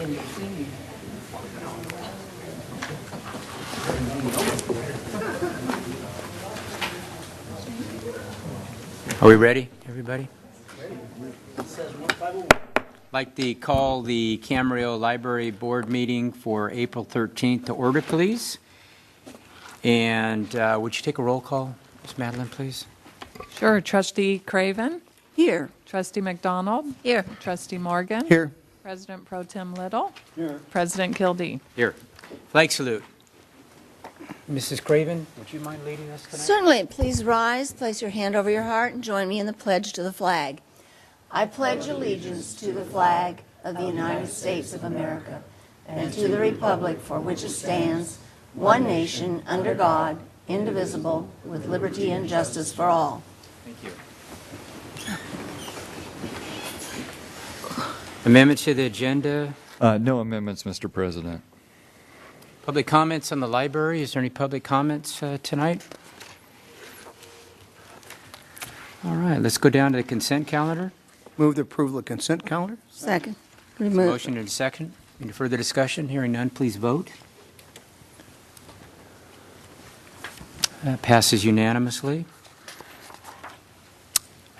Are we ready, everybody? I'd like to call the Camarillo Library Board meeting for April 13th to order, please. And would you take a roll call, Ms. Madeline, please? Sure. Trustee Craven? Here. Trustee McDonald? Here. Trustee Morgan? Here. President Pro Tem Little? Here. President Kildee? Here. Flag salute. Mrs. Craven, would you mind leading us tonight? Certainly. Please rise, place your hand over your heart, and join me in the pledge to the flag. I pledge allegiance to the flag of the United States of America and to the republic for which it stands, one nation, under God, indivisible, with liberty and justice for all. Thank you. Amendments to the agenda. No amendments, Mr. President. Public comments on the library. Is there any public comments tonight? All right, let's go down to the consent calendar. Move the approval of consent calendar. Second. Remove. Motion and a second. Any further discussion? Hearing none, please vote. That passes unanimously.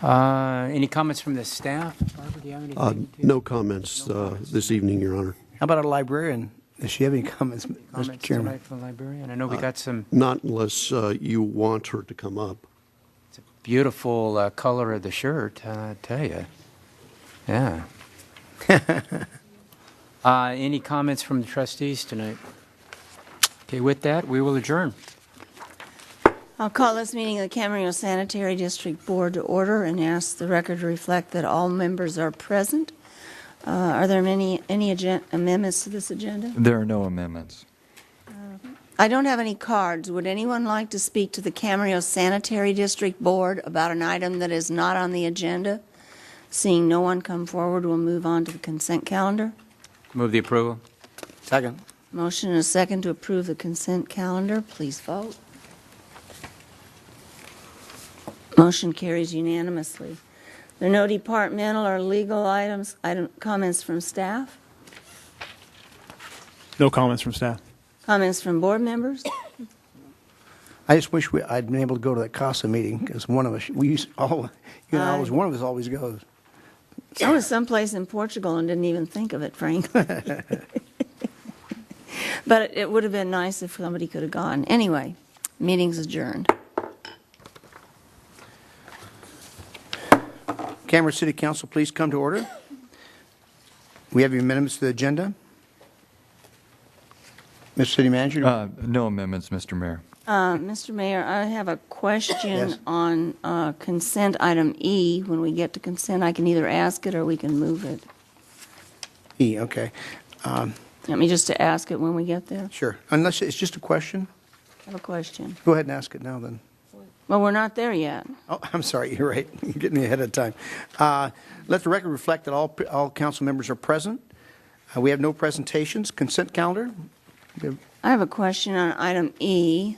Any comments from the staff? Barbara, do you have anything? No comments this evening, Your Honor. How about our librarian? Does she have any comments, Mr. Comments Chairman? tonight from the librarian? I know we got some Not unless you want her to come up. beautiful color of the shirt, I tell you. Yeah. Any comments from the trustees tonight? Okay, with that, we will adjourn. I'll call this meeting of the Camarillo Sanitary District Board to order and ask the record to reflect that all members are present. Are there any amendments to this agenda? There are no amendments. I don't have any cards. Would anyone like to speak to the Camarillo Sanitary District Board about an item that is not on the agenda? Seeing no one come forward, we'll move on to the consent calendar. Move the approval. Second. Motion and a second to approve the consent calendar. Please vote. Motion carries unanimously. There are no departmental or legal comments from staff? No comments from staff. Comments from board members? I just wish I'd been able to go to that CASA meeting because one of us, we used all, you know, always one of us always goes. I was someplace in Portugal and didn't even think of it, frankly. But it would have been nice if somebody could have gone. Anyway, meeting's adjourned. Camarillo City Council, please come to order. We have your amendments to the agenda. Mr. City Manager? No amendments, Mr. Mayor. Mr. Mayor, I have a question Yes. on consent item E. When we get to consent, I can either ask it or we can move it. E, okay. Want me just to ask it when we get there? Sure. Unless it's just a question, I have a question. go ahead and ask it now then. Well, we're not there yet. Oh, I'm sorry, you're right. You're getting me ahead of time. Let the record reflect that all council members are present. We have no presentations. Consent calendar? I have a question on item E,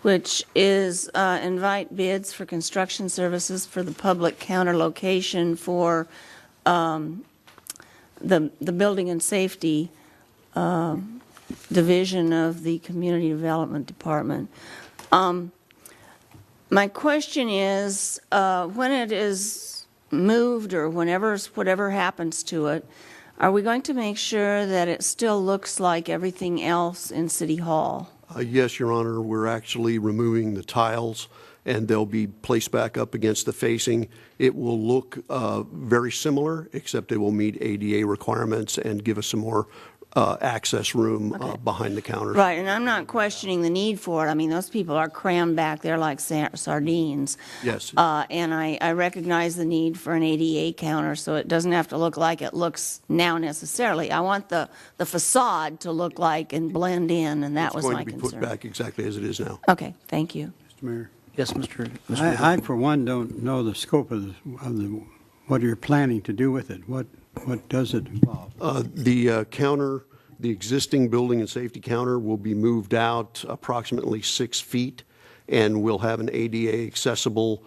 which is invite bids for construction services for the public counter location for the building and safety division of the Community Development Department. My question is, when it is moved or whatever happens to it, are we going to make sure that it still looks like everything else in City Hall? Yes, Your Honor, we're actually removing the tiles, and they'll be placed back up against the facing. It will look very similar, except it will meet ADA requirements and give us some more access room behind the counters. Right, and I'm not questioning the need for it. I mean, those people are crammed back there like sardines. Yes. And I recognize the need for an ADA counter, so it doesn't have to look like it looks now necessarily. I want the facade to look like and blend in, and that was my It's going to be concern. put back exactly as it is now. Okay, thank you. Mr. Mayor, Yes, Mr. I for one don't know the scope of what you're planning to do with it. What does it involve? The counter, the existing building and safety counter will be moved out approximately 6 feet, and we'll have an ADA accessible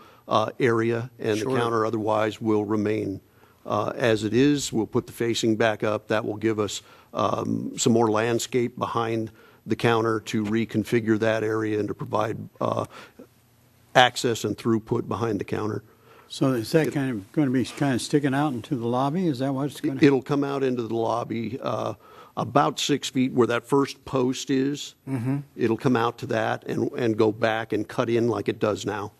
area, and the counter otherwise will remain as it is. We'll put the facing back up. That will give us some more landscape behind the counter to reconfigure that area and to provide access and throughput behind the counter. So is that kind of going to be kind of sticking out into the lobby? Is that what it's going to? It'll come out into the lobby about 6 feet where that first post is. It'll come out to that and go back and cut in like it does now.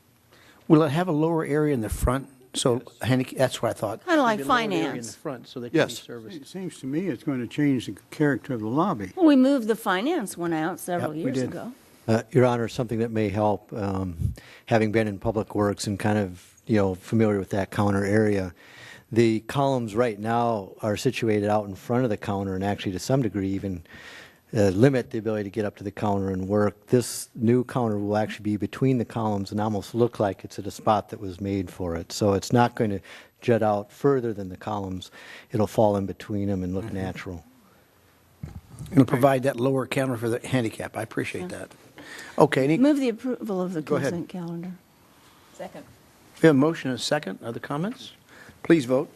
Will it have a lower area in the front? So that's what I thought. Kinda like Maybe a lower area in the finance. front so they can be Yes. serviced. It seems to me it's going to change the character of the lobby. Well, we moved the finance one out several Yep, we years did. ago. Your Honor, something that may help, having been in Public Works and kind of, familiar with that counter area, the columns right now are situated out in front of the counter and actually to some degree even limit the ability to get up to the counter and work. This new counter will actually be between the columns and almost look like it's at a spot that was made for it. So it's not going to jut out further than the columns. It'll fall in between them and look natural. It'll provide that lower counter for the handicap. I appreciate that. Okay, Move the approval of the Go ahead. consent calendar. Second. we have a motion and a second. Other comments? Please vote.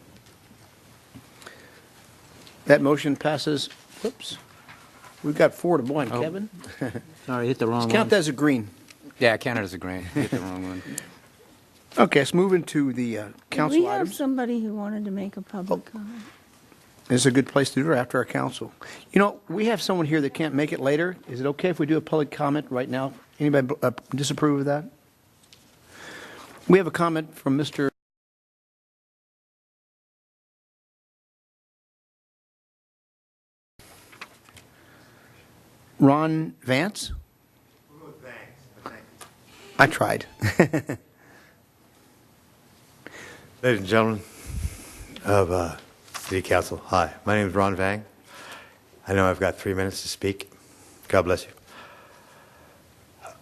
That motion passes. Whoops. We've got 4-1. Oh. Kevin? Sorry, hit the wrong Let's one. count that as a green. Yeah, I counted as a green. Hit the wrong one. Okay, let's move into the council Did we have items. somebody who wanted to make a public comment? This is a good place to do it after our council. We have someone here that can't make it later. Is it okay if we do a public comment right now? Anybody disapprove of that? We have a comment from Mr. Ron Vance? I tried. Ladies and gentlemen of City Council, hi. My name is Ron Vang. I know I've got 3 minutes to speak. God bless you.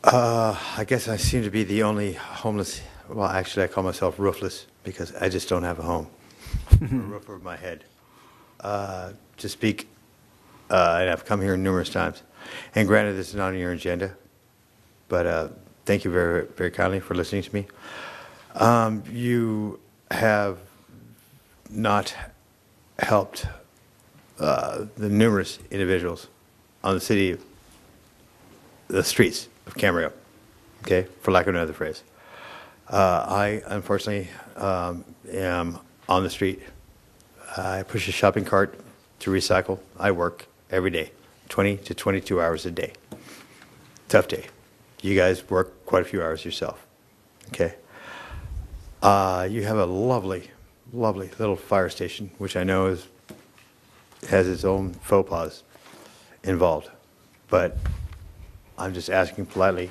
I guess I seem to be the only homeless. Well, actually, I call myself roofless because I just don't have a home. A roof over my head. To speak, and I've come here numerous times. And granted, this is not on your agenda, but thank you very, very kindly for listening to me. You have not helped the numerous individuals on the streets of Camarillo, okay, for lack of another phrase. I, unfortunately, am on the street. I push a shopping cart to recycle. I work every day, 20 to 22 hours a day. Tough day. You guys work quite a few hours yourself, okay? You have a lovely, lovely little fire station, which I know has its own faux pas involved. But I'm just asking politely,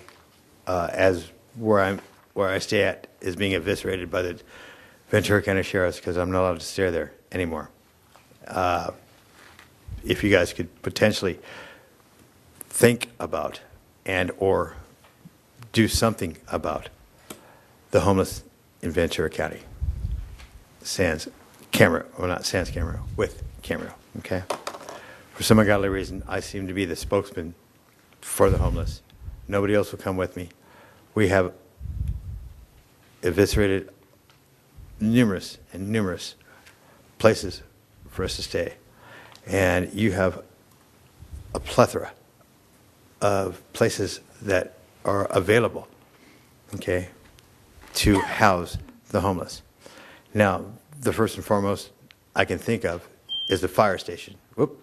as where I stay at is being eviscerated by the Ventura County Sheriff's because I'm not allowed to stay there anymore. If you guys could potentially think about and or do something about the homeless in Ventura County, sans Camarillo, well, not sans Camarillo, with Camarillo, okay? For some ungodly reason, I seem to be the spokesman for the homeless. Nobody else will come with me. We have eviscerated numerous and numerous places for us to stay. And you have a plethora of places that are available, okay, to house the homeless. Now, the first and foremost I can think of is the fire station. Whoop.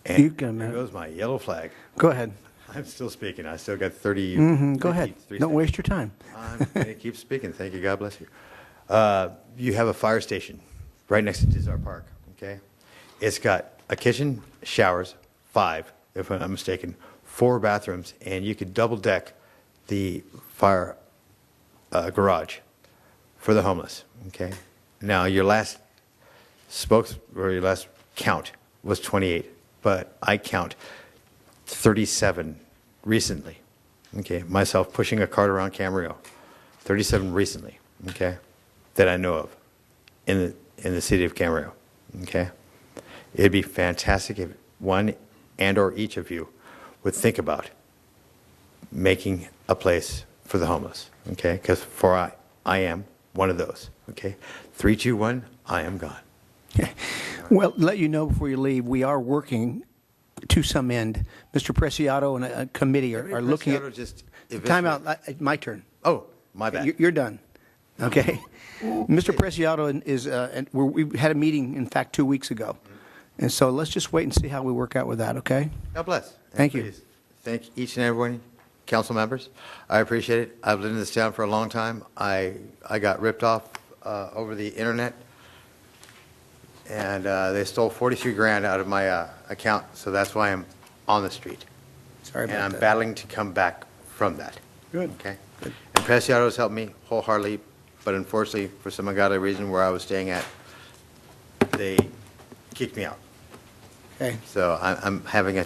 And You can, there goes my yellow flag. Go ahead. I'm still speaking. I still got 30. Go ahead. 53 Don't seconds. waste your time. I'm going to keep speaking. Thank you. God bless you. You have a fire station right next to Dizar Park, okay? It's got a kitchen, showers, 5, if I'm not mistaken, 4 bathrooms, and you could double deck the fire garage for the homeless, okay? Now, your last your last count was 28, but I count 37 recently, okay? Myself pushing a cart around Camarillo, 37 recently, okay, that I know of in the city of Camarillo, okay? It'd be fantastic if one and or each of you would think about making a place for the homeless, okay? Because I am one of those. Okay? 3, 2, 1, I am gone. Well, let you know before you leave, we are working to some end. Mr. Preciado and a committee are looking at. Preciado just Time out. My turn. Oh, my bad. You're done. Okay. Mr. Preciado is, we had a meeting, in fact, 2 weeks ago. And so let's just wait and see how we work out with that, okay? God bless. Thank you. Please, thank each and every one, council members. I appreciate it. I've lived in this town for a long time. I got ripped off over the internet, and they stole 43 grand out of my account, so that's why I'm on the street. Sorry about And I'm that. battling to come back from that. Good. Okay? And Preciado's helped me wholeheartedly, but unfortunately, for some ungodly reason where I was staying at, they kicked me out. Okay. So I'm having a,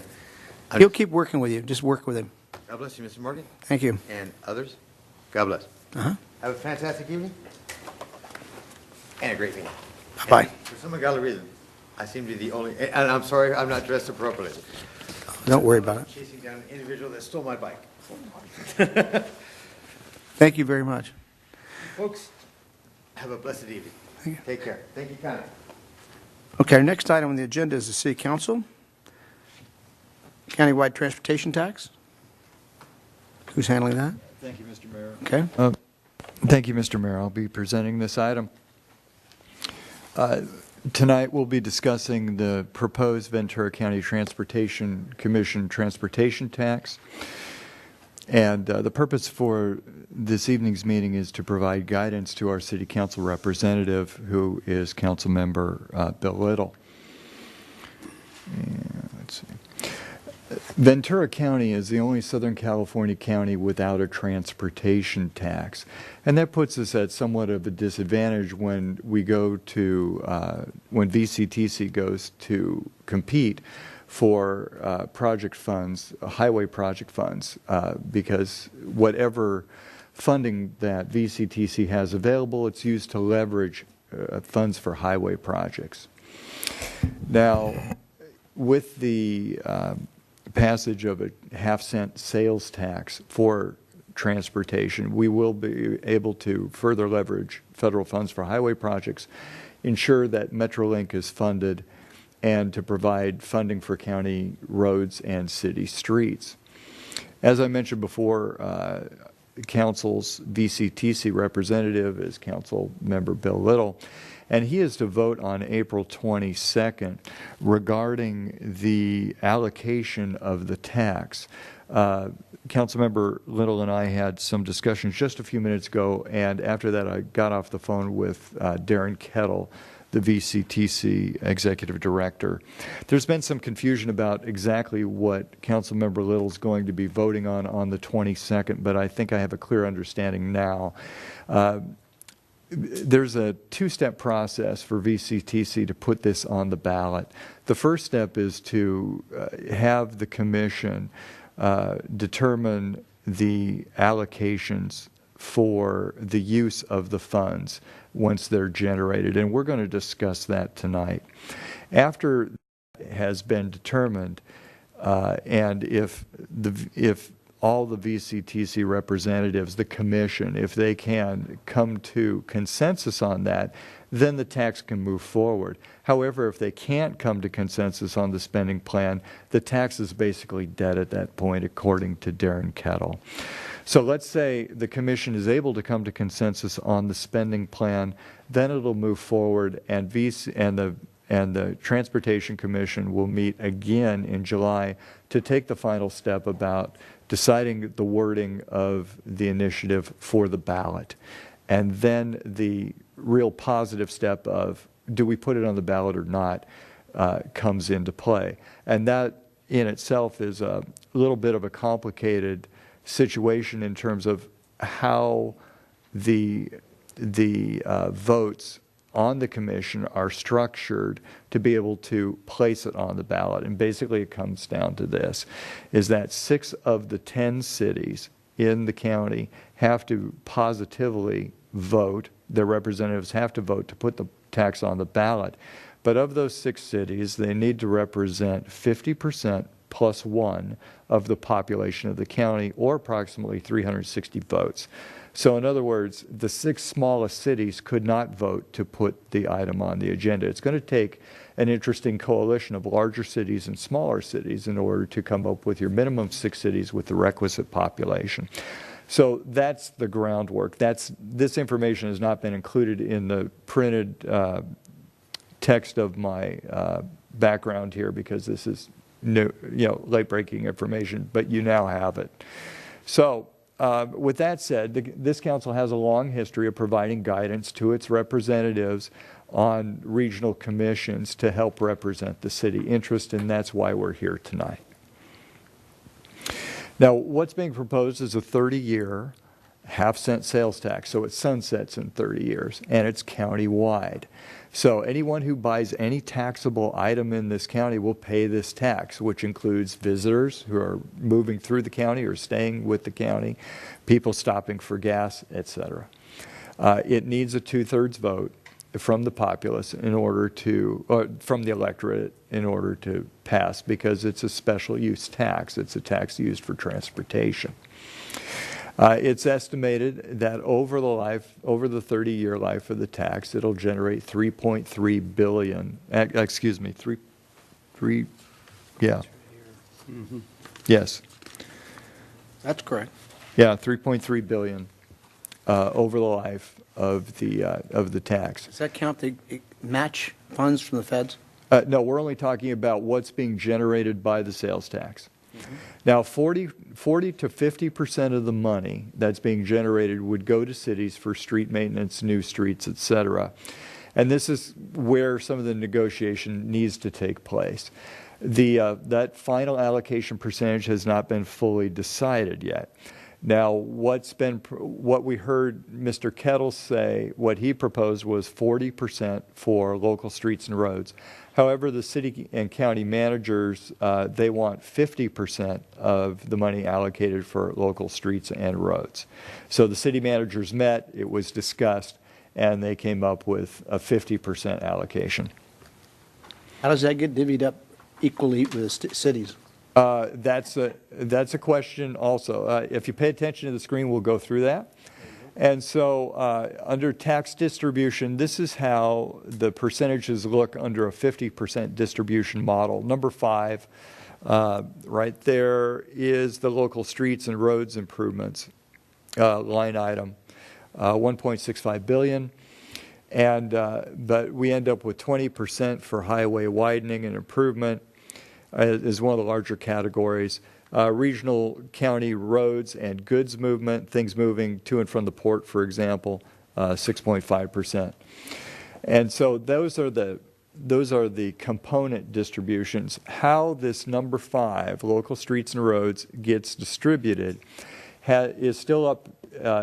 He'll keep working with you. Just work with him. God bless you, Mr. Morgan, Thank you. and others. God bless. Uh-huh. Have a fantastic evening and a great meeting. Bye-bye. And for some ungodly reason, I seem to be the only, and I'm sorry, I'm not dressed appropriately. Don't worry about it. Chasing down an individual that stole my bike. Thank you very much. Folks, have a blessed evening. Thank you. Take care. Thank you kindly. Okay, our next item on the agenda is the City Council. Countywide transportation tax. Who's handling that? Thank you, Mr. Mayor. Okay. Thank you, Mr. Mayor. I'll be presenting this item. Tonight, we'll be discussing the proposed Ventura County Transportation Commission transportation tax. And the purpose for this evening's meeting is to provide guidance to our city council representative, who is council member Bill Little. And let's see. Ventura County is the only Southern California county without a transportation tax. And that puts us at somewhat of a disadvantage when we go to, when VCTC goes to compete for project funds, highway project funds, because whatever funding that VCTC has available, it's used to leverage funds for highway projects. Now, with the passage of a half-cent sales tax for transportation, we will be able to further leverage federal funds for highway projects, ensure that Metrolink is funded, and to provide funding for county roads and city streets. As I mentioned before, Council's VCTC representative is Council Member Bill Little, and he is to vote on April 22nd regarding the allocation of the tax. Councilmember Little and I had some discussions just a few minutes ago, and after that I got off the phone with Darren Kettle, the VCTC Executive Director. There's been some confusion about exactly what Councilmember Little is going to be voting on the 22nd, but I think I have a clear understanding now. There's a two-step process for VCTC to put this on the ballot. The first step is to have the commission determine the allocations for the use of the funds once they're generated, and we're going to discuss that tonight. After that has been determined, and if all the VCTC representatives, the commission, if they can come to consensus on that, then the tax can move forward. However, if they can't come to consensus on the spending plan, the tax is basically dead at that point, according to Darren Kettle. So let's say the commission is able to come to consensus on the spending plan, then it'll move forward, and the Transportation Commission will meet again in July to take the final step about deciding the wording of the initiative for the ballot. And then the real positive step of, do we put it on the ballot or not, comes into play. And that in itself is a little bit of a complicated situation in terms of how the votes on the commission are structured to be able to place it on the ballot. And basically it comes down to this, is that 6 of the 10 cities in the county have to positively vote, their representatives have to vote to put the tax on the ballot. But of those 6 cities, they need to represent 50% plus 1 of the population of the county, or approximately 360 votes. So in other words, the 6 smallest cities could not vote to put the item on the agenda. It's going to take an interesting coalition of larger cities and smaller cities in order to come up with your minimum 6 cities with the requisite population. So that's the groundwork. This information has not been included in the printed text of my background here, because this is new, late-breaking information, but you now have it. So with that said, this council has a long history of providing guidance to its representatives on regional commissions to help represent the city interest, and that's why we're here tonight. Now, what's being proposed is a 30-year half-cent sales tax, so it sunsets in 30 years, and it's county-wide. So anyone who buys any taxable item in this county will pay this tax, which includes visitors who are moving through the county or staying with the county, people stopping for gas, etc. It needs a 2/3 vote from the populace in order to, or from the electorate in order to pass, because it's a special use tax. It's a tax used for transportation. It's estimated that over the 30-year life of the tax, it'll generate 3.3 billion. Yes. That's correct. Yeah, 3.3 billion over the life of the tax. Does that count the match funds from the feds? No, we're only talking about what's being generated by the sales tax. Mm-hmm. Now, 40 to 50% of the money that's being generated would go to cities for street maintenance, new streets, et cetera. And this is where some of the negotiation needs to take place. That final allocation percentage has not been fully decided yet. Now, what we heard Mr. Kettle say, what he proposed was 40% for local streets and roads. However, the city and county managers, they want 50% of the money allocated for local streets and roads. So the city managers met, it was discussed, and they came up with a 50% allocation. How does that get divvied up equally with the cities? That's a question also. If you pay attention to the screen, we'll go through that. And so under tax distribution, this is how the percentages look under a 50% distribution model. Number 5, right there, is the local streets and roads improvements line item, 1.65 billion. And but we end up with 20% for highway widening and improvement is one of the larger categories. Regional county roads and goods movement, things moving to and from the port, for example, 6.5%. And so those are the component distributions. How this number 5, local streets and roads, gets distributed is still up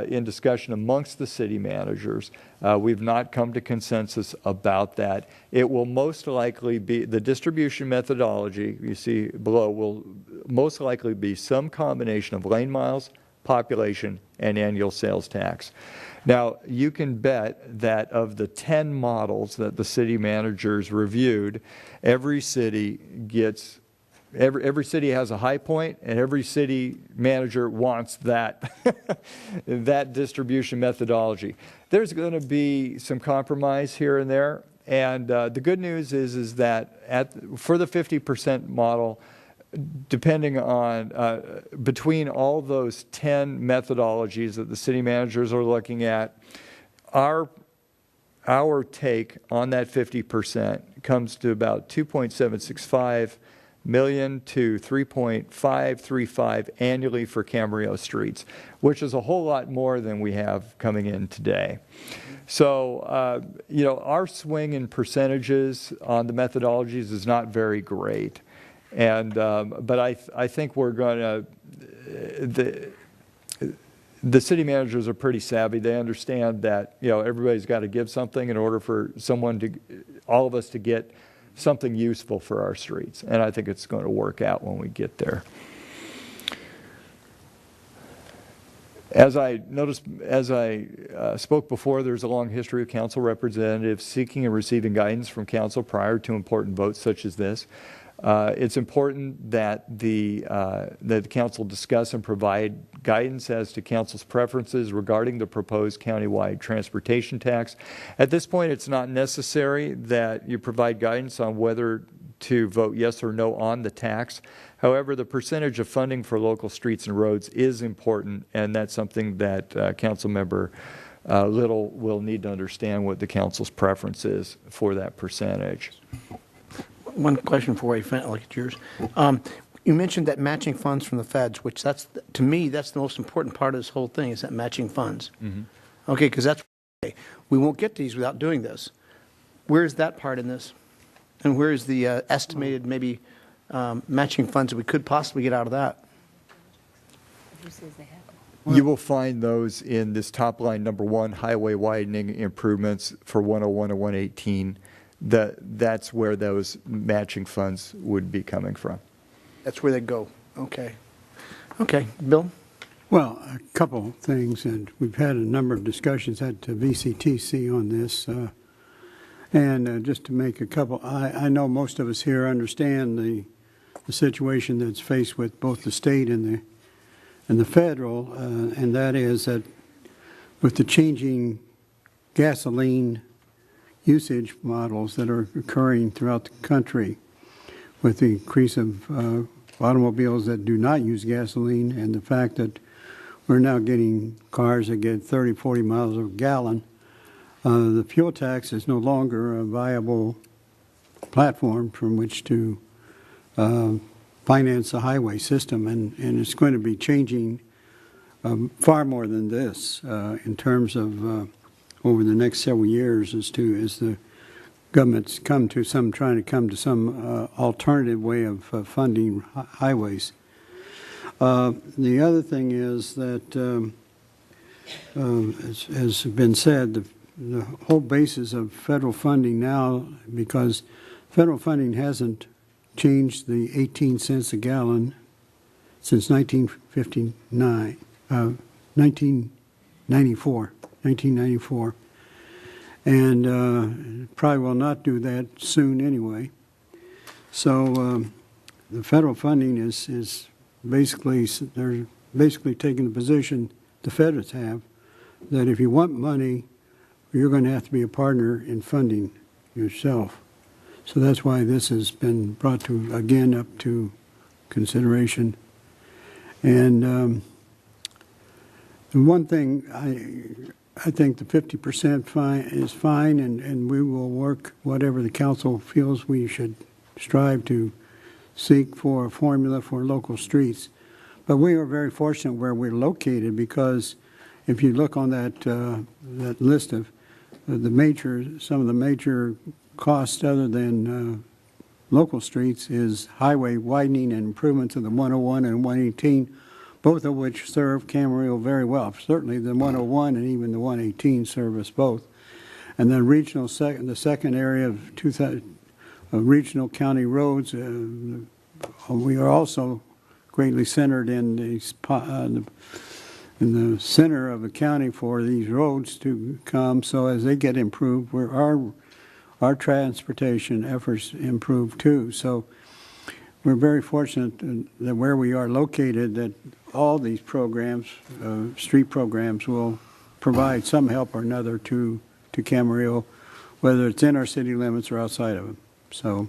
in discussion amongst the city managers. We've not come to consensus about that. It will most likely be, the distribution methodology you see below will most likely be some combination of lane miles, population, and annual sales tax. Now, you can bet that of the 10 models that the city managers reviewed, every city gets every city has a high point, and every city manager wants that that distribution methodology. There's going to be some compromise here and there, and the good news is that for the 50% model, depending on between all those 10 methodologies that the city managers are looking at, our take on that 50% comes to about 2.765 million to 3.535 annually for Camarillo streets, which is a whole lot more than we have coming in today. So, our swing in percentages on the methodologies is not very great. And, but I think we're going to, the city managers are pretty savvy. They understand that, everybody's got to give something in order for all of us to get something useful for our streets. And I think it's going to work out when we get there. As I spoke before, there's a long history of council representatives seeking and receiving guidance from council prior to important votes such as this. It's important that that the council discuss and provide guidance as to council's preferences regarding the proposed countywide transportation tax. At this point, it's not necessary that you provide guidance on whether to vote yes or no on the tax. However, the percentage of funding for local streets and roads is important, and that's something that Councilmember Little will need to understand what the council's preference is for that percentage. One question before I look at yours. You mentioned that matching funds from the feds, which to me, that's the most important part of this whole thing, is that matching funds. Mm-hmm. Okay, because we won't get these without doing this. Where's that part in this? And where is the estimated maybe matching funds that we could possibly get out of that? You will find those in this top line, number 1, highway widening improvements for 101 and 118. That's where those matching funds would be coming from. That's where they go. Okay. Okay, Bill? Well, a couple things, and we've had a number of discussions at VCTC on this. And just to make a couple, I know most of us here understand the situation that's faced with both the state and the federal, and that is that with the changing gasoline usage models that are occurring throughout the country, with the increase of automobiles that do not use gasoline, and the fact that we're now getting cars that get 30, 40 miles a gallon, the fuel tax is no longer a viable platform from which to finance the highway system, and it's going to be changing far more than this in terms of over the next several years as the government's trying to come to some alternative way of funding highways. The other thing is that, as has been said, the whole basis of federal funding now, because federal funding hasn't changed the 18 cents a gallon since 1994, and probably will not do that soon anyway. So the federal funding is basically, they're basically taking the position the feds have, that if you want money, you're going to have to be a partner in funding yourself. So that's why this has been brought to, again, up to consideration. And the one thing, I think the 50% is fine, and we will work whatever the council feels we should strive to seek for a formula for local streets. But we are very fortunate where we're located, because if you look on that list of some of the major costs other than local streets is highway widening and improvements of the 101 and 118, both of which serve Camarillo very well. Certainly the 101 and even the 118 serve us both. And then the second area of regional county roads, we are also greatly centered in the center of the county for these roads to come. So as they get improved, our transportation efforts improve too. So we're very fortunate that where we are located, that all these programs, street programs, will provide some help or another to Camarillo, whether it's in our city limits or outside of them. So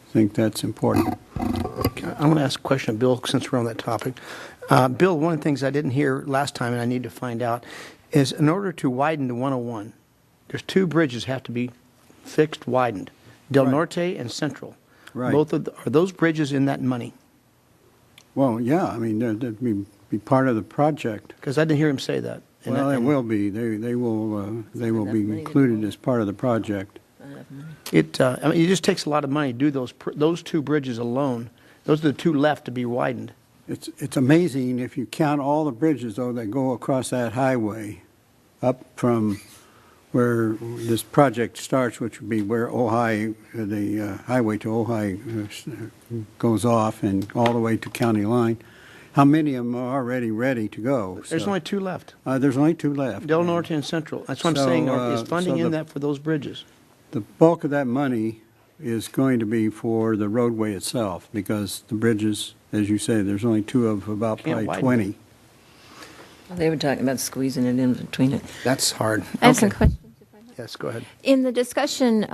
I think that's important. I want to ask a question of Bill, since we're on that topic. Bill, one of the things I didn't hear last time, and I need to find out, is in order to widen the 101, there's 2 bridges have to be fixed, widened, Del Norte and Central. Right. Are those bridges in that money? Well, yeah, I mean, that'd be part of the project. Because I didn't hear him say that. Well, it will be. They will be included as part of the project. I mean, it just takes a lot of money to do those 2 bridges alone. Those are the 2 left to be widened. It's amazing if you count all the bridges, though, that go across that highway up from where this project starts, which would be where Ojai, the highway to Ojai goes off, and all the way to county line. How many of them are already ready to go? There's only 2 left. There's only 2 left. Del Norte and Central. That's what I'm saying. Is funding in that for those bridges? The bulk of that money is going to be for the roadway itself, because the bridges, as you say, there's only two of about Can't probably widen 20. They were talking about squeezing it in between it. That's hard. I have some Okay. questions. Yes, go ahead. In the discussion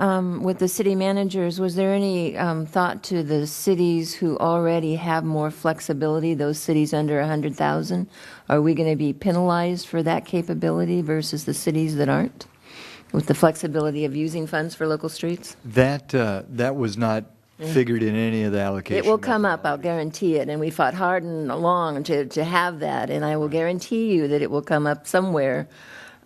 with the city managers, was there any thought to the cities who already have more flexibility, those cities under 100,000? Are we going to be penalized for that capability versus the cities that aren't, with the flexibility of using funds for local streets? That was not figured in any of the allocation. It will come up, I'll guarantee it, and we fought hard and long to have that, and I will guarantee you that it will come up somewhere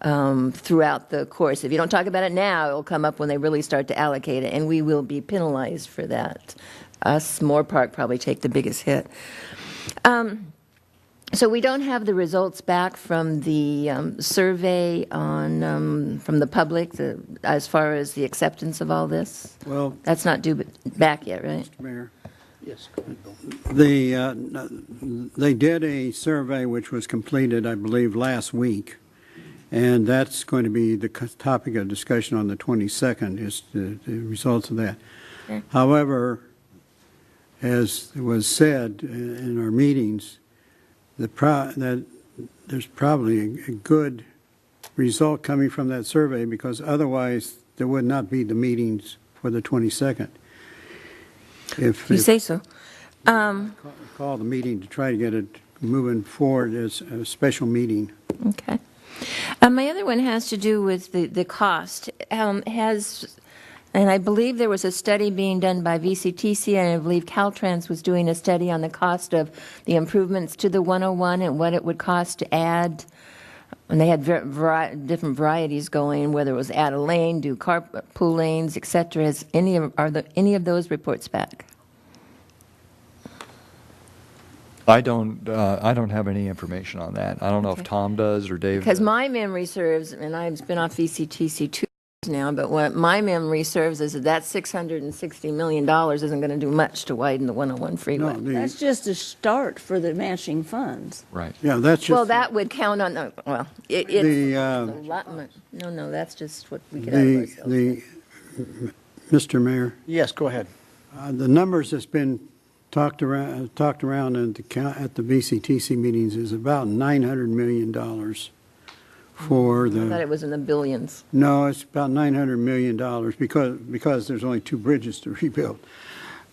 throughout the course. If you don't talk about it now, it will come up when they really start to allocate it, and we will be penalized for that. Us, Moore Park, probably take the biggest hit. So we don't have the results back from the survey on from the public as far as the acceptance of all this? Well, That's not due back yet, right? Mayor, Yes, go ahead, Bill. they did a survey which was completed, I believe, last week, and that's going to be the topic of discussion on the 22nd, is the results of that. Okay. However, as was said in our meetings, that there's probably a good result coming from that survey, because otherwise there would not be the meetings for the 22nd. If You say so. call the meeting to try to get it moving forward as a special meeting. Okay. My other one has to do with the cost. And I believe there was a study being done by VCTC, and I believe Caltrans was doing a study on the cost of the improvements to the 101 and what it would cost to add. And they had different varieties going, whether it was add a lane, do carpool lanes, et cetera. Has any of those reports back? I don't have any information on that. I don't know if Tom does or Dave Because does. my memory serves, and I've been off VCTC 2 years now, but what my memory serves is that $660 million isn't going to do much to widen the 101 freeway. No, That's just a start for the matching funds. Right. Yeah, that's just. Well, that would count on, it's The, allotment. No, that's just what we could have ourselves. Mr. Mayor, Yes, go ahead. the numbers that's been talked around at the VCTC meetings is about $900 million for I thought the, it was in the billions. no, it's about $900 million because there's only two bridges to rebuild.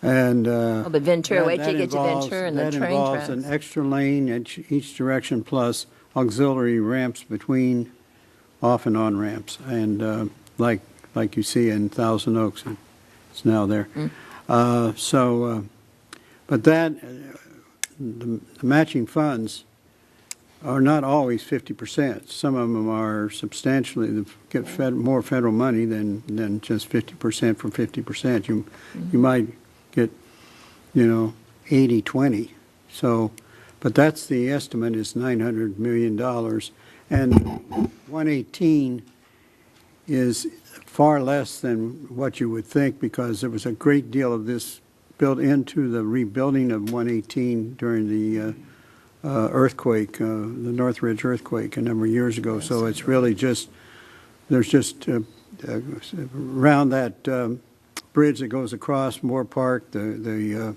And. Oh, but Ventura, wait till that you get to involves- Ventura and the train That involves an tracks. extra lane at each direction, plus auxiliary ramps between off and on ramps. And like you see in Thousand Oaks, it's now there. But the matching funds are not always 50%. Some of them are substantially, get more federal money than just 50% from 50%. You might get, 80-20. So, but that's the estimate is $900 million. And 118 is far less than what you would think, because there was a great deal of this built into the rebuilding of 118 during the earthquake, the Northridge earthquake a number of years ago. So it's really just, there's just around that bridge that goes across Moore Park, the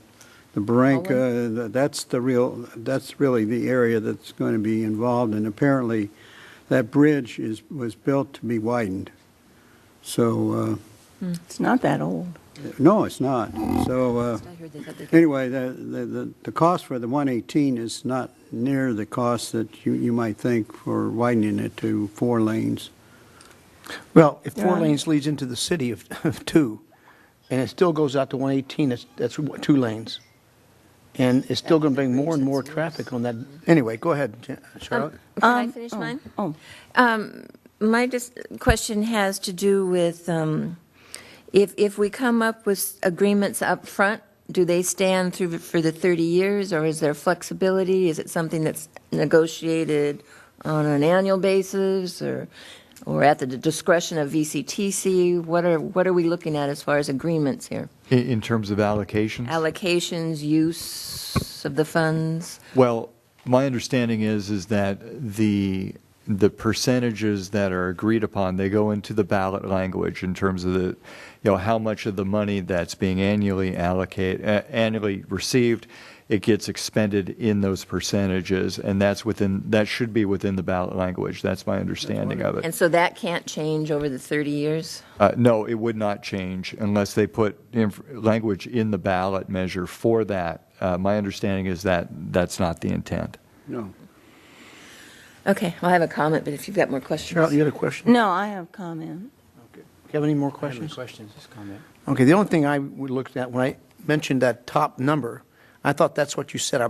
Barranca, that's really the area that's going to be involved. And apparently that bridge was built to be widened. So, It's not that old. no, it's not. So, I heard they thought they could- anyway, the cost for the 118 is not near the cost that you might think for widening it to 4 lanes. Well, if 4 Yeah. lanes leads into the city of 2, and it still goes out to 118, that's 2 lanes. And it's still going to bring more and more traffic on that. Anyway, go ahead, Charlotte. Can I finish mine? Oh, My question has to do with if we come up with agreements up front, do they stand through for the 30 years, or is there flexibility? Is it something that's negotiated on an annual basis, or at the discretion of VCTC? What are we looking at as far as agreements here? In terms of allocations? Allocations, use of the funds? Well, my understanding is that the the percentages that are agreed upon, they go into the ballot language in terms of the, how much of the money that's being annually received, it gets expended in those percentages, and that should be within the ballot language. That's my understanding of it. And so that can't change over the 30 years? No, it would not change unless they put language in the ballot measure for that. My understanding is that that's not the intent. No. Okay, well, I have a comment, but if you've got more questions. Cheryl, you had a question? No, I have comment. Do you have any more Questions? questions? Questions, just comment. Okay, the only thing I would look at when I mentioned that top number, I thought that's what you said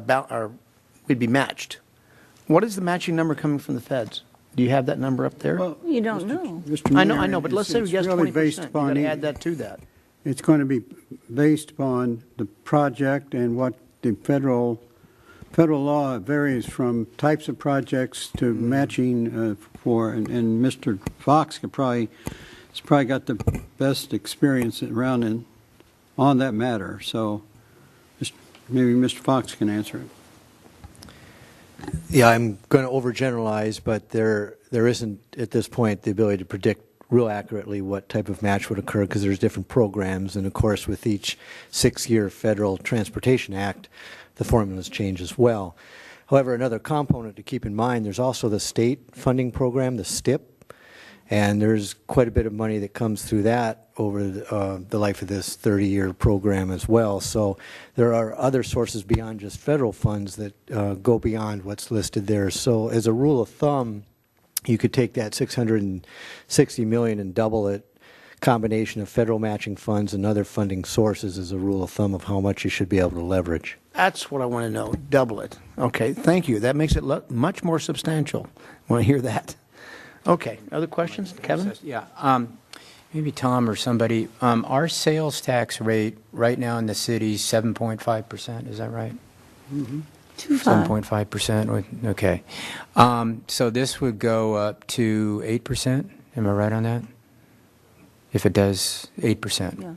we'd be matched. What is the matching number coming from the feds? Do you have that number up there? Well, You don't know. Mr. I Mayor, know, but let's say we it's guess really 20%. based You upon got to add that to that. It's going to be based upon the project and what the federal law varies from types of projects to matching for, and Mr. Fox has probably got the best experience around on that matter. So maybe Mr. Fox can answer it. Yeah, I'm going to overgeneralize, but there isn't at this point the ability to predict real accurately what type of match would occur because there's different programs, and of course with each 6-year Federal Transportation Act, the formulas change as well. However, another component to keep in mind, there's also the state funding program, the STIP, and there's quite a bit of money that comes through that over the life of this 30-year program as well. So there are other sources beyond just federal funds that go beyond what's listed there. So as a rule of thumb, you could take that $660 million and double it, combination of federal matching funds and other funding sources as a rule of thumb of how much you should be able to leverage. That's what I want to know, double it. Okay, thank you. That makes it much more substantial when I hear that. Okay, other questions? Kevin? Yeah, maybe Tom or somebody, our sales tax rate right now in the city is 7.5%, is that right? Mm-hmm. 7.5%, okay. So this would go up to 8%, am I right on that? If it does 8%. Yeah.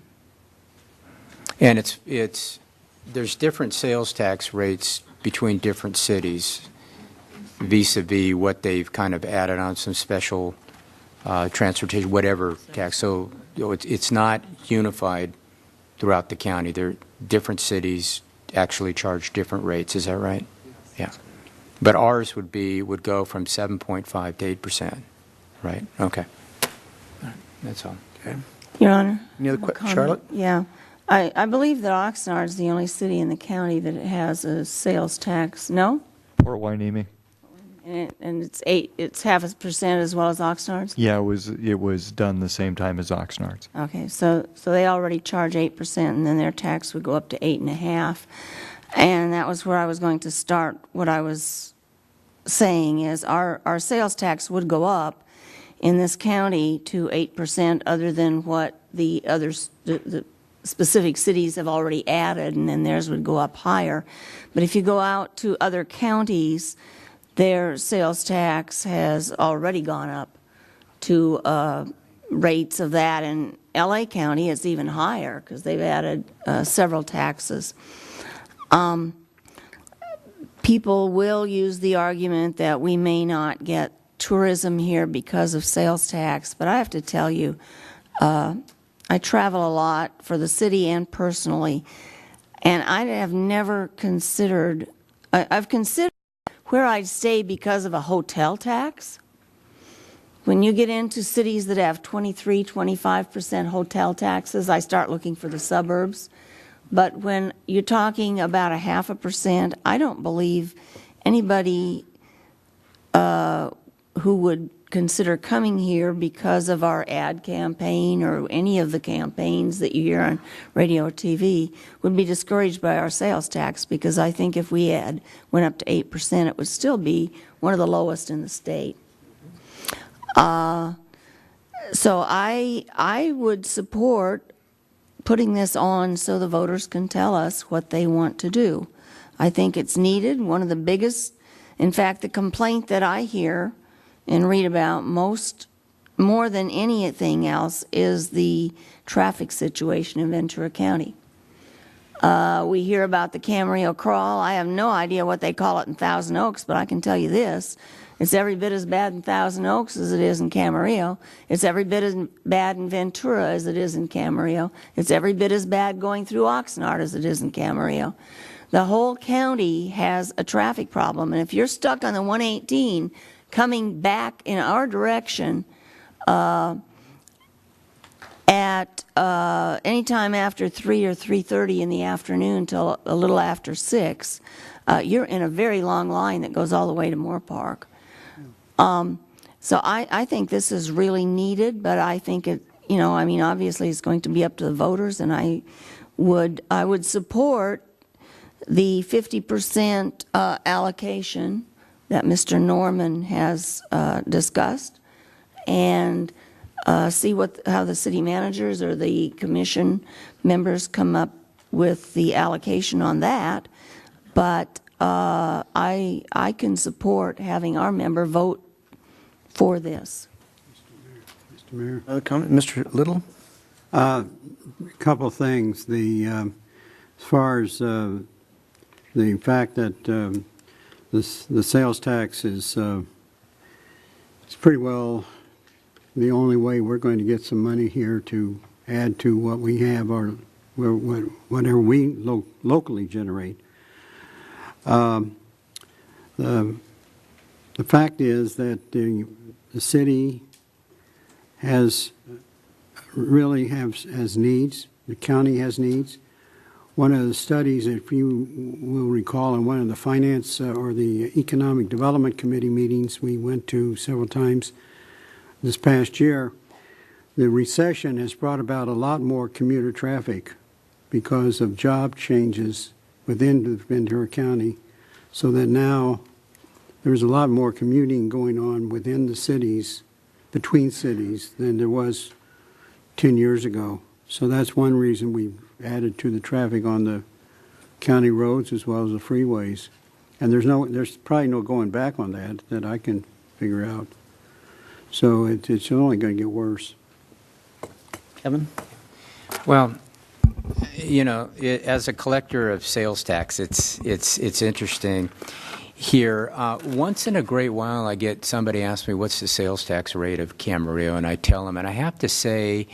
And there's different sales tax rates between different cities vis-a-vis what they've kind of added on some special transportation, whatever tax. So it's not unified throughout the county. Different cities actually charge different rates. Is that right? Yeah. But ours would go from 7.5 to 8%, right? Okay. All right. That's all. Okay. Your Honor. Any other questions? Charlotte? Yeah. I believe that Oxnard is the only city in the county that has a sales tax. No? Port Hueneme. And it's 0.5% as well as Oxnard's? Yeah, it was done the same time as Oxnard's. Okay, so they already charge 8%, and then their tax would go up to 8.5%. And that was where I was going to start. What I was saying is our sales tax would go up in this county to 8%, other than what the others, the specific cities have already added, and then theirs would go up higher. But if you go out to other counties, their sales tax has already gone up to rates of that. In L.A. County, it's even higher because they've added several taxes. People will use the argument that we may not get tourism here because of sales tax, but I have to tell you, I travel a lot for the city and personally, and I have never considered, I've considered where I'd stay because of a hotel tax. When you get into cities that have 23, 25% hotel taxes, I start looking for the suburbs. But when you're talking about 0.5%, I don't believe anybody who would consider coming here because of our ad campaign or any of the campaigns that you hear on radio or TV would be discouraged by our sales tax, because I think if we went up to 8%, it would still be one of the lowest in the state. So I would support putting this on so the voters can tell us what they want to do. I think it's needed. One of the biggest, in fact, the complaint that I hear and read about more than anything else is the traffic situation in Ventura County. We hear about the Camarillo crawl. I have no idea what they call it in Thousand Oaks, but I can tell you this. It's every bit as bad in Thousand Oaks as it is in Camarillo. It's every bit as bad in Ventura as it is in Camarillo. It's every bit as bad going through Oxnard as it is in Camarillo. The whole county has a traffic problem, and if you're stuck on the 118 coming back in our direction at any time after 3 or 3:30 in the afternoon till a little after 6, you're in a very long line that goes all the way to Moore Park. So I think this is really needed, but I think it, I mean, obviously it's going to be up to the voters, and I would support the 50% allocation that Mr. Norman has discussed, and see how the city managers or the commission members come up with the allocation on that. But I can support having our member vote for this. Mr. Mayor. Another comment? Mr. Little? A couple of things. As far as the fact that the sales tax is it's pretty well the only way we're going to get some money here to add to what we have or whatever we locally generate. The fact is that the city has needs. The county has needs. One of the studies, if you will recall, in one of the finance or the economic development committee meetings we went to several times this past year, the recession has brought about a lot more commuter traffic because of job changes within Ventura County, so that now there's a lot more commuting going on within the cities, between cities, than there was 10 years ago. So that's one reason we've added to the traffic on the county roads as well as the freeways. And there's probably no going back on that I can figure out. So it's only going to get worse. Kevin? Well, as a collector of sales tax, it's interesting here. Once in a great while, I get somebody ask me, what's the sales tax rate of Camarillo? And I tell them, and I have to say,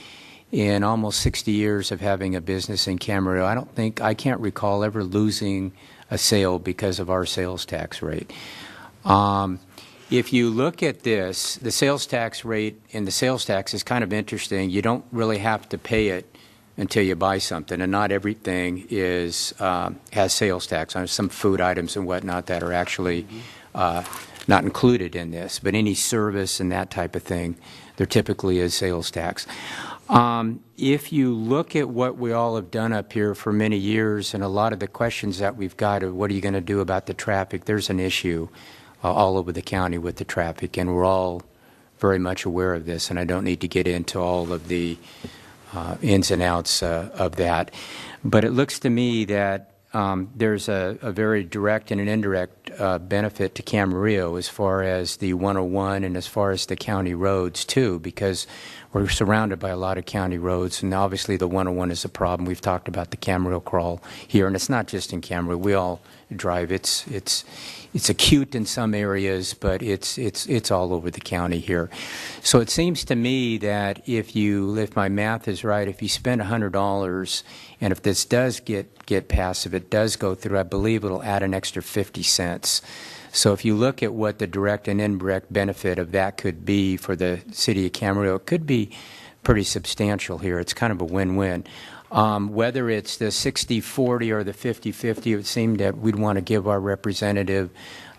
in almost 60 years of having a business in Camarillo, I can't recall ever losing a sale because of our sales tax rate. If you look at this, the sales tax rate and the sales tax is kind of interesting. You don't really have to pay it until you buy something, and not everything has sales tax. There's some food items and whatnot that are actually not included in this, but any service and that type of thing, there typically is sales tax. If you look at what we all have done up here for many years, and a lot of the questions that we've got of what are you going to do about the traffic, there's an issue all over the county with the traffic, and we're all very much aware of this, and I don't need to get into all of the ins and outs of that. But it looks to me that there's a very direct and an indirect benefit to Camarillo as far as the 101 and as far as the county roads, too, because we're surrounded by a lot of county roads, and obviously the 101 is a problem. We've talked about the Camarillo crawl here, and it's not just in Camarillo. We all drive. It's acute in some areas, but it's all over the county here. So it seems to me that if my math is right, if you spend $100, and if this does get passed, if it does go through, I believe it'll add an extra 50 cents. So if you look at what the direct and indirect benefit of that could be for the city of Camarillo, it could be pretty substantial here. It's kind of a win-win. Whether it's the 60-40 or the 50-50, it would seem that we'd want to give our representative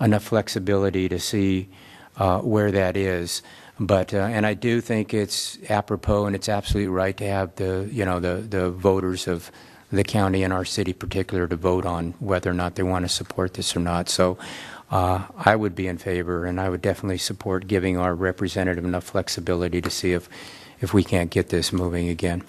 enough flexibility to see where that is. But and I do think it's apropos and it's absolutely right to have the voters of the county and our city particular to vote on whether or not they want to support this or not. So I would be in favor, and I would definitely support giving our representative enough flexibility to see if we can't get this moving again.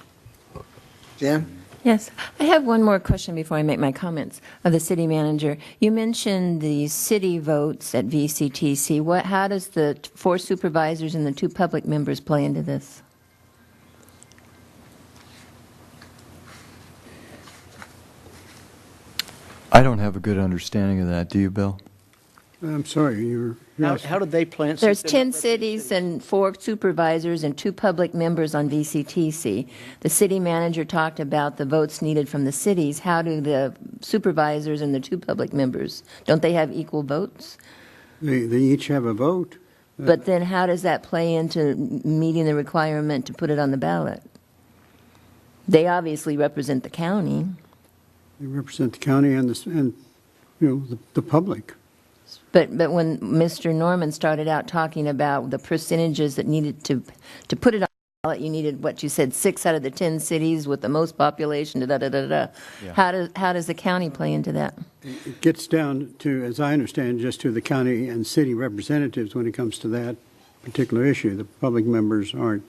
Jan? Yes. I have one more question before I make my comments of the city manager. You mentioned the city votes at VCTC. How does the 4 supervisors and the 2 public members play into this? I don't have a good understanding of that. Do you, Bill? I'm sorry, you're How did they plan? There's 10 cities and 4 supervisors and 2 public members on VCTC. The city manager talked about the votes needed from the cities. How do the supervisors and the 2 public members, don't they have equal votes? They each have a vote. But then how does that play into meeting the requirement to put it on the ballot? They obviously represent the county. They represent the county and the public. But when Mr. Norman started out talking about the percentages that needed to put it on the ballot, you needed, what you said, 6 out of the 10 cities with the most population, da-da-da-da-da. Yeah. How does the county play into that? It gets down to, as I understand, just to the county and city representatives when it comes to that particular issue. The public members aren't.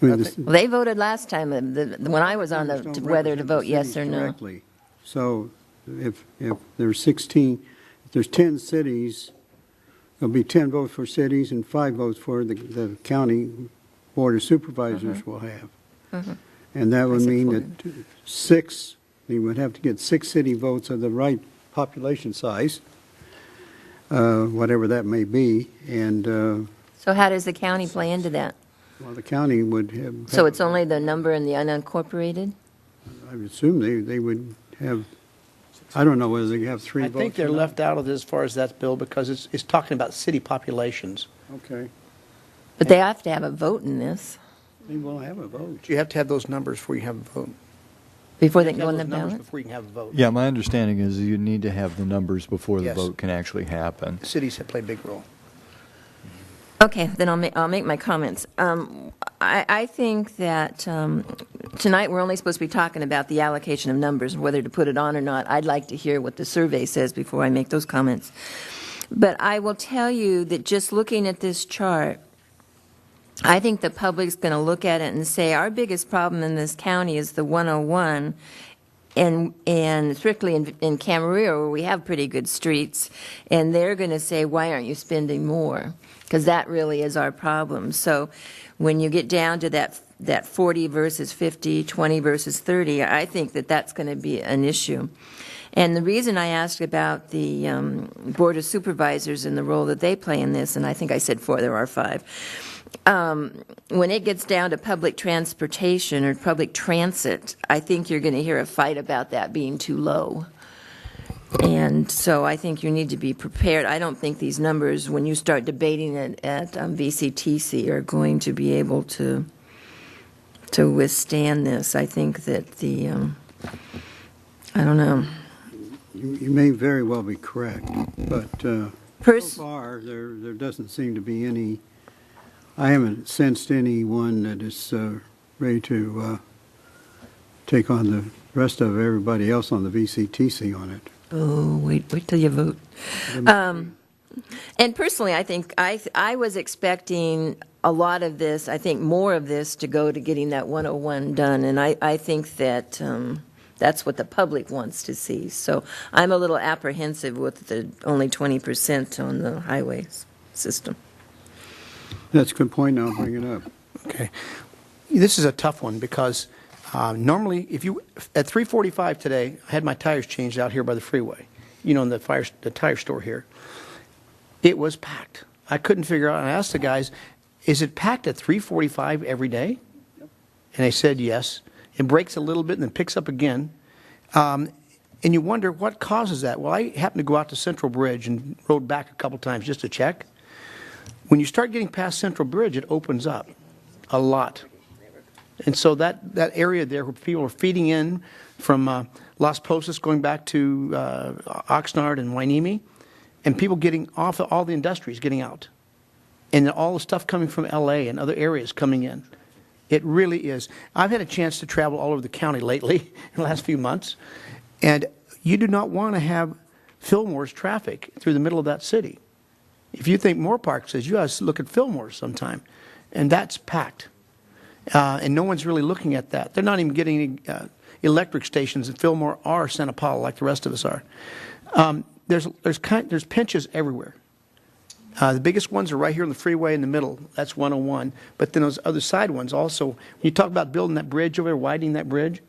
I mean, Well, they voted last time, when I was on don't whether to represent vote the yes cities or no. directly. So if there's 16, if there's 10 cities, there'll be 10 votes for cities and 5 votes for the county board of supervisors will have. And that would mean that 6, we would have to get 6 city votes of the right population size, whatever that may be. And, So how does the county play into that? well, the county would have. So it's only the number in the unincorporated? I would assume they would have, I don't know whether they have 3 I votes. think they're or not. left out of this as far as that, Bill, because it's talking about city populations. Okay. But they have to have a vote in this They will have a vote. You have to have those numbers before you have a vote. before they You can have go in the those numbers ballot? Before you can have a vote. Yeah, my understanding is you need to have the numbers before the Yes. vote can actually happen. Cities have played a big role. Okay, then I'll make my comments. I think that tonight we're only supposed to be talking about the allocation of numbers, whether to put it on or not. I'd like to hear what the survey says before I make those comments. But I will tell you that just looking at this chart, I think the public's going to look at it and say, our biggest problem in this county is the 101, and strictly in Camarillo, where we have pretty good streets, and they're going to say, why aren't you spending more? Because that really is our problem. So when you get down to that 40 versus 50, 20 versus 30, I think that that's going to be an issue. And the reason I asked about the Board of Supervisors and the role that they play in this, and I think I said 4, there are 5, when it gets down to public transportation or public transit, I think you're going to hear a fight about that being too low. And so I think you need to be prepared. I don't think these numbers, when you start debating it at VCTC, are going to be able to withstand this. I think that I don't know. You may very well be correct, but so far, there doesn't seem to be any, I haven't sensed anyone that is ready to take on the rest of everybody else on the VCTC on it. Oh, wait till you vote. And personally, I think I was expecting a lot of this, I think more of this, to go to getting that 101 done, and I think that that's what the public wants to see. So I'm a little apprehensive with the only 20% on the highways system. That's a good point, and I'll bring it up. Okay. This is a tough one because normally, at 3:45 today, I had my tires changed out here by the freeway, in the tire store here. It was packed. I couldn't figure out, and I asked the guys, is it packed at 3:45 every day? Yep. And they said yes. It breaks a little bit and then picks up again. And you wonder what causes that. Well, I happened to go out to Central Bridge and rode back a couple times just to check. When you start getting past Central Bridge, it opens up a lot. And so that area there where people are feeding in from Las Posas going back to Oxnard and Hueneme, and people getting off, all the industries getting out, and all the stuff coming from L.A. and other areas coming in. It really is. I've had a chance to travel all over the county lately in the last few months, and you do not want to have Fillmore's traffic through the middle of that city. If you think Moore Park says, you got to look at Fillmore sometime, and that's packed. And no one's really looking at that. They're not even getting any electric stations in Fillmore or Santa Paula like the rest of us are. There's pinches everywhere. The biggest ones are right here on the freeway in the middle. That's 101. But then those other side ones also, when you talk about building that bridge over there, widening that bridge,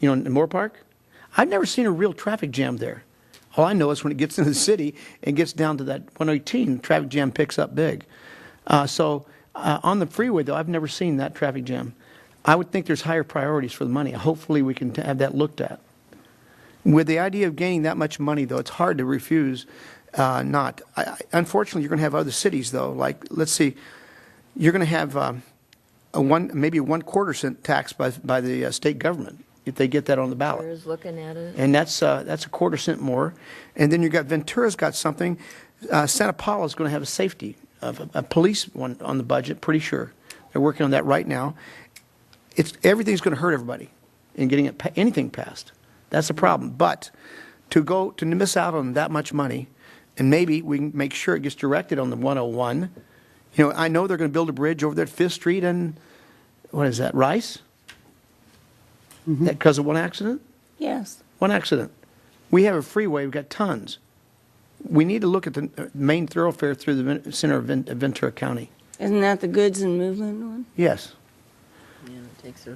in Moore Park, I've never seen a real traffic jam there. All I know is when it gets into the city and gets down to that 118, the traffic jam picks up big. On the freeway, though, I've never seen that traffic jam. I would think there's higher priorities for the money. Hopefully, we can have that looked at. With the idea of gaining that much money, though, it's hard to refuse not. Unfortunately, you're going to have other cities, though. Like, let's see, you're going to have maybe a 1/4 cent tax by the state government if they get that on the ballot. Ventura's looking at it. And that's a 1/4 cent more. And then you got Ventura's got something. Santa Paula's going to have a safety of a police one on the budget, pretty sure. They're working on that right now. Everything's going to hurt everybody in getting anything passed. That's the problem. But to miss out on that much money, and maybe we can make sure it gets directed on the 101. You know, I know they're going to build a bridge over there at 5th Street and, what is that, Rice? That because of one accident? Yes. One accident. We have a freeway, we've got tons. We need to look at the main thoroughfare through the center of Ventura County. Isn't that the goods and movement one? Yes.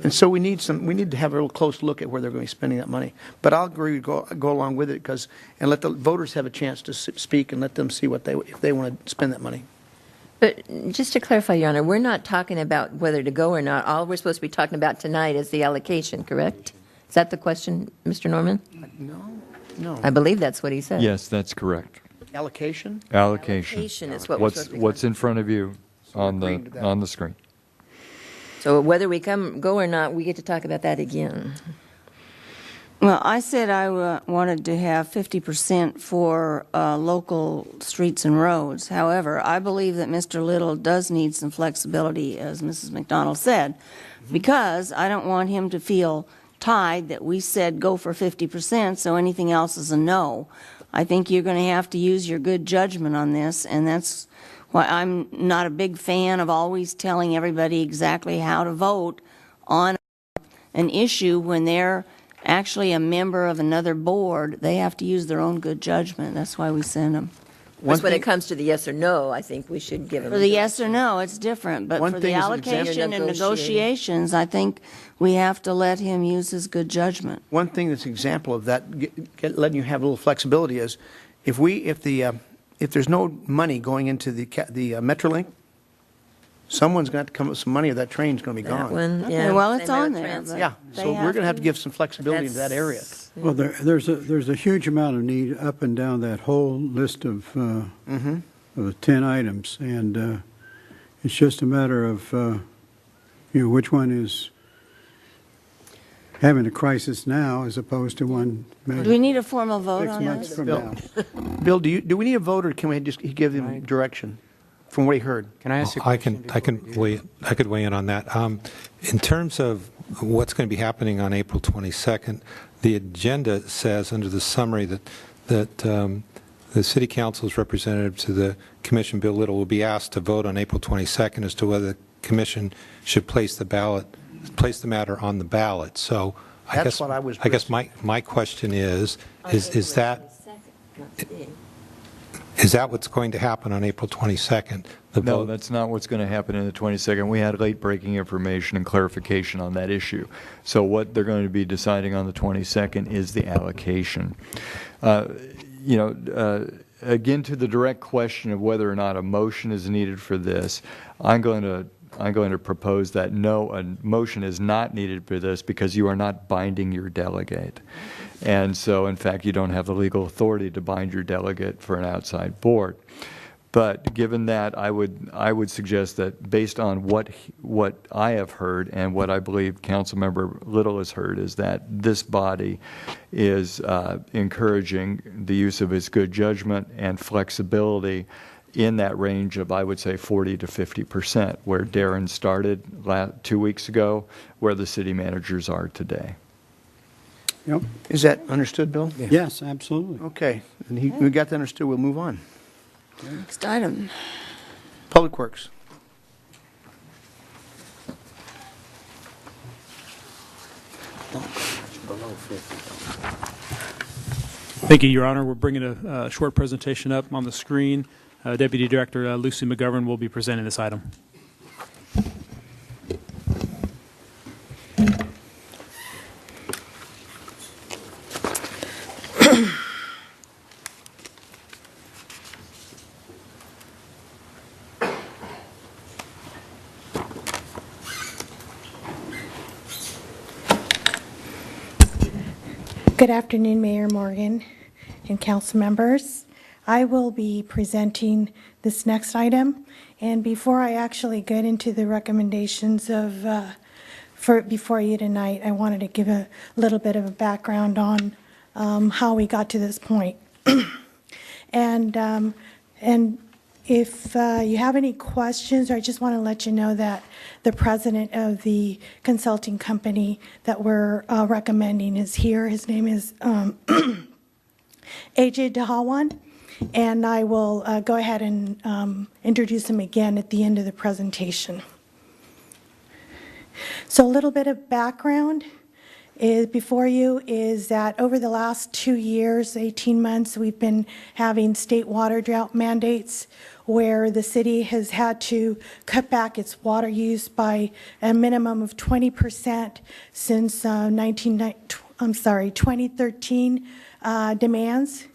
And so we need to have a real close look at where they're going to be spending that money. But I'll agree, go along with it and let the voters have a chance to speak and let them see if they want to spend that money. But just to clarify, Your Honor, we're not talking about whether to go or not. All we're supposed to be talking about tonight is the allocation, correct? Is that the question, Mr. Norman? No. I believe that's what he said. Yes, that's correct. Allocation? Allocation. Allocation is what we're supposed to be What's in front of you on agreeing to that. the screen. So whether we go or not, we get to talk about that again. Well, I said I wanted to have 50% for local streets and roads. However, I believe that Mr. Little does need some flexibility, as Mrs. McDonald said, because I don't want him to feel tied that we said go for 50%, so anything else is a no. I think you're going to have to use your good judgment on this, and that's why I'm not a big fan of always telling everybody exactly how to vote on an issue when they're actually a member of another board. They have to use their own good judgment. That's why we send them. When it comes to the yes or no, I think we should give them. For the yes or no, it's different, but One for the thing is an example- allocation and Negotiating. negotiations, I think we have to let him use his good judgment. One thing that's an example of that, letting you have a little flexibility is, if there's no money going into the Metrolink, someone's going to have to come up with some money, or that train's going to be That gone. one, Okay, yeah. well, it's Same on with there, transit. but- Yeah, They so we're have going to have to. to give some flexibility to that area. Well, there's a huge amount of need up and down that whole list of 10 items, and it's just a matter of which one is having a crisis now as opposed to one Do we maybe need a formal vote 6 on months this? from Bill. now. Bill, do we need a vote, or can we just give him direction from what he heard? Can I ask a I question? could weigh in on that. In terms of what's going to be happening on April 22nd, the agenda says under the summary that the City Council's representative to the Commission, Bill Little, will be asked to vote on April 22nd as to whether the Commission should place the matter on the ballot. So I That's guess what I was my question is that what's going to happen on April 22nd? The No, vote? that's not what's going to happen in the 22nd. We had late-breaking information and clarification on that issue. So what they're going to be deciding on the 22nd is the allocation. Again, to the direct question of whether or not a motion is needed for this, I'm going to propose that no, a motion is not needed for this because you are not binding your delegate. And so, in fact, you don't have the legal authority to bind your delegate for an outside board. But given that, I would suggest that based on what I have heard and what I believe Councilmember Little has heard, is that this body is encouraging the use of its good judgment and flexibility in that range of, I would say, 40 to 50%, where Darren started 2 weeks ago, where the city managers are today. Yep. Is that understood, Bill? Yes, absolutely. Okay, and we got that understood. We'll move on. Next item. Public Works. Thank you, Your Honor. We're bringing a short presentation up on the screen. Deputy Director Lucy McGovern will be presenting this item. Good afternoon, Mayor Morgan and council members. I will be presenting this next item, and before I actually get into the recommendations before you tonight, I wanted to give a little bit of a background on how we got to this point. And if you have any questions, I just want to let you know that the president of the consulting company that we're recommending is here. His name is AJ Dahawan, and I will go ahead and introduce him again at the end of the presentation. So a little bit of background is before you is that over the last 2 years, 18 months, we've been having state water drought mandates where the city has had to cut back its water use by a minimum of 20% since 2013 demands.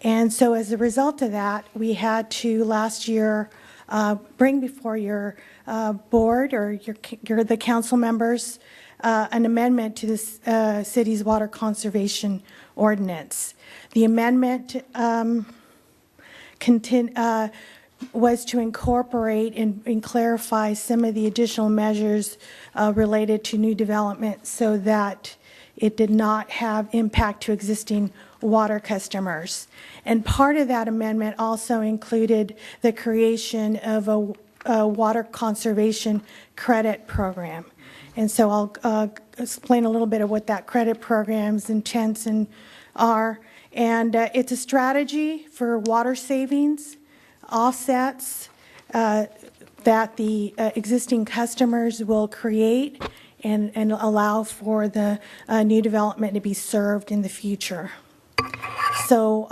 And so as a result of that, we had to last year bring before your board or the council members an amendment to the city's water conservation ordinance. The amendment was to incorporate and clarify some of the additional measures related to new development so that it did not have impact to existing water customers. And part of that amendment also included the creation of a water conservation credit program. And so I'll explain a little bit of what that credit program's intents are. And it's a strategy for water savings, offsets that the existing customers will create and allow for the new development to be served in the future. So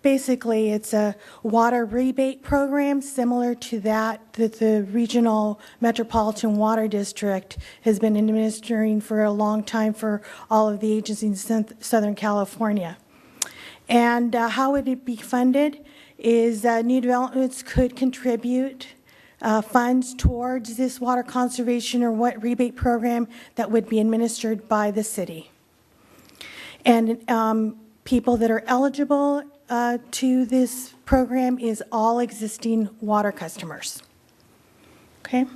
basically, it's a water rebate program similar to that the Regional Metropolitan Water District has been administering for a long time for all of the agencies in Southern California. And how would it be funded is new developments could contribute funds towards this water conservation or what rebate program that would be administered by the city. And people that are eligible to this program is all existing water customers. Okay?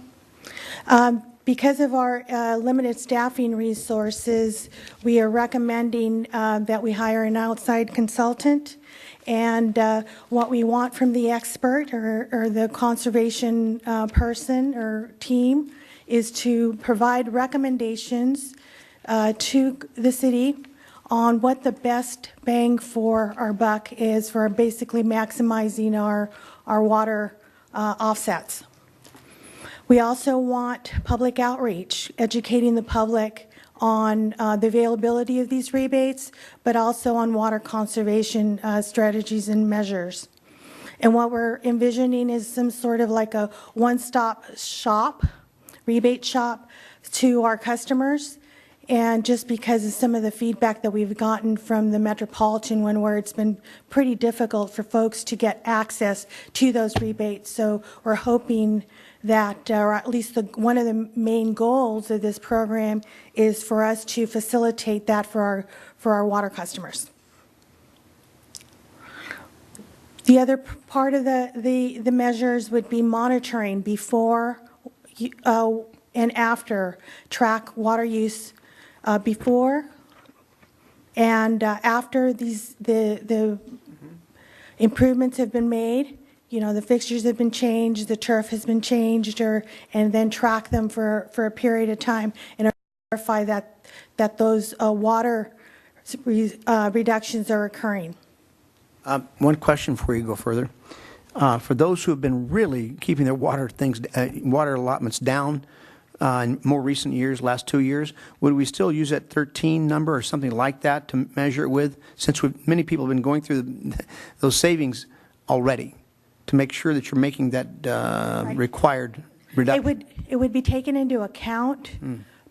Because of our limited staffing resources, we are recommending that we hire an outside consultant. And what we want from the expert or the conservation person or team is to provide recommendations to the city on what the best bang for our buck is for basically maximizing our water offsets. We also want public outreach, educating the public on the availability of these rebates, but also on water conservation strategies and measures. And what we're envisioning is some sort of like a one-stop shop, rebate shop to our customers. And just because of some of the feedback that we've gotten from the metropolitan one where it's been pretty difficult for folks to get access to those rebates. So we're hoping that, or at least one of the main goals of this program is for us to facilitate that for our water customers. The other part of the measures would be monitoring before and after, track water use before and after the improvements have been made. You know, the fixtures have been changed, the turf has been changed, and then track them for a period of time and verify that those water reductions are occurring. One question before you go further. For those who have been really keeping their water allotments down in more recent years, last 2 years, would we still use that 13 number or something like that to measure it with, since many people have been going through those savings already, to make sure that you're making that required reduction? It would be taken into account,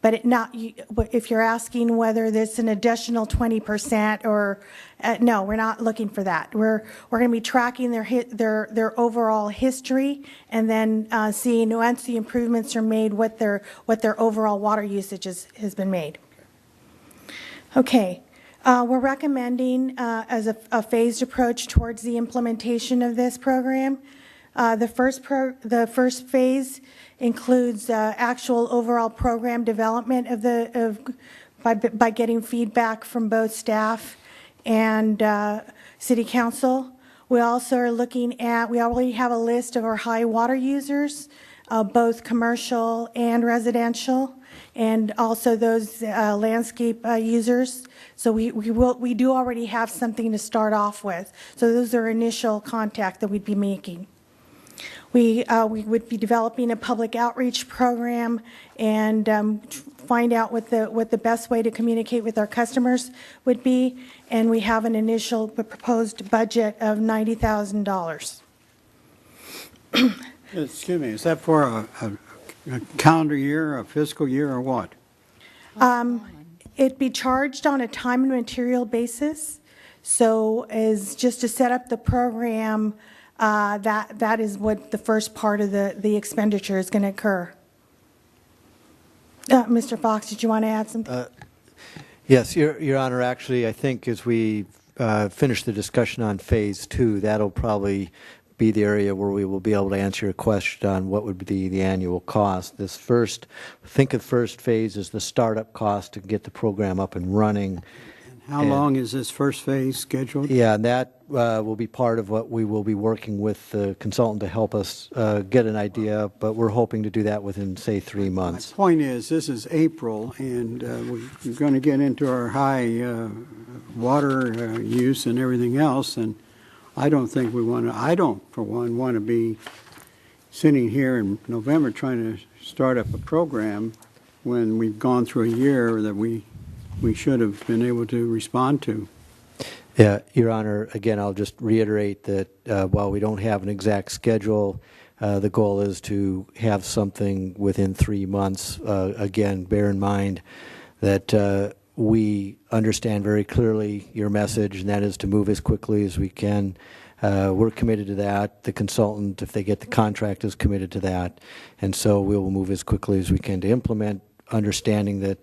but if you're asking whether there's an additional 20% or no, we're not looking for that. We're going to be tracking their overall history and then seeing once the improvements are made what their overall water usage has been made. Okay. We're recommending as a phased approach towards the implementation of this program. The first phase includes actual overall program development by getting feedback from both staff and City Council. We also are looking at, we already have a list of our high water users, both commercial and residential, and also those landscape users. So we do already have something to start off with. So those are initial contact that we'd be making. We would be developing a public outreach program and find out what the best way to communicate with our customers would be. And we have an initial proposed budget of $90,000. Excuse me, is that for a calendar year, a fiscal year, or what? It'd be charged on a time and material basis. So as just to set up the program, that is what the first part of the expenditure is going to occur. Mr. Fox, did you want to add something? Yes, Your Honor. Actually, I think as we finish the discussion on Phase 2, that'll probably be the area where we will be able to answer your question on what would be the annual cost. Think of first phase as the startup cost to get the program up and running. How long is this first phase scheduled? Yeah, and that will be part of what we will be working with the consultant to help us get an idea, but we're hoping to do that within, say, 3 months. My point is, this is April, and we're going to get into our high water use and everything else, and I don't think we want to, I don't, for one, want to be sitting here in November trying to start up a program when we've gone through a year that we should have been able to respond to. Yeah, Your Honor, again, I'll just reiterate that while we don't have an exact schedule, the goal is to have something within 3 months. Again, bear in mind that we understand very clearly your message, and that is to move as quickly as we can. We're committed to that. The consultant, if they get the contract, is committed to that. And so we will move as quickly as we can to implement, understanding that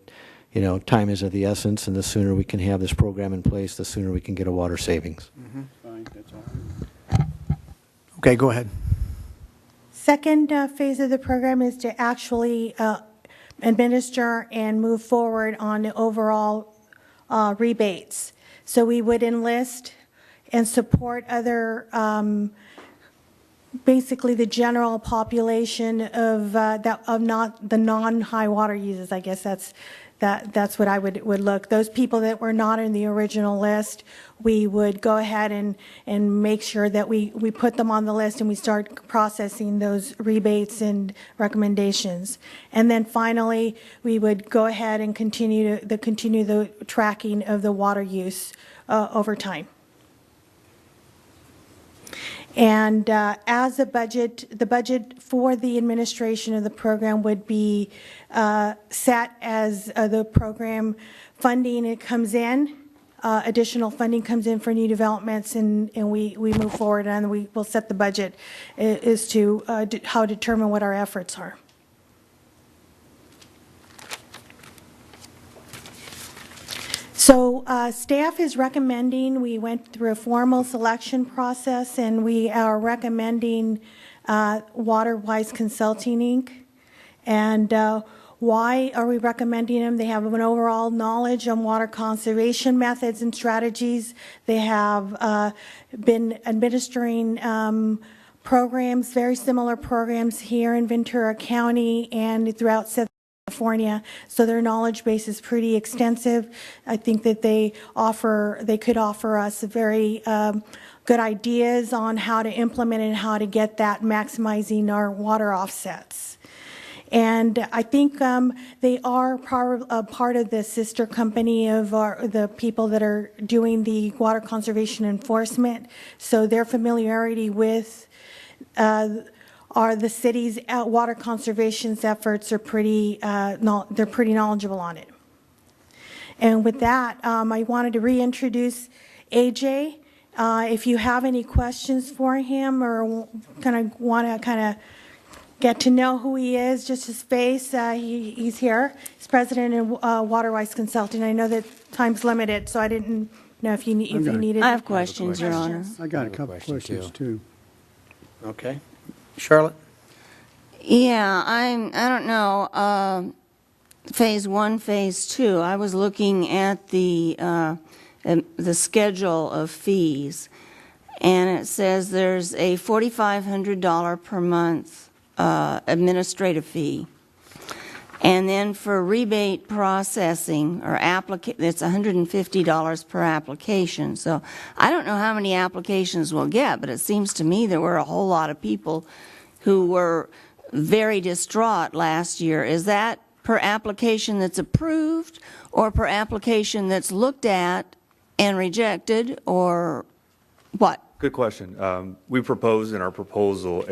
time is of the essence, and the sooner we can have this program in place, the sooner we can get a water savings. Fine, that's all. Okay, go ahead. Second phase of the program is to actually administer and move forward on the overall rebates. So we would enlist and support other, basically the general population of not the non-high water users. I guess that's what I would look. Those people that were not in the original list, we would go ahead and make sure that we put them on the list and we start processing those rebates and recommendations. And then finally, we would go ahead and continue the tracking of the water use over time. And as the budget for the administration of the program would be set as the program funding comes in, additional funding comes in for new developments, and we move forward and we will set the budget as to how to determine what our efforts are. So staff is recommending, we went through a formal selection process, and we are recommending WaterWise Consulting, Inc. And why are we recommending them? They have an overall knowledge on water conservation methods and strategies. They have been administering programs, very similar programs here in Ventura County and throughout Southern California, so their knowledge base is pretty extensive. I think that they could offer us very good ideas on how to implement and how to get that maximizing our water offsets. And I think they are part of the sister company of the people that are doing the water conservation enforcement, so their familiarity with the city's water conservation efforts are pretty knowledgeable on it. And with that, I wanted to reintroduce AJ. If you have any questions for him or want to get to know who he is, just his face. He's here. He's president of Waterwise Consulting. I know that time's limited, so I didn't know if you needed. I have questions, Your Honor. I got a couple questions, too. Okay. Charlotte? Yeah, I don't know, Phase 1, Phase 2, I was looking at the schedule of fees, and it says there's a $4,500 per month administrative fee. And then for rebate processing or it's $150 per application. So I don't know how many applications we'll get, but it seems to me there were a whole lot of people who were very distraught last year. Is that per application that's approved or per application that's looked at and rejected, or what? Good question. We proposed in our proposal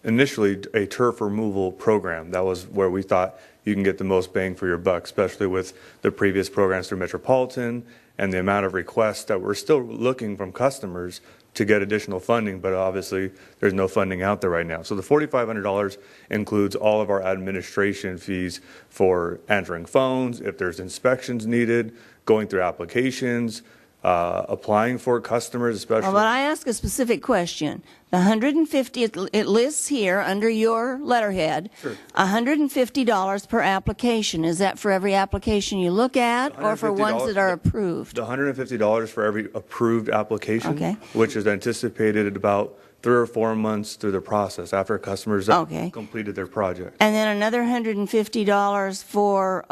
initially a turf removal program. That was where we thought you can get the most bang for your buck, especially with the previous programs through Metropolitan and the amount of requests that we're still looking from customers to get additional funding, but obviously there's no funding out there right now. So the $4,500 includes all of our administration fees for answering phones, if there's inspections needed, going through applications, applying for customers, especially. Well, but I ask a specific question. The $150, it lists here under your letterhead, Sure. $150 per application. Is that for every application you look at or for ones that are approved? The $150 for every approved application, Okay. which is anticipated at about 3 or 4 months through the process after customers have Okay. completed their project. And then another $150 for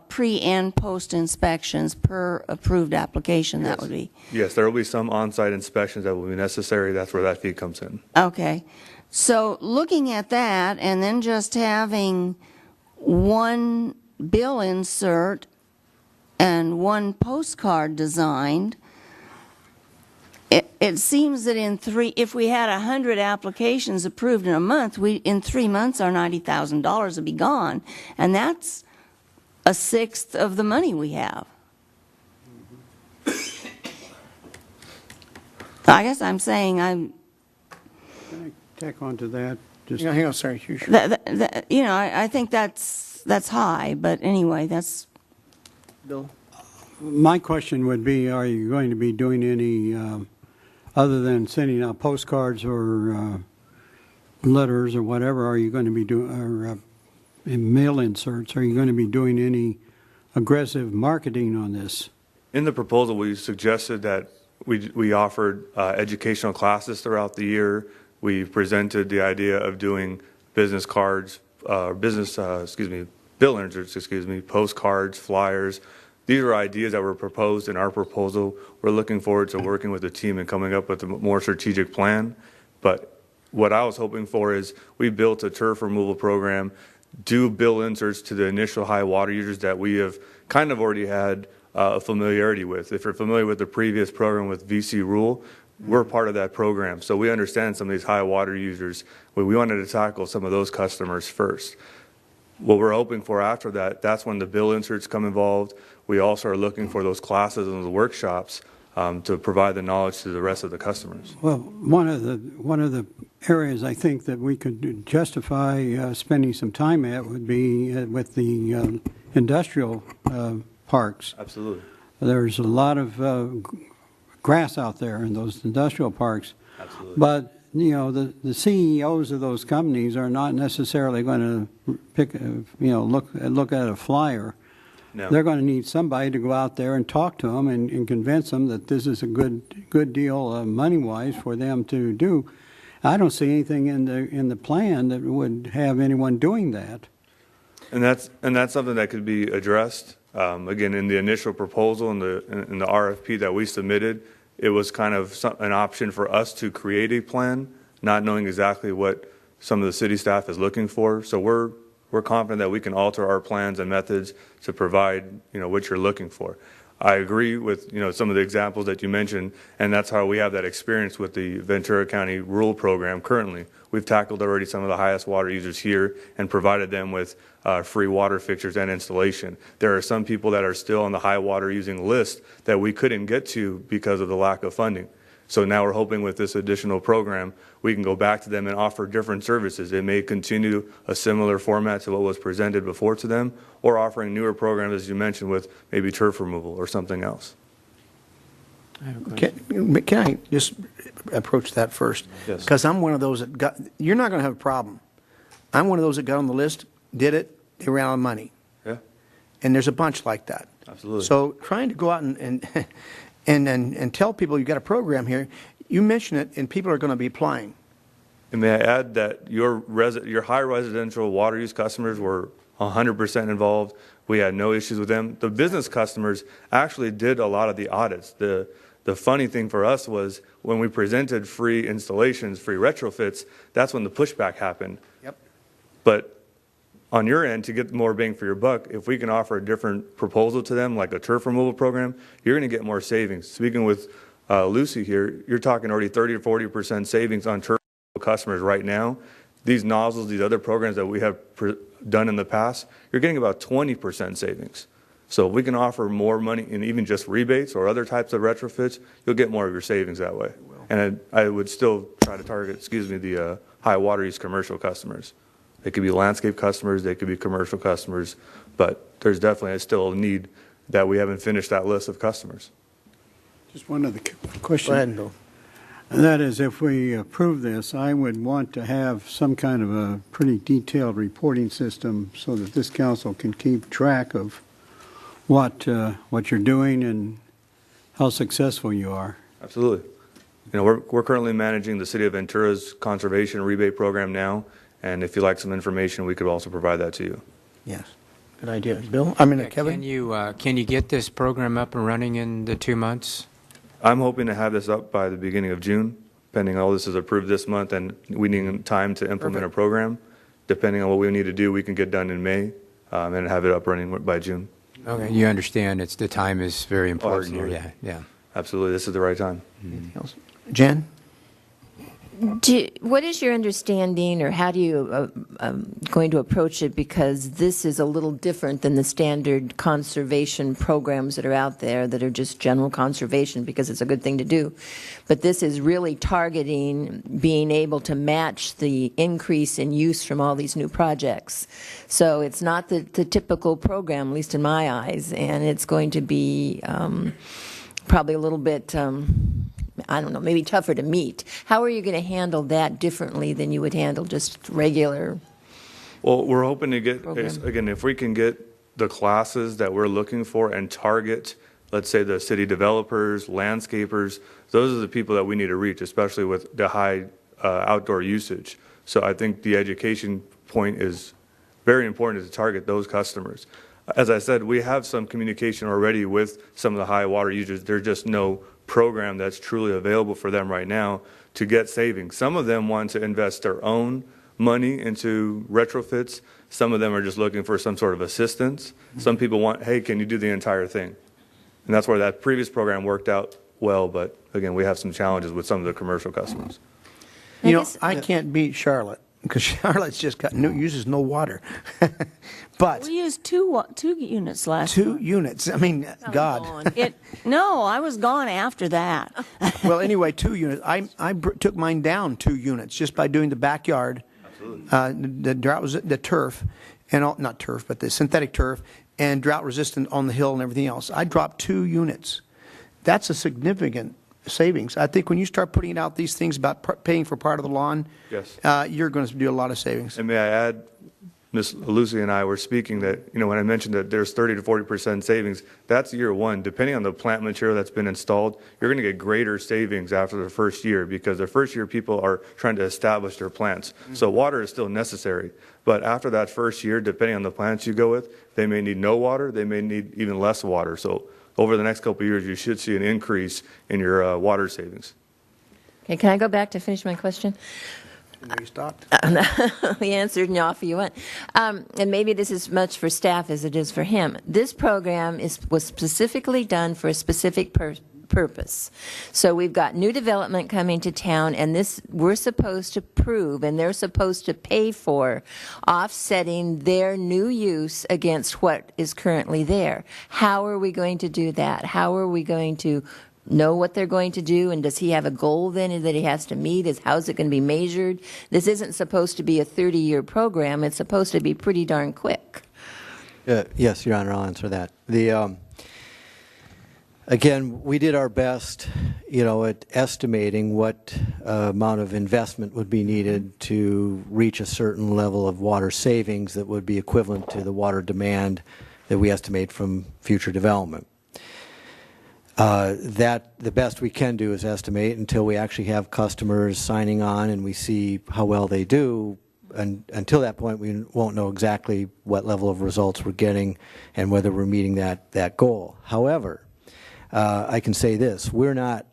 pre and post inspections per approved application, that would be. Yes, there will be some on-site inspections that will be necessary. That's where that fee comes in. Okay. So looking at that and then just having one bill insert and one postcard designed, it seems that if we had 100 applications approved in a month, in 3 months our $90,000 would be gone, and that's a sixth of the money we have. I guess I'm saying Can I tack on to that? Just Hang on, sorry. I think that's high, but anyway, that's. Bill? My question would be, are you going to be doing any, other than sending out postcards or letters or whatever, are you going to be doing, or mail inserts, are you going to be doing any aggressive marketing on this? In the proposal, we suggested that we offered educational classes throughout the year. We presented the idea of doing business cards, bill inserts, postcards, flyers. These are ideas that were proposed in our proposal. We're looking forward to working with the team and coming up with a more strategic plan. But what I was hoping for is we built a turf removal program, do bill inserts to the initial high water users that we have kind of already had a familiarity with. If you're familiar with the previous program with VC Rule, we're part of that program. So we understand some of these high water users. We wanted to tackle some of those customers first. What we're hoping for after that, that's when the bill inserts come involved. We also are looking for those classes and those workshops to provide the knowledge to the rest of the customers. Well, one of the areas I think that we could justify spending some time at would be with the industrial parks. Absolutely. There's a lot of grass out there in those industrial parks. Absolutely. But the CEOs of those companies are not necessarily going to look at a flyer. No. They're going to need somebody to go out there and talk to them and convince them that this is a good deal money-wise for them to do. I don't see anything in the plan that would have anyone doing that. And that's something that could be addressed. Again, in the initial proposal in the RFP that we submitted, it was kind of an option for us to create a plan, not knowing exactly what some of the city staff is looking for. So we're confident that we can alter our plans and methods to provide, what you're looking for. I agree with, some of the examples that you mentioned, and that's how we have that experience with the Ventura County Rural Program currently. We've tackled already some of the highest water users here and provided them with free water fixtures and installation. There are some people that are still on the high water using list that we couldn't get to because of the lack of funding. So now we're hoping with this additional program, we can go back to them and offer different services. It may continue a similar format to what was presented before to them, or offering newer programs, as you mentioned, with maybe turf removal or something else. Can I just approach that first? Yes. Because I'm one of those that got, you're not going to have a problem. I'm one of those that got on the list, did it, they ran out of money. Yeah, And there's a bunch like that. absolutely. So trying to go out and tell people you've got a program here, you mention it, and people are going to be applying. And may I add that your high residential water use customers were 100% involved. We had no issues with them. The business customers actually did a lot of the audits. The funny thing for us was when we presented free installations, free retrofits, that's when the pushback happened. Yep. But on your end, to get more bang for your buck, if we can offer a different proposal to them, like a turf removal program, you're going to get more savings. Speaking with Lucy here, you're talking already 30 to 40% savings on turf customers right now. These nozzles, these other programs that we have done in the past, you're getting about 20% savings. So if we can offer more money in even just rebates or other types of retrofits, you'll get more of your savings that way. And I would still try to target, the high water use commercial customers. They could be landscape customers, they could be commercial customers, but there's definitely still a need that we haven't finished that list of customers. Just one other question. Go ahead, Bill. And that is, if we approve this, I would want to have some kind of a pretty detailed reporting system so that this council can keep track of what you're doing and how successful you are. Absolutely. We're currently managing the City of Ventura's conservation rebate program now, and if you'd like some information, we could also provide that to you. Yes. Good idea. Bill? Kevin? Can you get this program up and running in the 2 months? I'm hoping to have this up by the beginning of June, pending all this is approved this month, and we need time to implement a program. Depending on what we need to do, we can get done in May and have it up running by June. Okay, you understand the time is very important here. absolutely. Yeah. Absolutely, this is the right time. Anything else? Jen? What is your understanding, or how do you going to approach it? Because this is a little different than the standard conservation programs that are out there that are just general conservation because it's a good thing to do. But this is really targeting being able to match the increase in use from all these new projects. So it's not the typical program, at least in my eyes, and it's going to be probably a little bit I don't know, maybe tougher to meet. How are you going to handle that differently than you would handle just regular? Well, we're hoping to get, program? again, if we can get the classes that we're looking for and target, let's say, the city developers, landscapers, those are the people that we need to reach, especially with the high outdoor usage. So I think the education point is very important to target those customers. As I said, we have some communication already with some of the high water users. There's just no program that's truly available for them right now to get savings. Some of them want to invest their own money into retrofits. Some of them are just looking for some sort of assistance. Some people want, hey, can you do the entire thing? And that's where that previous program worked out well, but again, we have some challenges with some of the commercial customers. I can't beat Charlotte because Charlotte's just uses no water. But we used two units last two month. units. I mean, God. No, I was gone after that. Well, anyway, 2 units. I took mine down 2 units just by doing the backyard, the drought was the turf, and not turf, but the synthetic turf, and drought resistant on the hill and everything else. I dropped 2 units. That's a significant savings. I think when you start putting out these things about paying for part of the lawn, yes, you're going to do a lot of savings. And may I add, Ms. Lucy and I were speaking that, when I mentioned that there's 30 to 40% savings, that's year one. Depending on the plant material that's been installed, you're going to get greater savings after the first year because the first year people are trying to establish their plants. So water is still necessary. But after that first year, depending on the plants you go with, they may need no water, they may need even less water. So over the next couple of years, you should see an increase in your water savings. Okay, can I go back to finish my question? You stopped. He answered and off you went. And maybe this is much for staff as it is for him. This program was specifically done for a specific purpose. So we've got new development coming to town, and we're supposed to prove, and they're supposed to pay for offsetting their new use against what is currently there. How are we going to do that? How are we going to know what they're going to do? And does he have a goal then that he has to meet? How's it going to be measured? This isn't supposed to be a 30-year program. It's supposed to be pretty darn quick. Yes, Your Honor, I'll answer that. Again, we did our best, at estimating what amount of investment would be needed to reach a certain level of water savings that would be equivalent to the water demand that we estimate from future development. The best we can do is estimate until we actually have customers signing on and we see how well they do. And until that point, we won't know exactly what level of results we're getting and whether we're meeting that goal. However, I can say this: we're not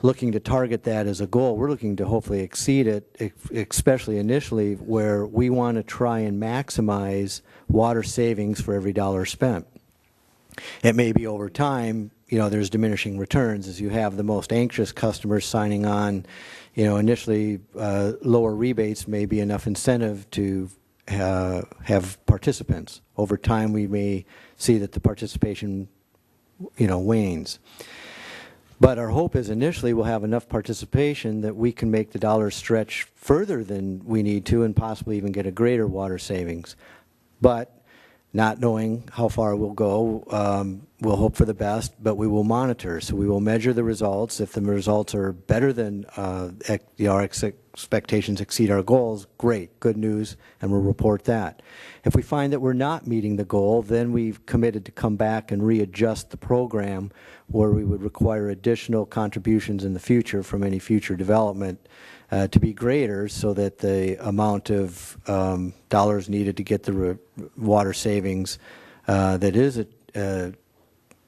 looking to target that as a goal. We're looking to hopefully exceed it, especially initially, where we want to try and maximize water savings for every dollar spent. It may be over time, there's diminishing returns as you have the most anxious customers signing on. Initially, lower rebates may be enough incentive to have participants. Over time, we may see that the participation, wanes. But our hope is initially we'll have enough participation that we can make the dollars stretch further than we need to and possibly even get a greater water savings. But not knowing how far we'll go, we'll hope for the best, but we will monitor. So we will measure the results. If the results are better than our expectations exceed our goals, great, good news, and we'll report that. If we find that we're not meeting the goal, then we've committed to come back and readjust the program where we would require additional contributions in the future from any future development to be greater so that the amount of dollars needed to get the water savings that is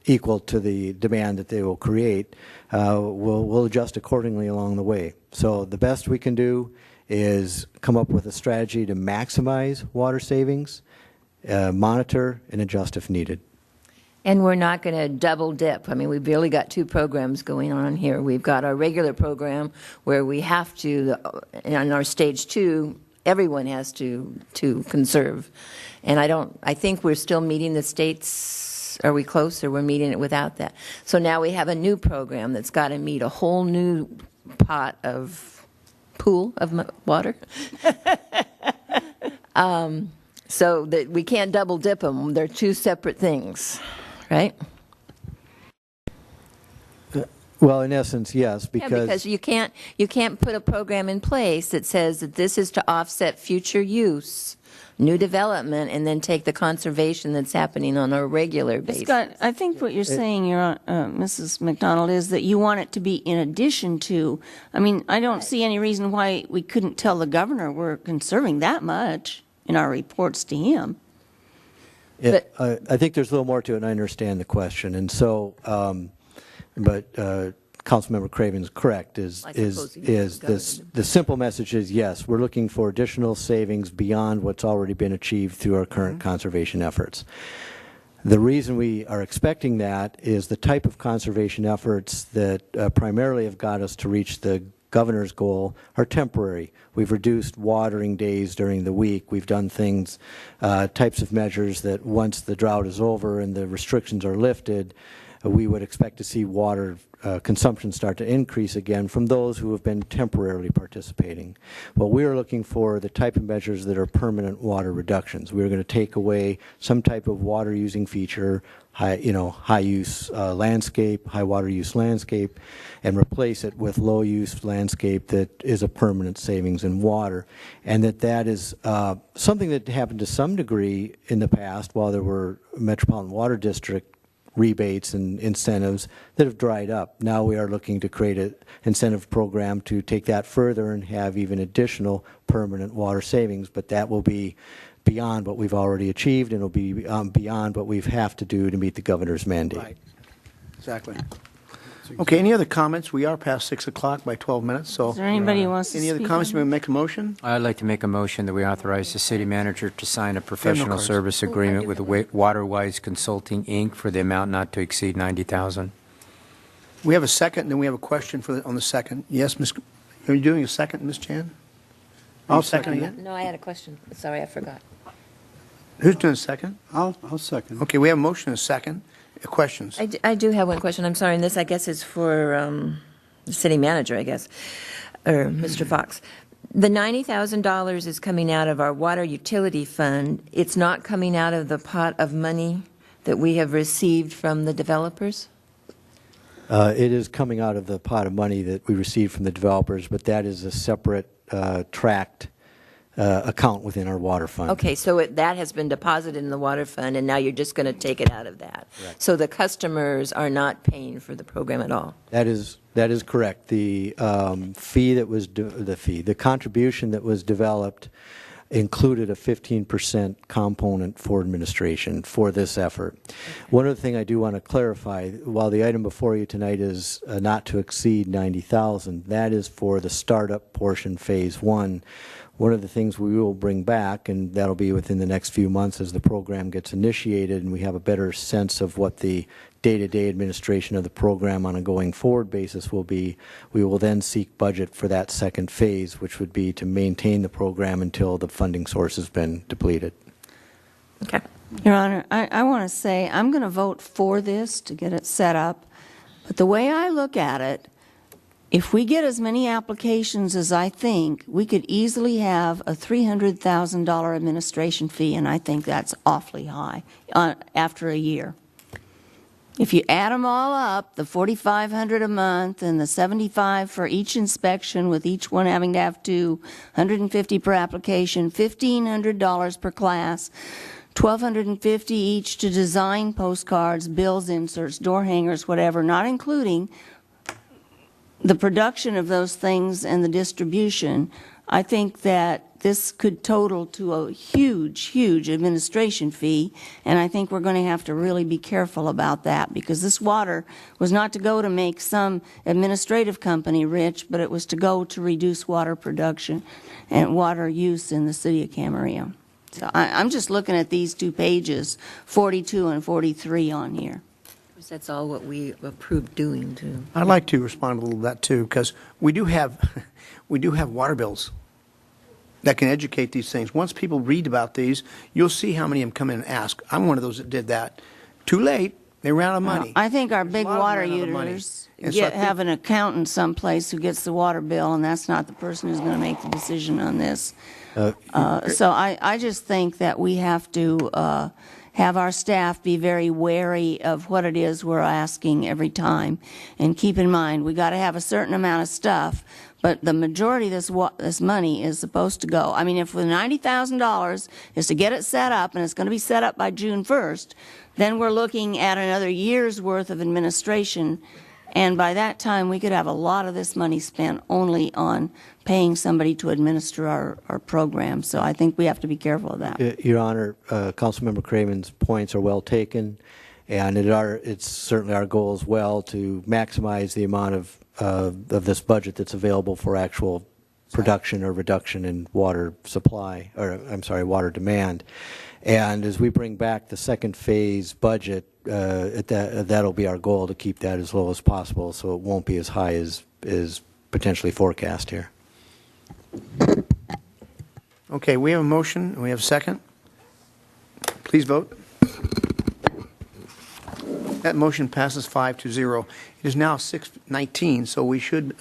equal to the demand that they will create, we'll adjust accordingly along the way. So the best we can do is come up with a strategy to maximize water savings, monitor, and adjust if needed. And we're not going to double dip. I mean, we've really got two programs going on here. We've got our regular program where we have to, in our stage 2, everyone has to conserve. And I think we're still meeting the states. Are we close, or we're meeting it without that? So now we have a new program that's got to meet a whole new pool of water. So that we can't double dip them. They're two separate things. Right? Well, in essence, yes, because you can't put a program in place that says that this is to offset future use, new development, and then take the conservation that's happening on a regular basis. Scott, I think what you're saying, Mrs. McDonald, is that you want it to be in addition to. I mean, I don't see any reason why we couldn't tell the governor we're conserving that much in our reports to him. I think there's a little more to it, and I understand the question. And so, but Councilmember Craven's correct. The simple message is yes, we're looking for additional savings beyond what's already been achieved through our current conservation efforts. The reason we are expecting that is the type of conservation efforts that primarily have got us to reach the governor's goal are temporary. We've reduced watering days during the week. We've done things, types of measures that once the drought is over and the restrictions are lifted, we would expect to see water consumption start to increase again from those who have been temporarily participating. Well, we are looking for the type of measures that are permanent water reductions. We're going to take away some type of water using feature, high use landscape, high water use landscape, and replace it with low use landscape that is a permanent savings in water. And that is something that happened to some degree in the past while there were Metropolitan Water District rebates and incentives that have dried up. Now we are looking to create an incentive program to take that further and have even additional permanent water savings, but that will be beyond what we've already achieved, and it will be beyond what we have to do to meet the governor's mandate. Right. Exactly. Okay, any other comments? We are past 6 o'clock by 12 minutes. So, is there anybody who wants to any speak? Other comments? You want to make a motion? I'd like to make a motion that we authorize the city manager to sign a professional service agreement with WaterWise Consulting, Inc. for the amount not to exceed $90,000. We have a second, and then we have a question on the second. Yes, Ms. Are you doing a second, Ms. Chan? I'll second again. No, I had a question. Sorry, I forgot. Who's doing a second? I'll second. Okay, we have a motion and a second. questions? I do have one question. I'm sorry, and this, I guess, is for the city manager, I guess, or Mr. Fox. The $90,000 is coming out of our water utility fund. It's not coming out of the pot of money that we have received from the developers? It is coming out of the pot of money that we received from the developers, but that is a separate tracked account within our water fund. Okay, so that has been deposited in the water fund, and now you're just going to take it out of that. Correct. So the customers are not paying for the program at all? That is correct. The the contribution that was developed included a 15% component for administration for this effort. Okay. One other thing I do want to clarify, while the item before you tonight is not to exceed $90,000, that is for the startup portion, phase 1. One of the things we will bring back, and that'll be within the next few months as the program gets initiated and we have a better sense of what the day-to-day administration of the program on a going forward basis will be, we will then seek budget for that second phase, which would be to maintain the program until the funding source has been depleted. Okay. Your Honor, I want to say I'm going to vote for this to get it set up, but the way I look at it, if we get as many applications as I think, we could easily have a $300,000 administration fee, and I think that's awfully high after a year. If you add them all up, the $4,500 a month and the $75 for each inspection, with each one having to have two, $150 per application, $1,500 per class, $1,250 each to design postcards, bills, inserts, door hangers, whatever, not including the production of those things and the distribution, I think that this could total to a huge, huge administration fee, and I think we're going to have to really be careful about that, because this water was not to go to make some administrative company rich, but it was to go to reduce water production and water use in the city of Camarillo. So I'm just looking at these two pages, 42 and 43 on here. That's all what we approved doing, too. I'd like to respond a little to that, too, because we do have water bills that can educate these things. Once people read about these, you'll see how many of them come in and ask. I'm one of those that did that. Too late. They ran out of money. I think our big water users have an accountant someplace who gets the water bill, and that's not the person who's going to make the decision on this. So I just think that we have to have our staff be very wary of what it is we're asking every time. And keep in mind, we got to have a certain amount of stuff, but the majority of this money is supposed to go. I mean, if the $90,000 is to get it set up, and it's going to be set up by June 1st, then we're looking at another year's worth of administration, and by that time we could have a lot of this money spent only on paying somebody to administer our program. So I think we have to be careful of that. Your Honor, Councilmember Craven's points are well taken, and it's certainly our goal as well to maximize the amount of this budget that's available for actual production or reduction in water supply, or I'm sorry, water demand. And as we bring back the second phase budget, that'll be our goal, to keep that as low as possible, so it won't be as high as potentially forecast here. Okay, we have a motion. We have a second. Please vote. That motion passes 5-0. It is now 6:19, so we should.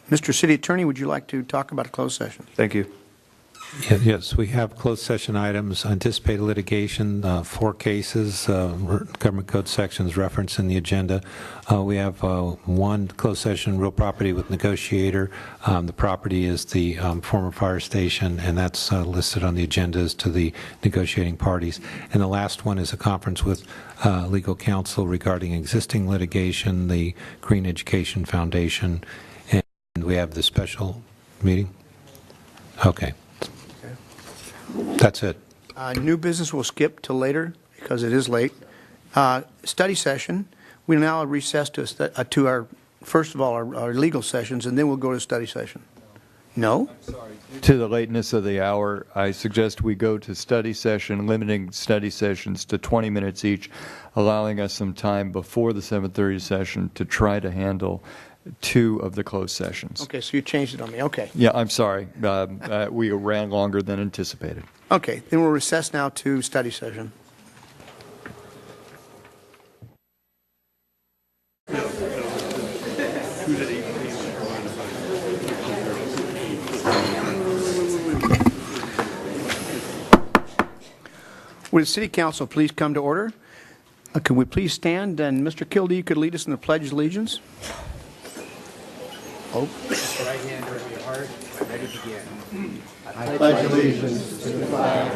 Mr. City Attorney, would you like to talk about a closed session? Thank you. Yes, we have closed session items, anticipated litigation, 4 cases, government code sections referenced in the agenda. We have one closed session, real property with negotiator. The property is the former fire station, and that's listed on the agenda as to the negotiating parties. And the last one is a conference with legal counsel regarding existing litigation, the Green Education Foundation, and we have the special meeting. Okay. That's it. New business will skip till later because it is late. Study session. We now recess to our, first of all, our legal sessions, and then we'll go to study session. No? I'm sorry. To the lateness of the hour, I suggest we go to study session, limiting study sessions to 20 minutes each, allowing us some time before the 7:30 session to try to handle 2 of the closed sessions. Okay, so you changed it on me. Okay. Yeah, I'm sorry. We ran longer than anticipated. Okay, then we'll recess now to study session. Would the city council please come to order? Can we please stand, and Mr. Kildee, you could lead us in the Pledge of Allegiance? Oh. Right hand over your heart, ready to begin. I pledge allegiance to the flag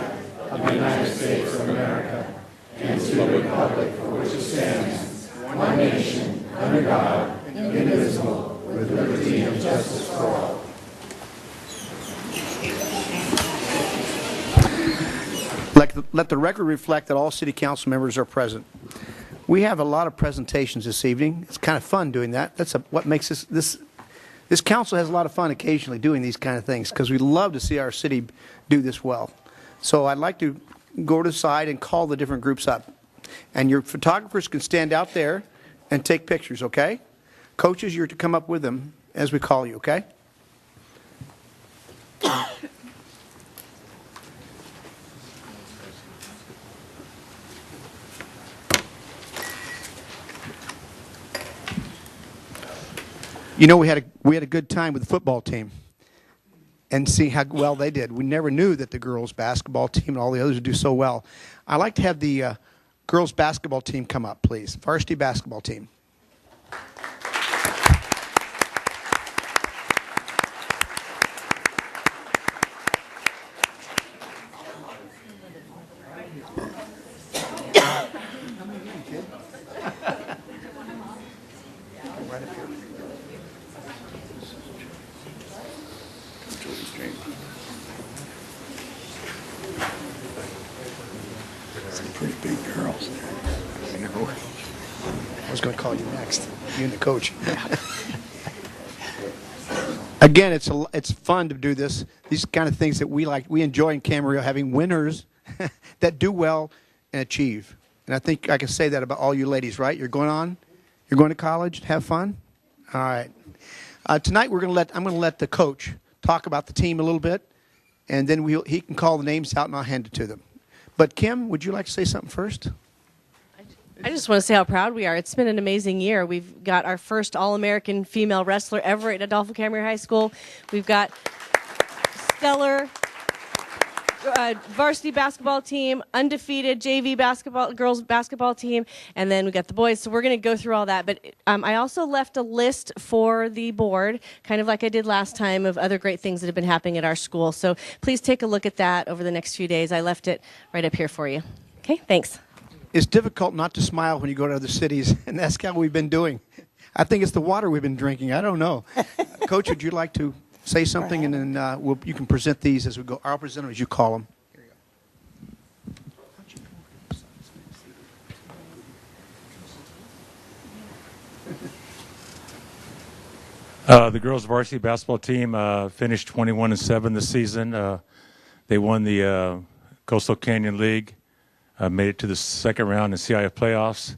of the United States of America and to the republic for which it stands, one nation, under God, indivisible, with liberty and justice for all. Let the record reflect that all city council members are present. We have a lot of presentations this evening. It's kind of fun doing that. That's what makes this council has a lot of fun occasionally doing these kind of things because we love to see our city do this well. So I'd like to go to the side and call the different groups up. And your photographers can stand out there and take pictures, okay? Coaches, you're to come up with them as we call you, okay? You know, we had a good time with the football team and see how well they did. We never knew that the girls basketball team and all the others would do so well. I'd like to have the girls basketball team come up, please. Varsity basketball team. Some pretty big girls there. I know. I was going to call you next. You and the coach. Again, it's fun to do this. These kind of things that we like. We enjoy in Camarillo, having winners that do well and achieve. And I think I can say that about all you ladies, right? You're going to college, have fun. All right. Tonight I'm going to let the coach talk about the team a little bit, and then he can call the names out and I'll hand it to them. But Kim, would you like to say something first? I just want to say how proud we are. It's been an amazing year. We've got our first All-American female wrestler ever at Adolfo Camarillo High School. We've got stellar varsity basketball team, undefeated JV girls basketball team, and then we got the boys. So we're going to go through all that. But I also left a list for the board, kind of like I did last time, of other great things that have been happening at our school. So please take a look at that over the next few days. I left it right up here for you. Okay, thanks. It's difficult not to smile when you go to other cities, and that's kind of what we've been doing. I think it's the water we've been drinking. I don't know. Coach, would you like to say something, and then you can present these as we go. I'll present them as you call them. Here you go. The girls' varsity basketball team finished 21-7 this season. They won the Coastal Canyon League, made it to the second round in CIF playoffs.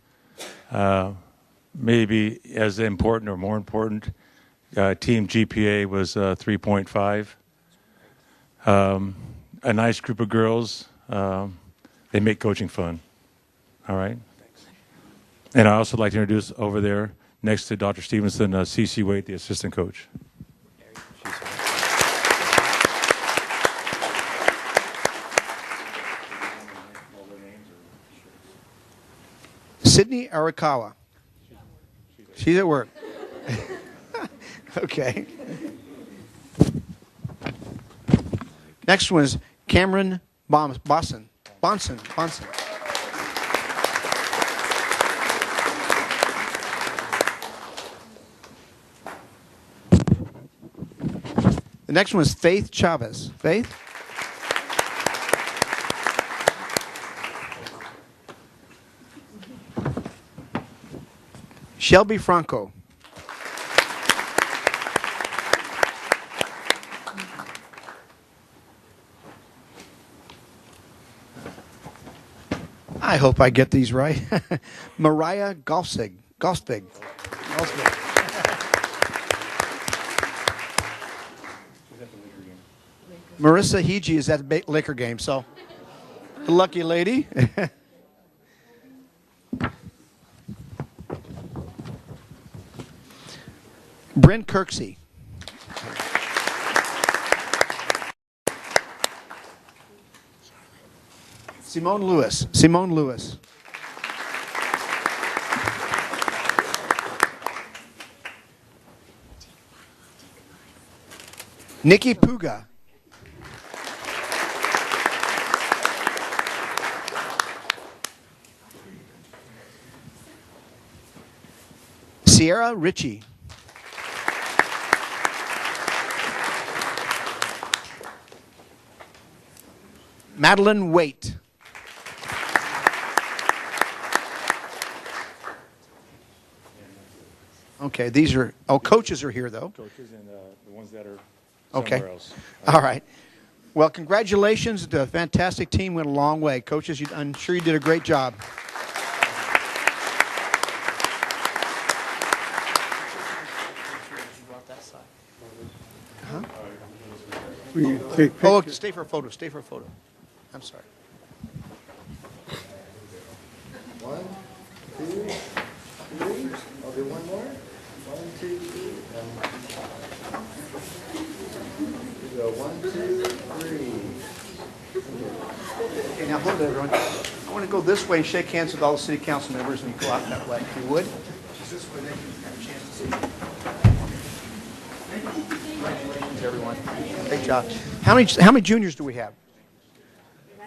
Maybe as important or more important, team GPA was 3.5. A nice group of girls. They make coaching fun. All right? And I also like to introduce over there, next to Dr. Stevenson, CC Waite, the assistant coach. Sydney Arakawa. She's at work. Okay. Next one is Cameron Bonson. The next one is Faith Chavez. Faith? Shelby Franco. I hope I get these right. Mariah Golfspig. Marissa Hiji is at the Laker game, so lucky lady. Brent Kirksey. Simone Lewis. Simone Lewis. Nikki Puga. Sierra Ritchie. Madeline Waite. Okay, these are, coaches are here, though. Coaches and the ones that are Okay. somewhere else. All right. Well, congratulations. The fantastic team went a long way. Coaches, I'm sure you did a great job. Huh? Oh, stay for a photo. Stay for a photo. I'm sorry. 1, 2, 3. I'll do one more. 1, 2, 3. Go 1, 2, 3. Okay, now hold it, everyone. I want to go this way and shake hands with all the city council members and go out that way, if you would. This way they can have a chance to see. Congratulations, everyone. Great job. How many juniors do we have?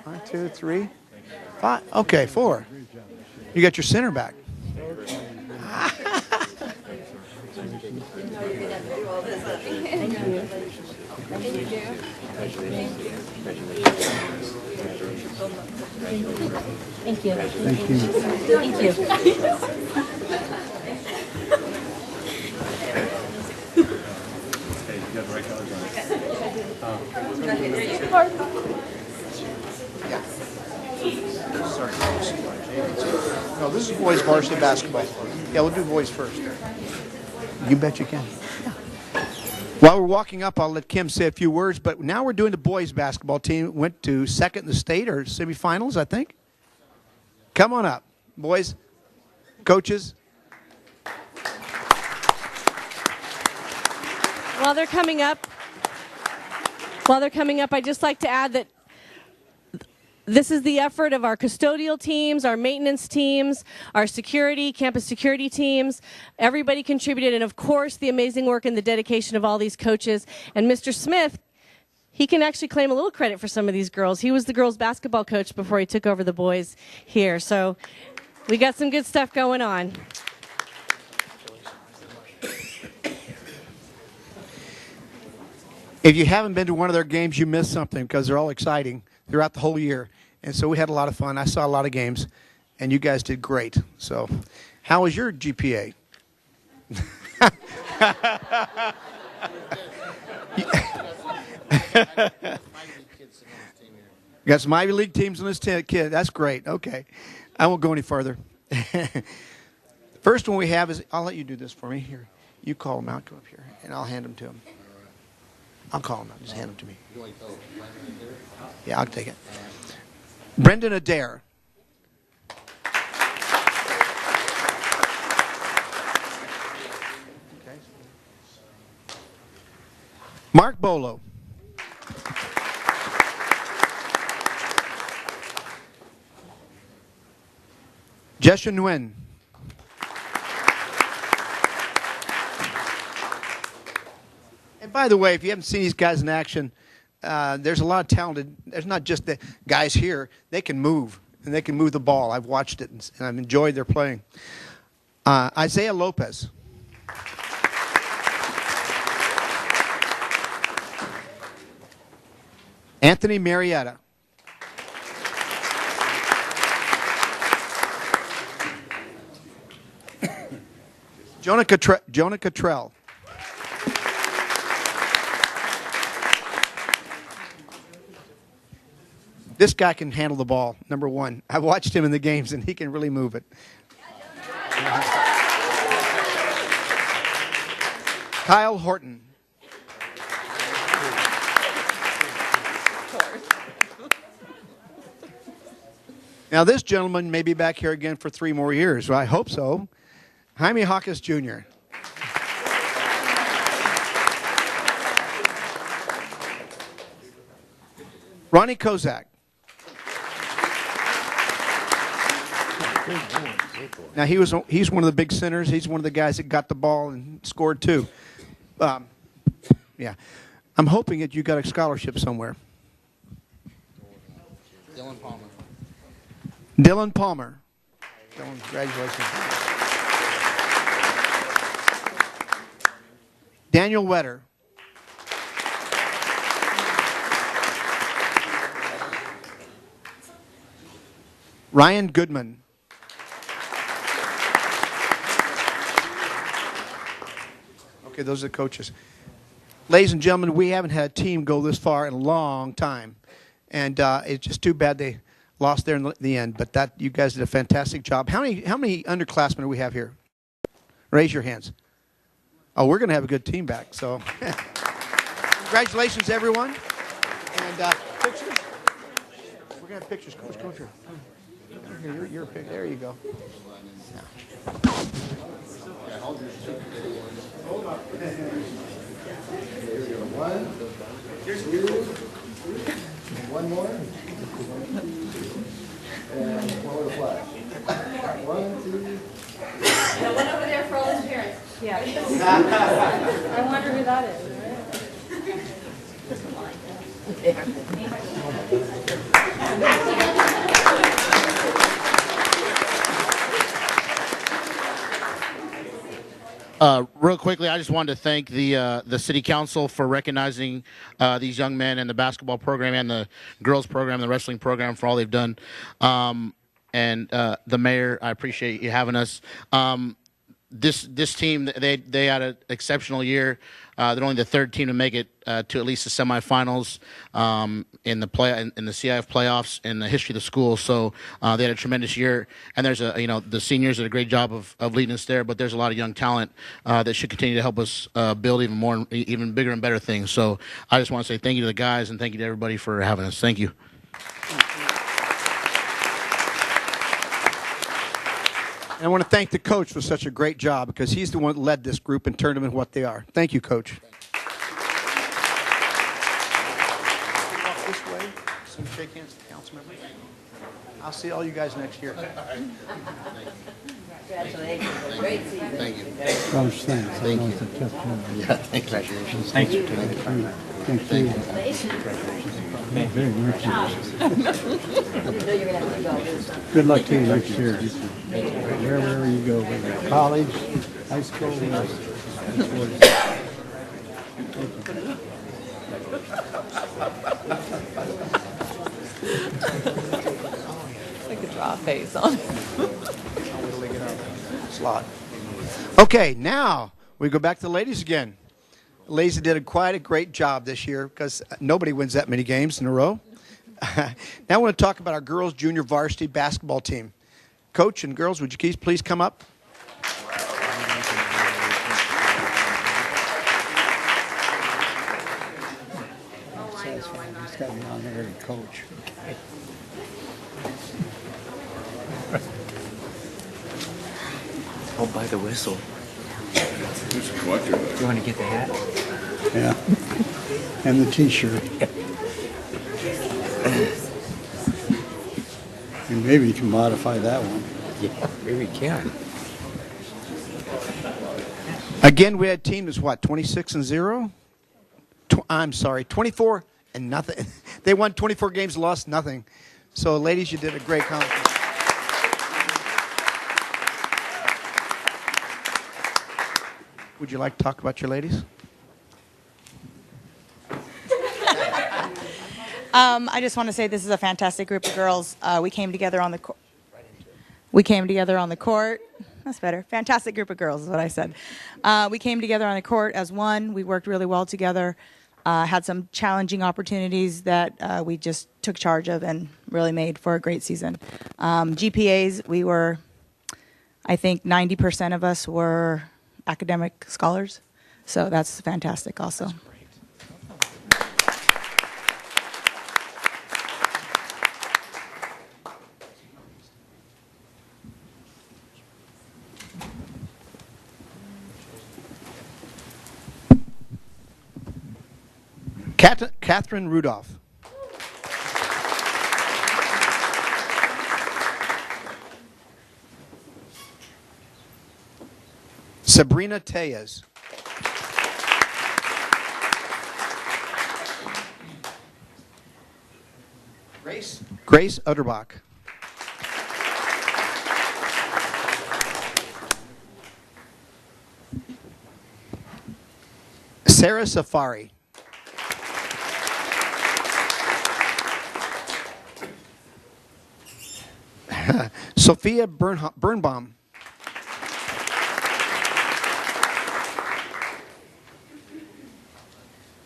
1, 2, 3, 5. Okay, 4. You got your center back. Thank you. Thank you. Thank you. No, this is boys varsity basketball. Yeah, we'll do boys first. You bet you can. While we're walking up, I'll let Kim say a few words, but now we're doing the boys basketball team. Went to second in the state or semifinals, I think. Come on up, boys, coaches. While they're coming up, I'd just like to add that this is the effort of our custodial teams, our maintenance teams, our security, campus security teams. Everybody contributed, and of course, the amazing work and the dedication of all these coaches. And Mr. Smith, he can actually claim a little credit for some of these girls. He was the girls' basketball coach before he took over the boys here. So we got some good stuff going on. If you haven't been to one of their games, you missed something because they're all exciting throughout the whole year. And so we had a lot of fun. I saw a lot of games, and you guys did great. So how was your GPA? Got some Ivy League teams on this kid. That's great. Okay. I won't go any further. First one we have is, I'll let you do this for me. Here, you call them out. Come up here, and I'll hand them to him. I'll call him out. Just hand them to me. Yeah, I'll take it. Brendan Adair. Okay. Mark Bolo. Jesha Nguyen. And by the way, if you haven't seen these guys in action, there's a lot of talented, there's not just the guys here, they can move, and they can move the ball. I've watched it, and I've enjoyed their playing. Isaiah Lopez. Anthony Marietta. Jonah Cottrell. This guy can handle the ball, number one. I've watched him in the games, and he can really move it. Kyle Horton. Now, this gentleman may be back here again for 3 more years. Well, I hope so. Jaime Hawkins Jr. Ronnie Kozak. Now, he's one of the big centers. He's one of the guys that got the ball and scored, too. Yeah. I'm hoping that you got a scholarship somewhere. Dylan Palmer. Dylan Palmer. Dylan, congratulations. Daniel Wetter. Ryan Goodman. Okay, those are the coaches. Ladies and gentlemen, we haven't had a team go this far in a long time. And it's just too bad they lost there in the end. But that you guys did a fantastic job. How many underclassmen do we have here? Raise your hands. Oh, we're going to have a good team back. So congratulations, everyone. And pictures? We're going to have pictures. Coach, here. Here, you're a pic. There you go. One, two, one more, and one with a flag. 1, 2. And one over there for all his parents. Yeah. I wonder who that is. Real quickly, I just wanted to thank the city council for recognizing these young men and the basketball program and the girls program, and the wrestling program for all they've done. And the mayor, I appreciate you having us. This team, they had an exceptional year. They're only the third team to make it to at least the semifinals in the CIF playoffs in the history of the school. So they had a tremendous year. And there's the seniors did a great job of leading us there. But there's a lot of young talent that should continue to help us build even more, even bigger and better things. So I just want to say thank you to the guys and thank you to everybody for having us. Thank you. And I want to thank the coach for such a great job because he's the one that led this group and turned them into what they are. Thank you, Coach. Walk this way. Some shake hands with the council members. I'll see all you guys next year. Congratulations. Great season. Thank you. Coach, thanks. Thank you. Yeah, thank you. Thank you. Thank you. Very much. Good luck to you next year. Wherever you go, whether college, high school, I could draw a face on it. Slot. Okay, now we go back to the ladies again. The ladies did quite a great job this year because nobody wins that many games in a row. Now I want to talk about our girls' junior varsity basketball team. Coach and girls, would you please come up? It's got to be on there to coach. Oh, by the whistle. You want to get the hat? Yeah. And the T-shirt. And maybe you can modify that one. Yeah, maybe we can. Again, we had a team that's what, 26-0? I'm sorry, 24 and nothing. They won 24 games, lost nothing. So, ladies, you did a great conference. Would you like to talk about your ladies? I just want to say this is a fantastic group of girls. We came together on the court. We came together on the court. That's better. Fantastic group of girls is what I said. We came together on the court as one. We worked really well together. Had some challenging opportunities that we just took charge of and really made for a great season. GPAs, we were, I think 90% of us were academic scholars. So that's fantastic also. That's Catherine Rudolph. Sabrina Tellez. Grace Utterbach. Sarah Safari. Sophia Birnbaum.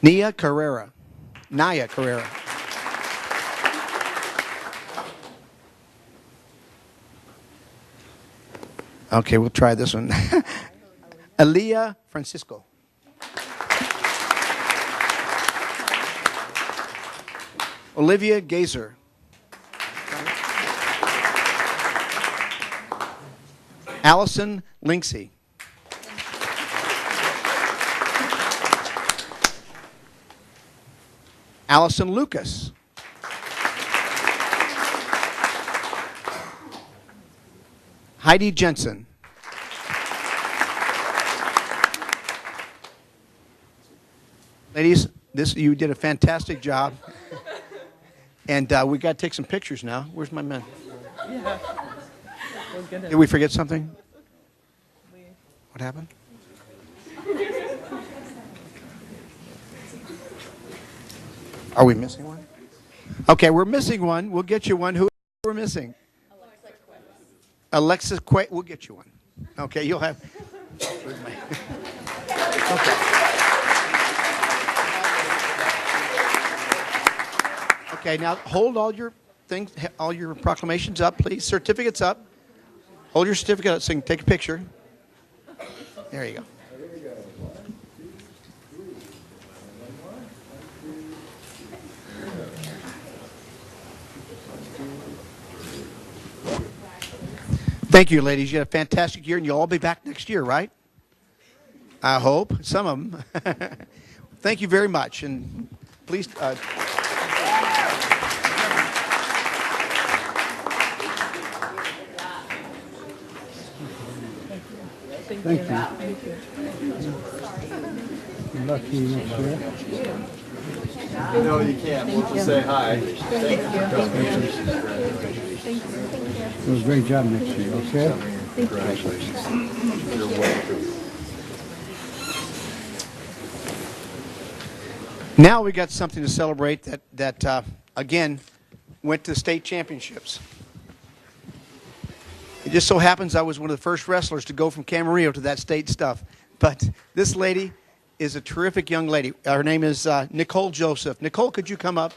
Naya Carrera. Okay, we'll try this one. Aaliyah Francisco. Olivia Gazer. Allison Linksey. Allison Lucas. Heidi Jensen. Ladies, you did a fantastic job. And we got to take some pictures now. Where's my man? Yeah. Did we forget something? What happened? Are we missing one? Okay, we're missing one. We'll get you one. Who we're missing? Alexis Quay. We'll get you one. Okay, you'll have. Okay, now hold all your things, all your proclamations up, please. Certificates up. Hold your certificate up so you can take a picture. There you go. Thank you, ladies. You had a fantastic year, and you'll all be back next year, right? I hope. Some of them. Thank you very much, and please... Thank you. Lucky next year. No, you can't. We'll just say hi. Thank you. Do a great job next year, okay? Congratulations. You're welcome. Now we got something to celebrate that again, went to state championships. It just so happens I was one of the first wrestlers to go from Camarillo to that state stuff. But this lady is a terrific young lady. Her name is Nicole Joseph. Nicole, could you come up?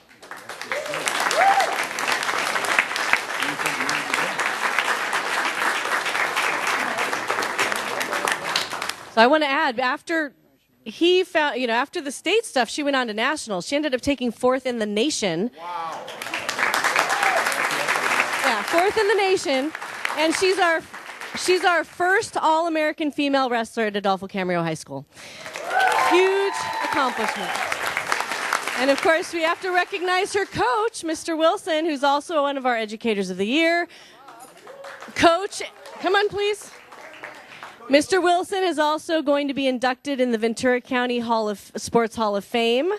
So I want to add, after he found, after the state stuff, she went on to nationals. She ended up taking 4th in the nation. Wow. Yeah, 4th in the nation. And she's our first All-American female wrestler at Adolfo Camarillo High School. Huge accomplishment. And of course, we have to recognize her coach, Mr. Wilson, who's also one of our Educators of the Year. Coach, come on, please. Mr. Wilson is also going to be inducted in the Ventura County Sports Hall of Fame.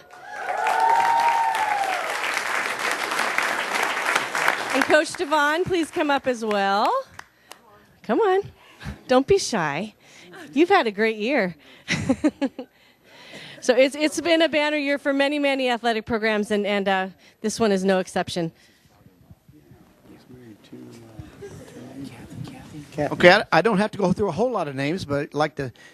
And Coach Devon, please come up as well. Come on. Don't be shy. You've had a great year. So it's been a banner year for many, many athletic programs, and this one is no exception. Okay, I don't have to go through a whole lot of names, but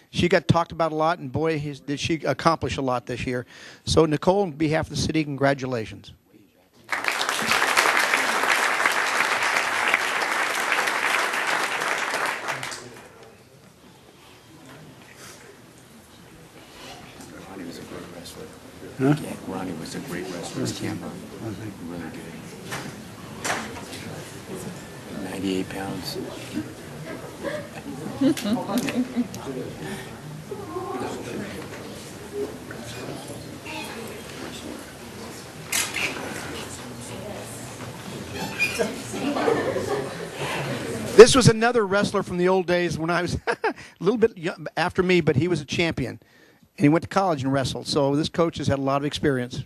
she got talked about a lot, and boy, did she accomplish a lot this year. So, Nicole, on behalf of the city, congratulations. Huh? Ronnie was a great wrestler. Camera. Really good. 98 pounds. This was another wrestler from the old days when I was a little bit after me, but he was a champion. And he went to college and wrestled. So this coach has had a lot of experience.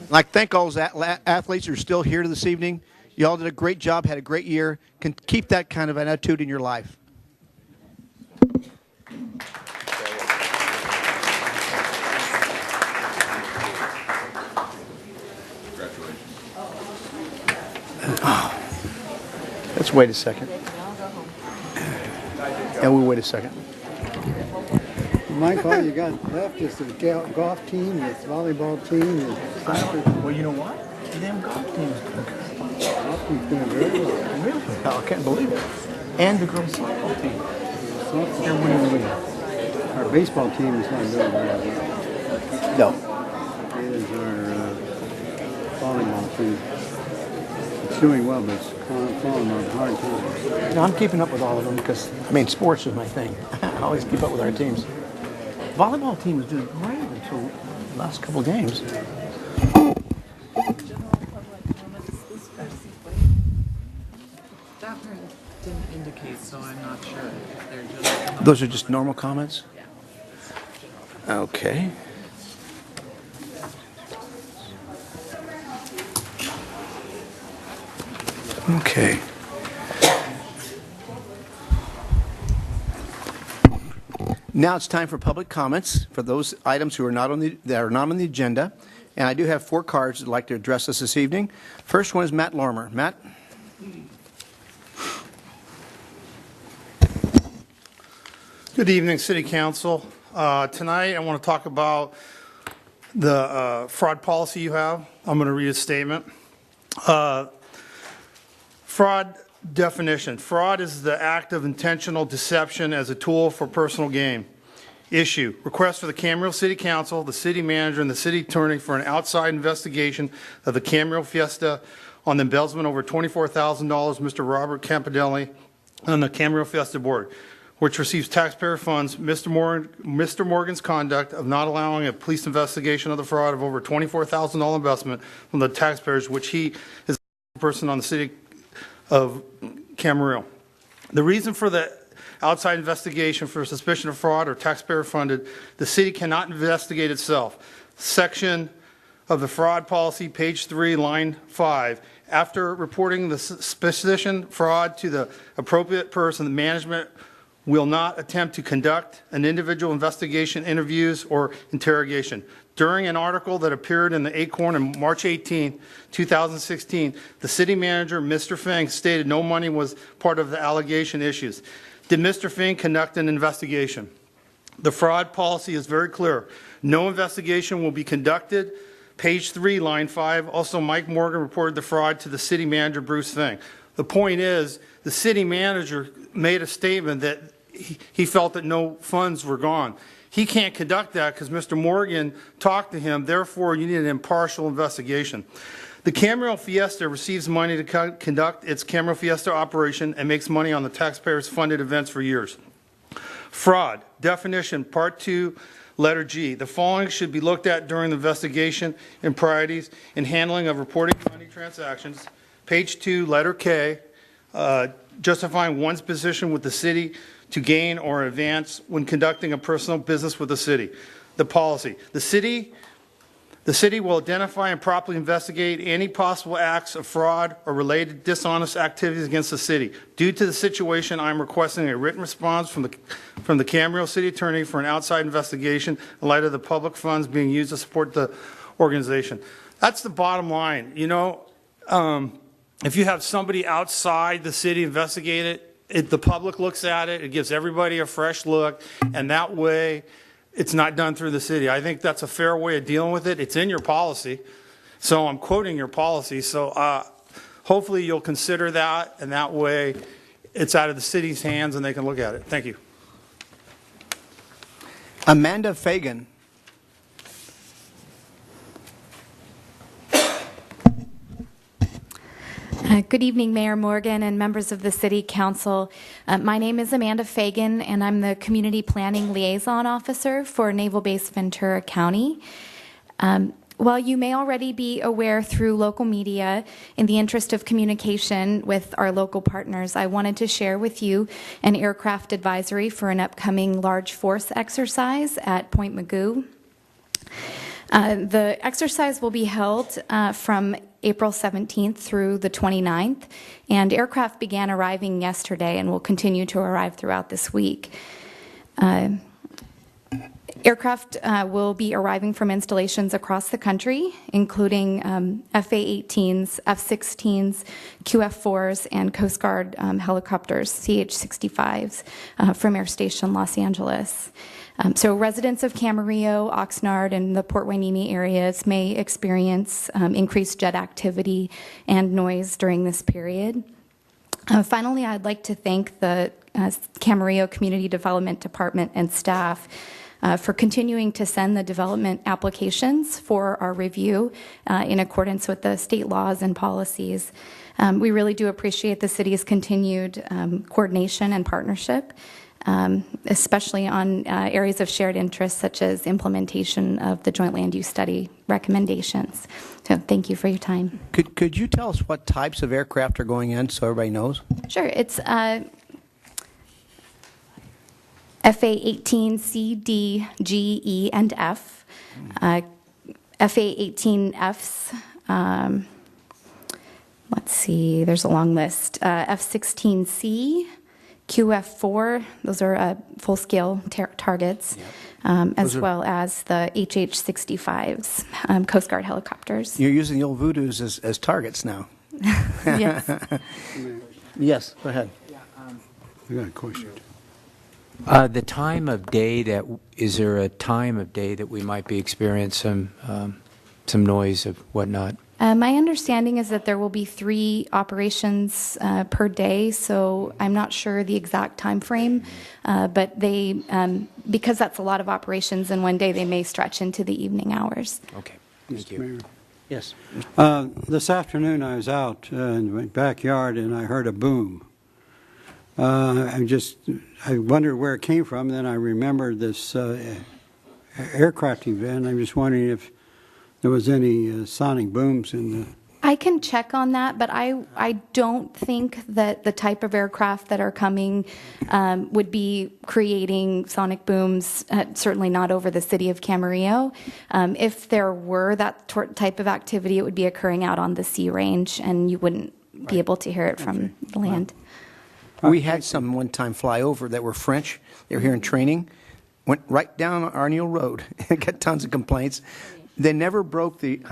I'd like to thank all those athletes who are still here this evening. You all did a great job, had a great year. Can keep that kind of attitude in your life. Let's wait a second. And we'll wait a second. Mike, all you got left is the golf team, the volleyball team, the soccer. Well, you know what? Them golf teams. Golf team's doing very well. Really? I can't believe it. And the girls softball team. They're winning the league. Our baseball team is not doing very well. No. It is our volleyball team. It's doing well, but it's falling on hard times. No, I'm keeping up with all of them because, I mean, sports is my thing. I always keep up with our teams. Volleyball team was doing great until the last couple of games. That part didn't indicate, so I'm not sure if they're just... Those are just normal comments? Okay. Okay. Now it's time for public comments for those items who are not on the agenda. And I do have 4 cards that would like to address us this evening. First one is Matt Lorimer. Matt? Good evening, City Council. Tonight I want to talk about the fraud policy you have. I'm going to read a statement. Fraud definition. Fraud is the act of intentional deception as a tool for personal gain. Issue. Request for the Camarillo City Council, the city manager, and the city attorney for an outside investigation of the Camarillo Fiesta on the embezzlement over $24,000, Mr. Robert Campanelli, on the Camarillo Fiesta Board, which receives taxpayer funds. Mr. Morgan's conduct of not allowing a police investigation of the fraud of over $24,000 investment from the taxpayers, which he is a person on the city of Camarillo. The reason for the outside investigation for suspicion of fraud or taxpayer funded, the city cannot investigate itself. Section of the fraud policy, page 3, line 5. After reporting the suspicion fraud to the appropriate person, the management will not attempt to conduct an individual investigation, interviews, or interrogation. During an article that appeared in the Acorn on March 18, 2016, the city manager, Mr. Fink, stated no money was part of the allegation issues. Did Mr. Fink conduct an investigation? The fraud policy is very clear. No investigation will be conducted. Page 3, line 5. Also, Mike Morgan reported the fraud to the city manager, Bruce Fink. The point is, the city manager made a statement that he felt that no funds were gone. He can't conduct that because Mr. Morgan talked to him. Therefore, you need an impartial investigation. The Camarillo Fiesta receives money to conduct its Camarillo Fiesta operation and makes money on the taxpayers' funded events for years. Fraud. Definition, Part 2, letter G. The following should be looked at during the investigation and priorities in handling of reporting money transactions. Page 2, letter K, justifying one's position with the city to gain or advance when conducting a personal business with the city. The policy. The city will identify and properly investigate any possible acts of fraud or related dishonest activities against the city. Due to the situation, I'm requesting a written response from the Camarillo City Attorney for an outside investigation in light of the public funds being used to support the organization. That's the bottom line. You know, if you have somebody outside the city investigate it, the public looks at it, it gives everybody a fresh look, and that way it's not done through the city. I think that's a fair way of dealing with it. It's in your policy, so I'm quoting your policy. So hopefully you'll consider that, and that way it's out of the city's hands and they can look at it. Thank you. Amanda Fagan. Good evening, Mayor Morgan and members of the City Council. My name is Amanda Fagan, and I'm the Community Planning Liaison Officer for Naval Base Ventura County. While you may already be aware through local media, in the interest of communication with our local partners, I wanted to share with you an aircraft advisory for an upcoming large force exercise at Point Mugu. The exercise will be held from April 17th through the 29th, and aircraft began arriving yesterday and will continue to arrive throughout this week. Aircraft will be arriving from installations across the country, including FA-18s, F-16s, QF-4s, and Coast Guard helicopters, CH-65s, from Air Station Los Angeles. So residents of Camarillo, Oxnard, and the Port Hueneme areas may experience increased jet activity and noise during this period. Finally, I'd like to thank the Camarillo Community Development Department and staff for continuing to send the development applications for our review in accordance with the state laws and policies. We really do appreciate the city's continued coordination and partnership, especially on areas of shared interest such as implementation of the Joint Land Use Study recommendations. So thank you for your time. Could you tell us what types of aircraft are going in so everybody knows? Sure. It's FA-18C, D, G, E, and F. FA-18Fs, let's see, there's a long list. F-16C, QF-4, those are full-scale targets, as well as the HH-65s, Coast Guard helicopters. You're using the old Voodoos as targets now. Yes. Yes, go ahead. I got a question. The time of day is there a time of day that we might be experiencing some noise of whatnot? My understanding is that there will be 3 operations per day, so I'm not sure the exact time frame, but they, because that's a lot of operations in one day, they may stretch into the evening hours. Okay, thank you. Mayor. Yes. This afternoon I was out in my backyard and I heard a boom. I wondered where it came from, and then I remembered this aircraft event. I'm just wondering if there was any sonic booms in the... I can check on that, but I don't think that the type of aircraft that are coming would be creating sonic booms, certainly not over the city of Camarillo. If there were that type of activity, it would be occurring out on the sea range, and you wouldn't be able to hear it from the land. We had some one time fly over that were French. They were here in training. Went right down Arneal Road. Got tons of complaints. They never broke the,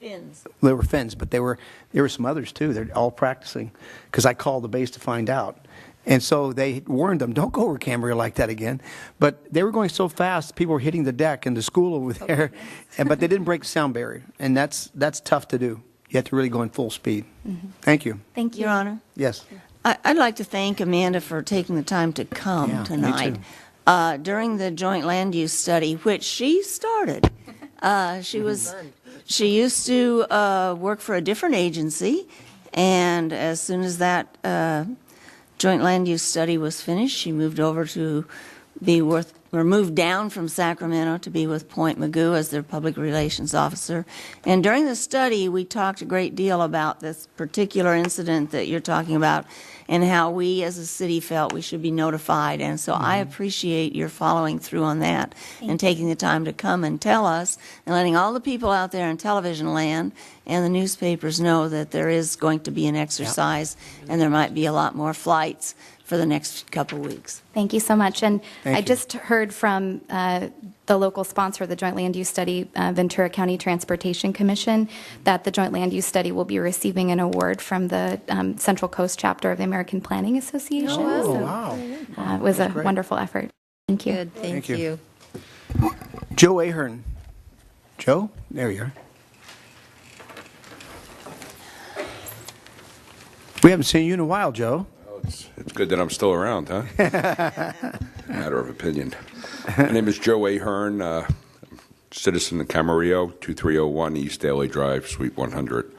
Fins. They were fins, but there were some others too. They're all practicing because I called the base to find out. And so they warned them, don't go over Camarillo like that again. But they were going so fast, people were hitting the deck and the school over there. But they didn't break the sound barrier. And that's tough to do. You have to really go in full speed. Mm-hmm. Thank you. Thank you. Your Honor. Yes. I'd like to thank Amanda for taking the time to come tonight. During the joint land use study, which she started, she used to work for a different agency, and as soon as that joint land use study was finished, she moved over to moved down from Sacramento to be with Point Mugu as their public relations officer. And during the study, we talked a great deal about this particular incident that you're talking about and how we as a city felt we should be notified. And so I appreciate your following through on that and taking the time to come and tell us and letting all the people out there in television land and the newspapers know that there is going to be an exercise and there might be a lot more flights for the next couple weeks. Thank you so much. And Thank I you. just heard from the local sponsor of the Joint Land Use Study, Ventura County Transportation Commission, that the Joint Land Use Study will be receiving an award from the Central Coast chapter of the American Planning Association. Oh, So, wow. it was a great. wonderful effort. Thank you. Good, thank Thank you. you. Joe Ahern. Joe? There you are. We haven't seen you in a while, Joe. It's good that I'm still around, huh? Matter of opinion. My name is Joe Ahern, citizen of Camarillo, 2301 East Daly Drive, Suite 100.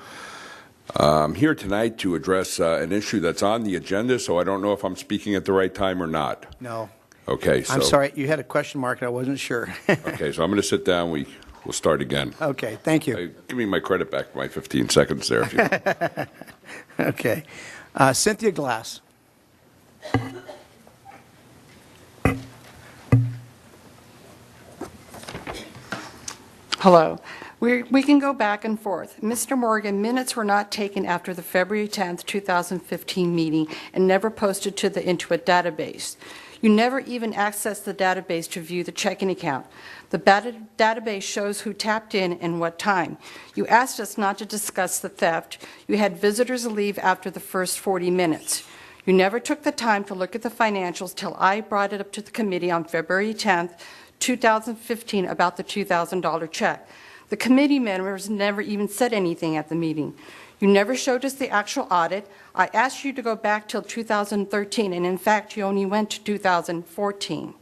I'm here tonight to address an issue that's on the agenda, so I don't know if I'm speaking at the right time or not. No. Okay, so. I'm sorry, you had a question mark and I wasn't sure. Okay, so I'm going to sit down. We'll start again. Okay, thank you. Give me my credit back for my 15 seconds there. If you Okay. Cynthia Glass. Hello. We can go back and forth. Mr. Morgan, minutes were not taken after the February 10th, 2015 meeting and never posted to the Intuit database. You never even accessed the database to view the checking account. The database shows who tapped in and what time. You asked us not to discuss the theft. You had visitors leave after the first 40 minutes. You never took the time to look at the financials till I brought it up to the committee on February 10th, 2015 about the $2,000 check. The committee members never even said anything at the meeting. You never showed us the actual audit. I asked you to go back till 2013, and in fact, you only went to 2014.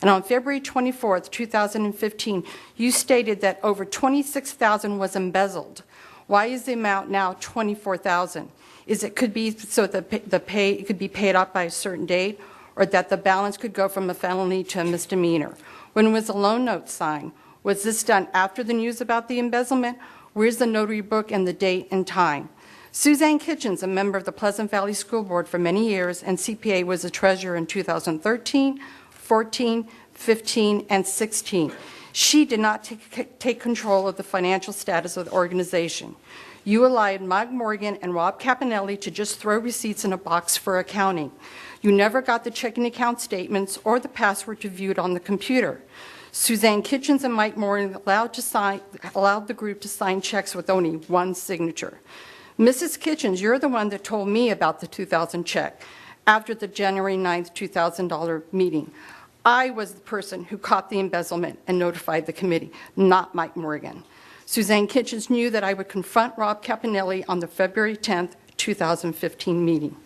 And on February 24th, 2015, you stated that over $26,000 was embezzled. Why is the amount now $24,000? Is it could be so that it could be paid off by a certain date, or that the balance could go from a felony to a misdemeanor? When was the loan note signed? Was this done after the news about the embezzlement? Where's the notary book and the date and time? Suzanne Kitchens, a member of the Pleasant Valley School Board for many years, and CPA was the treasurer in 2013, 14, 15, and 16. She did not take control of the financial status of the organization. You allowed Mike Morgan and Rob Caponelli to just throw receipts in a box for accounting. You never got the checking account statements or the password to view it on the computer. Suzanne Kitchens and Mike Morgan allowed the group to sign checks with only one signature. Mrs. Kitchens, you're the one that told me about the 2000 check after the January 9th, $2,000 meeting. I was the person who caught the embezzlement and notified the committee, not Mike Morgan. Suzanne Kitchens knew that I would confront Rob Caponelli on the February 10th, 2015 meeting.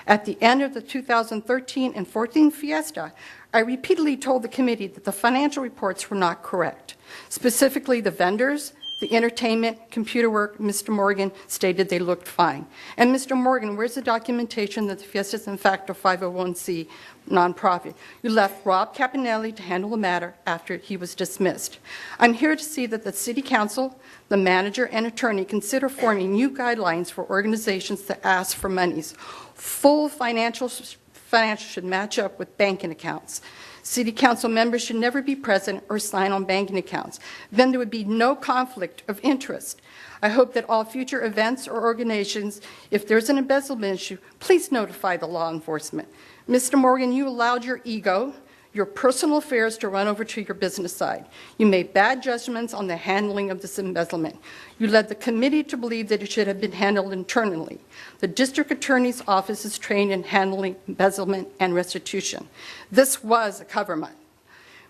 At the end of the 2013 and 14 fiesta, I repeatedly told the committee that the financial reports were not correct. Specifically, the vendors, the entertainment, computer work, Mr. Morgan stated they looked fine. And Mr. Morgan, where's the documentation that the fiesta is in fact a 501c nonprofit? You left Rob Caponelli to handle the matter after he was dismissed. I'm here to see that the City Council, the manager, and attorney consider forming new guidelines for organizations that ask for monies. Full financial should match up with banking accounts. City Council members should never be present or sign on banking accounts. Then there would be no conflict of interest. I hope that all future events or organizations, if there's an embezzlement issue, please notify the law enforcement. Mr. Morgan, you allowed your ego, your personal affairs to run over to your business side. You made bad judgments on the handling of this embezzlement. You led the committee to believe that it should have been handled internally. The district attorney's office is trained in handling embezzlement and restitution. This was a cover-up.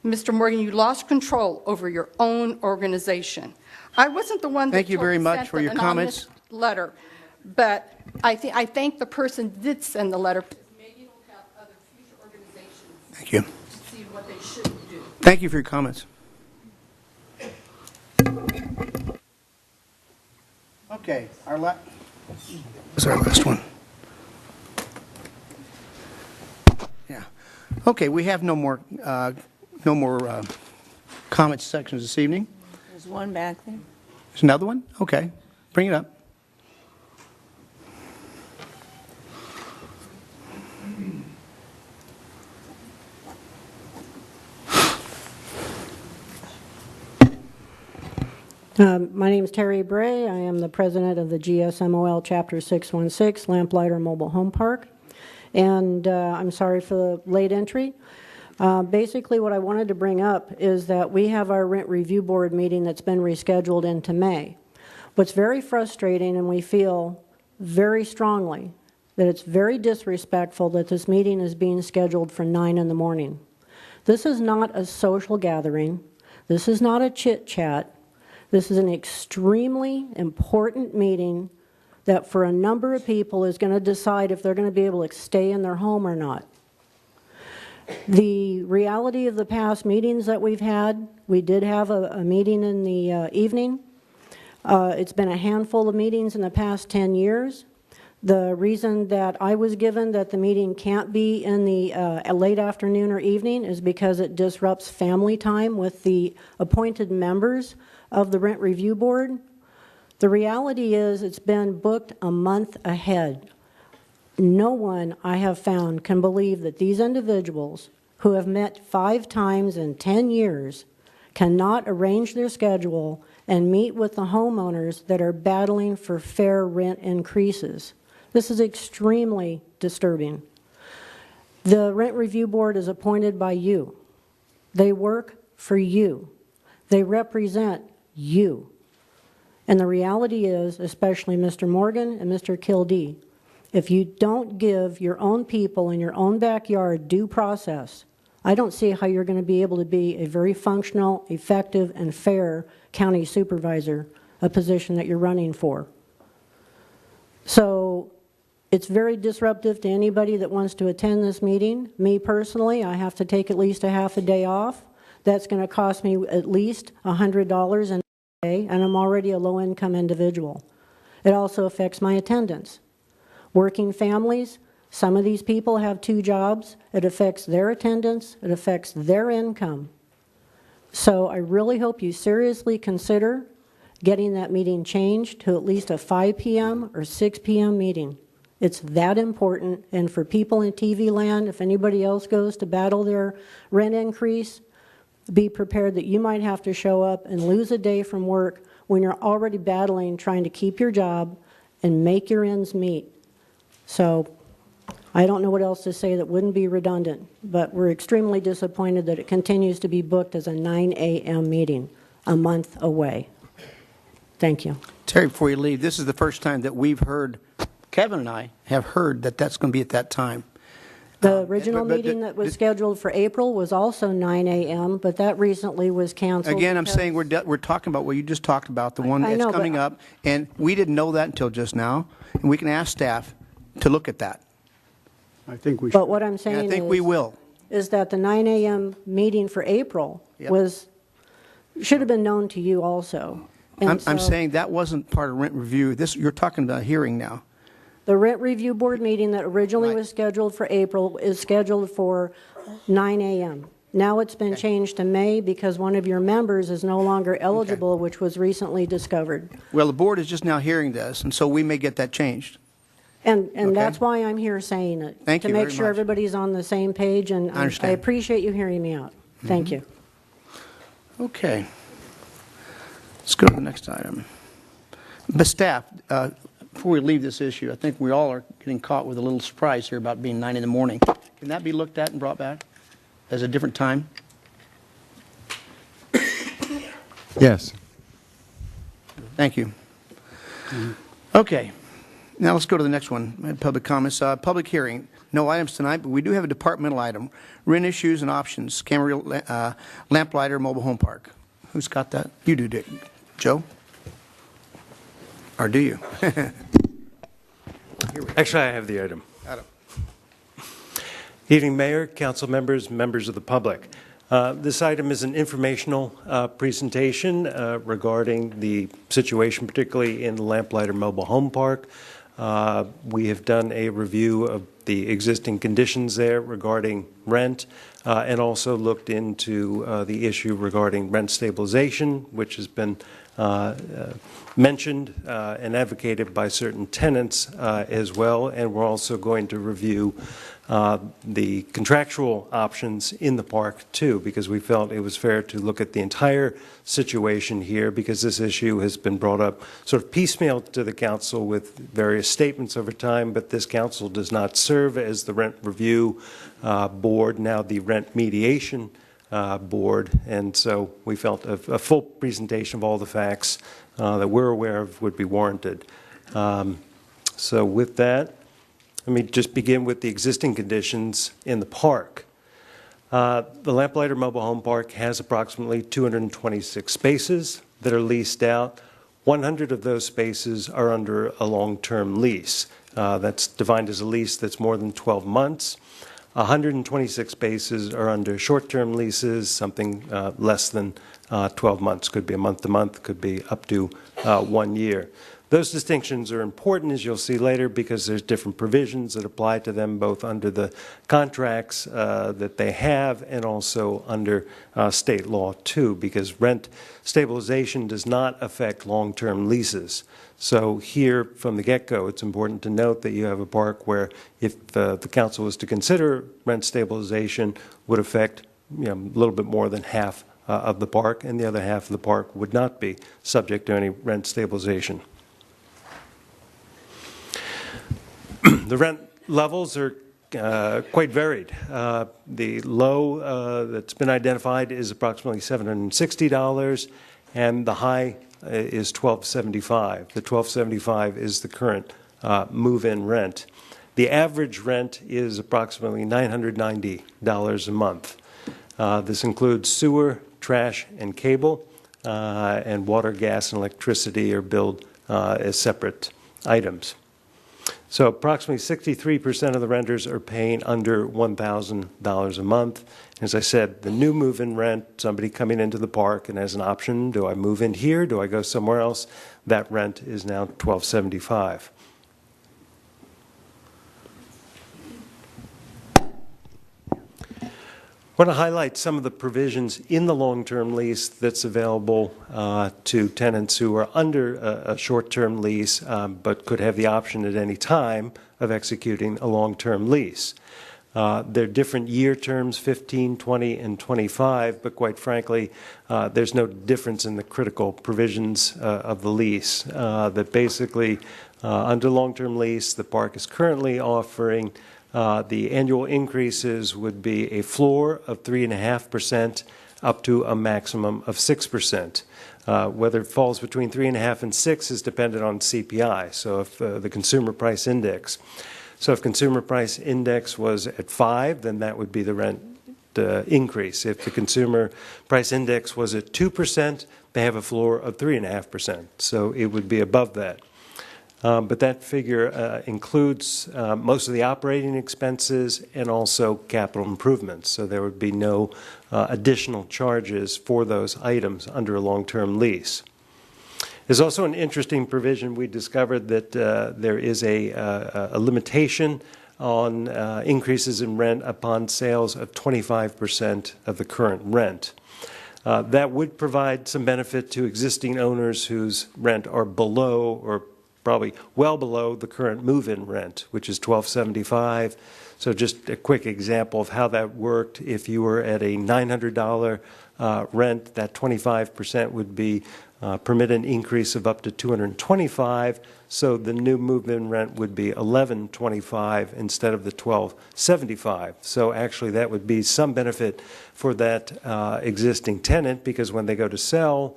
Mr. Morgan, you lost control over your own organization. I wasn't the one that Thank you very much for your comments. Letter, but I think the person did send the letter. Maybe it'll help other future organizations. Thank you. See what they should do. Thank you for your comments. Okay, our last one. Yeah. Okay, we have no more comment sections this evening. There's one back there. There's another one? Okay, bring it up. My name is Terry Bray. I am the president of the GSMOL Chapter 616 Lamplighter Mobile Home Park. And I'm sorry for the late entry. Basically, what I wanted to bring up is that we have our rent review board meeting that's been rescheduled into May. What's very frustrating, and we feel very strongly that it's very disrespectful that this meeting is being scheduled for 9 in the morning. This is not a social gathering. This is not a chit-chat. This is an extremely important meeting that for a number of people is going to decide if they're going to be able to stay in their home or not. The reality of the past meetings that we've had, we did have a meeting in the evening. It's been a handful of meetings in the past 10 years. The reason that I was given that the meeting can't be in the late afternoon or evening is because it disrupts family time with the appointed members of the Rent Review Board. The reality is it's been booked a month ahead. No one I have found can believe that these individuals who have met 5 times in 10 years cannot arrange their schedule and meet with the homeowners that are battling for fair rent increases. This is extremely disturbing. The Rent Review Board is appointed by you. They work for you. They represent you. And the reality is, especially Mr. Morgan and Mr. Kildee, if you don't give your own people in your own backyard due process, I don't see how you're going to be able to be a very functional, effective, and fair county supervisor, a position that you're running for. So it's very disruptive to anybody that wants to attend this meeting. Me personally, I have to take at least a half a day off. That's going to cost me at least $100 in a day, and I'm already a low-income individual. It also affects my attendance. Working families, some of these people have 2 jobs. It affects their attendance. It affects their income. So I really hope you seriously consider getting that meeting changed to at least a 5 p.m. or 6 p.m. meeting. It's that important, and for people in TV land, if anybody else goes to battle their rent increase, be prepared that you might have to show up and lose a day from work when you're already battling trying to keep your job and make your ends meet. So I don't know what else to say that wouldn't be redundant, but we're extremely disappointed that it continues to be booked as a 9 a.m. meeting a month away. Thank you. Terry, before you leave, this is the first time that we've heard, Kevin and I have heard that that's going to be at that time. The original meeting that was scheduled for April was also 9 a.m., but that recently was canceled. Again, I'm saying we're talking about what you just talked about, the one that's coming up, and we didn't know that until just now, and we can ask staff to look at that. I think we should. But what I'm saying I think we will. Is that the 9 a.m. meeting for April should have been known to you also. I'm saying that wasn't part of rent review. You're talking about hearing now. The Rent Review Board meeting that originally was scheduled for April is scheduled for 9 a.m. Now it's been changed to May because one of your members is no longer eligible, which was recently discovered. Well, the board is just now hearing this, and so we may get that changed. And that's why I'm here saying it. Thank you to make very sure much. everybody's on the same page, and I understand. I appreciate you hearing me out. Thank you. Okay. Let's go to the next item. But staff, before we leave this issue, I think we all are getting caught with a little surprise here about being 9 in the morning. Can that be looked at and brought back as a different time? Yes. Thank you. Okay. Now let's go to the next one, public comments. Public hearing. No items tonight, but we do have a departmental item. Rent issues and options, Camarillo Lamplighter Mobile Home Park. Who's got that? You do, Dick. Joe? Or do you? Actually, I have the item. Got it. Evening, Mayor, council members, members of the public. This item is an informational presentation regarding the situation, particularly in the Lamplighter Mobile Home Park. We have done a review of the existing conditions there regarding rent and also looked into the issue regarding rent stabilization, which has been mentioned and advocated by certain tenants as well. And we're also going to review the contractual options in the park too, because we felt it was fair to look at the entire situation here, because this issue has been brought up sort of piecemeal to the council with various statements over time, but this council does not serve as the rent review board, now the rent mediation board, and so we felt a full presentation of all the facts that we're aware of would be warranted. So with that, let me just begin with the existing conditions in the park. The Lamplighter Mobile Home Park has approximately 226 spaces that are leased out. 100 of those spaces are under a long-term lease. That's defined as a lease that's more than 12 months. 126 spaces are under short-term leases, something less than 12 months. Could be a month-to-month, could be up to 1 year. Those distinctions are important, as you'll see later, because there's different provisions that apply to them, both under the contracts that they have and also under state law, too, because rent stabilization does not affect long-term leases. So here, from the get-go, it's important to note that you have a park where, if the council was to consider rent stabilization, would affect a little bit more than half of the park, and the other half of the park would not be subject to any rent stabilization. The rent levels are quite varied. The low that's been identified is approximately $760, and the high is $1,275. The $1,275 is the current move-in rent. The average rent is approximately $990 a month. This includes sewer, trash, and cable, and water, gas, and electricity are billed as separate items. So approximately 63% of the renters are paying under $1,000 a month. As I said, the new move-in rent, somebody coming into the park and has an option, do I move in here, do I go somewhere else? That rent is now $1,275. I want to highlight some of the provisions in the long-term lease that's available to tenants who are under a short-term lease but could have the option at any time of executing a long-term lease. There are different year terms, 15, 20, and 25, but quite frankly, there's no difference in the critical provisions of the lease. That basically, under long-term lease, the park is currently offering the annual increases would be a floor of 3.5% up to a maximum of 6%. Whether it falls between 3.5% and 6% is dependent on CPI, so if the consumer price index. So if consumer price index was at 5, then that would be the rent increase. If the consumer price index was at 2%, they have a floor of 3.5%, so it would be above that. But that figure includes most of the operating expenses and also capital improvements. So there would be no additional charges for those items under a long-term lease. There's also an interesting provision. We discovered that there is a limitation on increases in rent upon sales of 25% of the current rent. That would provide some benefit to existing owners whose rent are below or probably well below the current move-in rent, which is $1,275. So just a quick example of how that worked. If you were at a $900 rent, that 25% would be permit an increase of up to $225. So the new move-in rent would be $1,125 instead of the $1,275. So actually that would be some benefit for that existing tenant, because when they go to sell,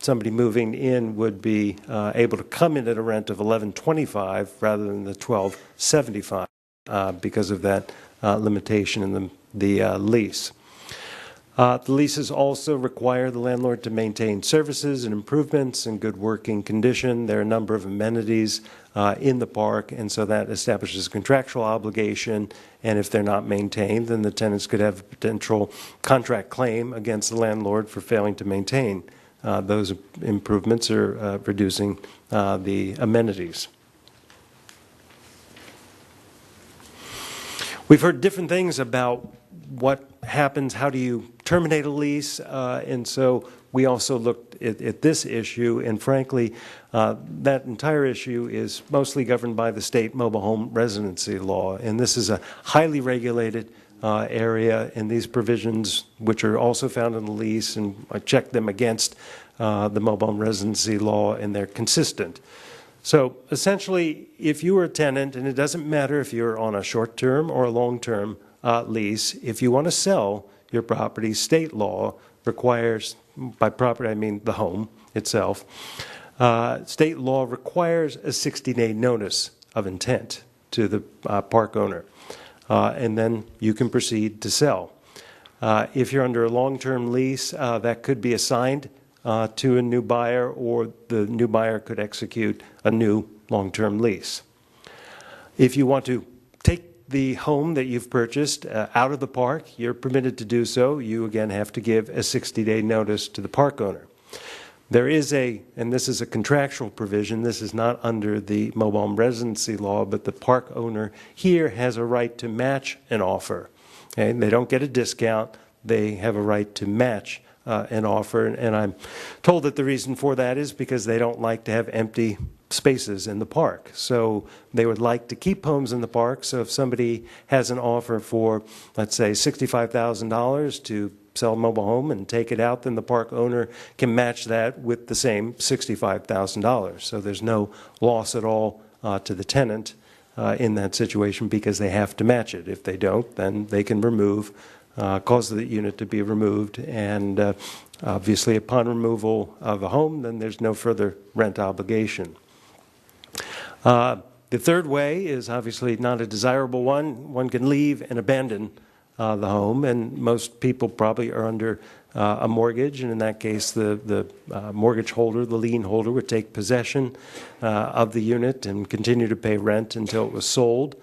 somebody moving in would be able to come in at a rent of $1,125 rather than the $1,275 because of that limitation in the lease. The leases also require the landlord to maintain services and improvements in good working condition. There are a number of amenities in the park, and so that establishes a contractual obligation, and if they're not maintained, then the tenants could have a potential contract claim against the landlord for failing to maintain those improvements or reducing the amenities. We've heard different things about what happens, how do you terminate a lease, and so we also looked at this issue, and frankly, that entire issue is mostly governed by the state mobile home residency law, and this is a highly regulated area, and these provisions, which are also found in the lease, and I checked them against the mobile home residency law, and they're consistent. So essentially, if you are a tenant, and it doesn't matter if you're on a short-term or a long-term lease, if you want to sell your property, state law requires, by property I mean the home itself, state law requires a 60-day notice of intent to the park owner, and then you can proceed to sell. If you're under a long-term lease, that could be assigned to a new buyer, or the new buyer could execute a new long-term lease. If you want to take the home that you've purchased out of the park, you're permitted to do so. You, again, have to give a 60-day notice to the park owner. There is and this is a contractual provision, this is not under the mobile home residency law, but the park owner here has a right to match an offer. Okay? They don't get a discount, they have a right to match an offer, and I'm told that the reason for that is because they don't like to have empty spaces in the park. So they would like to keep homes in the park, so if somebody has an offer for, let's say, $65,000 to sell a mobile home and take it out, then the park owner can match that with the same $65,000. So there's no loss at all to the tenant in that situation because they have to match it. If they don't, then they can cause the unit to be removed, and obviously upon removal of a home, then there's no further rent obligation. The third way is obviously not a desirable one. One can leave and abandon the home, and most people probably are under a mortgage, and in that case the mortgage holder, the lien holder, would take possession of the unit and continue to pay rent until it was sold.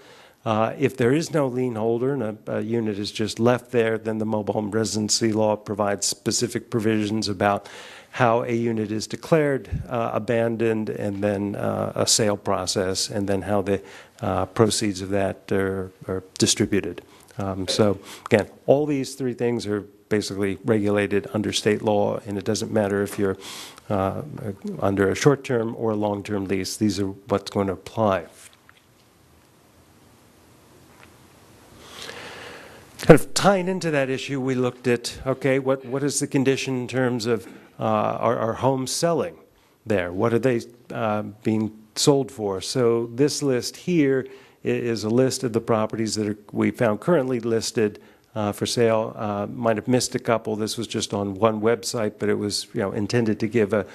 If there is no lien holder and a unit is just left there, then the mobile home residency law provides specific provisions about how a unit is declared abandoned, and then a sale process, and then how the proceeds of that are distributed. So again, all these three things are basically regulated under state law, and it doesn't matter if you're under a short-term or a long-term lease. These are what's going to apply. Kind of tying into that issue, we looked at, okay, what is the condition in terms of our homes selling there? What are they being sold for? So this list here is a list of the properties that we found currently listed for sale. Might have missed a couple. This was just on one website, but it was intended to give a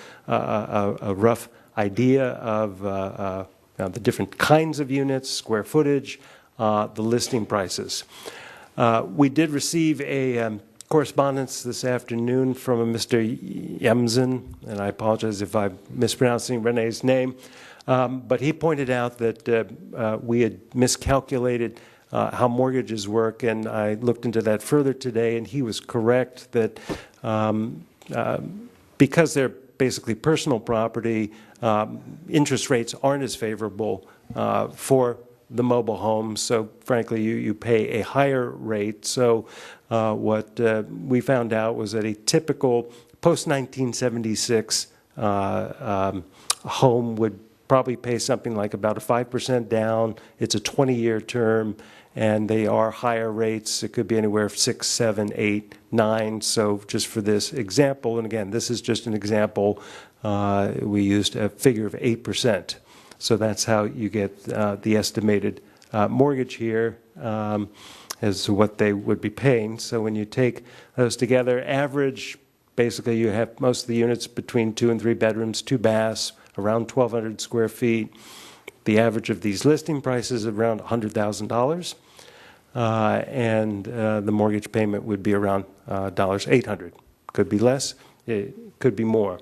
rough idea of the different kinds of units, square footage, the listing prices. We did receive a correspondence this afternoon from a Mr. Yemzen, and I apologize if I'm mispronouncing Renee's name, but he pointed out that we had miscalculated how mortgages work, and I looked into that further today, and he was correct that because they're basically personal property, interest rates aren't as favorable for the mobile home, so frankly you pay a higher rate. So what we found out was that a typical post-1976 home would probably pay something like about a 5% down. It's a 20-year term, and they are higher rates. It could be anywhere from 6, 7, 8, 9. So just for this example, and again, this is just an example, we used a figure of 8%. So that's how you get the estimated mortgage here as to what they would be paying. So when you take those together, average, basically you have most of the units between 2 and 3 bedrooms, 2 baths, around 1,200 square feet. The average of these listing prices is around $100,000, and the mortgage payment would be around $800. Could be less, it could be more.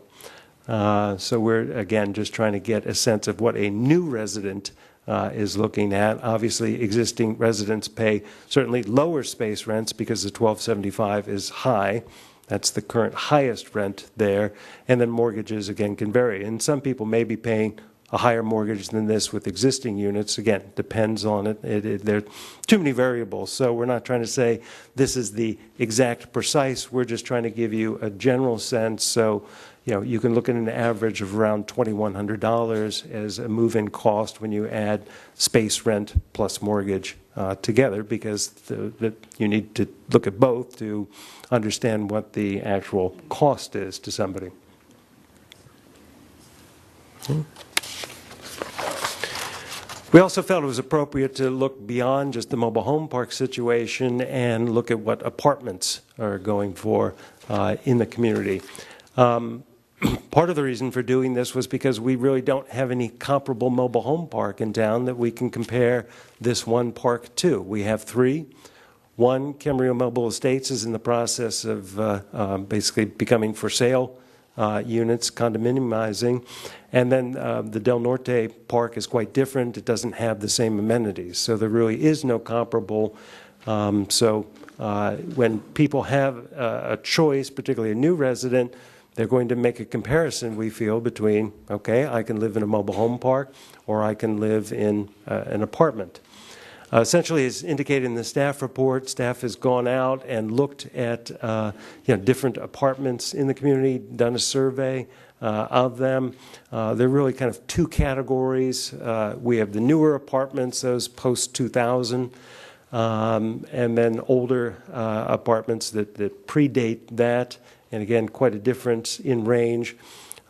So we're, again, just trying to get a sense of what a new resident is looking at. Obviously, existing residents pay certainly lower space rents because the $1,275 is high. That's the current highest rent there. And then mortgages, again, can vary. And some people may be paying a higher mortgage than this with existing units. Again, depends on it. There are too many variables. So we're not trying to say this is the exact precise. We're just trying to give you a general sense. So you can look at an average of around $2,100 as a move-in cost when you add space rent plus mortgage together, because you need to look at both to understand what the actual cost is to somebody. We also felt it was appropriate to look beyond just the mobile home park situation and look at what apartments are going for in the community. Part of the reason for doing this was because we really don't have any comparable mobile home park in town that we can compare this one park to. We have 3. One, Camarillo Mobile Estates, is in the process of basically becoming for sale units, condominiumizing. And then the Del Norte Park is quite different. It doesn't have the same amenities. So there really is no comparable. When people have a choice, particularly a new resident, they're going to make a comparison, we feel, between, okay, I can live in a mobile home park or I can live in an apartment. Essentially, as indicated in the staff report, staff has gone out and looked at different apartments in the community, done a survey of them. There are really kind of two categories. We have the newer apartments, those post-2000, and then older apartments that predate that. And again, quite a difference in range.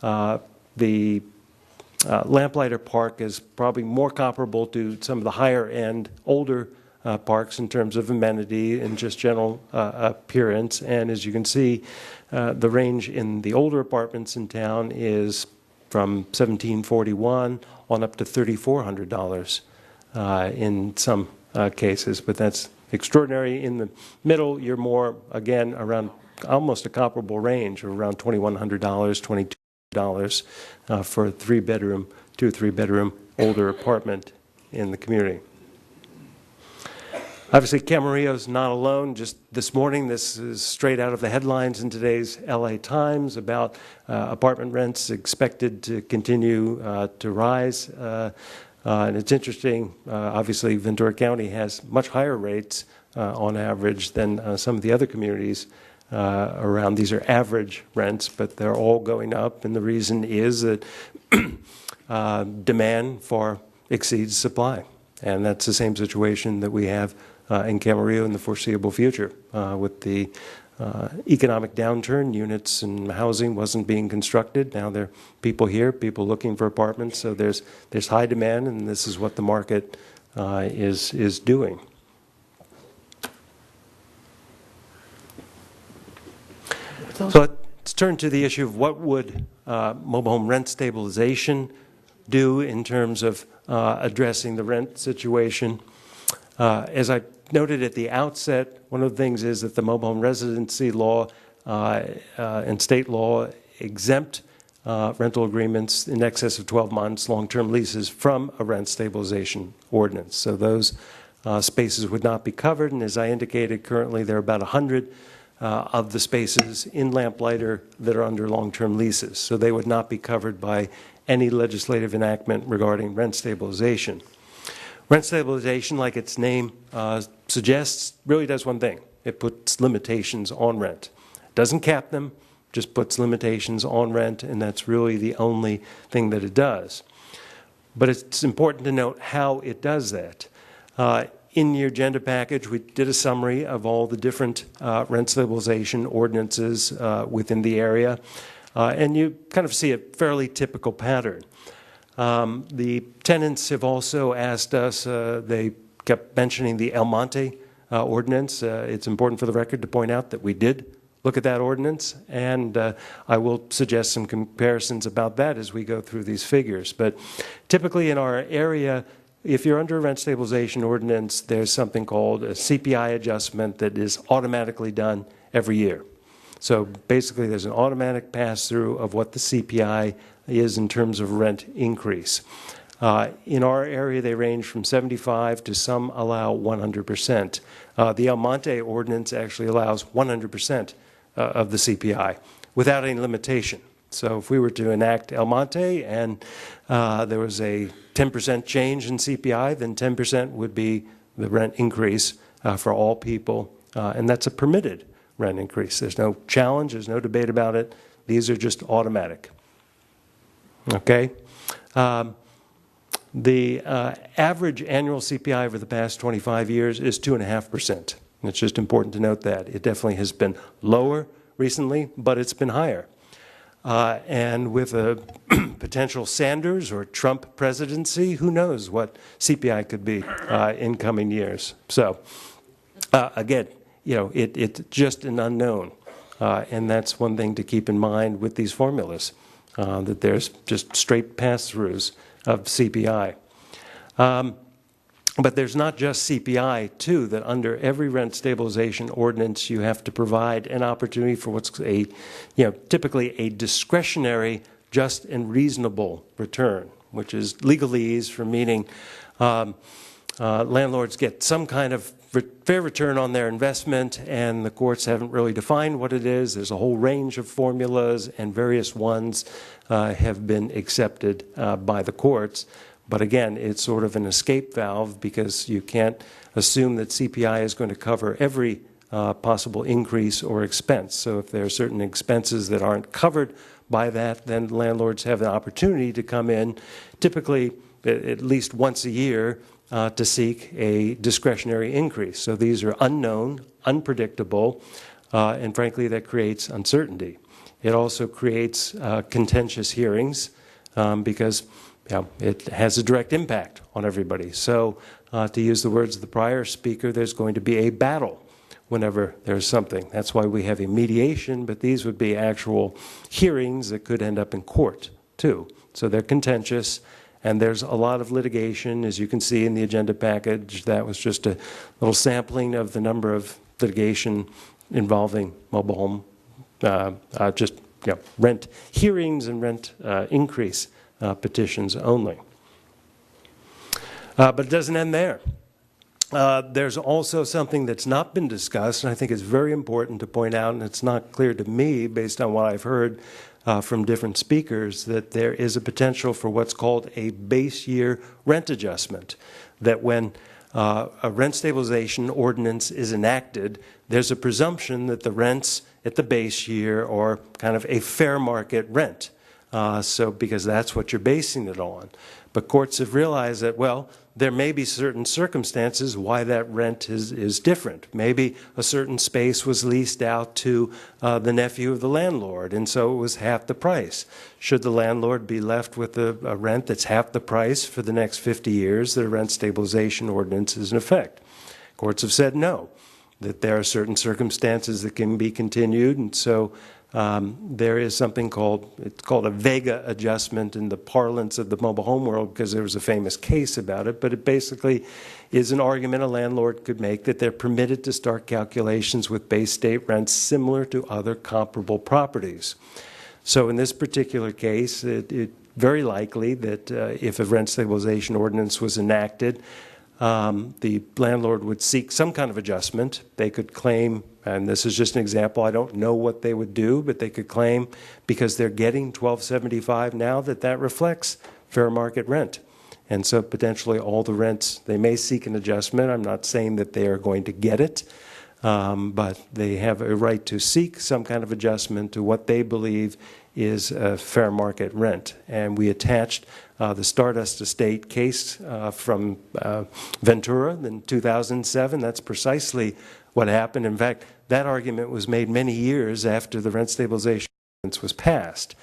The Lamplighter Park is probably more comparable to some of the higher-end, older parks in terms of amenity and just general appearance. And as you can see, the range in the older apartments in town is from $1,741 on up to $3,400 in some cases. But that's extraordinary. In the middle, you're more, again, around almost a comparable range of around $2,100, $2,200 for a 2 or 3 bedroom older apartment in the community. Obviously, Camarillo's not alone. Just this morning, this is straight out of the headlines in today's LA Times about apartment rents expected to continue to rise. And it's interesting, obviously, Ventura County has much higher rates on average than some of the other communities around. These are average rents, but they're all going up, and the reason is that demand far exceeds supply. And that's the same situation that we have in Camarillo in the foreseeable future. With the economic downturn, units and housing wasn't being constructed. Now there are people here, people looking for apartments, so there's high demand, and this is what the market is doing. So let's turn to the issue of what would mobile home rent stabilization do in terms of addressing the rent situation. As I noted at the outset, one of the things is that the mobile home residency law and state law exempt rental agreements in excess of 12 months, long-term leases, from a rent stabilization ordinance. So those spaces would not be covered, and as I indicated, currently there are about 100 of the spaces in Lamplighter that are under long-term leases. So they would not be covered by any legislative enactment regarding rent stabilization. Rent stabilization, like its name suggests, really does one thing. It puts limitations on rent. It doesn't cap them, just puts limitations on rent, and that's really the only thing that it does. But it's important to note how it does that. In your agenda package, we did a summary of all the different rent stabilization ordinances within the area, and you kind of see a fairly typical pattern. The tenants have also asked us, they kept mentioning the El Monte ordinance. It's important for the record to point out that we did look at that ordinance, and I will suggest some comparisons about that as we go through these figures. But typically in our area, if you're under a rent stabilization ordinance, there's something called a CPI adjustment that is automatically done every year. So basically there's an automatic pass-through of what the CPI is in terms of rent increase. In our area, they range from 75 to some allow 100%. The El Monte ordinance actually allows 100% of the CPI without any limitation. So if we were to enact El Monte and there was a 10% change in CPI, then 10% would be the rent increase for all people, and that's a permitted rent increase. There's no challenge, there's no debate about it. These are just automatic. Okay? The average annual CPI over the past 25 years is 2.5%. It's just important to note that. It definitely has been lower recently, but it's been higher. And with a potential Sanders or Trump presidency, who knows what CPI could be in coming years. So, again, you know, it's just an unknown. And that's one thing to keep in mind with these formulas, that there's just straight pass-throughs of CPI. But there's not just CPI, too, that under every rent stabilization ordinance, you have to provide an opportunity for what's typically a discretionary, just and reasonable return, which is legalese for meaning landlords get some kind of fair return on their investment, and the courts haven't really defined what it is. There's a whole range of formulas, and various ones have been accepted by the courts. But again, it's sort of an escape valve because you can't assume that CPI is going to cover every possible increase or expense. So if there are certain expenses that aren't covered by that, then landlords have the opportunity to come in, typically at least once a year, to seek a discretionary increase. So these are unknown, unpredictable, and frankly, that creates uncertainty. It also creates contentious hearings because it has a direct impact on everybody. So to use the words of the prior speaker, there's going to be a battle whenever there's something. That's why we have a mediation, but these would be actual hearings that could end up in court, too. So they're contentious, and there's a lot of litigation, as you can see in the agenda package. That was just a little sampling of the number of litigation involving mobile home, rent hearings and rent increase petitions only. But it doesn't end there. There's also something that's not been discussed, and I think it's very important to point out, and it's not clear to me based on what I've heard from different speakers, that there is a potential for what's called a base year rent adjustment, that when a rent stabilization ordinance is enacted, there's a presumption that the rents at the base year are kind of a fair market rent. So because that's what you're basing it on. But courts have realized that, well, there may be certain circumstances why that rent is different. Maybe a certain space was leased out to the nephew of the landlord, and so it was half the price. Should the landlord be left with a rent that's half the price for the next 50 years, the rent stabilization ordinance is in effect. Courts have said no, that there are certain circumstances that can be continued, and so there is something called a Vega adjustment in the parlance of the mobile home world, because there was a famous case about it, but it basically is an argument a landlord could make that they're permitted to start calculations with base state rents similar to other comparable properties. So in this particular case, it very likely that if a rent stabilization ordinance was enacted, the landlord would seek some kind of adjustment. They could claim, and this is just an example, I don't know what they would do, but they could claim because they're getting $12.75 now that reflects fair market rent. And so potentially all the rents, they may seek an adjustment. I'm not saying that they are going to get it, but they have a right to seek some kind of adjustment to what they believe is a fair market rent. And we attached the Stardust Estate case from Ventura in 2007. That's precisely what happened. In fact, that argument was made many years after the rent stabilization ordinance was passed.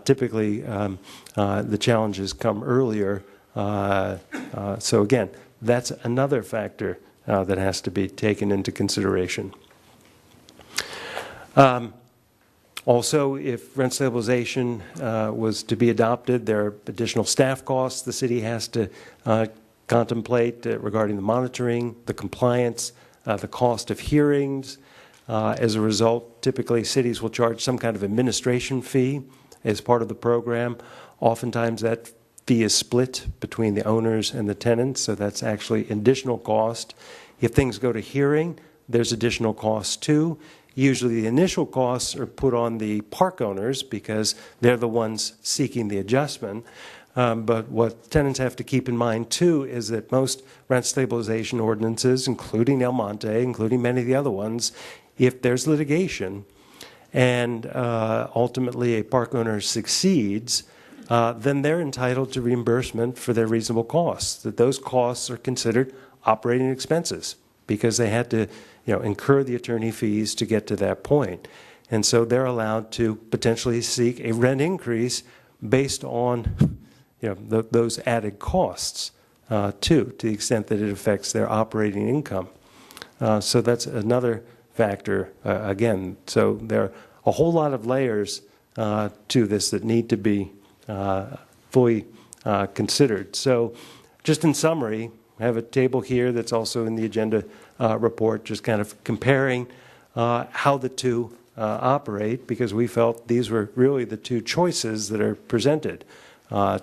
Typically, the challenges come earlier. So again, that's another factor that has to be taken into consideration. Also, if rent stabilization was to be adopted, there are additional staff costs the city has to contemplate regarding the monitoring, the compliance, the cost of hearings. As a result, typically cities will charge some kind of administration fee as part of the program. Oftentimes that fee is split between the owners and the tenants, so that's actually additional cost. If things go to hearing, there's additional costs too. Usually the initial costs are put on the park owners because they're the ones seeking the adjustment. But what tenants have to keep in mind too is that most rent stabilization ordinances, including El Monte, including many of the other ones, if there's litigation and ultimately a park owner succeeds, then they're entitled to reimbursement for their reasonable costs. That those costs are considered operating expenses because they had to incur the attorney fees to get to that point. And so they're allowed to potentially seek a rent increase based on those added costs too, to the extent that it affects their operating income. So that's another factor again. So there are a whole lot of layers to this that need to be fully considered. So just in summary, have a table here that's also in the agenda report, just kind of comparing how the two operate, because we felt these were really the two choices that are presented.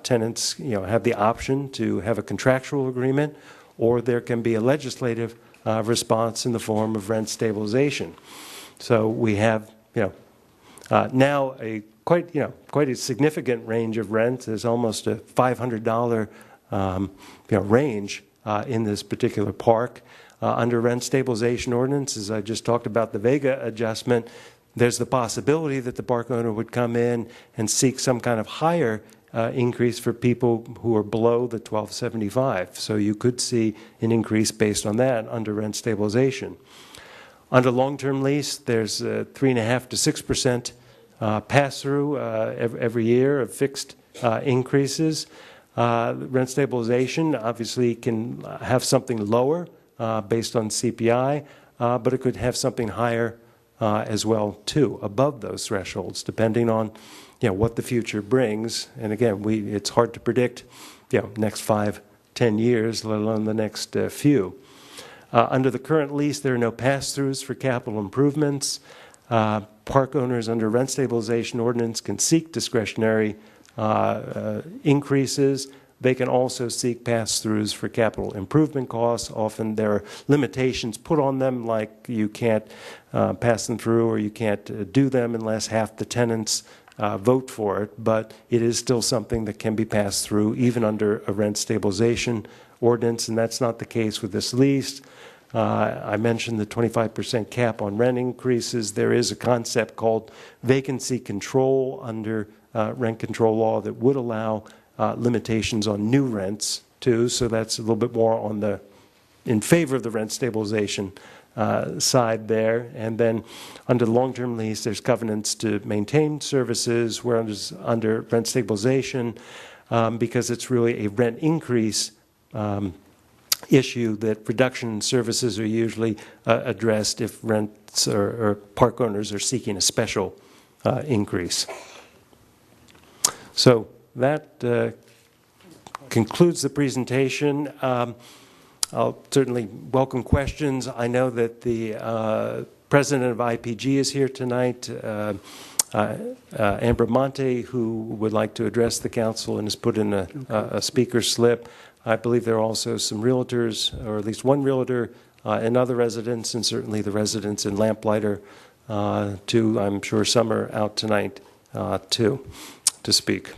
Tenants, have the option to have a contractual agreement, or there can be a legislative response in the form of rent stabilization. So we have, now a quite a significant range of rent. There's almost a $500 range in this particular park. Under rent stabilization ordinance, as I just talked about the Vega adjustment, there's the possibility that the park owner would come in and seek some kind of higher increase for people who are below the $1,275. So you could see an increase based on that under rent stabilization. Under long-term lease, there's 3.5% to 6% pass-through every year of fixed increases. Rent stabilization obviously can have something lower based on CPI, but it could have something higher as well too, above those thresholds, depending on what the future brings. And again, it's hard to predict next 5, 10 years, let alone the next few. Under the current lease, there are no pass-throughs for capital improvements. Park owners under rent stabilization ordinance can seek discretionary increases. They can also seek pass-throughs for capital improvement costs. Often there are limitations put on them, like you can't pass them through or you can't do them unless half the tenants vote for it. But it is still something that can be passed through even under a rent stabilization ordinance, and that's not the case with this lease. I mentioned the 25% cap on rent increases. There is a concept called vacancy control under rent control law that would allow limitations on new rents too. So that's a little bit more in favor of the rent stabilization side there. And then under the long-term lease, there's covenants to maintain services, whereas under rent stabilization, because it's really a rent increase issue, that reduction in services are usually addressed if rents or park owners are seeking a special increase. So that concludes the presentation. I'll certainly welcome questions. I know that the president of IPG is here tonight, Amber Monte, who would like to address the council and has put in a speaker slip. I believe there are also some realtors, or at least one realtor, and other residents, and certainly the residents in Lamplighter, too. I'm sure some are out tonight, too, to speak.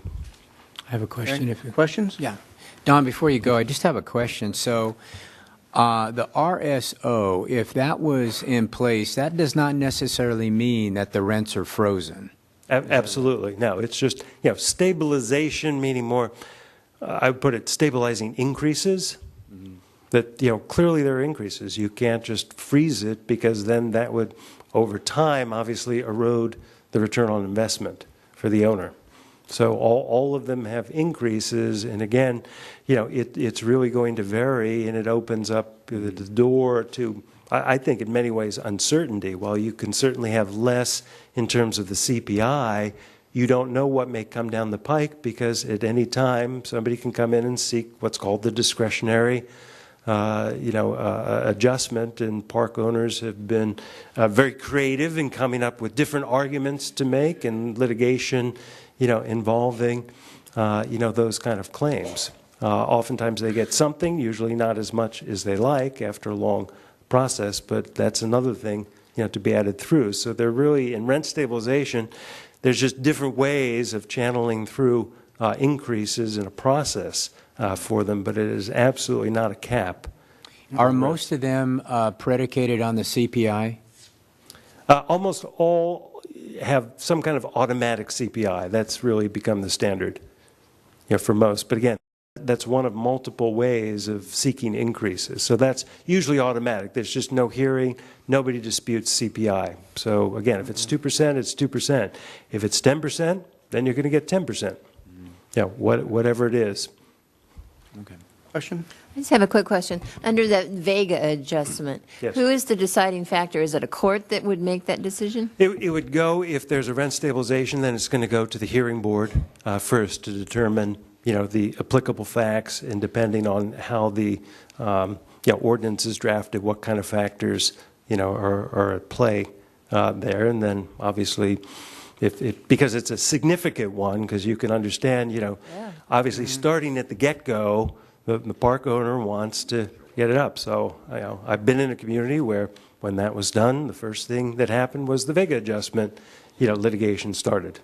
I have a question. Questions? Yeah. Don, before you go, I just have a question. So the RSO, if that was in place, that does not necessarily mean that the rents are frozen. Absolutely. No, it's just, stabilization, meaning more, I would put it, stabilizing increases. That, clearly there are increases. You can't just freeze it, because then that would, over time, obviously erode the return on investment for the owner. So all of them have increases, and again, it's really going to vary, and it opens up the door to, I think in many ways, uncertainty. While you can certainly have less in terms of the CPI, you don't know what may come down the pike, because at any time somebody can come in and seek what's called the discretionary adjustment, and park owners have been very creative in coming up with different arguments to make, and litigation involving, those kind of claims. Oftentimes they get something, usually not as much as they like after a long process, but that's another thing, to be added through. So they're really, in rent stabilization, there's just different ways of channeling through increases in a process for them, but it is absolutely not a cap. Are most of them predicated on the CPI? Almost all have some kind of automatic CPI. That's really become the standard, for most. But again, that's one of multiple ways of seeking increases. So that's usually automatic. There's just no hearing. Nobody disputes CPI. So again, if it's 2%, it's 2%. If it's 10%, then you're going to get 10%. Whatever it is. Okay. Question? I just have a quick question. Under that Vega adjustment, Yes. who is the deciding factor? Is it a court that would make that decision? It would go, if there's a rent stabilization, then it's going to go to the hearing board first to determine, the applicable facts, and depending on how the ordinance is drafted, what kind of factors are at play there. And then obviously, because it's a significant one, because you can understand, obviously starting at the get-go, the park owner wants to get it up. So I've been in a community where when that was done, the first thing that happened was the Vega adjustment, litigation started.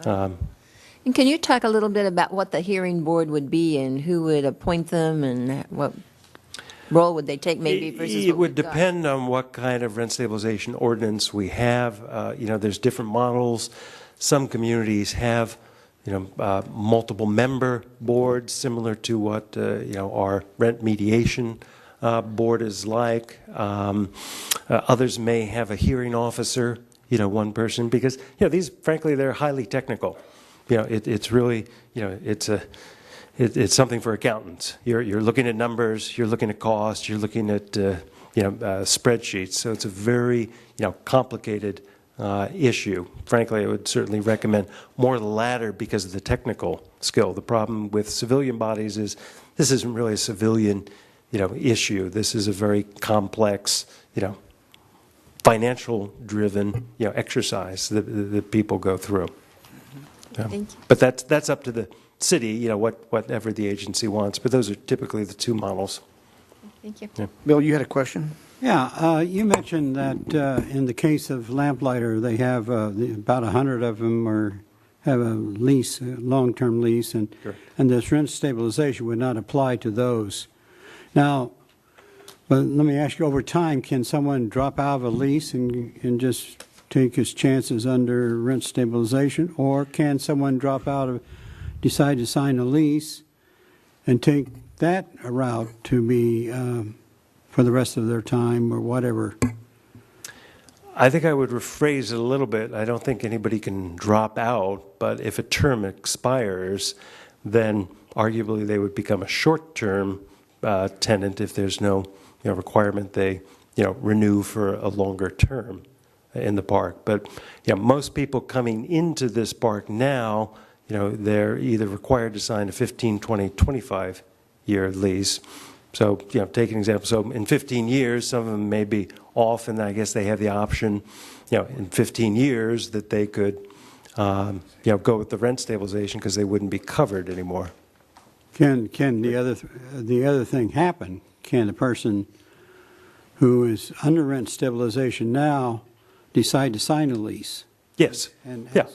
And can you talk a little bit about what the hearing board would be and who would appoint them and what role would they take maybe versus It would depend on what kind of rent stabilization ordinance we have. There's different models. Some communities have, multiple member boards similar to what, our rent mediation board is like. Others may have a hearing officer, one person, because, these, frankly, they're highly technical. It's really, it's something for accountants. You're looking at numbers, you're looking at costs, you're looking at spreadsheets. So it's a very complicated issue. Frankly, I would certainly recommend more of the latter because of the technical skill. The problem with civilian bodies is this isn't really a civilian issue. This is a very complex financial driven exercise that people go through. Thank you. But that's up to the city, whatever the agency wants. But those are typically the two models. Thank you. Yeah. Bill, you had a question? Yeah, you mentioned that in the case of Lamplighter, they have about 100 of them have a lease, a long-term lease, and this rent stabilization would not apply to those. Now, but let me ask you, over time, can someone drop out of a lease and just take his chances under rent stabilization, or can someone decide to sign a lease and take that route to be for the rest of their time or whatever? I think I would rephrase it a little bit. I don't think anybody can drop out, but if a term expires, then arguably they would become a short-term tenant if there's no requirement they renew for a longer term in the park. But most people coming into this park now, they're either required to sign a 15, 20, 25-year lease. So, take an example. So in 15 years, some of them may be off, and I guess they have the option, in 15 years that they could, go with the rent stabilization because they wouldn't be covered anymore. Can the other thing happen? Can the person who is under rent stabilization now decide to sign a lease? Yes.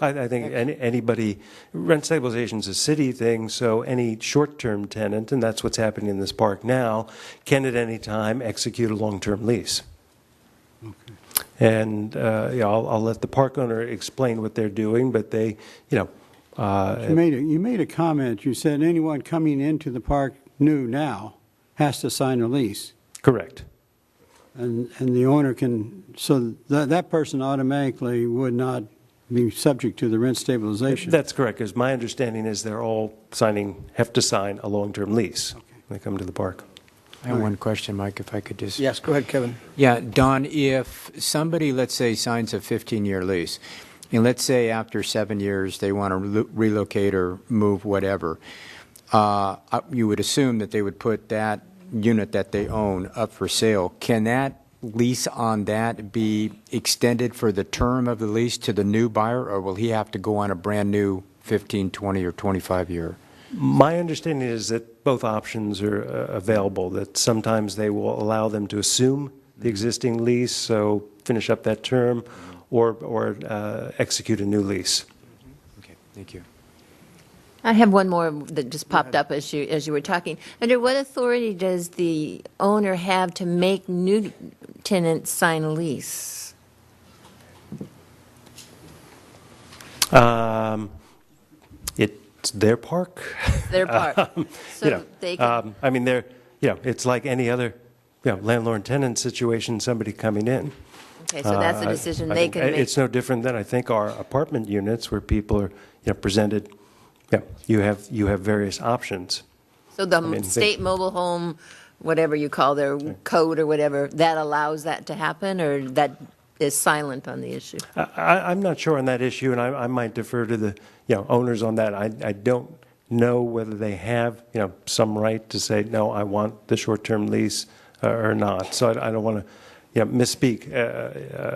I think anybody, rent stabilization is a city thing, so any short-term tenant, and that's what's happening in this park now, can at any time execute a long-term lease. Okay. And I'll let the park owner explain what they're doing, but they, you made a comment. You said anyone coming into the park new now has to sign a lease. Correct. And the owner can, so that person automatically would not be subject to the rent stabilization. That's correct, because my understanding is they're all have to sign a long-term lease when they come to the park. I have one question, Mike, if I could just... Yes, go ahead, Kevin. Yeah, Don, if somebody, let's say, signs a 15-year lease, and let's say after 7 years they want to relocate or move whatever, you would assume that they would put that unit that they own up for sale. Can that lease on that be extended for the term of the lease to the new buyer, or will he have to go on a brand new 15, 20, or 25-year? My understanding is that both options are available, that sometimes they will allow them to assume the existing lease, so finish up that term, or execute a new lease. Okay, thank you. I have one more that just popped up as you were talking. Under what authority does the owner have to make new tenants sign a lease? It's their park. Their park. So they can... I mean, it's like any other landlord and tenant situation, somebody coming in. Okay, so that's a decision they can make. It's no different than, I think, our apartment units where people are presented. Yeah, you have various options. So the state mobile home, whatever you call their code or whatever, that allows that to happen, or that is silent on the issue? I'm not sure on that issue, and I might defer to the owners on that. I don't know whether they have, some right to say, no, I want the short-term lease or not. So I don't want to, misspeak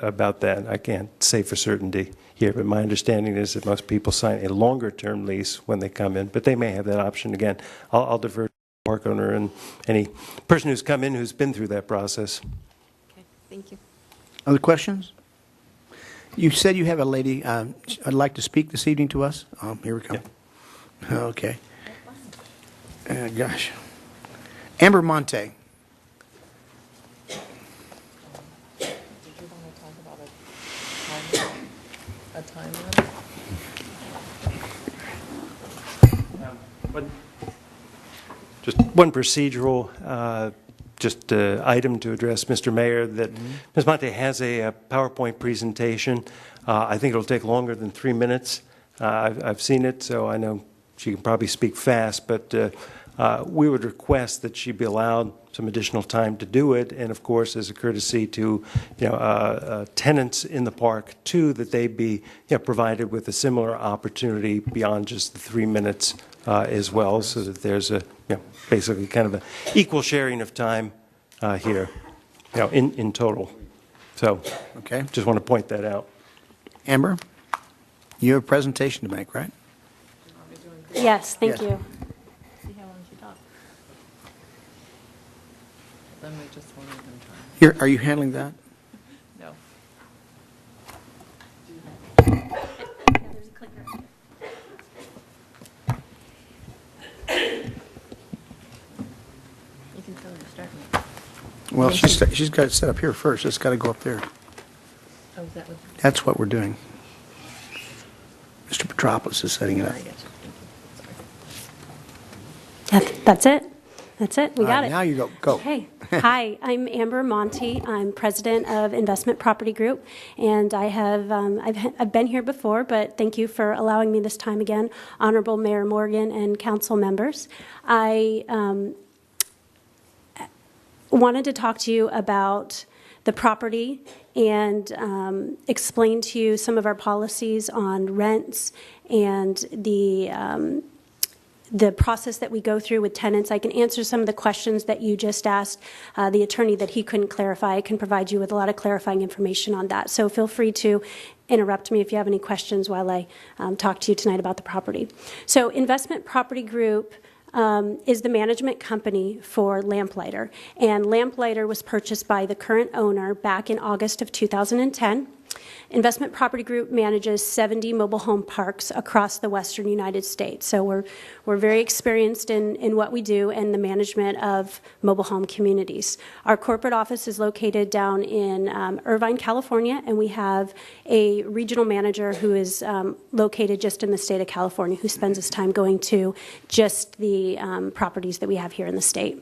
about that. I can't say for certainty here, but my understanding is that most people sign a longer-term lease when they come in, but they may have that option again. I'll defer to the park owner and any person who's come in who's been through that process. Okay, thank you. Other questions? You said you have a lady I'd like to speak this evening to us. Here we come. Yeah. Okay. Gosh. Amber Monte. A time limit? Just one procedural item to address, Mr. Mayor, that Ms. Monte has a PowerPoint presentation. I think it'll take longer than 3 minutes. I've seen it, so I know she can probably speak fast, but we would request that she be allowed some additional time to do it, and of course, as a courtesy to tenants in the park too, that they be provided with a similar opportunity beyond just the 3 minutes as well, so that there's a basically kind of an equal sharing of time here, in total. So, okay, just want to point that out. Amber, you have a presentation to make, right? Yes, thank Yes. you. See how long she talks. Then we just won't even try. Here, are you handling that? No. You can tell her to start me. Well, she's got it set up here first. It's got to go up there. Oh, is that what? That's what we're doing. Mr. Petropoulos is setting it up. That's it. That's it. We All got right, it. now you go. Go. Okay. Hi, I'm Amber Monty. I'm president of Investment Property Group, and I have I've been here before, but thank you for allowing me this time again, Honorable Mayor Morgan and council members. I wanted to talk to you about the property and explain to you some of our policies on rents and the process that we go through with tenants. I can answer some of the questions that you just asked the attorney that he couldn't clarify. I can provide you with a lot of clarifying information on that. So feel free to interrupt me if you have any questions while I talk to you tonight about the property. So Investment Property Group is the management company for Lamplighter. And Lamplighter was purchased by the current owner back in August of 2010. Investment Property Group manages 70 mobile home parks across the western United States. So we're very experienced in what we do and the management of mobile home communities. Our corporate office is located down in Irvine, California, and we have a regional manager who is located just in the state of California, who spends his time going to just the properties that we have here in the state.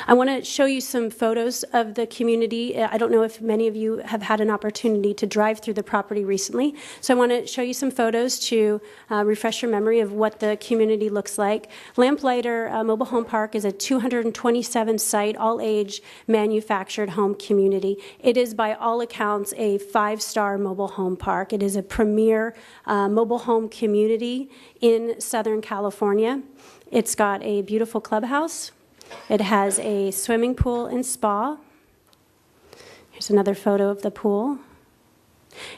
I want to show you some photos of the community. I don't know if many of you have had an opportunity to drive through the property recently. So I want to show you some photos to refresh your memory of what the community looks like. Lamplighter Mobile Home Park is a 227-site, all-age manufactured home community. It is, by all accounts, a 5-star mobile home park. It is a premier mobile home community in Southern California. It's got a beautiful clubhouse. It has a swimming pool and spa. Here's another photo of the pool.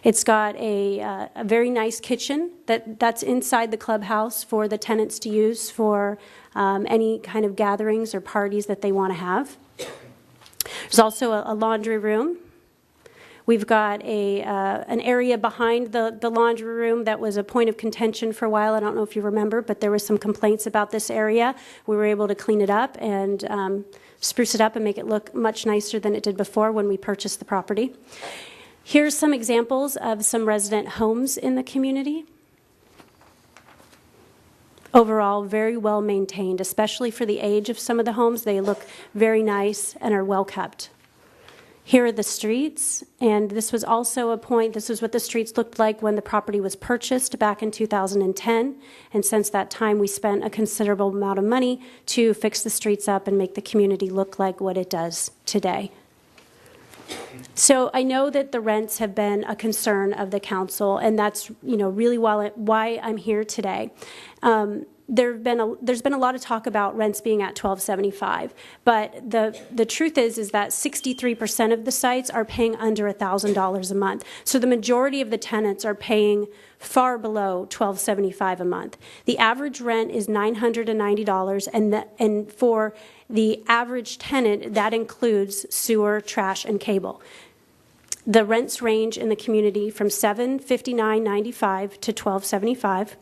It's got a very nice kitchen that's inside the clubhouse for the tenants to use for any kind of gatherings or parties that they want to have. There's also a laundry room. We've got an area behind the laundry room that was a point of contention for a while. I don't know if you remember, but there were some complaints about this area. We were able to clean it up and spruce it up and make it look much nicer than it did before when we purchased the property. Here's some examples of some resident homes in the community. Overall, very well maintained, especially for the age of some of the homes. They look very nice and are well kept. Here are the streets, and this was also a point, this is what the streets looked like when the property was purchased back in 2010, and since that time we spent a considerable amount of money to fix the streets up and make the community look like what it does today. So I know that the rents have been a concern of the council, and that's really why I'm here today. There's been a lot of talk about rents being at $12.75, but the truth is that 63% of the sites are paying under $1,000 a month. So the majority of the tenants are paying far below $12.75 a month. The average rent is $990, and for the average tenant, that includes sewer, trash, and cable. The rents range in the community from $759.95 to $12.75.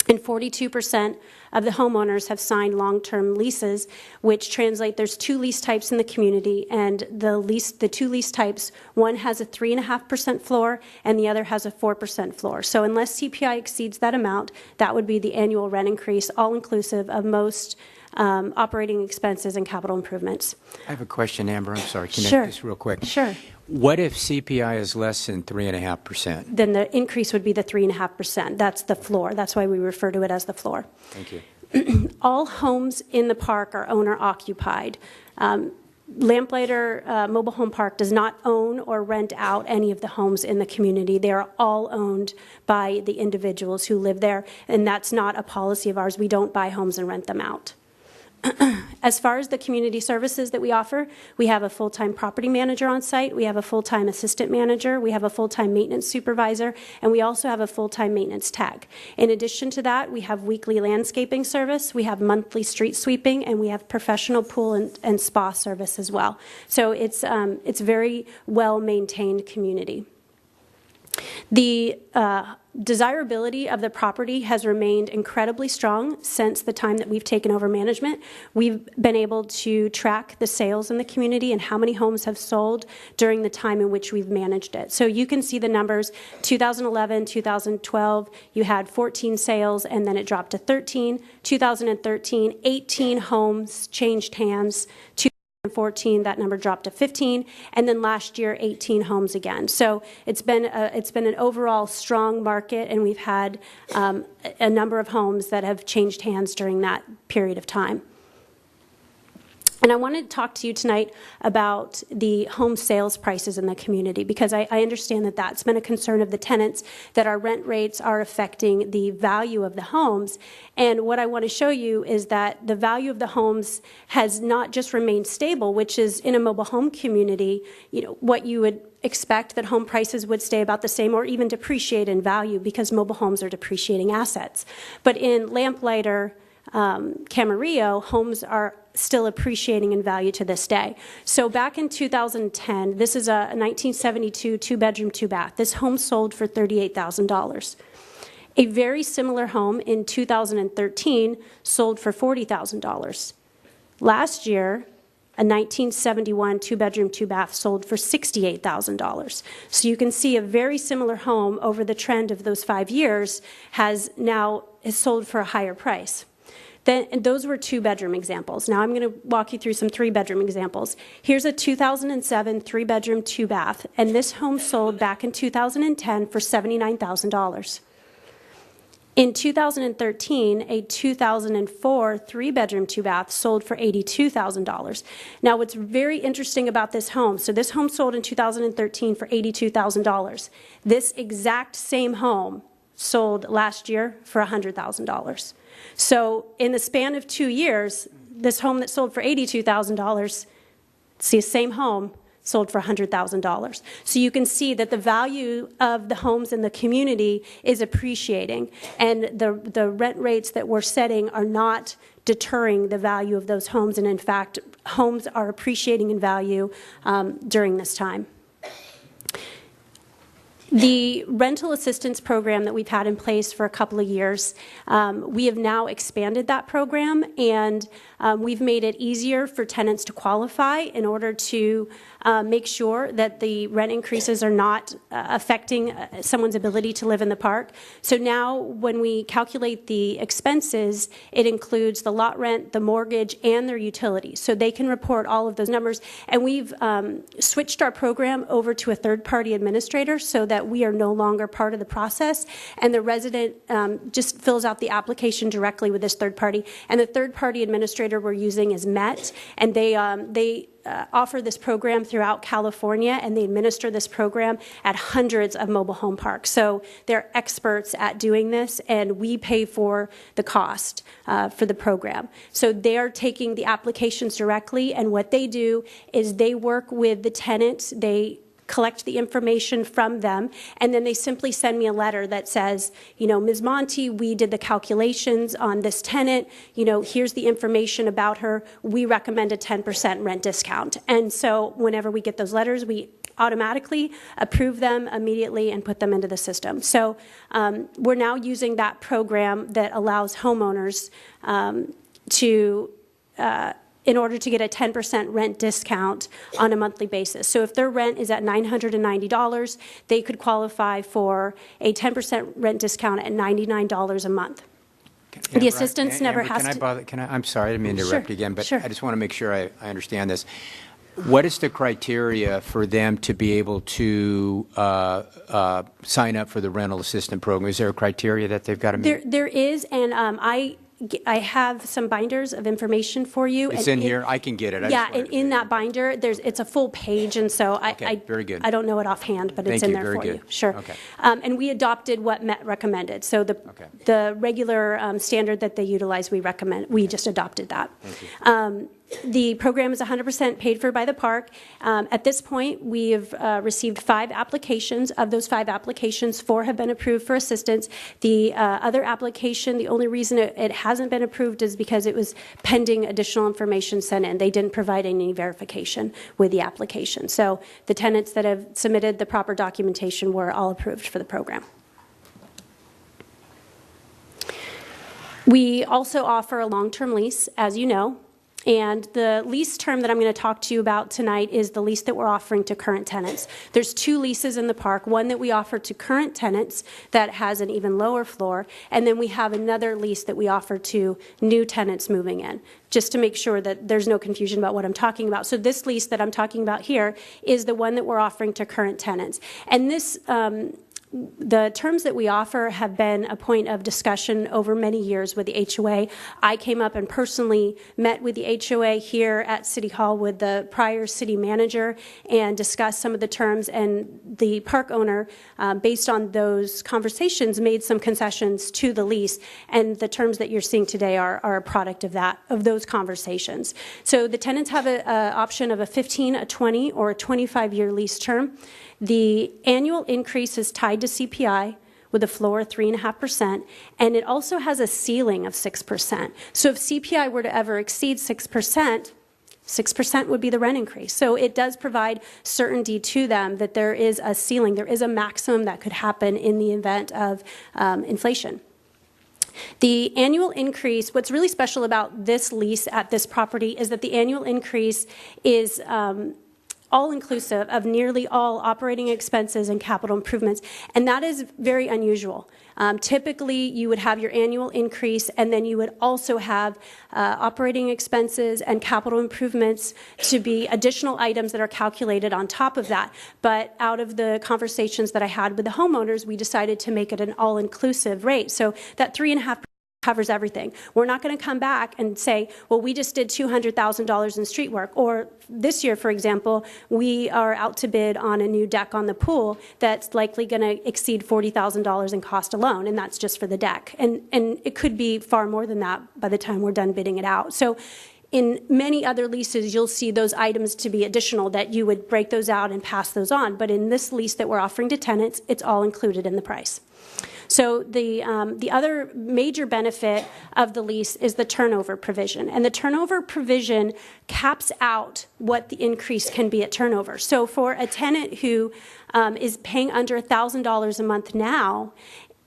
And 42% of the homeowners have signed long-term leases, which translate, there's two lease types in the community, and the two lease types, one has a 3.5% floor and the other has a 4% floor. So unless CPI exceeds that amount, that would be the annual rent increase, all inclusive of most operating expenses and capital improvements. I have a question, Amber. I'm sorry. Can Sure. I just real quick? Sure. What if CPI is less than 3.5%? Then the increase would be the 3.5%. That's the floor. That's why we refer to it as the floor. Thank you. All homes in the park are owner-occupied. Lamplighter Mobile Home Park does not own or rent out any of the homes in the community. They are all owned by the individuals who live there, and that's not a policy of ours. We don't buy homes and rent them out. As far as the community services that we offer, we have a full-time property manager on site, we have a full-time assistant manager, we have a full-time maintenance supervisor, and we also have a full-time maintenance tech. In addition to that, we have weekly landscaping service, we have monthly street sweeping, and we have professional pool and spa service as well. So it's very well-maintained community. The desirability of the property has remained incredibly strong since the time that we've taken over management. We've been able to track the sales in the community and how many homes have sold during the time in which we've managed it. So you can see the numbers. 2011, 2012, you had 14 sales, and then it dropped to 13. 2013, 18 homes changed hands. 2014, that number dropped to 15, and then last year 18 homes again. So it's been an overall strong market, and we've had a number of homes that have changed hands during that period of time. And I wanted to talk to you tonight about the home sales prices in the community, because I understand that that's been a concern of the tenants, that our rent rates are affecting the value of the homes. And what I want to show you is that the value of the homes has not just remained stable, which is in a mobile home community, what you would expect, that home prices would stay about the same or even depreciate in value, because mobile homes are depreciating assets. But in Lamplighter, Camarillo, homes are still appreciating in value to this day. So back in 2010, this is a 1972 two-bedroom, two-bath. This home sold for $38,000. A very similar home in 2013 sold for $40,000. Last year, a 1971 two-bedroom, two-bath sold for $68,000. So you can see a very similar home over the trend of those 5 years is sold for a higher price. And those were two-bedroom examples. Now I'm going to walk you through some three-bedroom examples. Here's a 2007 three-bedroom, two-bath, and this home sold back in 2010 for $79,000. In 2013, a 2004 three-bedroom, two-bath sold for $82,000. Now, what's very interesting about this home, so this home sold in 2013 for $82,000. This exact same home sold last year for $100,000. So in the span of 2 years, this home that sold for $82,000, see, the same home sold for $100,000. So you can see that the value of the homes in the community is appreciating, and the rent rates that we're setting are not deterring the value of those homes, and in fact, homes are appreciating in value during this time. The rental assistance program that we've had in place for a couple of years, we have now expanded that program, and we've made it easier for tenants to qualify in order to make sure that the rent increases are not affecting someone's ability to live in the park. So now when we calculate the expenses, it includes the lot rent, the mortgage, and their utilities. So they can report all of those numbers. And we've switched our program over to a third-party administrator so that we are no longer part of the process, and the resident just fills out the application directly with this third party. And the third-party administrator we're using is Met, and they offer this program throughout California, and they administer this program at hundreds of mobile home parks. So they're experts at doing this, and we pay for the cost for the program. So they're taking the applications directly, and what they do is they work with the tenants. They collect the information from them, and then they simply send me a letter that says, you know, Ms. Monty, we did the calculations on this tenant, you know, here's the information about her, we recommend a 10% rent discount. And so whenever we get those letters, we automatically approve them immediately and put them into the system. So we're now using that program that allows homeowners in order to get a 10% rent discount on a monthly basis. So if their rent is at $990, they could qualify for a 10% rent discount at $99 a month. The assistance never has to... I'm sorry, I didn't mean to interrupt again, but sure. I just want to make sure I understand this. What is the criteria for them to be able to sign up for the rental assistance program? Is there a criteria that they've got to meet? There is, and I have some binders of information for you. It's and in here. I can get it. Yeah, and in that binder, it's a full page, and so very good. I don't know it offhand, but it's in there for you. Sure. Okay. And we adopted what Met recommended. So the regular standard that they utilize, we just adopted that. Thank you. The program is 100% paid for by the park. At this point, we have received 5 applications. Of those 5 applications, 4 have been approved for assistance. The other application, the only reason it hasn't been approved is because it was pending additional information sent in. They didn't provide any verification with the application. So the tenants that have submitted the proper documentation were all approved for the program. We also offer a long-term lease, as you know. And the lease term that I'm going to talk to you about tonight is the lease that we're offering to current tenants. There's 2 leases in the park, one that we offer to current tenants that has an even lower floor, and then we have another lease that we offer to new tenants moving in, just to make sure that there's no confusion about what I'm talking about. So this lease that I'm talking about here is the one that we're offering to current tenants. And this the terms that we offer have been a point of discussion over many years with the HOA. I came up and personally met with the HOA here at City Hall with the prior city manager and discussed some of the terms, and the park owner, based on those conversations, made some concessions to the lease, and the terms that you're seeing today are a product of those conversations. So the tenants have an option of a 15, a 20, or a 25-year lease term. The annual increase is tied to CPI with a floor of 3.5%, and it also has a ceiling of 6%. So if CPI were to ever exceed 6%, 6% would be the rent increase. So it does provide certainty to them that there is a ceiling, there is a maximum that could happen in the event of inflation. The annual increase, what's really special about this lease at this property is that the annual increase is all-inclusive of nearly all operating expenses and capital improvements, and that is very unusual. Typically, you would have your annual increase, and then you would also have operating expenses and capital improvements to be additional items that are calculated on top of that. But out of the conversations that I had with the homeowners, we decided to make it an all-inclusive rate. So that 3.5% covers everything. We're not going to come back and say, well, we just did $200,000 in street work. Or this year, for example, we are out to bid on a new deck on the pool that's likely going to exceed $40,000 in cost alone, and that's just for the deck. And it could be far more than that by the time we're done bidding it out. So in many other leases, you'll see those items to be additional, that you would break those out and pass those on. But in this lease that we're offering to tenants, it's all included in the price. So the other major benefit of the lease is the turnover provision. And the turnover provision caps out what the increase can be at turnover. So for a tenant who is paying under $1,000 a month now,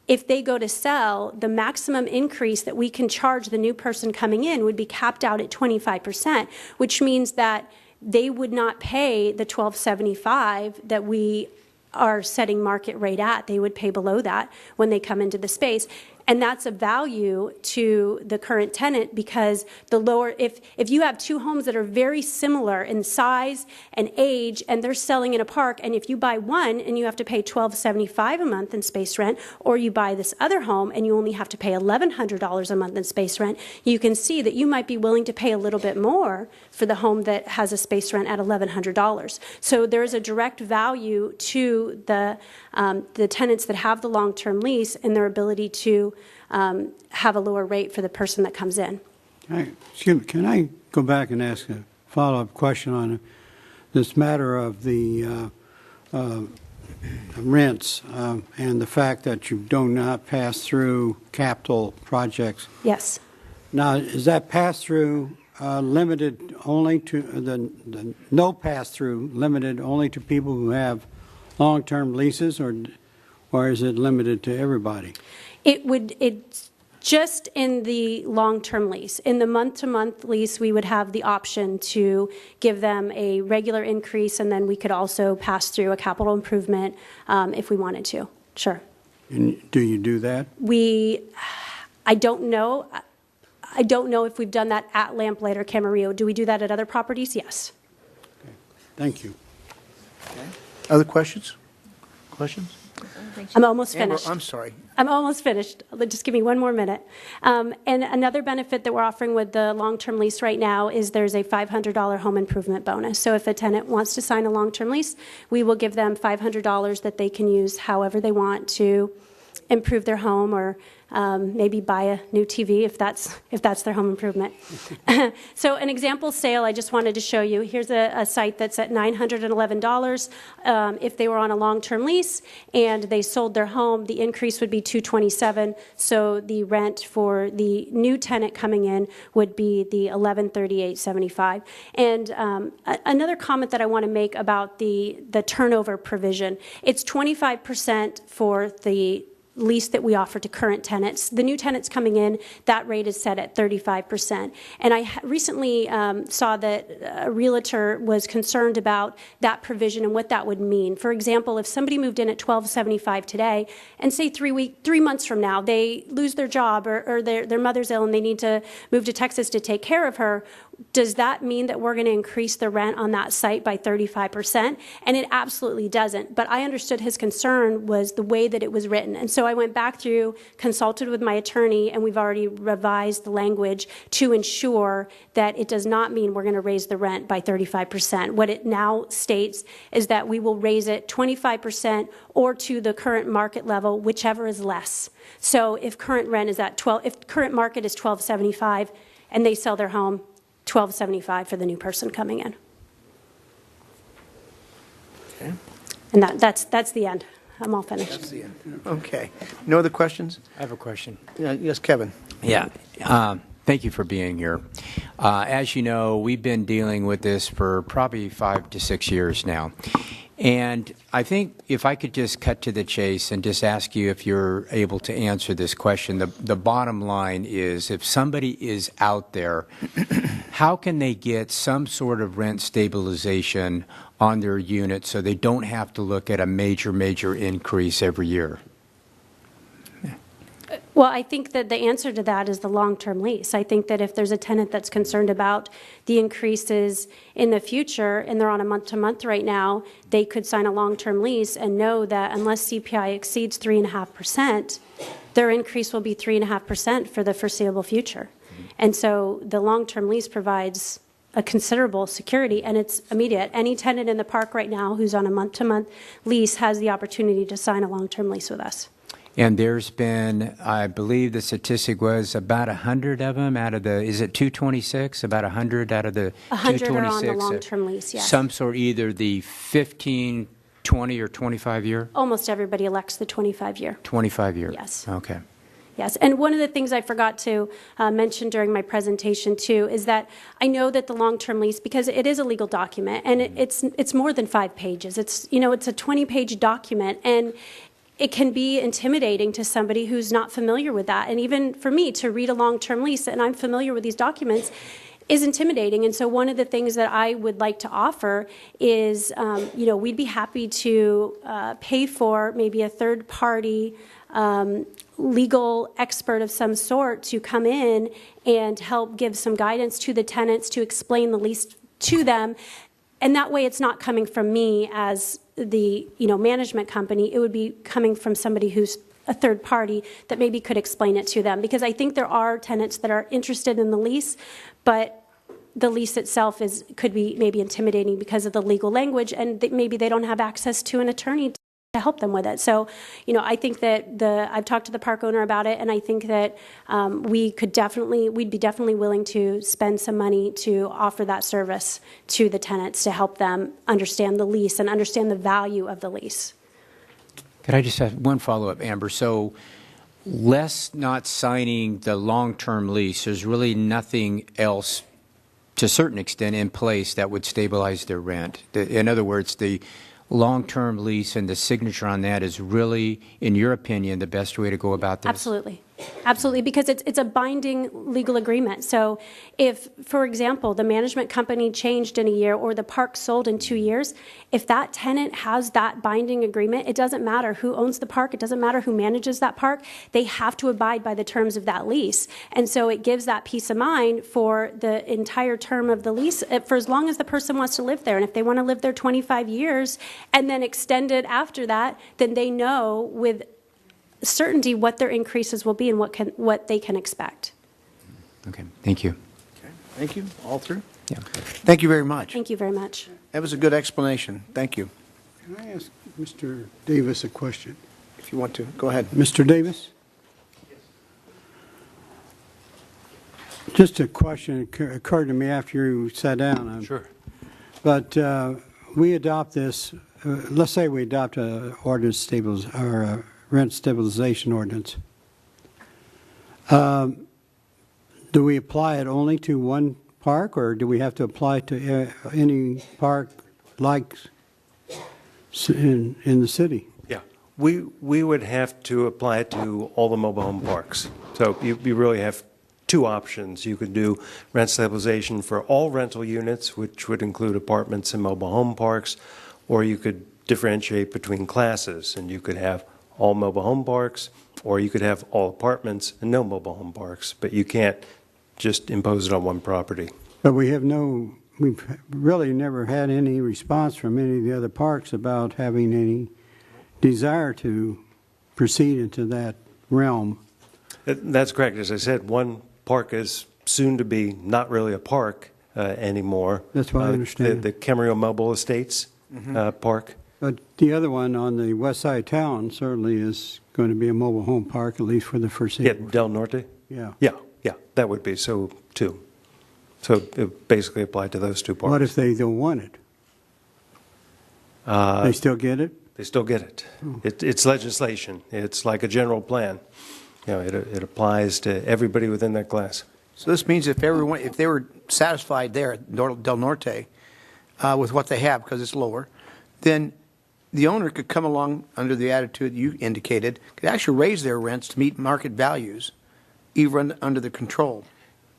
if they go to sell, the maximum increase that we can charge the new person coming in would be capped out at 25%, which means that they would not pay the $1,275 that we are setting market rate at. They would pay below that when they come into the space. And that's a value to the current tenant because the lower, if you have two homes that are very similar in size and age and they're selling in a park, and if you buy one and you have to pay $1,275 a month in space rent, or you buy this other home and you only have to pay $1,100 a month in space rent, you can see that you might be willing to pay a little bit more for the home that has a space rent at $1,100. So there's a direct value to the tenants that have the long-term lease and their ability to have a lower rate for the person that comes in. Excuse me, can I go back and ask a follow-up question on this matter of the rents and the fact that you do not pass through capital projects? Yes. Now, is that pass-through limited only to the no pass-through limited only to people who have long-term leases, or is it limited to everybody? It's just in the long-term lease. In the month-to-month lease, we would have the option to give them a regular increase, and then we could also pass through a capital improvement if we wanted to. Sure. And do you do that? I don't know. I don't know if we've done that at Lamplighter Camarillo. Do we do that at other properties? Yes. Okay. Thank you. Other questions? I'm almost finished. Amber, I'm sorry. I'm almost finished. Just give me one more minute. And another benefit that we're offering with the long-term lease right now is there's a $500 home improvement bonus. So if a tenant wants to sign a long-term lease, we will give them $500 that they can use however they want to improve their home, or maybe buy a new TV if that's their home improvement. So an example sale I just wanted to show you. Here's a site that's at $911. If they were on a long-term lease and they sold their home, the increase would be $227. So the rent for the new tenant coming in would be the $1138.75. And another comment that I want to make about the turnover provision. It's 25% for the lease that we offer to current tenants. The new tenants coming in, that rate is set at 35%. And I recently saw that a realtor was concerned about that provision and what that would mean. For example, if somebody moved in at $1,275 today, and say 3 months from now they lose their job, or their mother's ill and they need to move to Texas to take care of her, does that mean that we're going to increase the rent on that site by 35%? And it absolutely doesn't. But I understood his concern was the way that it was written. And so I went back through, consulted with my attorney, and we've already revised the language to ensure that it does not mean we're going to raise the rent by 35%. What it now states is that we will raise it 25% or to the current market level, whichever is less. So if current rent is at if current market is $1,275 and they sell their home, $1,275 for the new person coming in. Okay. And that's the end. I'm all finished. That's the end. Okay. No other questions? I have a question. Yes, Kevin. Yeah. Thank you for being here. As you know, we've been dealing with this for probably 5 to 6 years now. And I think if I could just cut to the chase and just ask you if you're able to answer this question. The bottom line is, if somebody is out there, how can they get some sort of rent stabilization on their unit so they don't have to look at a major increase every year? Well, I think that the answer to that is the long-term lease. I think that if there's a tenant that's concerned about the increases in the future and they're on a month-to-month right now, they could sign a long-term lease and know that unless CPI exceeds 3.5%, their increase will be 3.5% for the foreseeable future. And so the long-term lease provides a considerable security, and it's immediate. Any tenant in the park right now who's on a month-to-month lease has the opportunity to sign a long-term lease with us. And there's been, I believe the statistic was about 100 of them out of the, is it 226? About 100 out of the 100 226. are on the long-term lease, yes. Some sort, either the 15, 20, or 25 year? Almost everybody elects the 25-year. 25 year. Yes. Okay. Yes, and one of the things I forgot to mention during my presentation too is that I know that the long-term lease, because it is a legal document and it's more than 5 pages. It's a 20-page document, and it can be intimidating to somebody who's not familiar with that. And even for me to read a long-term lease, and I'm familiar with these documents, is intimidating. And so one of the things that I would like to offer is, we'd be happy to pay for maybe a third-party legal expert of some sort to come in and help give some guidance to the tenants to explain the lease to them. And that way it's not coming from me as the management company. It would be coming from somebody who's a third party that maybe could explain it to them. Because I think there are tenants that are interested in the lease, but the lease itself could be maybe intimidating because of the legal language, and maybe they don't have access to an attorney to help them with it. So, I think that I've talked to the park owner about it, and I think that we'd be definitely willing to spend some money to offer that service to the tenants to help them understand the lease and understand the value of the lease. Could I just have one follow-up, Amber? So less not signing the long-term lease, there's really nothing else to a certain extent in place that would stabilize their rent. In other words, the long-term lease and the signature on that is really, in your opinion, the best way to go about this? Absolutely. Absolutely, because it's a binding legal agreement. So if, for example, the management company changed in a year or the park sold in 2 years, if that tenant has that binding agreement, it doesn't matter who owns the park, it doesn't matter who manages that park, they have to abide by the terms of that lease. And so it gives that peace of mind for the entire term of the lease, for as long as the person wants to live there. And if they want to live there 25 years and then extend it after that, then they know with certainty what their increases will be and what they can expect. Okay, thank you. Okay. Thank you. All through? Yeah. Thank you very much. Thank you very much. That was a good explanation. Thank you. Can I ask Mr. Davis a question? If you want to, go ahead. Mr. Davis? Just a question occurred to me after you sat down. Sure. But we adopt this, let's say we adopt a ordinance or a rent stabilization ordinance. Do we apply it only to one park, or do we have to apply to any park like in the city? Yeah, we would have to apply it to all the mobile home parks. So you really have two options. You could do rent stabilization for all rental units, which would include apartments and mobile home parks, or you could differentiate between classes, and you could have all mobile home parks, or you could have all apartments and no mobile home parks, but you can't just impose it on one property. But we've really never had any response from any of the other parks about having any desire to proceed into that realm. That's correct. As I said, one park is soon to be not really a park anymore. That's what I understand. The Camarillo Mobile Estates Park. But the other one on the west side of town certainly is going to be a mobile home park, at least for the foreseeable. Yeah, Del Norte? Yeah. Yeah, that would be. So, two. So it basically applied to those two parks. What if they don't want it? They still get it? They still get it. It's legislation. It's like a general plan. It applies to everybody within that class. So this means if they were satisfied there at Del Norte with what they have, because it's lower, then the owner could come along under the attitude you indicated, could actually raise their rents to meet market values, even under the control.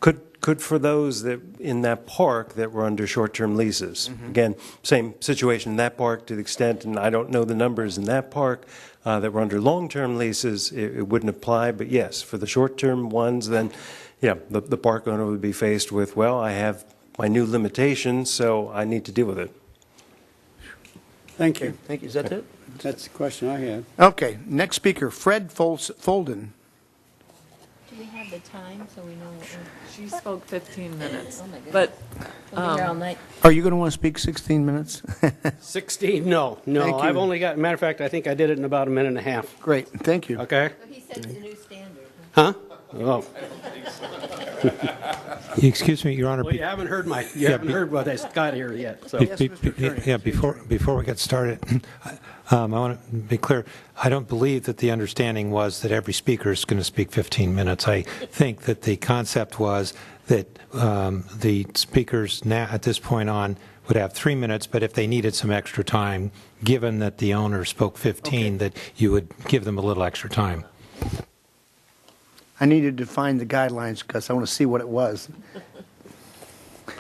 Could for those that in that park that were under short-term leases. Again, same situation in that park to the extent, and I don't know the numbers in that park, that were under long-term leases, it wouldn't apply. But yes, for the short-term ones, then, yeah, the park owner would be faced with, well, I have my new limitations, so I need to deal with it. Thank you. Thank you. Is that it? That's the question I had. Okay. Next speaker, Fred Folden. Do we have the time so we know what She spoke 15 minutes. Oh, my goodness. But we'll be here all night. Are you going to want to speak 16 minutes? 16? No. Thank you. I've only got, matter of fact, I think I did it in about a minute and a half. Great. Thank you. Okay? So he said it's a new standard. Huh? Oh. Excuse me, Your Honor. Well, you haven't heard what I got here yet. So. Before we get started, I want to be clear. I don't believe that the understanding was that every speaker is going to speak 15 minutes. I think that the concept was that the speakers now, at this point on, would have 3 minutes, but if they needed some extra time, given that the owner spoke 15, that you would give them a little extra time. I needed to find the guidelines because I want to see what it was.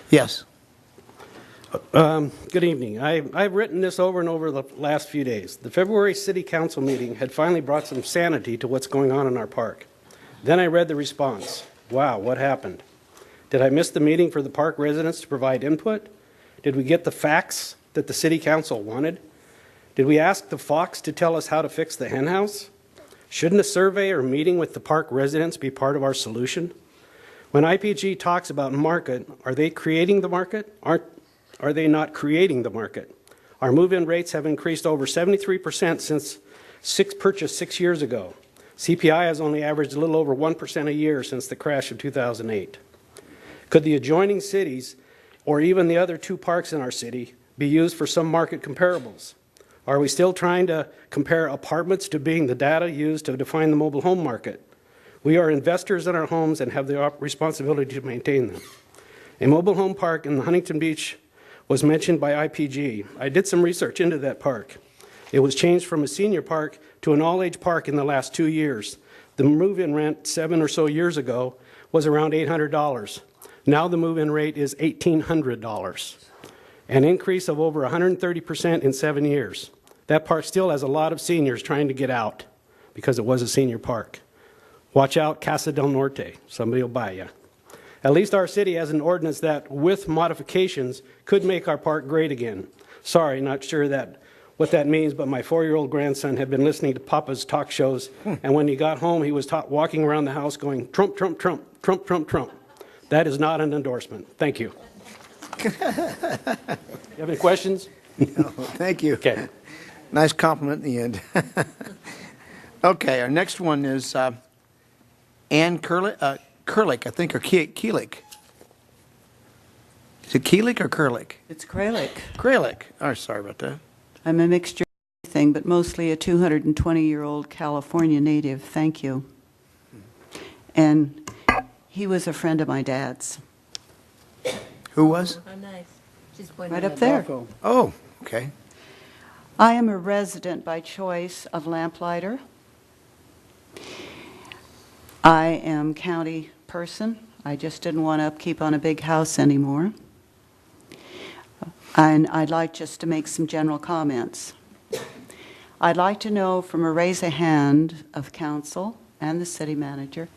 Yes. Good evening. I've written this over and over the last few days. The February City Council meeting had finally brought some sanity to what's going on in our park. Then I read the response. Wow, what happened? Did I miss the meeting for the park residents to provide input? Did we get the facts that the City Council wanted? Did we ask the Fox to tell us how to fix the henhouse? Shouldn't a survey or meeting with the park residents be part of our solution? When IPG talks about market, are they creating the market? Are they not creating the market? Our move-in rates have increased over 73% since purchase 6 years ago. CPI has only averaged a little over 1% a year since the crash of 2008. Could the adjoining cities, or even the other 2 parks in our city, be used for some market comparables? Are we still trying to compare apartments to being the data used to define the mobile home market? We are investors in our homes and have the responsibility to maintain them. A mobile home park in Huntington Beach was mentioned by IPG. I did some research into that park. It was changed from a senior park to an all-age park in the last 2 years. The move-in rent 7 or so years ago was around $800. Now the move-in rate is $1,800, an increase of over 130% in 7 years. That park still has a lot of seniors trying to get out because it was a senior park. Watch out, Casa del Norte. Somebody will buy you. At least our city has an ordinance that, with modifications, could make our park great again. Sorry, not sure what that means, but my 4-year-old grandson had been listening to Papa's talk shows, and when he got home, he was walking around the house going, Trump, Trump, Trump, Trump, Trump, Trump. That is not an endorsement. Thank you. You have any questions? No, thank you. Okay. Nice compliment in the end. Okay, our next one is Ann Kurlick, I think, or Keelik. Is it Keelik or Kurlick? It's Kralik. Kralik. Oh, sorry about that. I'm a mixture of everything, but mostly a 220-year-old California native. Thank you. And he was a friend of my dad's. Who was? Oh, nice. She's pointing Right at up there. Oh, okay. I am a resident by choice of Lamplighter. I am county person. I just didn't want to upkeep on a big house anymore. And I'd like just to make some general comments. I'd like to know from a raise of hand of council and the city manager,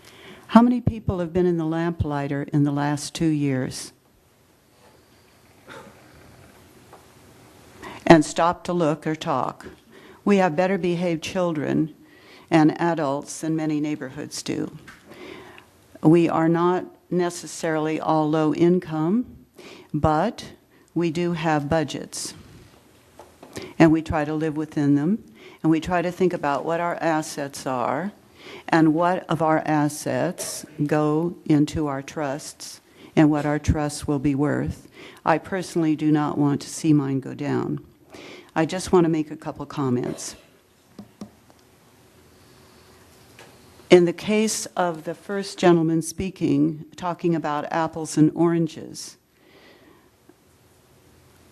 how many people have been in the Lamplighter in the last 2 years? And stop to look or talk. We have better behaved children and adults than many neighborhoods do. We are not necessarily all low income, but we do have budgets. And we try to live within them, and we try to think about what our assets are and what of our assets go into our trusts and what our trusts will be worth. I personally do not want to see mine go down. I just want to make a couple comments. In the case of the first gentleman speaking, talking about apples and oranges,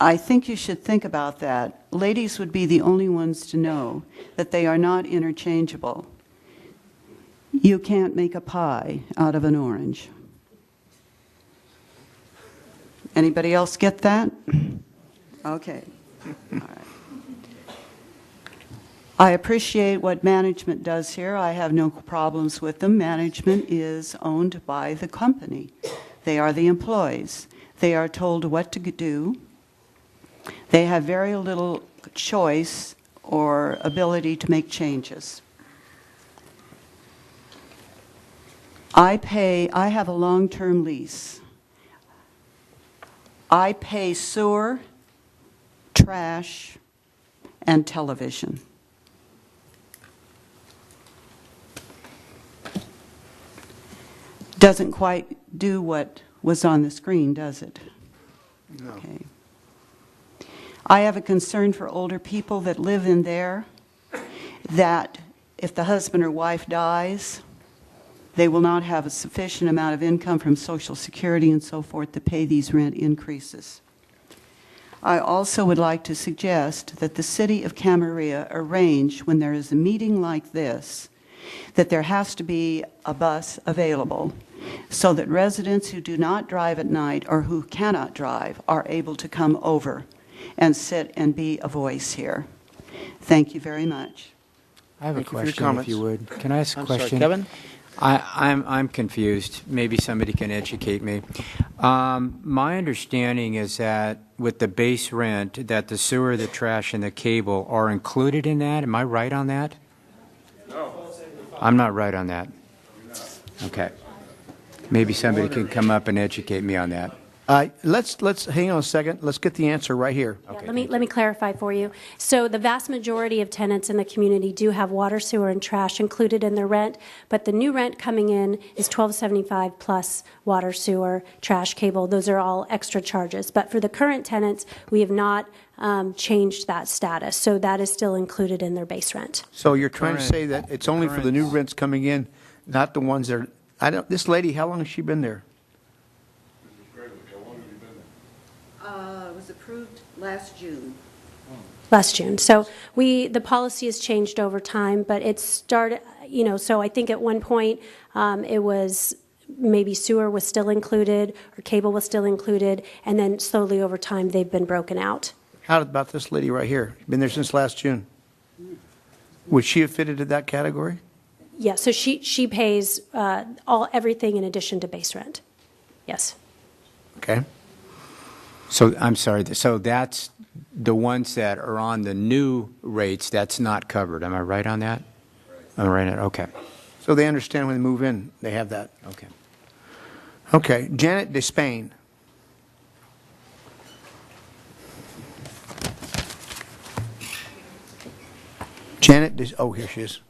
I think you should think about that. Ladies would be the only ones to know that they are not interchangeable. You can't make a pie out of an orange. Anybody else get that? Okay. All right. I appreciate what management does here. I have no problems with them. Management is owned by the company. They are the employees. They are told what to do. They have very little choice or ability to make changes. I have a long-term lease. I pay sewer, trash, and television. Doesn't quite do what was on the screen, does it? No. Okay. I have a concern for older people that live in there, that if the husband or wife dies, they will not have a sufficient amount of income from Social Security and so forth to pay these rent increases. I also would like to suggest that the city of Camarillo arrange, when there is a meeting like this, that there has to be a bus available so that residents who do not drive at night or who cannot drive are able to come over and sit and be a voice here. Thank you very much. I have a Thank you for your question, if comments. you would. Can I ask a I'm sorry, question? Kevin? I'm confused. Maybe somebody can educate me. My understanding is that with the base rent, that the sewer, the trash, and the cable are included in that. Am I right on that? No. I'm not right on that. Okay. Maybe somebody can come up and educate me on that. Let's hang on a second. Let's get the answer right here. Okay. Let me clarify for you. So the vast majority of tenants in the community do have water, sewer, and trash included in their rent, but the new rent coming in is $12.75 plus water, sewer, trash, cable. Those are all extra charges. But for the current tenants, we have not changed that status, so that is still included in their base rent. So you're trying to say that it's only for the new rents coming in, not the ones that are, this lady, how long has she been there? It was approved last June. Last June. So the policy has changed over time, but it started, so I think at one point it was maybe sewer was still included or cable was still included, and then slowly over time they've been broken out. How about this lady right here? Been there since last June. Would she have fitted into that category? Yeah, so she pays everything in addition to base rent. Yes. Okay. So I'm sorry. So that's the ones that are on the new rates. That's not covered. Am I right on that? Am I right on? Okay. So they understand when they move in, they have that. Okay. Okay. Janet Despain. Oh, here she is.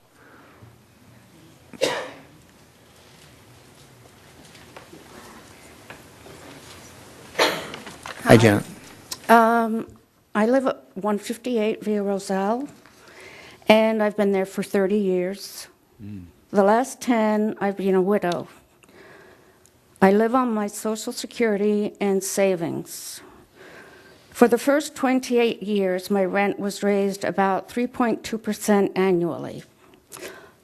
Hi, Janet. I live at 158 Via Roselle, and I've been there for 30 years. The last 10, I've been a widow. I live on my Social Security and savings. For the first 28 years, my rent was raised about 3.2% annually.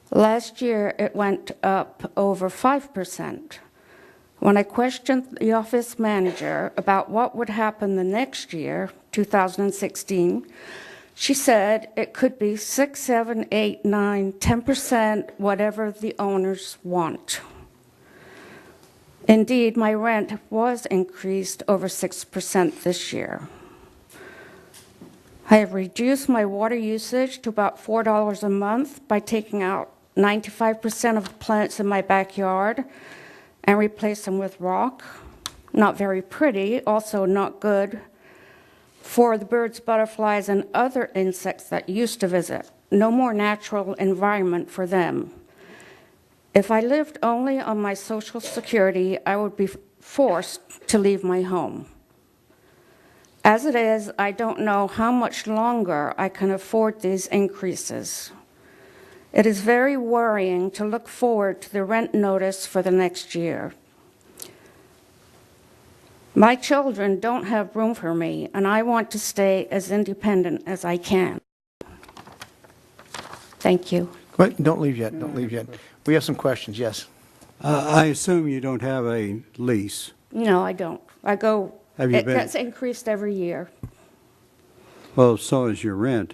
Last year, it went up over 5%. When I questioned the office manager about what would happen the next year, 2016, she said it could be 6, 7, 8, 9, 10%, whatever the owners want. Indeed, my rent was increased over 6% this year. I have reduced my water usage to about $4 a month by taking out 95% of the plants in my backyard and replace them with rock. Not very pretty, also not good for the birds, butterflies, and other insects that used to visit. No more natural environment for them. If I lived only on my Social Security, I would be forced to leave my home. As it is, I don't know how much longer I can afford these increases. It is very worrying to look forward to the rent notice for the next year. My children don't have room for me, and I want to stay as independent as I can. Thank you. Wait, don't leave yet. Don't leave yet. We have some questions. Yes. I assume you don't have a lease. No, I don't. Have you It been? gets increased every year. Well, so is your rent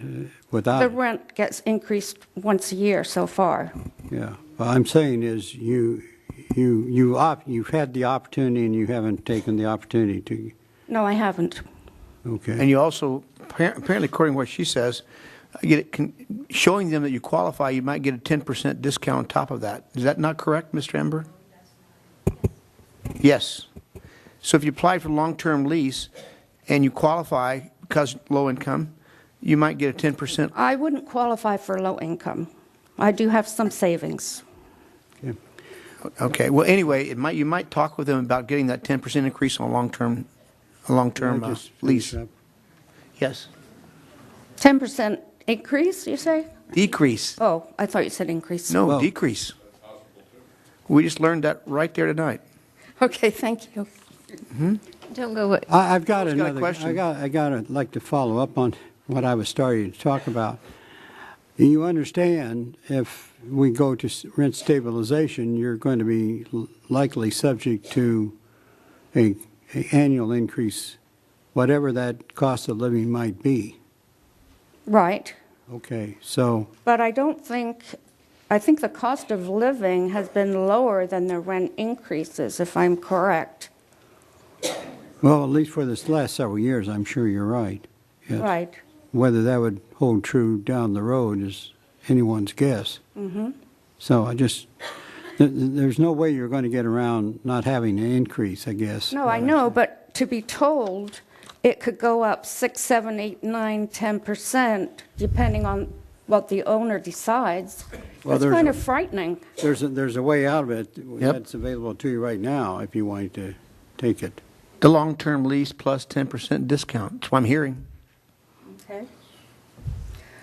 without The it. rent gets increased once a year so far. Yeah. What I'm saying is you've had the opportunity and you haven't taken the opportunity to. No, I haven't. Okay. And you also, apparently, according to what she says, showing them that you qualify, you might get a 10% discount on top of that. Is that not correct, Mr. Ember? Yes. So if you apply for long-term lease and you qualify because low income, you might get a 10%. I wouldn't qualify for low income. I do have some savings. Okay. Well, anyway, you might talk with them about getting that 10% increase on a long-term lease. Yes. 10% increase, you say? Decrease. Oh, I thought you said increase. No, decrease. We just learned that right there tonight. Okay, thank you. Don't go. I've got Who's got a another question? I got like to follow up on what I was starting to talk about. You understand if we go to rent stabilization, you're going to be likely subject to a annual increase, whatever that cost of living might be. Right. Okay, so, But I think the cost of living has been lower than the rent increases, if I'm correct. well, at least for this last several years, I'm sure you're right. Yes. Right. Whether that would hold true down the road is anyone's guess. Mm-hmm. So there's no way you're going to get around not having an increase, I guess. No, I know, but to be told it could go up 6, 7, 8, 9, 10%, depending on what the owner decides, Well, it's there's kind a- of frightening. There's a way out of it Yep. that's available to you right now if you wanted to take it. The long-term lease plus 10% discount. That's what I'm hearing. Okay.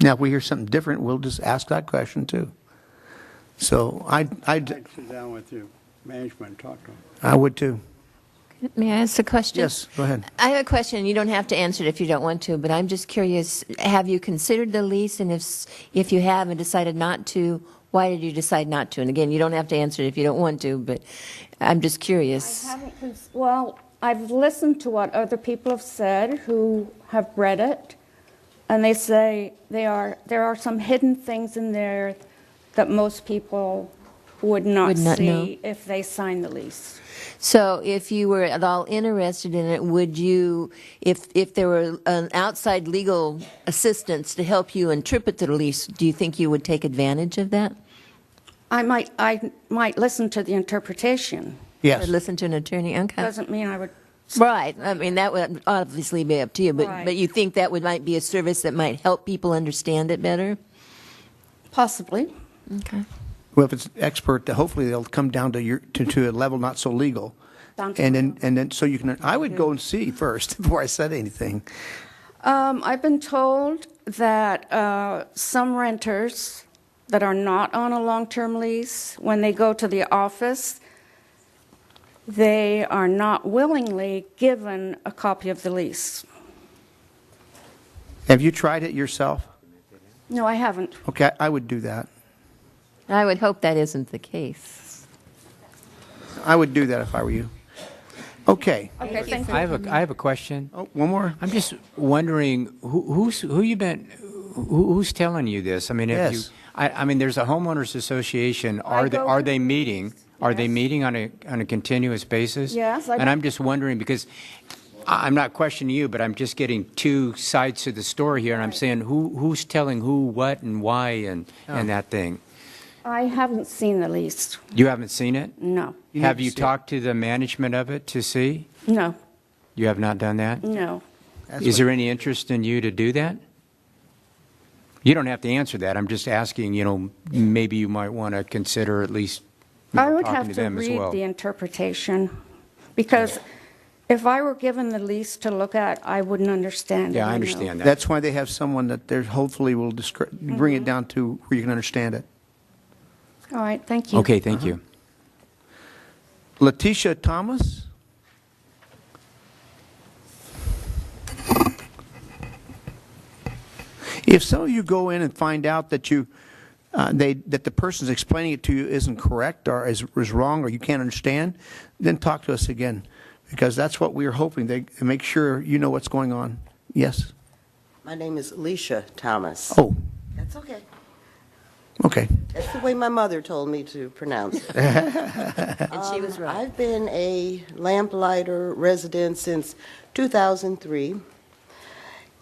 Now, if we hear something different, we'll just ask that question too. So I'd sit down with your management and talk to them. I would too. May I ask a question? Yes, go ahead. I have a question. You don't have to answer it if you don't want to, but I'm just curious. Have you considered the lease? And if you have and decided not to, why did you decide not to? And again, you don't have to answer it if you don't want to, but I'm just curious. Well, I've listened to what other people have said who have read it, and they say there are some hidden things in there that most people would not Would not see know. if they sign the lease. So if you were at all interested in it, would you, if there were an outside legal assistance to help you interpret the lease, do you think you would take advantage of that? I might listen to the interpretation. Yes. Or listen to an attorney? Okay. Doesn't mean I would. Right. I mean, that would obviously be up to you, Right. but you think that might be a service that might help people understand it better? Possibly. Okay. Well, if it's expert, hopefully they'll come down to a level not so legal. Down to And then so you can, I would go and see first before I said anything. I've been told that some renters that are not on a long-term lease, when they go to the office, they are not willingly given a copy of the lease. Have you tried it yourself? No, I haven't. Okay, I would do that. I would hope that isn't the case. I would do that if I were you. Okay. Okay, thank you. I have a question. Oh, one more. I'm just wondering who's telling you this? I mean, if Yes. I mean, there's a homeowners association. Are they meeting? Are they meeting on a continuous basis? Yes, I And do. I'm just wondering because I'm not questioning you, but I'm just getting two sides to the story here, and I'm saying who's telling who what and why and that thing. I haven't seen the lease. You haven't seen it? No. Have you talked to the management of it to see? No. You have not done that? No. Is there any interest in you to do that? You don't have to answer that. I'm just asking, maybe you might want to consider at least I would talking have to to them as read well. the interpretation, because if I were given the lease to look at, I wouldn't understand it. Yeah, I know. understand that. That's why they have someone that there hopefully will bring it down to where you can understand it. All right, thank you. Okay, thank you. Letitia Thomas? If some of you go in and find out that that the person's explaining it to you isn't correct or is wrong or you can't understand, then talk to us again, because that's what we're hoping. They make sure you know what's going on. Yes? My name is Alicia Thomas. Oh, That's okay. okay. That's the way my mother told me to pronounce it. And she was right. I've been a lamplighter resident since 2003.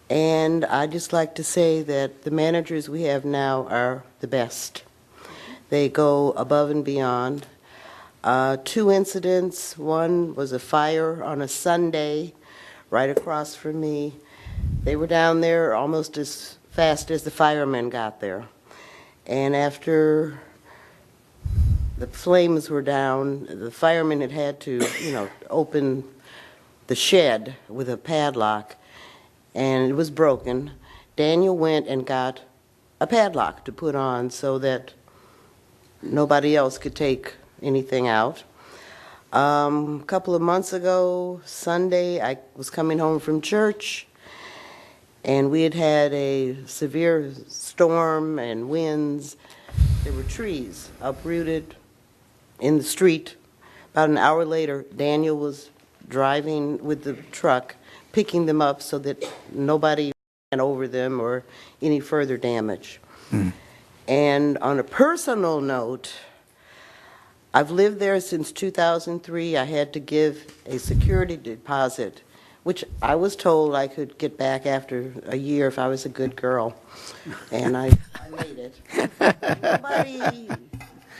And I'd just like to say that the managers we have now are the best. They go above and beyond. 2 incidents. One was a fire on a Sunday right across from me. They were down there almost as fast as the firemen got there. And after the flames were down, the firemen had to, open the shed with a padlock, and it was broken. Daniel went and got a padlock to put on so that nobody else could take anything out. A couple of months ago, Sunday, I was coming home from church, And we had had a severe storm and winds. There were trees uprooted in the street. About an hour later, Daniel was driving with the truck, picking them up so that nobody ran over them or any further damage. And on a personal note, I've lived there since 2003. I had to give a security deposit, which I was told I could get back after a year if I was a good girl. And I made it. Nobody,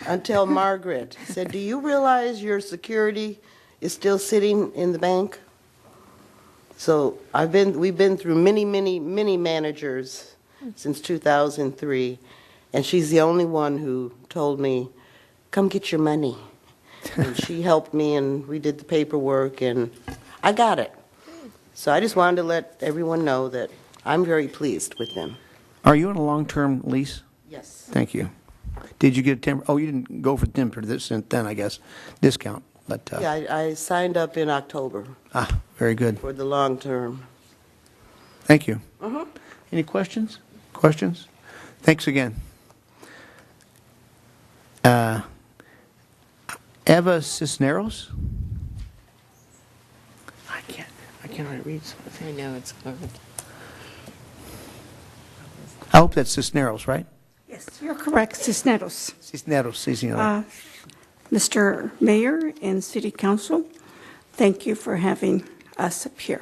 until Margaret said, "Do you realize your security is still sitting in the bank?" So we've been through many, many, many managers since 2003, and she's the only one who told me, "Come get your money." And she helped me, and we did the paperwork, and I got it. So I just wanted to let everyone know that I'm very pleased with them. Are you on a long-term lease? Yes. Thank you. Did you get a temp? Oh, you didn't go for temp this then, I guess, discount. But Yeah, I signed up in October very good. for the long term. Thank you. Any questions? Questions? Thanks again. Eva Cisneros? I can't read something. I know, it's hard. I hope that's Cisneros, right? Yes, you're correct, Cisneros. Cisneros, sí, señora. Mr. Mayor and City Council, thank you for having us up here.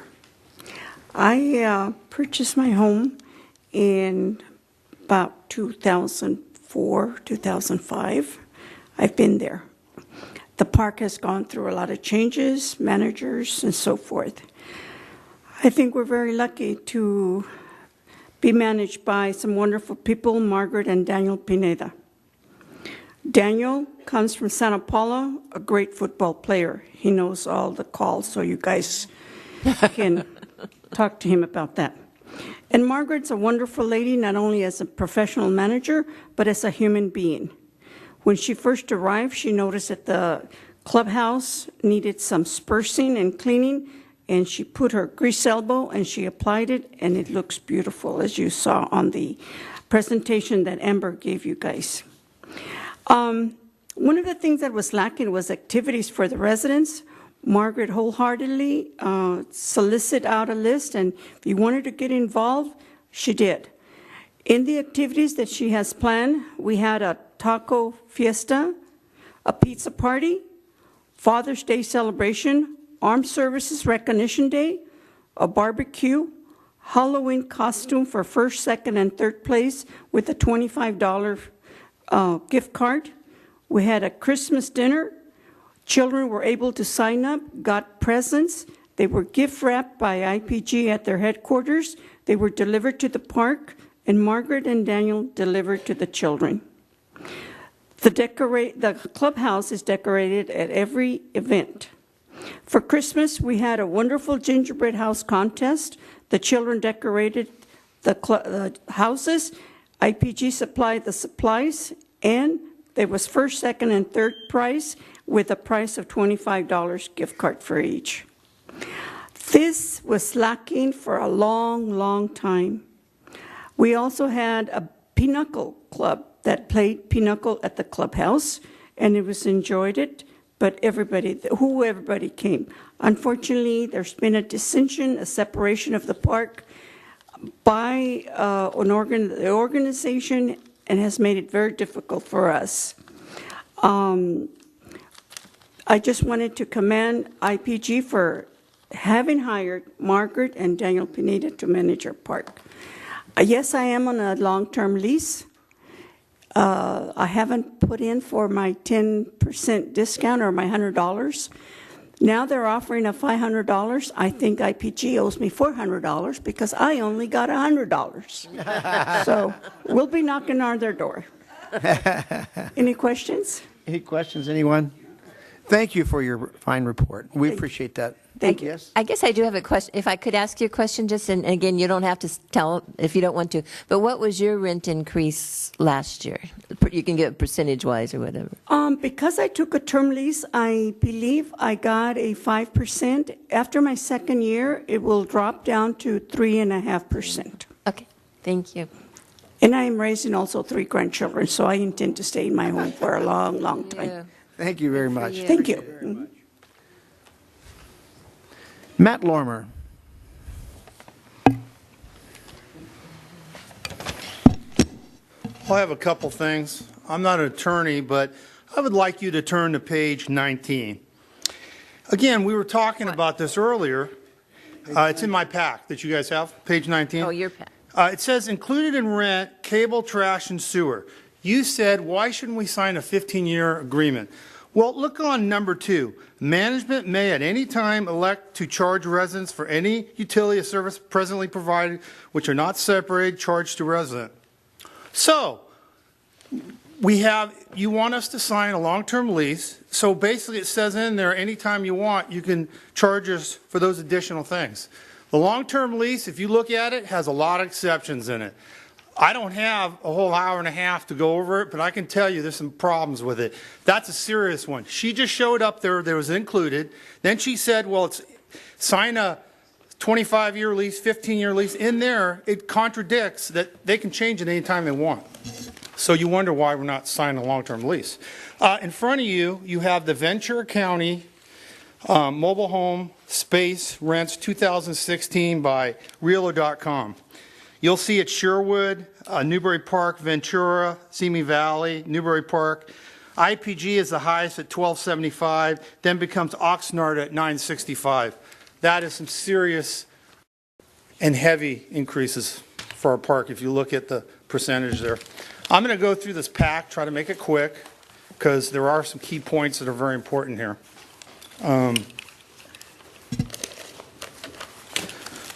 I purchased my home in about 2004, 2005. I've been there. The park has gone through a lot of changes, managers, and so forth. I think we're very lucky to be managed by some wonderful people, Margaret and Daniel Pineda. Daniel comes from Santa Paula, a great football player. He knows all the calls, so you guys can talk to him about that. And Margaret's a wonderful lady, not only as a professional manager, but as a human being. When she first arrived, she noticed that the clubhouse needed some sprucing and cleaning, and she put her grease elbow and she applied it, and it looks beautiful, as you saw on the presentation that Amber gave you guys. One of the things that was lacking was activities for the residents. Margaret wholeheartedly solicited out a list, and if you wanted to get involved, she did. In the activities that she has planned, we had a taco fiesta, a pizza party, Father's Day celebration, Armed Services Recognition Day, a barbecue, Halloween costume for first, second, and third place with a $25 gift card. We had a Christmas dinner. Children were able to sign up, got presents. They were gift wrapped by IPG at their headquarters. They were delivered to the park, and Margaret and Daniel delivered to the children. The clubhouse is decorated at every event. For Christmas, we had a wonderful gingerbread house contest. The children decorated the houses. IPG supplied the supplies, and there was first, second, and third prize with a price of $25 gift card for each. This was lacking for a long, long time. We also had a pinochle club that played pinochle at the clubhouse, and it was enjoyed it, but everybody came. Unfortunately, there's been a dissension, a separation of the park by the organization, and has made it very difficult for us. I just wanted to commend IPG for having hired Margaret and Daniel Pineda to manage our park. Yes, I am on a long-term lease. I haven't put in for my 10% discount or my $100. Now they're offering a $500. I think IPG owes me $400 because I only got $100. So we'll be knocking on their door. Any questions? Any questions, anyone? Thank you for your fine report. We appreciate that. Thank you. Yes. I guess I do have a question. If I could ask you a question, just, and again, you don't have to tell if you don't want to, but what was your rent increase last year? you can get percentage-wise or whatever. Because I took a term lease, I believe I got a 5%. After my second year, it will drop down to 3.5%. Okay, thank you. And I am raising also 3 grandchildren, so I intend to stay in my home for a long, long time. Yeah. Thank you very much. Thank you. Matt Lormer. I have a couple things. I'm not an attorney, but I would like you to turn to page 19. Again, we were talking about this earlier. It's in my pack that you guys have, page 19. Oh, your pack. It says included in rent, cable, trash, and sewer. You said, why shouldn't we sign a 15-year agreement? Well, look on number 2. Management may at any time elect to charge residents for any utility or service presently provided which are not separated, charged to resident. So, you want us to sign a long-term lease. So basically it says in there, anytime you want, you can charge us for those additional things. The long-term lease, if you look at it, has a lot of exceptions in it. I don't have a whole hour and a half to go over it, but I can tell you there's some problems with it. That's a serious one. She just showed up there was included. Then she said, well, it's sign a 25-year lease, 15-year lease. In there, it contradicts that they can change it anytime they want. So you wonder why we're not signing a long-term lease. In front of you, you have the Ventura County mobile home space rents 2016 by Realtor.com. You'll see it Sherwood, Newbury Park, Ventura, Simi Valley, Newbury Park. IPG is the highest at $1,275, then becomes Oxnard at $965. That is some serious and heavy increases for our park if you look at the percentage there. I'm going to go through this pack, try to make it quick, because there are some key points that are very important here.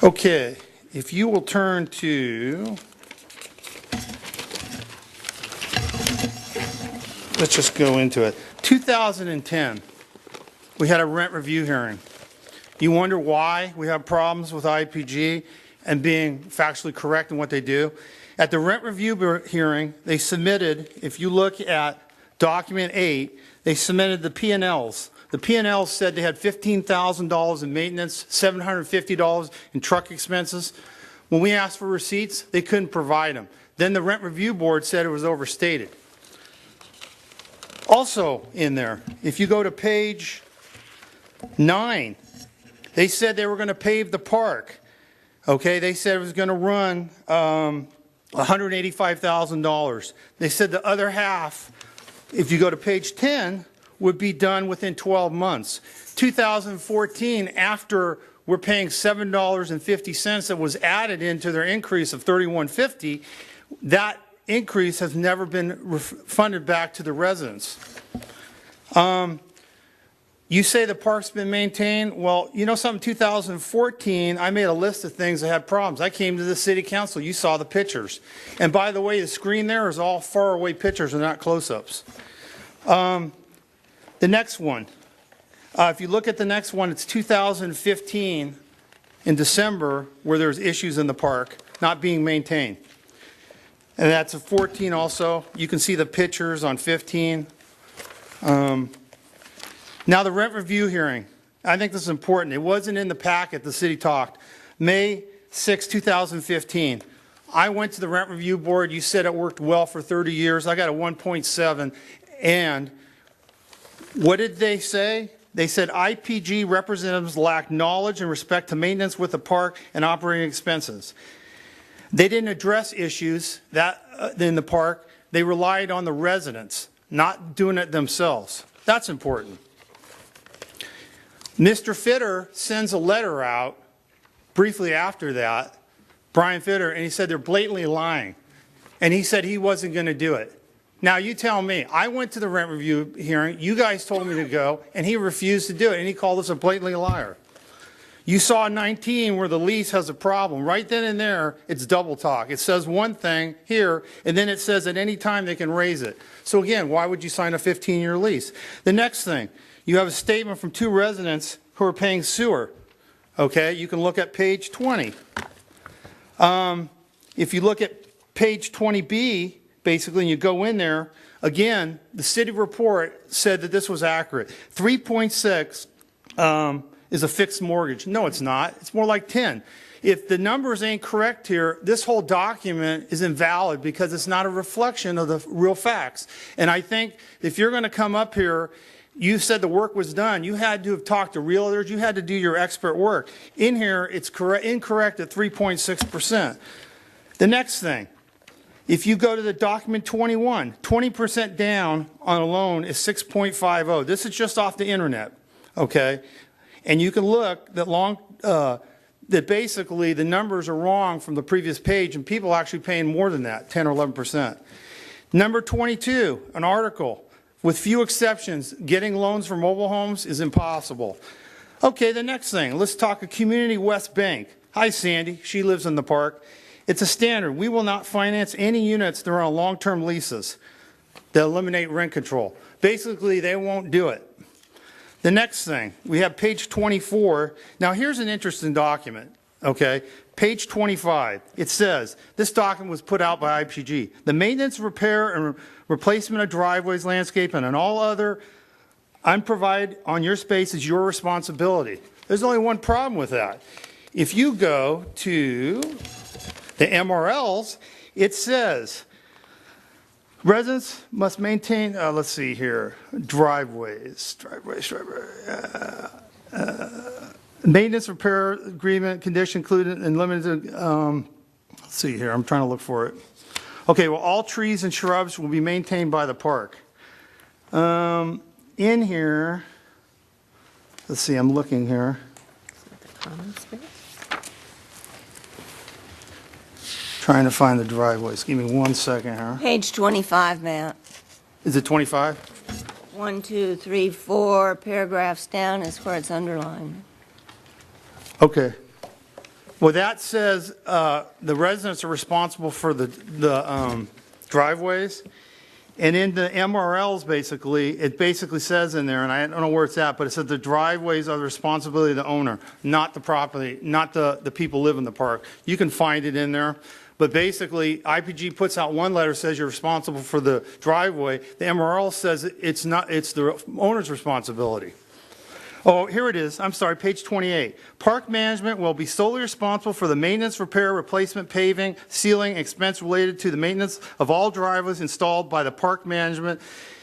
Okay, if you will turn to, let's just go into it. 2010, we had a rent review hearing. You wonder why we have problems with IPG and being factually correct in what they do. At the rent review hearing, they submitted, if you look at document 8, they submitted the P&Ls. The P&Ls said they had $15,000 in maintenance, $750 in truck expenses. When we asked for receipts, they couldn't provide them. Then the rent review board said it was overstated. Also in there, if you go to page 9, they said they were going to pave the park. Okay, they said it was going to run $185,000. They said the other half, if you go to page 10, would be done within 12 months. 2014, after we're paying $7.50 that was added into their increase of $31.50, that increase has never been refunded back to the residents. You say the park's been maintained. Well, you know something, 2014, I made a list of things that had problems. I came to the city council. You saw the pictures. And by the way, the screen there is all far away pictures and not close-ups. The next one, if you look at the next one, it's 2015 in December where there's issues in the park not being maintained. And that's a 14 also. You can see the pictures on 15. Now the rent review hearing. I think this is important. It wasn't in the packet the city talked. May 6, 2015. I went to the rent review board. You said it worked well for 30 years. I got a 1.7. And what did they say? They said IPG representatives lack knowledge and respect to maintenance with the park and operating expenses. They didn't address issues that in the park. They relied on the residents, not doing it themselves. That's important. Mr. Fitter sends a letter out briefly after that, Brian Fitter, and he said they're blatantly lying. And he said he wasn't going to do it. Now you tell me, I went to the rent review hearing, you guys told me to go, and he refused to do it, and he called us a blatantly liar. You saw 19 where the lease has a problem. Right then and there, it's double talk. It says one thing here, and then it says at any time they can raise it. So again, why would you sign a 15-year lease? The next thing, you have a statement from 2 residents who are paying sewer. Okay, you can look at page 20. If you look at page 20B, basically, and you go in there, again, the city report said that this was accurate. 3.6 is a fixed mortgage. No, it's not. It's more like 10. If the numbers ain't correct here, this whole document is invalid because it's not a reflection of the real facts. And I think if you're going to come up here, you said the work was done. You had to have talked to realtors. You had to do your expert work. In here, it's incorrect at 3.6%. The next thing, if you go to the document 21, 20% down on a loan is 6.50. This is just off the internet, okay? And you can look that basically the numbers are wrong from the previous page, and people are actually paying more than that, 10 or 11%. Number 22, an article, with few exceptions, getting loans for mobile homes is impossible. Okay, the next thing, let's talk a Community West Bank. Hi, Sandy. She lives in the park. It's a standard. We will not finance any units that are on long-term leases that eliminate rent control. Basically, they won't do it. The next thing, we have page 24. Now, here's an interesting document, okay? Page 25, it says, this document was put out by IPG. The maintenance, repair, and replacement of driveways, landscaping, and all other unprovided on your space is your responsibility. There's only one problem with that. If you go to the MRLs, it says, residents must maintain, let's see here, driveways, maintenance, repair agreement, condition included and limited, let's see here, I'm trying to look for it. Okay, well, all trees and shrubs will be maintained by the park. In here, let's see, I'm looking here. Trying to find the driveways. Give me 1 second here. Page 25, Matt. Is it 25? 1, 2, 3, 4 paragraphs down is where it's underlined. Okay. Well, that says the residents are responsible for the driveways. And in the MRLs, basically, it basically says in there, and I don't know where it's at, but it says the driveways are the responsibility of the owner, not the property, not the people who live in the park. You can find it in there. But basically, IPG puts out one letter says you're responsible for the driveway. The MRL says it's not, it's the owner's responsibility. Oh, here it is. I'm sorry, page 28. Park management will be solely responsible for the maintenance, repair, replacement, paving, sealing, expense related to the maintenance of all driveways installed by the park management,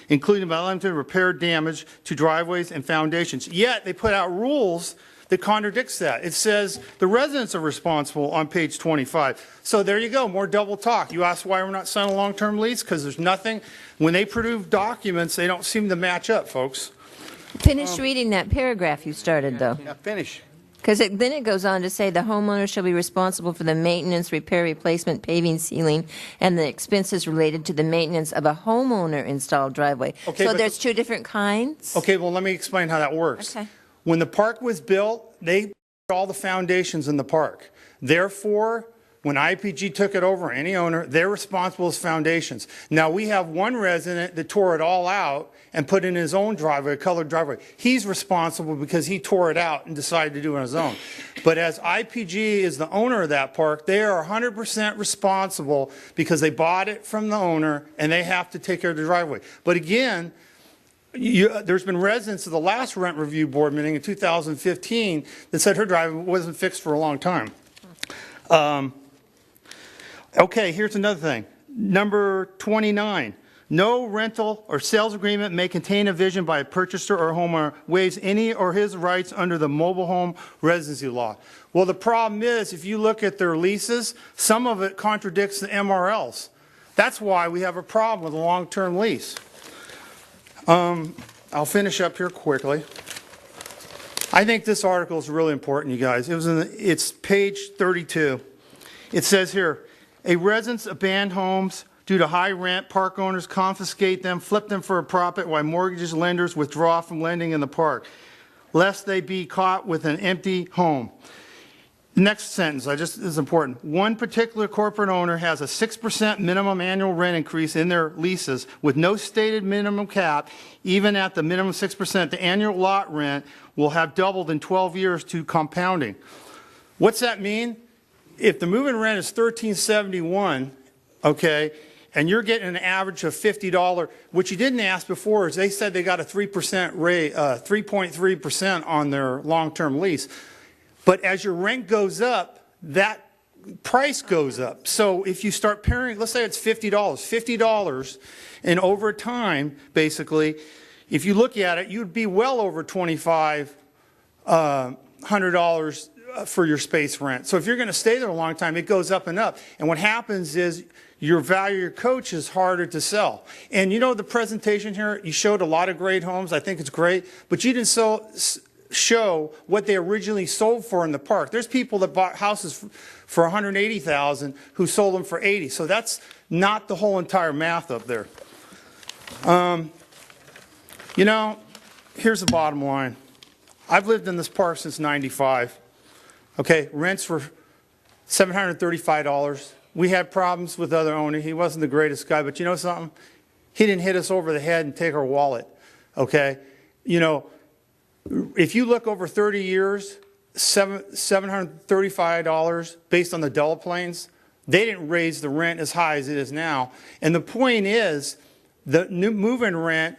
including by limited repair damage to driveways and foundations. Yet, they put out rules that contradicts that. It says the residents are responsible on page 25. So there you go, more double talk. You ask why we're not signing a long-term lease? Because there's nothing, when they produce documents, they don't seem to match up, folks. Finish reading that paragraph you started, though. Yeah, finish. Because then it goes on to say the homeowner shall be responsible for the maintenance, repair, replacement, paving, sealing, and the expenses related to the maintenance of a homeowner-installed driveway. Okay, so but there's two different kinds? Okay, well, let me explain how that works. Okay. When the park was built, they put all the foundations in the park. Therefore, when IPG took it over, any owner, they're responsible for foundations. Now, we have one resident that tore it all out and put in his own driveway, a colored driveway. He's responsible because he tore it out and decided to do it on his own. But as IPG is the owner of that park, they are 100% responsible because they bought it from the owner and they have to take care of the driveway. But again, there's been residents of the last rent review board meeting in 2015 that said her driveway wasn't fixed for a long time. Okay, here's another thing. Number 29. No rental or sales agreement may contain a vision by a purchaser or homeowner waives any or his rights under the mobile home residency law. Well, the problem is, if you look at their leases, some of it contradicts the MRLs. That's why we have a problem with a long-term lease. I'll finish up here quickly. I think this article is really important, you guys. It's page 32. It says here, a residents abandon homes due to high rent, park owners confiscate them, flip them for a profit while mortgage lenders withdraw from lending in the park, lest they be caught with an empty home. Next sentence, this is important. One particular corporate owner has a 6% minimum annual rent increase in their leases with no stated minimum cap. Even at the minimum 6%, the annual lot rent will have doubled in 12 years to compounding. What's that mean? If the move-in rent is $1,371, okay, and you're getting an average of $50. What you didn't ask before is they said they got a 3% rate, 3.3% on their long-term lease. But as your rent goes up, that price goes up. So if you start paying, let's say it's $50, and over time, basically, if you look at it, you'd be well over $2,500 for your space rent. So if you're going to stay there a long time, it goes up and up. And what happens is your value of your coach is harder to sell. And you know the presentation here, you showed a lot of great homes. I think it's great. But you didn't show what they originally sold for in the park. There's people that bought houses for $180,000 who sold them for $80,000. So that's not the whole entire math up there. You know, here's the bottom line. I've lived in this park since '95. Okay, rents were $735. We had problems with the other owner. He wasn't the greatest guy, but you know something? He didn't hit us over the head and take our wallet. Okay, you know, if you look over 30 years, $735 based on the Della planes, they didn't raise the rent as high as it is now. And the point is, the new move-in rent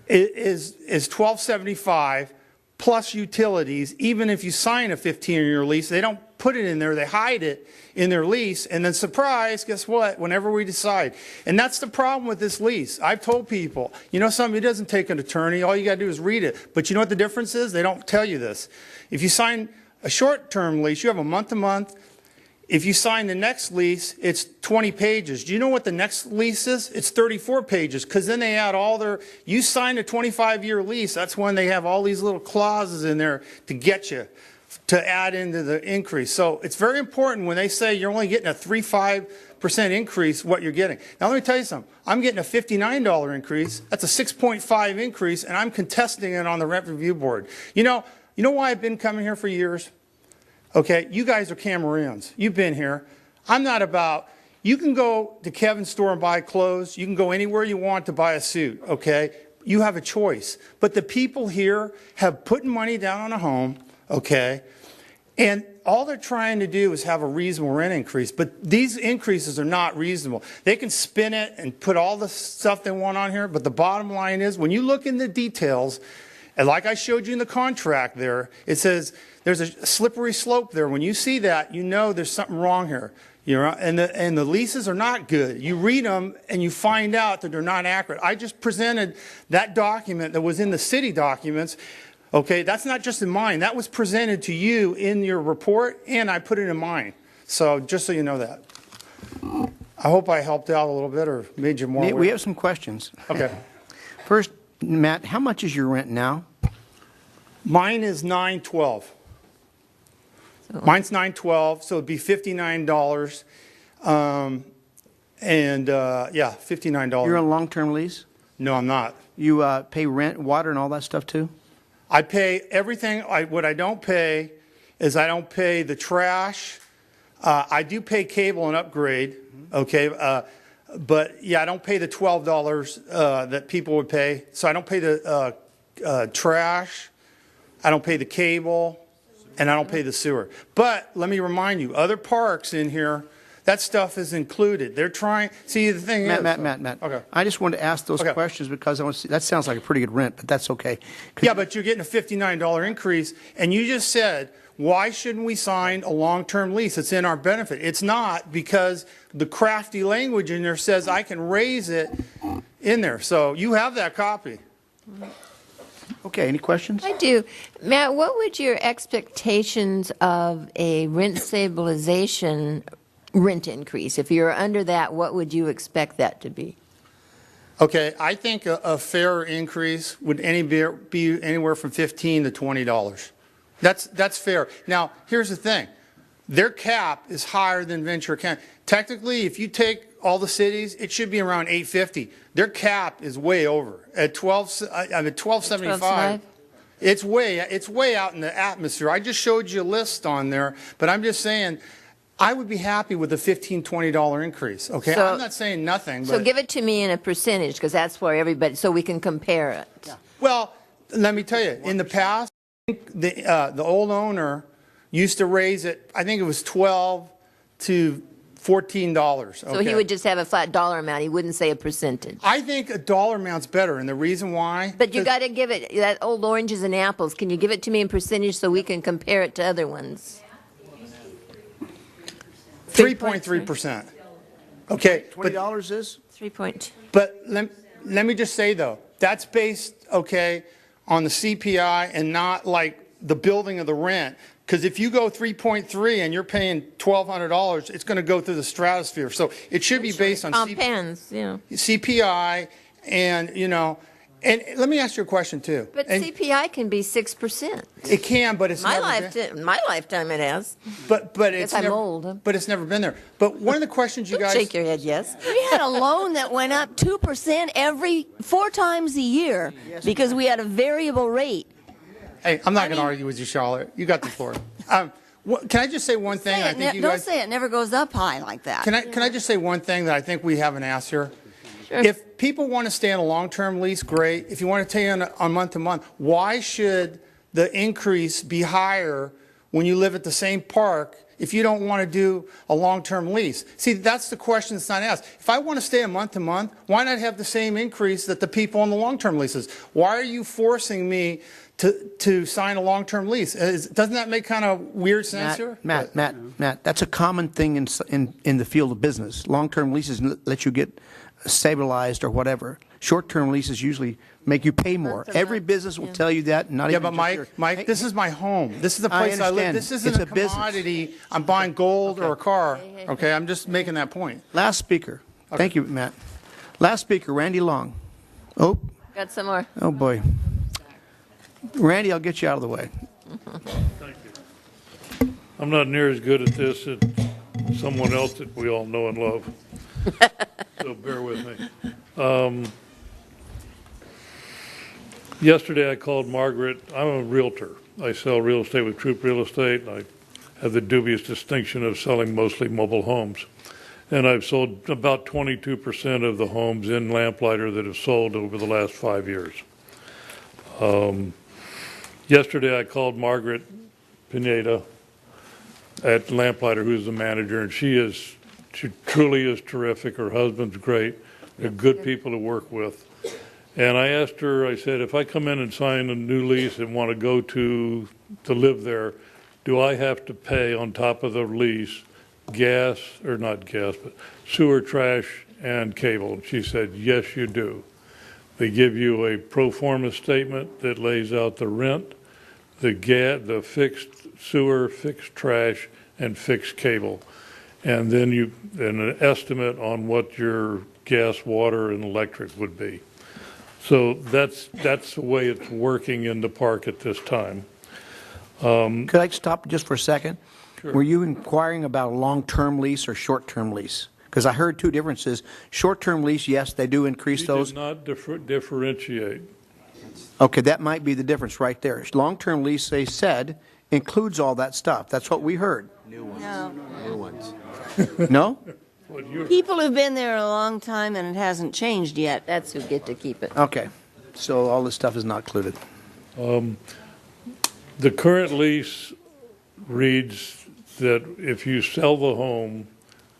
is $1,275 plus utilities. Even if you sign a 15-year lease, they don't put it in there. They hide it in their lease. And then surprise, guess what? Whenever we decide. And that's the problem with this lease. I've told people, you know something, it doesn't take an attorney. All you got to do is read it. But you know what the difference is? They don't tell you this. If you sign a short-term lease, you have a month-to-month. If you sign the next lease, it's 20 pages. Do you know what the next lease is? It's 34 pages, because then they add all their, you sign a 25-year lease, that's when they have all these little clauses in there to get you to add into the increase. So it's very important when they say you're only getting a 3.5% increase, what you're getting. Now let me tell you something. I'm getting a $59 increase. That's a 6.5 increase, and I'm contesting it on the rent review board. You know why I've been coming here for years? Okay, you guys are Cameroons. You've been here. I'm not about, you can go to Kevin's store and buy clothes. You can go anywhere you want to buy a suit, okay? You have a choice. But the people here have put money down on a home, okay? And all they're trying to do is have a reasonable rent increase. But these increases are not reasonable. They can spin it and put all the stuff they want on here, but the bottom line is, when you look in the details, and like I showed you in the contract there, it says there's a slippery slope there. When you see that, you know there's something wrong here. And the leases are not good. You read them and you find out that they're not accurate. I just presented that document that was in the city documents. Okay, that's not just in mine. That was presented to you in your report, and I put it in mine. So just so you know that. I hope I helped out a little bit or made you more aware. We have some questions. Okay. First, Matt, how much is your rent now? Mine is $912. Mine's $912, so it'd be $59. Yeah, $59. You're on a long-term lease? No, I'm not. You pay rent, water, and all that stuff too? I pay everything. What I don't pay is I don't pay the trash. I do pay cable and upgrade, okay? But yeah, I don't pay the $12 that people would pay. So I don't pay the trash, I don't pay the cable, and I don't pay the sewer. But let me remind you, other parks in here, that stuff is included. They're trying, see the thing is. Matt. Okay. I just wanted to ask those questions because I want to see, that sounds like a pretty good rent, but that's okay. Yeah, but you're getting a $59 increase, and you just said, why shouldn't we sign a long-term lease? It's in our benefit. It's not, because the crafty language in there says I can raise it in there. So you have that copy. Okay, any questions? I do. Matt, what would your expectations of a rent stabilization rent increase? If you're under that, what would you expect that to be? Okay, I think a fair increase would be anywhere from $15 to $20. That's fair. Now, here's the thing. Their cap is higher than Ventura County. Technically, if you take all the cities, it should be around $850. Their cap is way over at $1,275. It's way out in the atmosphere. I just showed you a list on there, but I'm just saying I would be happy with a $15, $20 increase. Okay, So- I'm not saying nothing. So But, give it to me in a percentage, because that's where everybody, so we can compare it. Yeah. well, let me tell you, in the past, the old owner used to raise it. I think it was 12 to $14. So he would just have a flat dollar amount. He wouldn't say a percentage. I think a dollar amount's better, and the reason why. But you got to give it, that old oranges and apples, can you give it to me in percentage so we can compare it to other ones? 3.3%. Okay. $20 is? 3.2. But let me just say, though, that's based, okay, on the CPI and not like the building of the rent. Because if you go 3.3 and you're paying $1,200, it's going to go through the stratosphere. So it should be based on CPI and, you know, and let me ask you a question, too. But CPI can be 6%. It can, but it's my never been. My lifetime it has. But it's I'm never, old. But it's never been there. But one of the questions you guys shake your head, yes. We had a loan that went up 2% 4 times a year because we had a variable rate. Hey, I'm not going to argue with you, Charlotte. You got the floor. Can I just say one thing? I think you Don't guys, say it never goes up high like that. Can I just say one thing that I think we haven't asked here? Sure. If people want to stay on a long-term lease, great. If you want to stay on month-to-month, why should the increase be higher when you live at the same park if you don't want to do a long-term lease? See, that's the question that's not asked. If I want to stay a month-to-month, why not have the same increase that the people on the long-term leases? Why are you forcing me to sign a long-term lease? Doesn't that make kind of weird sense here? Matt, that's a common thing in the field of business. Long-term leases let you get stabilized or whatever. Short-term leases usually make you pay more. Every business will tell you that. Not even but Mike, this is my home. This is the place I live. This isn't a commodity. Business. I'm buying gold or a car. Okay, I'm just making that point. Last speaker. Okay. Thank you, Matt. Last speaker, Randy Long. Oh. Got some more. Oh, boy. Randy, I'll get you out of the way. Thank you. I'm not near as good at this as someone else that we all know and love. So bear with me. Yesterday I called Margaret. I'm a realtor. I sell real estate with Troop Real Estate. I have the dubious distinction of selling mostly mobile homes. And I've sold about 22% of the homes in Lamplighter that have sold over the last 5 years. Yesterday I called Margaret Pineda at Lamplighter, who's the manager, and she truly is terrific. Her husband's great. They're good people to work with. And I asked her, I said, if I come in and sign a new lease and want to go to live there, do I have to pay on top of the lease sewer, trash, and cable? And she said, yes, you do. They give you a pro forma statement that lays out the rent, the fixed sewer, fixed trash, and fixed cable. And then an estimate on what your gas, water, and electric would be. So that's the way it's working in the park at this time. Could I stop just for a second? Sure. Were you inquiring about a long-term lease or short-term lease? Because I heard two differences. Short-term lease, yes, they do increase those. She did not differentiate. Okay, that might be the difference right there. Long-term lease, they said, includes all that stuff. That's what we heard. New ones. No. New ones. No? People have been there a long time and it hasn't changed yet. That's who get to keep it. Okay. So all this stuff is not included. The current lease reads that if you sell the home,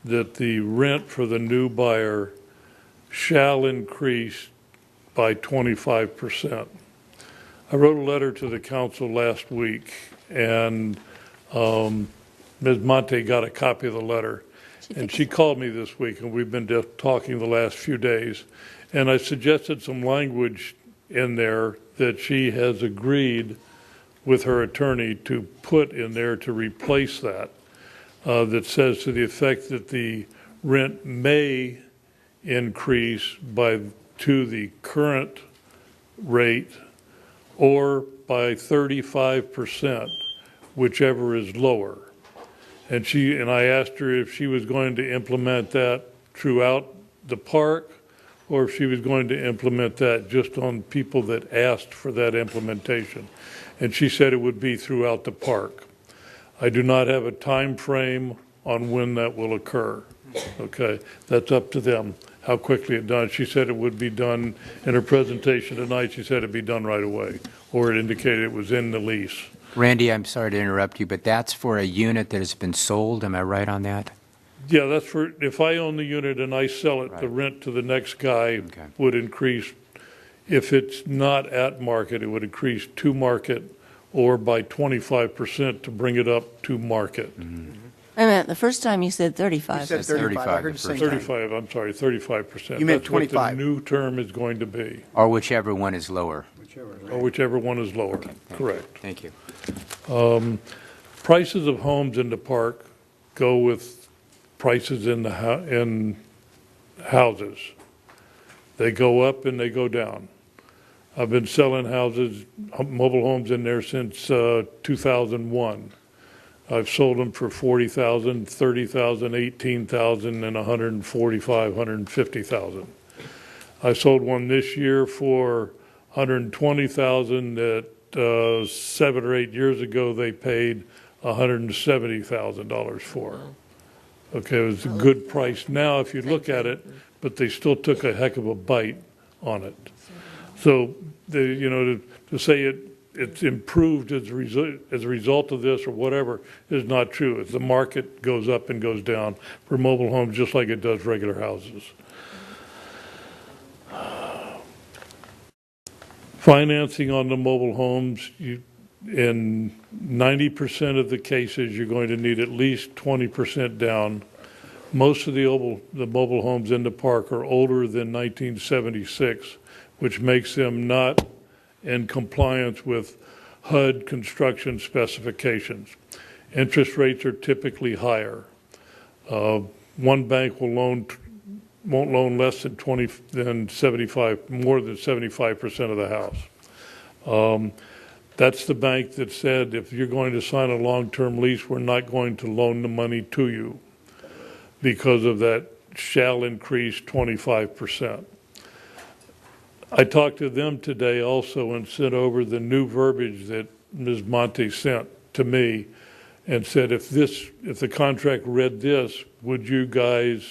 that the rent for the new buyer shall increase by 25%. I wrote a letter to the council last week, and Ms. Monte got a copy of the letter. And she called me this week, and we've been talking the last few days. And I suggested some language in there that she has agreed with her attorney to put in there to replace that, that says to the effect that the rent may increase to the current rate or by 35%, whichever is lower. And I asked her if she was going to implement that throughout the park or if she was going to implement that just on people that asked for that implementation. And she said it would be throughout the park. I do not have a time frame on when that will occur. Okay, that's up to them, how quickly it's done. She said it would be done in her presentation tonight. She said it'd be done right away, or it indicated it was in the lease. Randy, I'm sorry to interrupt you, but that's for a unit that has been sold. Am I right on that? Yeah, that's for, if I own the unit and I sell it, the rent to the next guy would increase. If it's not at market, it would increase to market or by 25% to bring it up to market. I meant the first time you said 35. You said 35. I heard the same time. 35, I'm sorry, 35%. You meant That's what 25. the new term is going to be, Or whichever one is lower. or whichever one is lower. Correct. Thank you. Prices of homes in the park go with prices in in houses. They go up and they go down. I've been selling houses, mobile homes in there since 2001. I've sold them for $40,000, $30,000, $18,000, and $145,000, $150,000. I sold one this year for $120,000 that 7 or 8 years ago they paid $170,000 for. Okay, it was a good price now if you look at it, but they still took a heck of a bite on it. So, to say it's improved as a result of this or whatever is not true. The market goes up and goes down for mobile homes just like it does regular houses. Financing on the mobile homes, in 90% of the cases, you're going to need at least 20% down. Most of the mobile homes in the park are older than 1976, which makes them not in compliance with HUD construction specifications. Interest rates are typically higher. One bank won't loan less than more than 75% of the house. That's the bank that said, if you're going to sign a long-term lease, we're not going to loan the money to you because of that shall increase 25%. I talked to them today also and sent over the new verbiage that Ms. Monte sent to me and said, if the contract read this, would you guys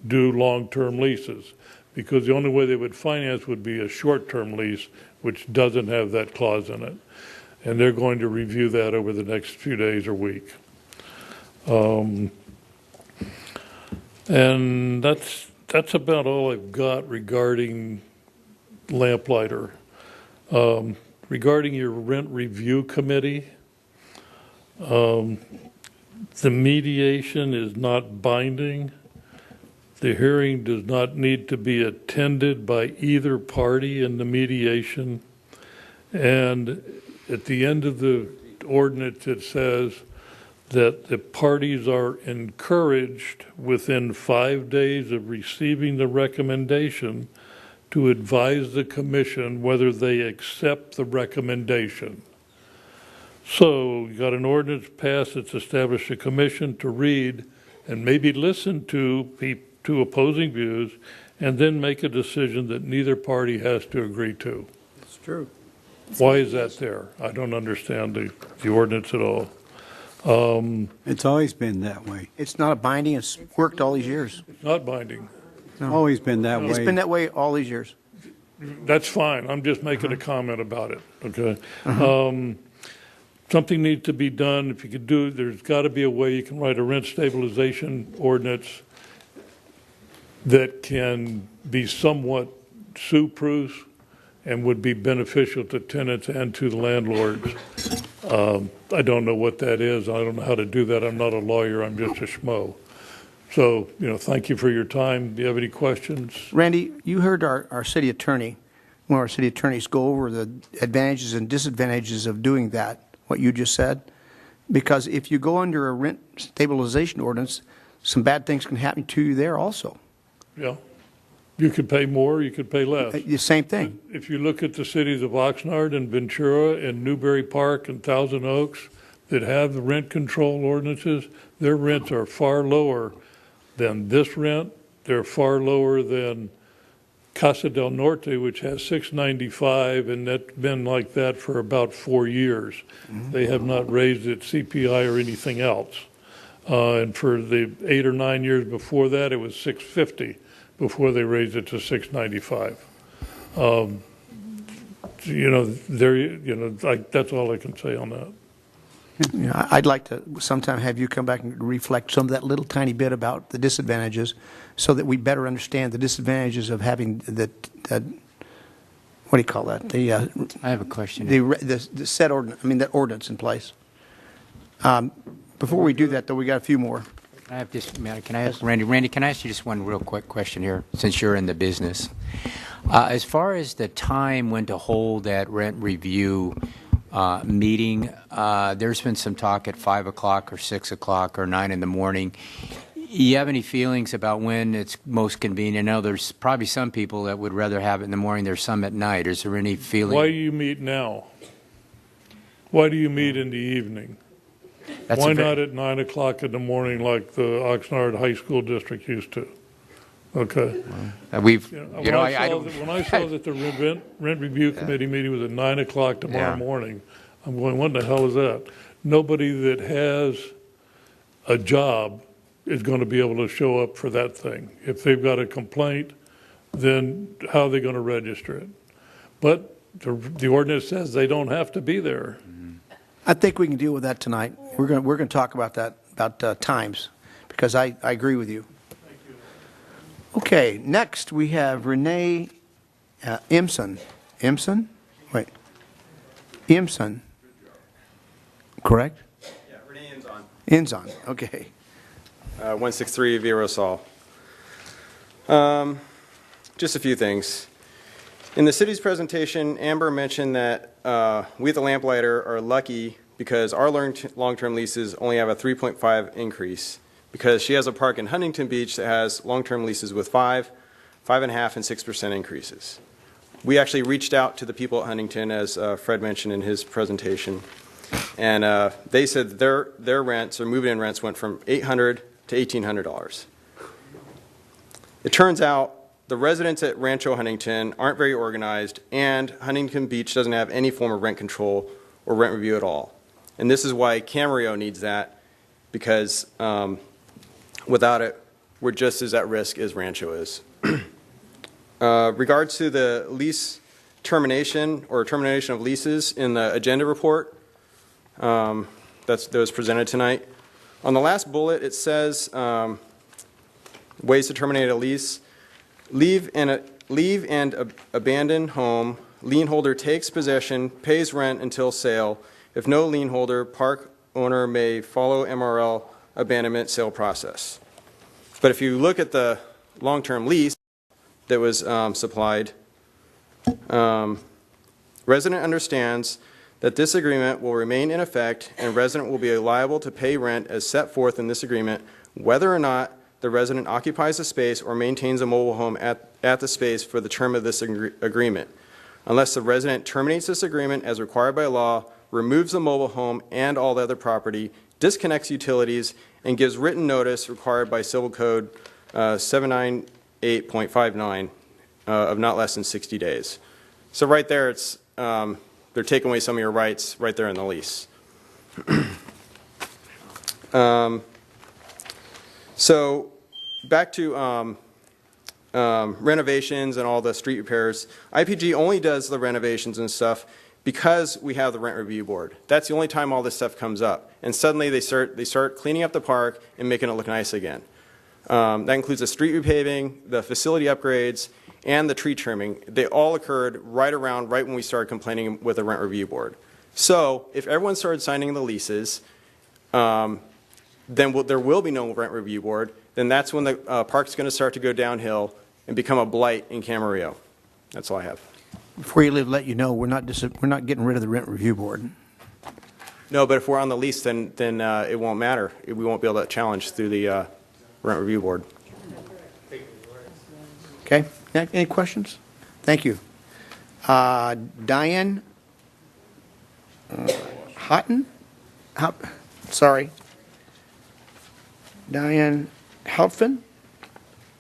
do long-term leases? Because the only way they would finance would be a short-term lease, which doesn't have that clause in it. And they're going to review that over the next few days or week. And that's about all I've got regarding Lamplighter. Regarding your rent review committee, the mediation is not binding. The hearing does not need to be attended by either party in the mediation. And at the end of the ordinance, it says that the parties are encouraged within 5 days of receiving the recommendation to advise the commission whether they accept the recommendation. So you got an ordinance passed that's established a commission to read and maybe listen to opposing views and then make a decision that neither party has to agree to. It's true. Why is that there? I don't understand the ordinance at all. It's always been that way. It's not a binding. It's worked all these years. Not binding. No. Always been that way. It's been that way all these years. That's fine. I'm just making a comment about it, okay? Something needs to be done. If you could do it, there's got to be a way you can write a rent stabilization ordinance that can be somewhat sue-proof and would be beneficial to tenants and to the landlords. I don't know what that is. I don't know how to do that. I'm not a lawyer. I'm just a schmo. So, thank you for your time. Do you have any questions? Randy, you heard our city attorney, one of our city attorneys, go over the advantages and disadvantages of doing that, what you just said. Because if you go under a rent stabilization ordinance, some bad things can happen to you there also. Yeah. You could pay more, you could pay less. The same thing. If you look at the cities of Oxnard and Ventura and Newberry Park and Thousand Oaks that have the rent control ordinances, their rents are far lower than this rent. They're far lower than Casa del Norte, which has $6.95, and that's been like that for about 4 years. They have not raised its CPI or anything else. And for the 8 or 9 years before that, it was $6.50 before they raised it to $6.95. That's all I can say on that. You know, I'd like to sometime have you come back and reflect some of that little tiny bit about the disadvantages so that we better understand the disadvantages of having the what do you call that? I have a question. The set ordinance, I mean, that ordinance in place. Before we do that, though, we got a few more. Can I ask Randy? Randy, can I ask you just one real quick question here, since you're in the business? As far as the time when to hold that rent review meeting, there's been some talk at 5 o'clock or 6 o'clock or 9 in the morning. You have any feelings about when it's most convenient? I know there's probably some people that would rather have it in the morning. There's some at night. Is there any feeling? Why do you meet now? Why do you meet in the evening? Why not at 9 o'clock in the morning like the Oxnard High School District used to? Okay. When I saw that the rent review committee meeting was at 9 o'clock tomorrow morning, I'm going, what the hell is that? Nobody that has a job is going to be able to show up for that thing. If they've got a complaint, then how are they going to register it? But the ordinance says they don't have to be there. I think we can deal with that tonight. We're going to talk about that, about times, because I agree with you. Thank you. Okay, next we have Renee Imson. Imson? Wait. Imson. Correct? Yeah, Renee Inzon. Inzon, okay. 163 Via Rosal. Just a few things. In the city's presentation, Amber mentioned that we at the Lamplighter are lucky because our long-term leases only have a 3.5 increase because she has a park in Huntington Beach that has long-term leases with 5, 5.5, and 6% increases. We actually reached out to the people at Huntington, as Fred mentioned in his presentation, and they said their rents, or moving-in rents, went from $800 to $1,800. It turns out the residents at Rancho Huntington aren't very organized, and Huntington Beach doesn't have any form of rent control or rent review at all. And this is why Camarillo needs that, because without it, we're just as at risk as Rancho is. Regards to the lease termination or termination of leases in the agenda report that was presented tonight, on the last bullet it says ways to terminate a lease. Leave and abandon home. Lien holder takes possession, pays rent until sale. If no lien holder, park owner may follow MRL abandonment sale process. But if you look at the long-term lease that was supplied, resident understands that this agreement will remain in effect and resident will be liable to pay rent as set forth in this agreement, whether or not the resident occupies the space or maintains a mobile home at the space for the term of this agreement. Unless the resident terminates this agreement as required by law, removes the mobile home and all the other property, disconnects utilities, and gives written notice required by Civil Code 798.59 of not less than 60 days. So right there, it's they're taking away some of your rights right there in the lease. So back to renovations and all the street repairs. IPG only does the renovations and stuff because we have the rent review board. That's the only time all this stuff comes up. And suddenly they start cleaning up the park and making it look nice again. That includes the street repaving, the facility upgrades, and the tree trimming. They all occurred right when we started complaining with the rent review board. So if everyone started signing the leases, then there will be no rent review board. Then that's when the park's going to start to go downhill and become a blight in Camarillo. That's all I have. Before you leave, let you know, we're not getting rid of the rent review board. No, but if we're on the lease, then it won't matter. We won't be able to challenge through the rent review board. Okay. Any questions? Thank you. Diane Houghton? Sorry. Diane Halphin?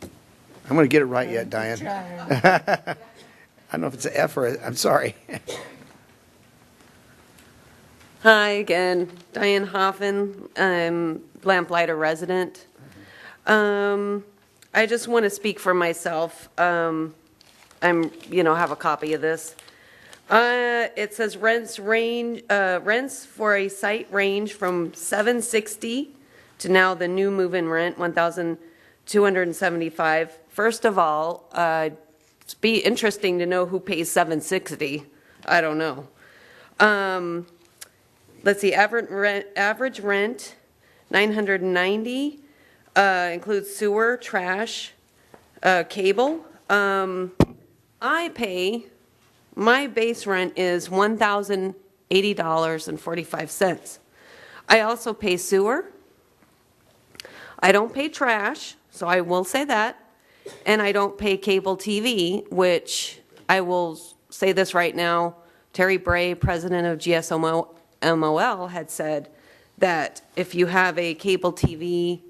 I'm going to get it right yet, Diane. I don't know if it's an F or I'm sorry. Hi again, Diane Hoffman. I'm Lamplighter resident. I just want to speak for myself. Have a copy of this. It says rents for a site range from $760 to now the new move-in rent, $1,275. First of all, it'd be interesting to know who pays $760. I don't know. Let's see, average rent $990, includes sewer, trash, cable. My base rent is $1,080.45. I also pay sewer. I don't pay trash, so I will say that. And I don't pay cable TV, which I will say this right now. Terry Bray, president of GSMOL, had said that if you have a cable TV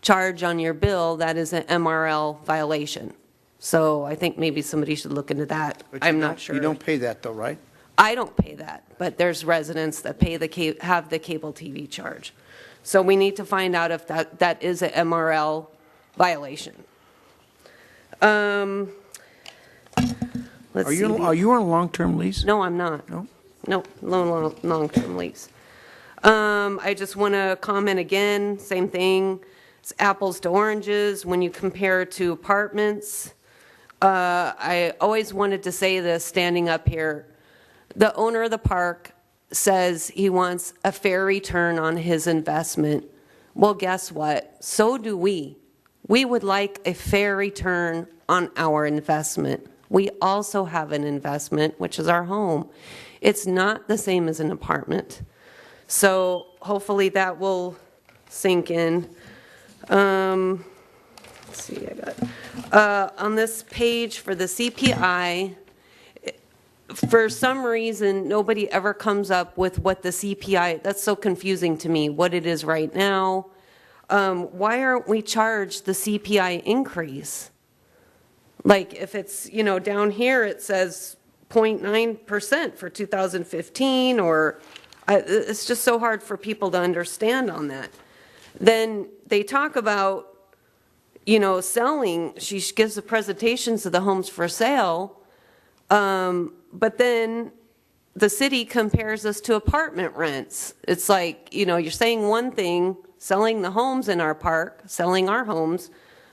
charge on your bill, that is an MRL violation. So I think maybe somebody should look into that. I'm not sure. You don't pay that though, right? I don't pay that, but there's residents that pay have the cable TV charge. So we need to find out if that is an MRL violation. Let's see. Are you on a long-term lease? No, I'm not. No? No, long-term lease. I just want to comment again, same thing. It's apples to oranges when you compare to apartments. I always wanted to say this standing up here. The owner of the park says he wants a fair return on his investment. Well, guess what? So do we. We would like a fair return on our investment. We also have an investment, which is our home. It's not the same as an apartment. So hopefully that will sink in. Let's see, I got on this page for the CPI, for some reason, nobody ever comes up with what the CPI, that's so confusing to me, what it is right now. Why aren't we charged the CPI increase? Like if it's, down here it says 0.9% for 2015, or it's just so hard for people to understand on that. Then they talk about, selling. She gives the presentations of the homes for sale, but then the city compares us to apartment rents. It's like, you're saying one thing, selling the homes in our park, selling our homes,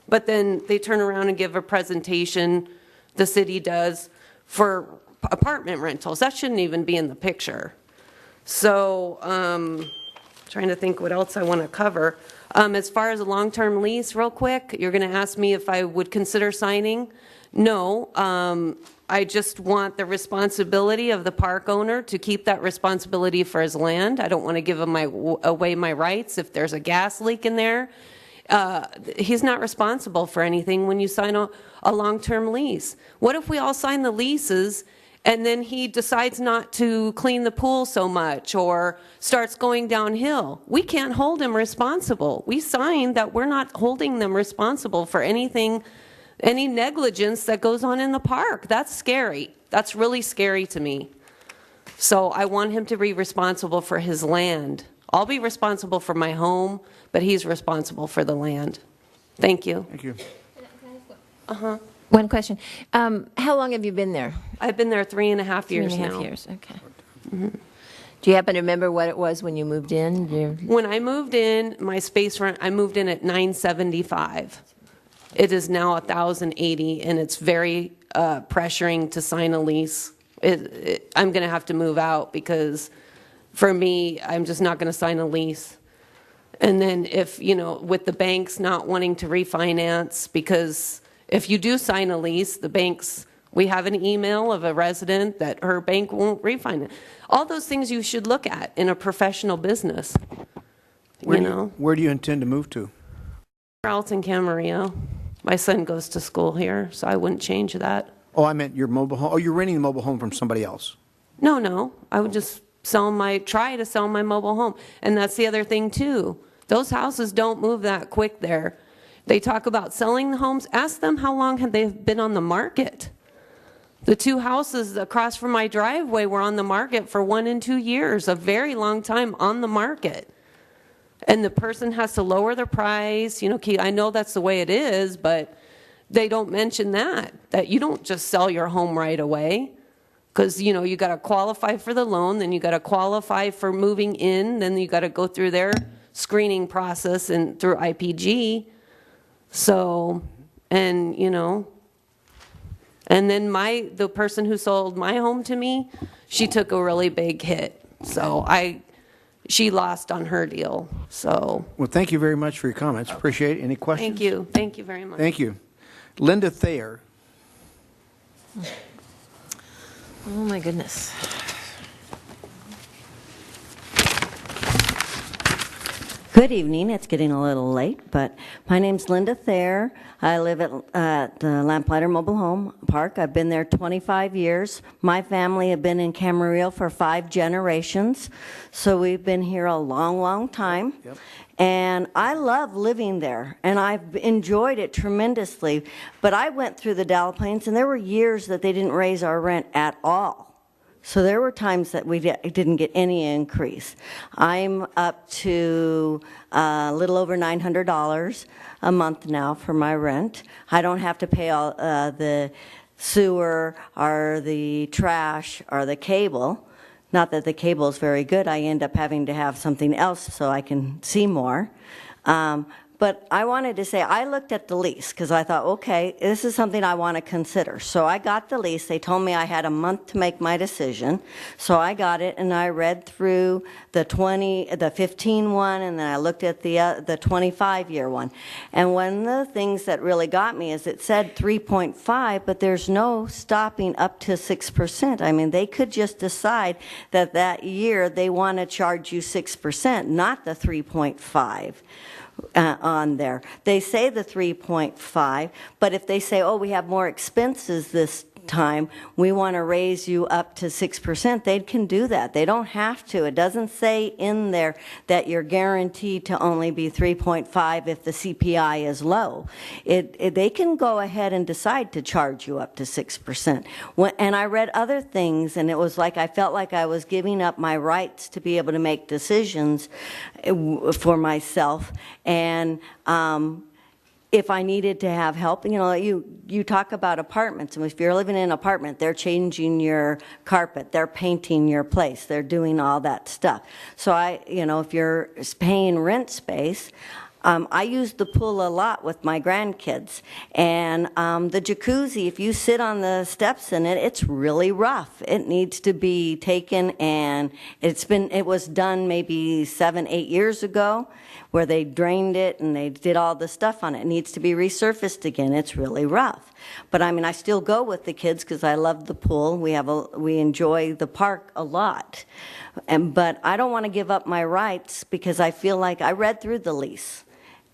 but then they turn around and give a presentation, the city does, for apartment rentals. That shouldn't even be in the picture. So, trying to think what else I want to cover. As far as a long-term lease, real quick, you're going to ask me if I would consider signing. No, I just want the responsibility of the park owner to keep that responsibility for his land. I don't want to give him away my rights. If there's a gas leak in there, he's not responsible for anything when you sign a long-term lease. What if we all sign the leases and then he decides not to clean the pool so much or starts going downhill? We can't hold him responsible. We signed that we're not holding them responsible for anything, any negligence that goes on in the park. That's scary. That's really scary to me. So I want him to be responsible for his land. I'll be responsible for my home, but he's responsible for the land. Thank you. Thank you. Uh-huh. One question. How long have you been there? I've been there 3.5 years now. 3.5 years, okay. Mm-hmm. Do you happen to remember what it was when you moved in? When I moved in, my space rent, I moved in at $975. It is now $1,080, and it's very pressuring to sign a lease. I'm going to have to move out because for me, I'm just not going to sign a lease. And then if, with the banks not wanting to refinance, because if you do sign a lease, the banks, we have an email of a resident that her bank won't refinance. All those things you should look at in a professional business, Where do you intend to move to? Carlton, Camarillo. My son goes to school here, so I wouldn't change that. Oh, I meant your mobile home. Oh, you're renting the mobile home from somebody else. No. I would just try to sell my mobile home. And that's the other thing, too. Those houses don't move that quick there. They talk about selling the homes. Ask them how long have they been on the market. The two houses across from my driveway were on the market for 1 and 2 years, a very long time on the market. And the person has to lower their price. I know that's the way it is, but they don't mention that you don't just sell your home right away. Because, you know, you got to qualify for the loan, then you got to qualify for moving in, then you got to go through their screening process and through IPG. So, and, you know, and then the person who sold my home to me, she took a really big hit. So she lost on her deal, so. Well, thank you very much for your comments. Appreciate it. Any questions? Thank you. Thank you very much. Thank you. Linda Thayer. Oh, my goodness. Good evening. It's getting a little late, but my name's Linda Thayer. I live at Lamplighter Mobile Home Park. I've been there 25 years. My family have been in Camarillo for 5 generations, so we've been here a long, long time. Yep. And I love living there, and I've enjoyed it tremendously. But I went through the Delaplanes, and there were years that they didn't raise our rent at all. So there were times that we didn't get any increase. I'm up to a little over $900 a month now for my rent. I don't have to pay all the sewer or the trash or the cable. Not that the cable is very good. I end up having to have something else so I can see more. But I wanted to say, I looked at the lease because I thought, okay, this is something I want to consider. So I got the lease. They told me I had a month to make my decision. So I got it, and I read through the 15 one, and then I looked at the 25-year one. And one of the things that really got me is it said 3.5, but there's no stopping up to 6%. I mean, they could just decide that that year they want to charge you 6%, not the 3.5. On there. They say the 3.5, but if they say, oh, we have more expenses this time, we want to raise you up to 6%, they can do that. They don't have to. It doesn't say in there that you're guaranteed to only be 3.5 if the CPI is low. They can go ahead and decide to charge you up to 6%. And I read other things, and it was like I felt like I was giving up my rights to be able to make decisions for myself. And if I needed to have help, you know, you talk about apartments, and if you're living in an apartment, they're changing your carpet, they're painting your place, they're doing all that stuff. So if you're paying rent space, I use the pool a lot with my grandkids, and the jacuzzi, if you sit on the steps in it, it's really rough. It needs to be taken, and it was done maybe 7-8 years ago, where they drained it and they did all the stuff on it. It needs to be resurfaced again. It's really rough. But I mean, I still go with the kids because I love the pool. We enjoy the park a lot. But I don't want to give up my rights because I feel like I read through the lease.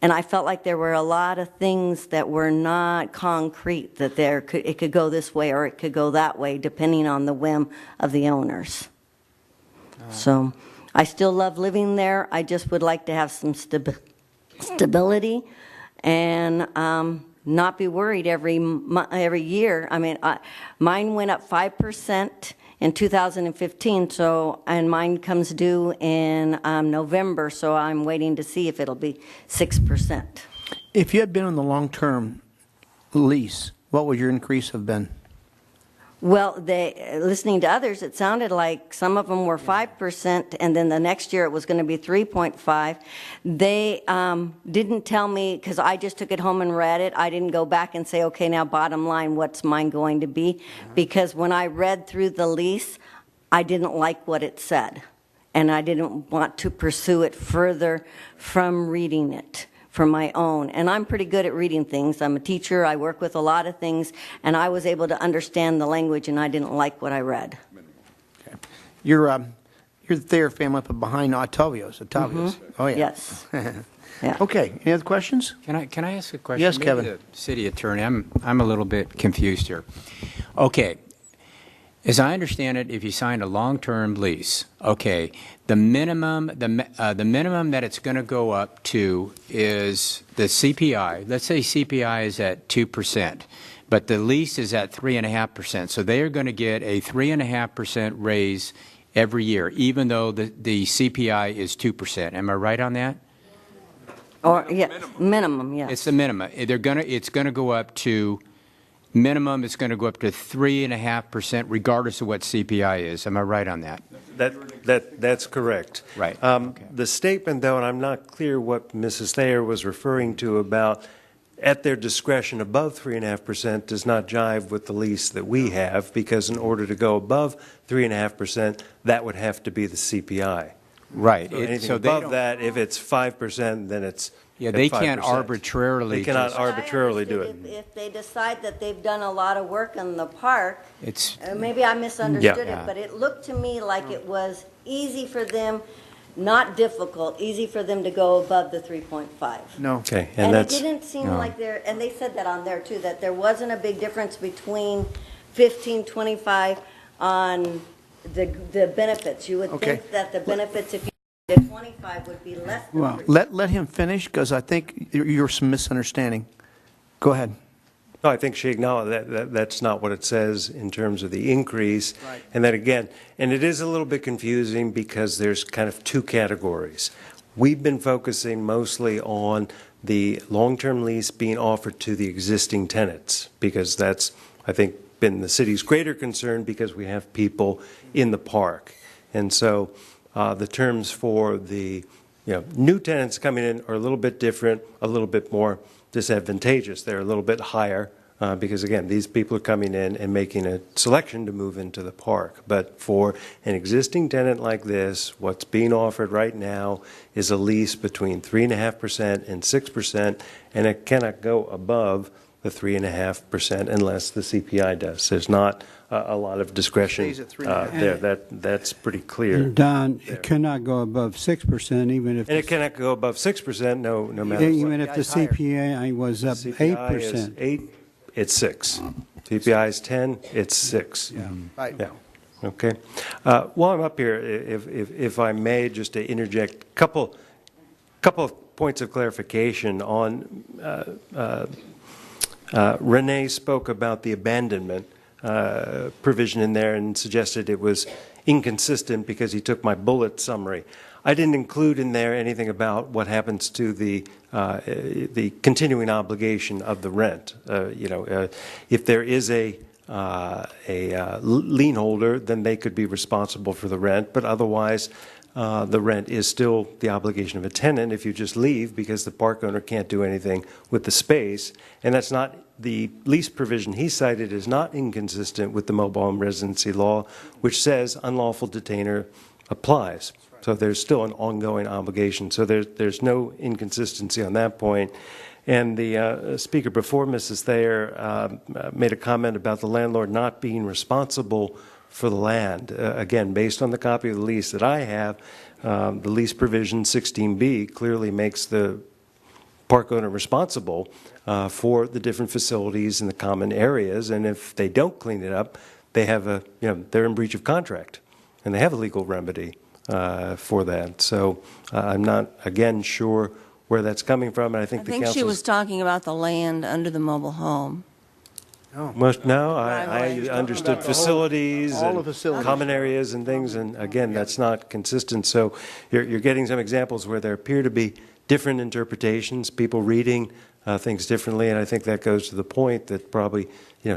And I felt like there were a lot of things that were not concrete, that it could go this way or it could go that way, depending on the whim of the owners. So I still love living there. I just would like to have some stability and not be worried every year. I mean, mine went up 5% in 2015, and mine comes due in November, so I'm waiting to see if it'll be 6%. If you had been on the long-term lease, what would your increase have been? Well, listening to others, it sounded like some of them were 5%, and then the next year it was going to be 3.5. They didn't tell me, because I just took it home and read it. I didn't go back and say, okay, now bottom line, what's mine going to be? Because when I read through the lease, I didn't like what it said, and I didn't want to pursue it further from reading it for my own. And I'm pretty good at reading things. I'm a teacher. I work with a lot of things, and I was able to understand the language, and I didn't like what I read. Okay. You're the Thayer family up behind Ottavios. Oh, yeah. Yes. Yeah. Okay. Any other questions? Can I ask a question? Yes, Maybe Kevin. the city attorney, I'm a little bit confused here. Okay. As I understand it, if you sign a long-term lease, okay, the minimum that it's going to go up to is the CPI. Let's say CPI is at 2%, but the lease is at 3.5%. So they are going to get a 3.5% raise every year, even though the CPI is 2%. Am I right on that? Or minimum, yes. It's the minimum. It's going to go up to minimum is going to go up to 3.5% regardless of what CPI is. Am I right on that? That's correct. Right. The statement, though, and I'm not clear what Mrs. Thayer was referring to about at their discretion above 3.5% does not jive with the lease that we have, because in order to go above 3.5%, that would have to be the CPI. Right. So anything so they above don't- that, if it's 5%, then it's Yeah, at they can't 5%. arbitrarily They cannot just- arbitrarily do it. If they decide that they've done a lot of work in the park, It's maybe I misunderstood Yeah. it, but it looked to me like it was easy for them, not difficult, easy for them to go above the 3.5. No. Okay, And it that's, didn't seem No. like there, and they said that on there too, that there wasn't a big difference between 15, 25 on the benefits. You would Okay. think that the benefits, if you did 25, would be less than Well, 3. Let him finish, because I think you're some misunderstanding. Go ahead. no, I think she acknowledged that that's not what it says in terms of the increase. Right. And that again, and it is a little bit confusing because there's kind of two categories. We've been focusing mostly on the long-term lease being offered to the existing tenants, because that's, I think, been the city's greater concern, because we have people in the park. And so the terms for the new tenants coming in are a little bit different, a little bit more disadvantageous. They're a little bit higher because, again, these people are coming in and making a selection to move into the park. But for an existing tenant like this, what's being offered right now is a lease between 3.5% and 6%, and it cannot go above the 3.5% unless the CPI does. There's not a lot of discretion Stays at 3.5. there. That's pretty clear. Don, it cannot go above 6%, even if, And it cannot go above 6%, no matter what. even if the CPI is higher. CPI was up CPI is 8%. 8, it's 6. CPI is 10, it's 6. Right. Yeah, okay. While I'm up here, if I may, just to interject, couple of points of clarification on, Renee spoke about the abandonment provision in there and suggested it was inconsistent because he took my bullet summary. I didn't include in there anything about what happens to the continuing obligation of the rent. If there is a lien holder, then they could be responsible for the rent, but otherwise the rent is still the obligation of a tenant if you just leave, because the park owner can't do anything with the space. And that's not, the lease provision he cited is not inconsistent with the mobile home residency law, which says unlawful detainer applies. So there's still an ongoing obligation. So there's no inconsistency on that point. And the speaker before Mrs. Thayer made a comment about the landlord not being responsible for the land. Again, based on the copy of the lease that I have, the lease provision 16B clearly makes the park owner responsible for the different facilities in the common areas. And if they don't clean it up, they have they're in breach of contract, and they have a legal remedy for that. So I'm not, again, sure where that's coming from, and I think the she council's... was talking about the land under the mobile home. No, I understood facilities all the and facilities. common areas and things, and again, that's not consistent. So you're getting some examples where there appear to be different interpretations, people reading things differently, and I think that goes to the point that probably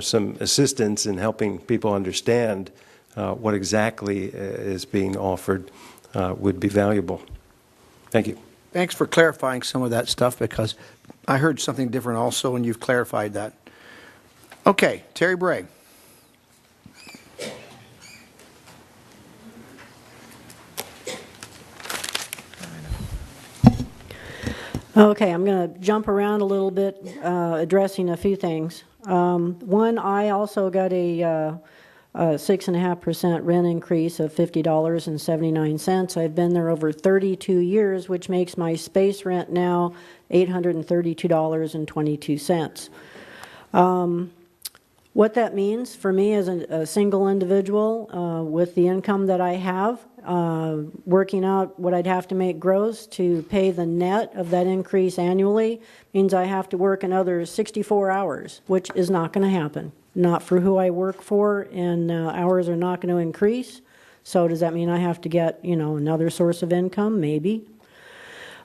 some assistance in helping people understand what exactly is being offered would be valuable. Thank you. Thanks for clarifying some of that stuff, because I heard something different also, and you've clarified that. Okay, Terry Bray. Okay, I'm going to jump around a little bit, addressing a few things. One, I also got a 6.5% rent increase of $50.79. I've been there over 32 years, which makes my space rent now $832.22. What that means for me as a single individual with the income that I have, working out what I'd have to make gross to pay the net of that increase annually means I have to work another 64 hours, which is not going to happen. Not for who I work for, and hours are not going to increase. So does that mean I have to get, another source of income? Maybe.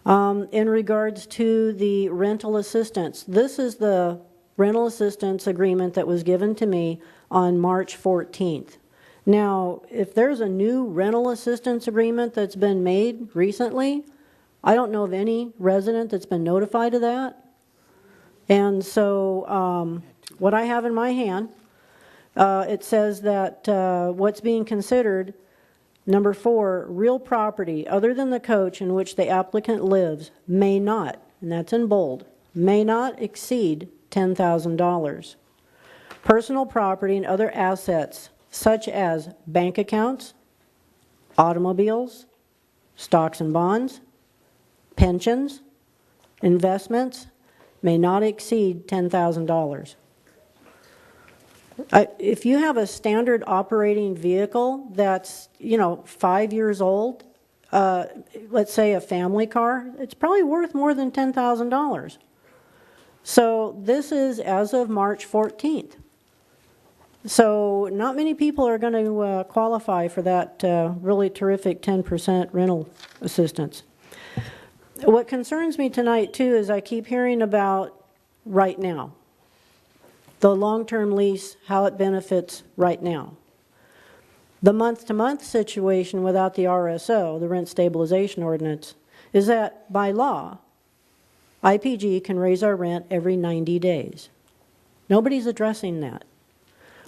In regards to the rental assistance, this is the rental assistance agreement that was given to me on March 14th. Now, if there's a new rental assistance agreement that's been made recently, I don't know of any resident that's been notified of that. And so what I have in my hand, it says that what's being considered, number 4, real property other than the coach in which the applicant lives may not, and that's in bold, may not exceed $10,000. Personal property and other assets such as bank accounts, automobiles, stocks and bonds, pensions, investments may not exceed $10,000. If you have a standard operating vehicle that's, 5 years old, let's say a family car, it's probably worth more than $10,000. So this is as of March 14th. So not many people are going to qualify for that really terrific 10% rental assistance. What concerns me tonight, too, is I keep hearing about right now, the long-term lease, how it benefits right now. The month-to-month situation without the RSO, the Rent Stabilization Ordinance, is that by law, IPG can raise our rent every 90 days. Nobody's addressing that.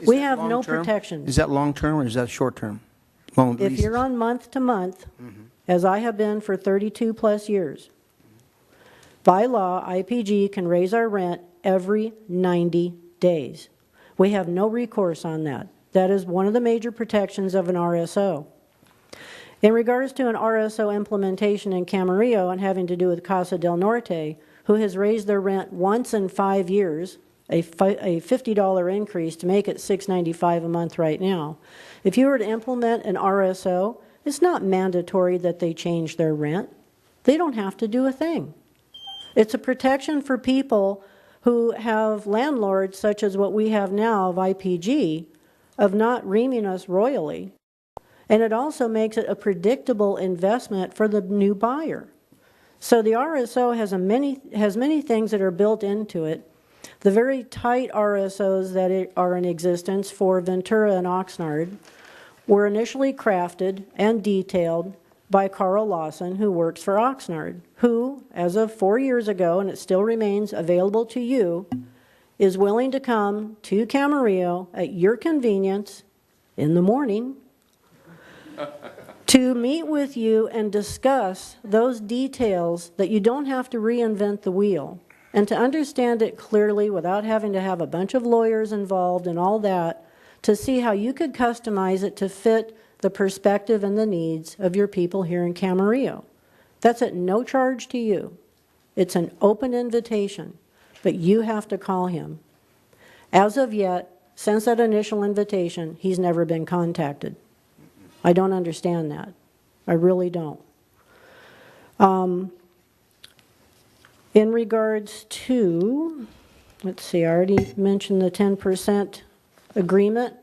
We have no protections. Is that long-term or is that short-term? If you're on month-to-month, as I have been for 32-plus years, by law, IPG can raise our rent every 90 days. We have no recourse on that. That is one of the major protections of an RSO. In regards to an RSO implementation in Camarillo and having to do with Casa del Norte, who has raised their rent once in 5 years, a $50 increase to make it $6.95 a month right now. If you were to implement an RSO, it's not mandatory that they change their rent. They don't have to do a thing. It's a protection for people who have landlords such as what we have now of IPG, of not reaming us royally. And it also makes it a predictable investment for the new buyer. So the RSO has many things that are built into it. The very tight RSOs that are in existence for Ventura and Oxnard were initially crafted and detailed by Carl Lawson, who works for Oxnard, who, as of 4 years ago, and it still remains available to you, is willing to come to Camarillo at your convenience in the morning to meet with you and discuss those details that you don't have to reinvent the wheel, and to understand it clearly without having to have a bunch of lawyers involved and all that, to see how you could customize it to fit the perspective and the needs of your people here in Camarillo. That's at no charge to you. It's an open invitation, but you have to call him. As of yet, since that initial invitation, he's never been contacted. I don't understand that. I really don't. In regards to, let's see, I already mentioned the 10% agreement.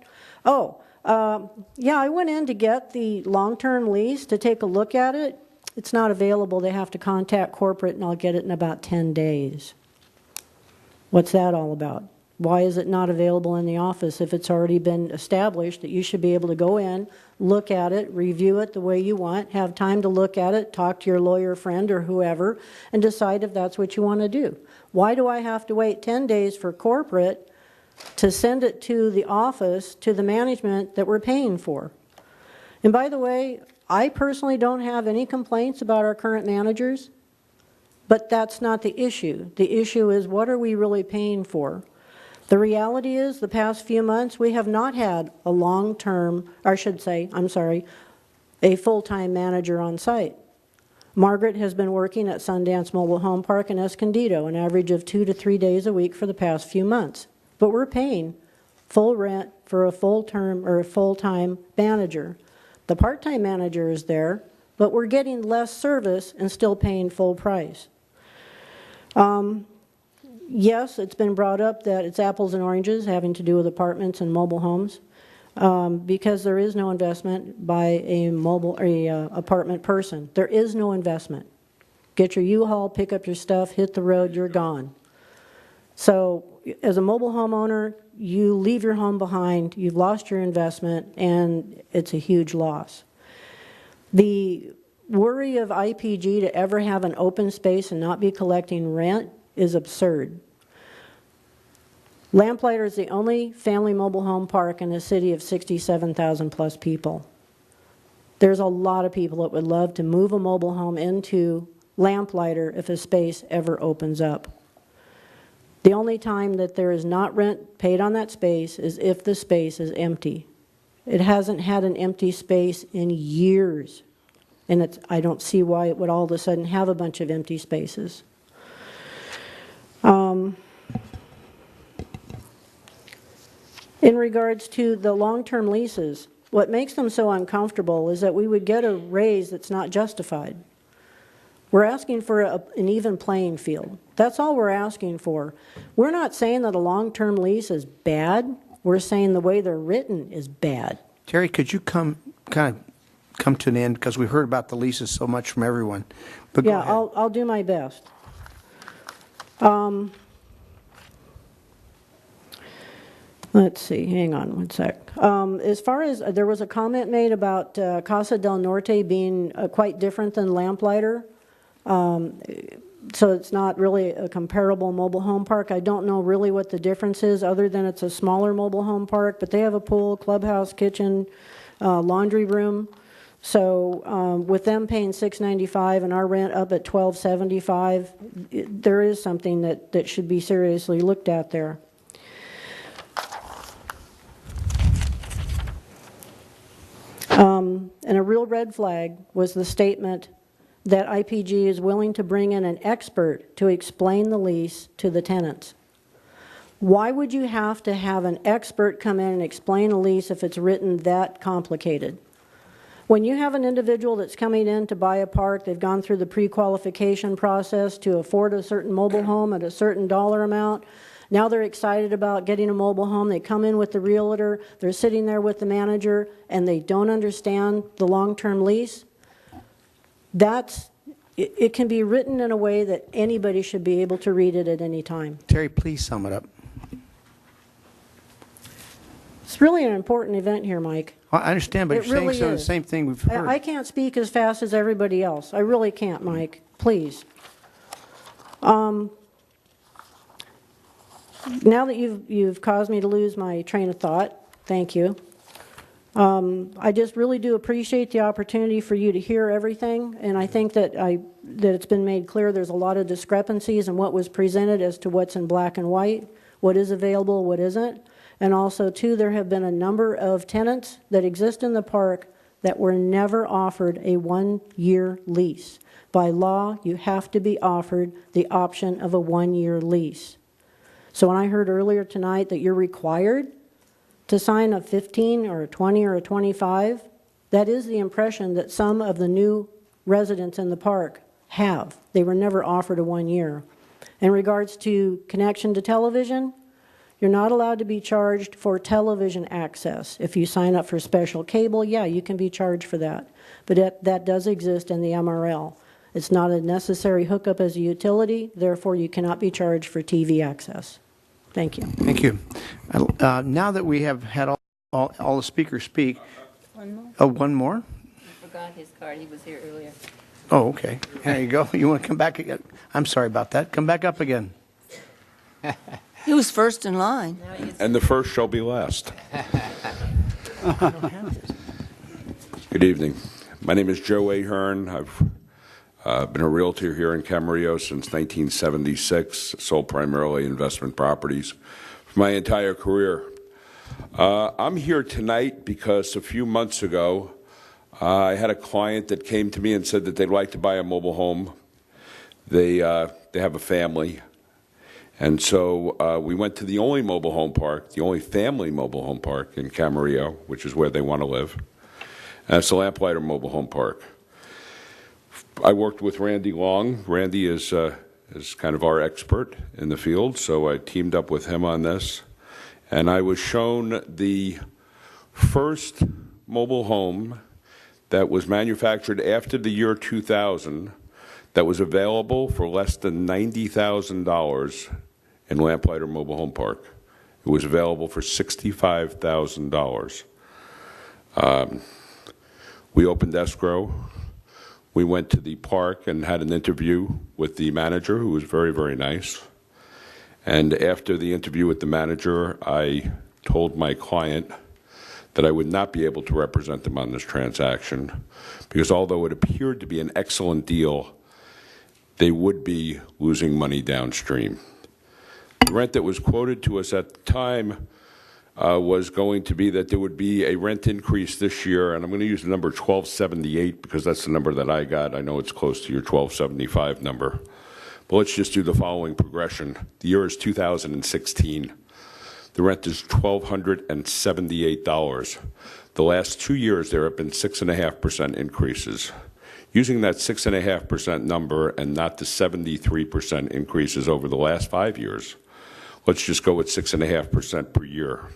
Yeah, I went in to get the long-term lease to take a look at it. It's not available. They have to contact corporate, and I'll get it in about 10 days. What's that all about? Why is it not available in the office if it's already been established that you should be able to go in, look at it, review it the way you want, have time to look at it, talk to your lawyer friend or whoever, and decide if that's what you want to do? Why do I have to wait 10 days for corporate to send it to the office, to the management that we're paying for? And by the way, I personally don't have any complaints about our current managers, but that's not the issue. The issue is, what are we really paying for? The reality is, the past few months, we have not had a long-term, or I should say, a full-time manager on site. Margaret has been working at Sundance Mobile Home Park in Escondido, an average of 2 to 3 days a week for the past few months. But we're paying full rent for a full-term or a full-time manager. The part-time manager is there, but we're getting less service and still paying full price. Yes, it's been brought up that it's apples and oranges having to do with apartments and mobile homes, because there is no investment by a apartment person. There is no investment. Get your U-Haul, pick up your stuff, hit the road, you're gone. So as a mobile home owner, you leave your home behind, you've lost your investment, and it's a huge loss. The worry of IPG to ever have an open space and not be collecting rent is absurd. Lamplighter is the only family mobile home park in a city of 67,000 plus people. There's a lot of people that would love to move a mobile home into Lamplighter if a space ever opens up. The only time that there is not rent paid on that space is if the space is empty. It hasn't had an empty space in years, and I don't see why it would all of a sudden have a bunch of empty spaces. In regards to the long-term leases, what makes them so uncomfortable is that we would get a raise that's not justified. We're asking for an even playing field. That's all we're asking for. We're not saying that a long-term lease is bad. We're saying the way they're written is bad. Terry, could you come to an end, because we heard about the leases so much from everyone. But yeah, I'll do my best. Let's see, hang on one sec. As far as, there was a comment made about Casa del Norte being quite different than Lamplighter. So it's not really a comparable mobile home park. I don't know really what the difference is, other than it's a smaller mobile home park, but they have a pool, clubhouse, kitchen, laundry room. So with them paying $695 and our rent up at $1,275, there is something that should be seriously looked at there. And a real red flag was the statement that IPG is willing to bring in an expert to explain the lease to the tenants. Why would you have to have an expert come in and explain a lease if it's written that complicated? When you have an individual that's coming in to buy a park, they've gone through the pre-qualification process to afford a certain mobile home at a certain dollar amount. Now they're excited about getting a mobile home. They come in with the realtor, they're sitting there with the manager, and they don't understand the long-term lease. It can be written in a way that anybody should be able to read it at any time. Terry, please sum it up. It's really an important event here, Mike. Well, I understand, but It you're really saying the is. same thing we've heard. I can't speak as fast as everybody else. I really can't, Mike. Please. Now that you've caused me to lose my train of thought, thank you. I just really do appreciate the opportunity for you to hear everything, and I think that it's been made clear there's a lot of discrepancies in what was presented as to what's in black and white, what is available, what isn't. And also, too, there have been a number of tenants that exist in the park that were never offered a one-year lease. By law, you have to be offered the option of a one-year lease. So when I heard earlier tonight that you're required to sign a 15 or a 20 or a 25, that is the impression that some of the new residents in the park have. They were never offered a 1 year. In regards to connection to television, you're not allowed to be charged for television access. If you sign up for special cable, yeah, you can be charged for that. But that does exist in the MRL. It's not a necessary hookup as a utility, therefore you cannot be charged for TV access. Thank you. Thank you. Now that we have had all the speakers speak. One more? Oh, one more? I forgot his card. He was here earlier. Oh, okay. There you go. You want to come back again? I'm sorry about that. Come back up again. He was first in line. And the first shall be last. Good evening. My name is Joe Ahern. I've been a realtor here in Camarillo since 1976, sold primarily investment properties for my entire career. I'm here tonight because a few months ago, I had a client that came to me and said that they'd like to buy a mobile home. They have a family. And so we went to the only mobile home park, the only family mobile home park in Camarillo, which is where they want to live. And it's the Lamplighter Mobile Home Park. I worked with Randy Long. Randy is kind of our expert in the field, so I teamed up with him on this. And I was shown the first mobile home that was manufactured after the year 2000 that was available for less than $90,000 in Lamplighter Mobile Home Park. It was available for $65,000. We opened escrow. We went to the park and had an interview with the manager, who was very, very nice. And after the interview with the manager, I told my client that I would not be able to represent them on this transaction because although it appeared to be an excellent deal, they would be losing money downstream. The rent that was quoted to us at the time was going to be that there would be a rent increase this year, and I'm going to use the number 1278 because that's the number that I got. I know it's close to your 1275 number. But let's just do the following progression. The year is 2016. The rent is $1,278. The last 2 years, there have been 6.5% increases. Using that 6.5% number and not the 73% increases over the last 5 years, let's just go with 6.5% per year.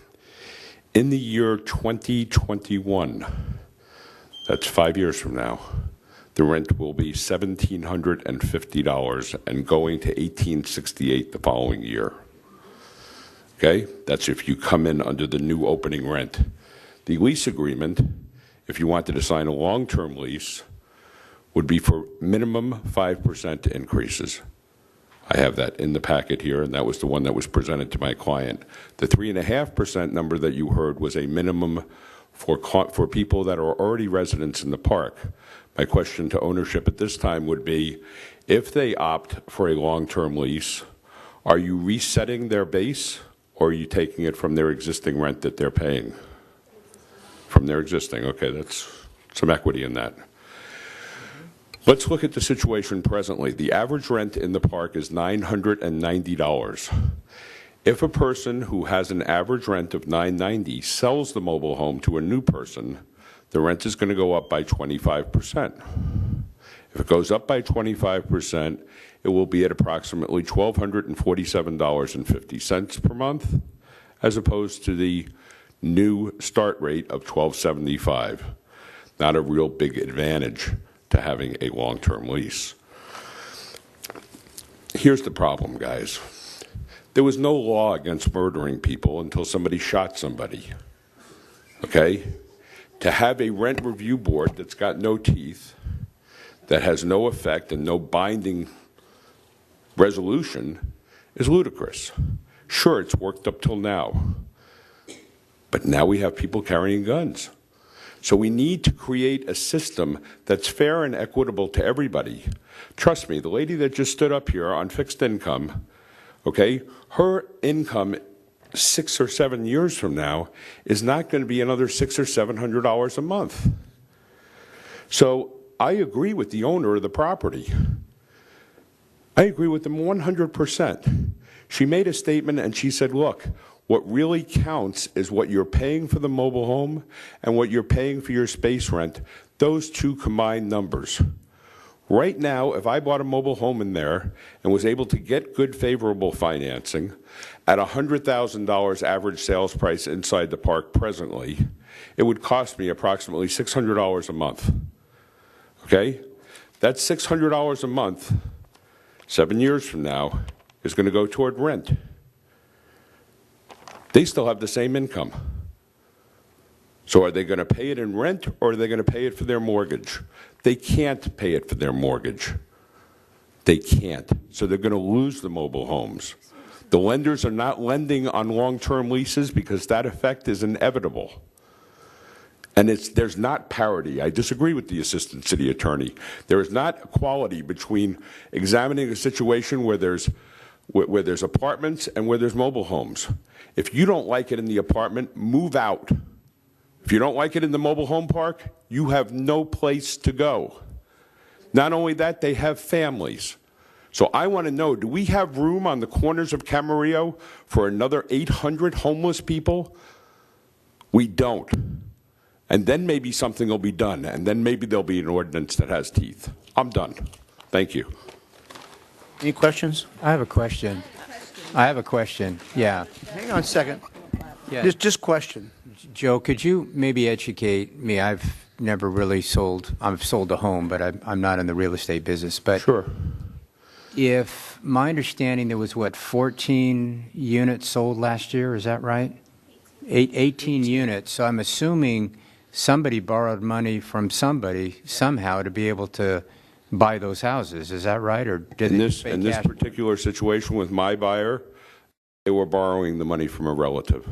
In the year 2021, that's 5 years from now, the rent will be $1,750 and going to $1,868 the following year. Okay? That's if you come in under the new opening rent. The lease agreement, if you wanted to sign a long-term lease, would be for minimum 5% increases. I have that in the packet here, and that was the one that was presented to my client. The 3.5% number that you heard was a minimum for people that are already residents in the park. My question to ownership at this time would be, if they opt for a long-term lease, are you resetting their base, or are you taking it from their existing rent that they're paying? From their existing, okay, that's some equity in that. Let's look at the situation presently. The average rent in the park is $990. If a person who has an average rent of $990 sells the mobile home to a new person, the rent is going to go up by 25%. If it goes up by 25%, it will be at approximately $1,247.50 per month, as opposed to the new start rate of $1,275. Not a real big advantage to having a long-term lease. Here's the problem, guys. There was no law against murdering people until somebody shot somebody. Okay? To have a rent review board that's got no teeth, that has no effect and no binding resolution is ludicrous. Sure, it's worked up till now, but now we have people carrying guns. So we need to create a system that's fair and equitable to everybody. Trust me, the lady that just stood up here on fixed income, okay, her income 6 or 7 years from now is not going to be another $600 or $700 a month. So I agree with the owner of the property. I agree with them 100%. She made a statement and she said, look, what really counts is what you're paying for the mobile home and what you're paying for your space rent, those two combined numbers. Right now, if I bought a mobile home in there and was able to get good favorable financing at $100,000 average sales price inside the park presently, it would cost me approximately $600 a month. Okay? That $600 a month, 7 years from now, is going to go toward rent. They still have the same income. So are they going to pay it in rent or are they going to pay it for their mortgage? They can't pay it for their mortgage. They can't. So they're going to lose the mobile homes. The lenders are not lending on long-term leases because that effect is inevitable. And there's not parity. I disagree with the assistant city attorney. There is not equality between examining a situation where there's apartments and where there's mobile homes. If you don't like it in the apartment, move out. If you don't like it in the mobile home park, you have no place to go. Not only that, they have families. So I want to know, do we have room on the corners of Camarillo for another 800 homeless people? We don't. And then maybe something will be done, and then maybe there'll be an ordinance that has teeth. I'm done. Thank you. Any questions? I have a question. Yeah. Hang on a second. Yeah. Just question. Joe, could you maybe educate me? I've never really sold. I've sold a home, but I'm not in the real estate business. But sure. if my understanding, there was, 14 units sold last year, is that right? 18 units, so I'm assuming somebody borrowed money from somebody somehow to be able to buy those houses, is that right? Or did In they this, just pay in this cash? particular situation with my buyer, they were borrowing the money from a relative.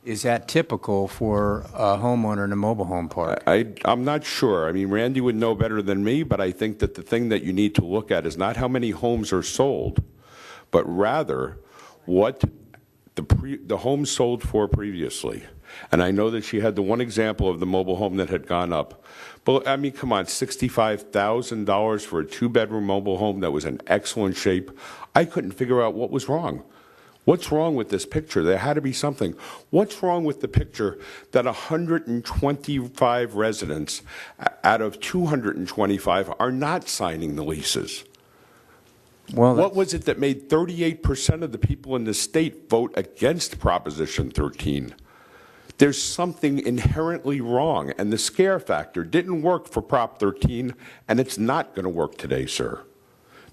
Is that typical for a homeowner in a mobile home park? I'm not sure. I mean, Randy would know better than me, but I think that the thing that you need to look at is not how many homes are sold, but rather what the homes sold for previously. And I know that she had the one example of the mobile home that had gone up. But, I mean, come on, $65,000 for a two-bedroom mobile home that was in excellent shape. I couldn't figure out what was wrong. What's wrong with this picture? There had to be something. What's wrong with the picture that 125 residents out of 225 are not signing the leases? Well, what was it that made 38% of the people in the state vote against Proposition 13? There's something inherently wrong, and the scare factor didn't work for Prop 13, and it's not going to work today, sir.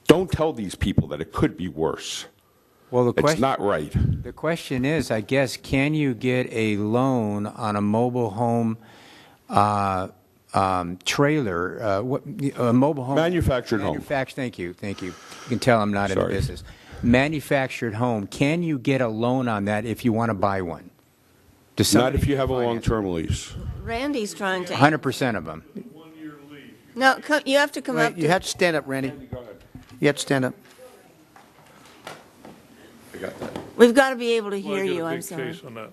Don't tell these people that it could be worse. Well, the question, it's not right. The question is, I guess, can you get a loan on a mobile home trailer, a mobile home? Manufactured home. Thank you. You can tell I'm not in the business. Manufactured home. Can you get a loan on that if you want to buy one? Not if you have a long-term lease. Randy's trying to. 100% of them. No, you have to come up. You have to stand up, Randy. You have to stand up. We've got to be able to Well, hear I got you. a I'm big sorry. case on that.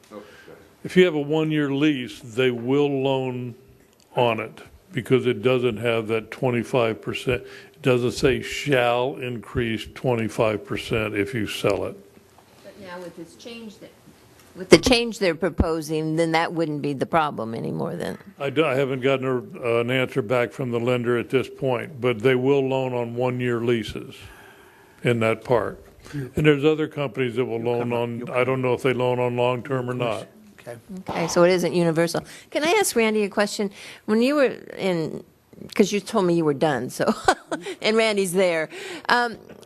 If you have a one-year lease, they will loan on it because it doesn't have that 25%. It doesn't say shall increase 25% if you sell it. But now with this change with the change they're proposing, then that wouldn't be the problem anymore then. I haven't gotten an answer back from the lender at this point, but they will loan on one-year leases in that park. And there's other companies that will loan on, I don't know if they loan on long-term or not. Okay, so it isn't universal. Can I ask Randy a question? When you were in, because you told me you were done, so, and Randy's there.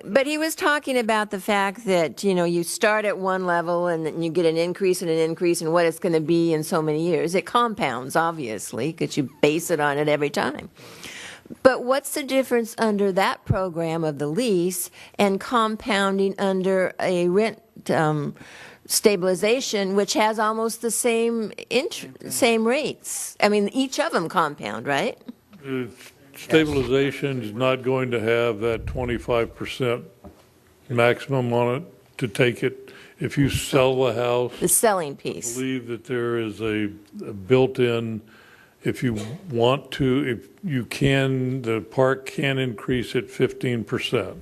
But he was talking about the fact that, you start at one level and then you get an increase and what it's going to be in so many years. It compounds, obviously, because you base it on it every time. But what's the difference under that program of the lease and compounding under a rent stabilization, which has almost the same rates? I mean, each of them compound, right? Stabilization is not going to have that 25% maximum on it to take it. If you sell the house, the selling piece, I believe that there is a built-in. If you want to, if you can, the park can increase it 15%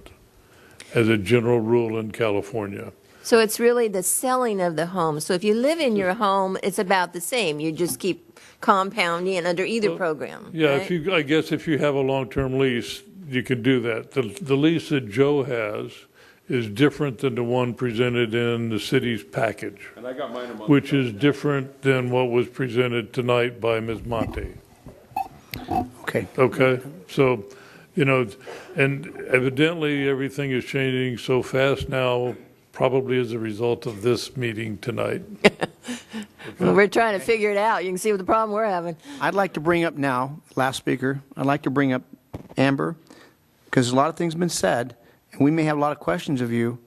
as a general rule in California. So it's really the selling of the home. So if you live in your home, it's about the same. You just keep compounding it under either program. Yeah, right? I guess if you have a long-term lease, you can do that. The lease that Joe has is different than the one presented in the city's package, And I got mine a month which ago. is different than what was presented tonight by Ms. Monte. Okay. Okay, so, and evidently everything is changing so fast now, probably as a result of this meeting tonight. Well, we're trying to figure it out. You can see what the problem we're having. I'd like to bring up now, last speaker, I'd like to bring up Amber, because a lot of things have been said, and we may have a lot of questions of you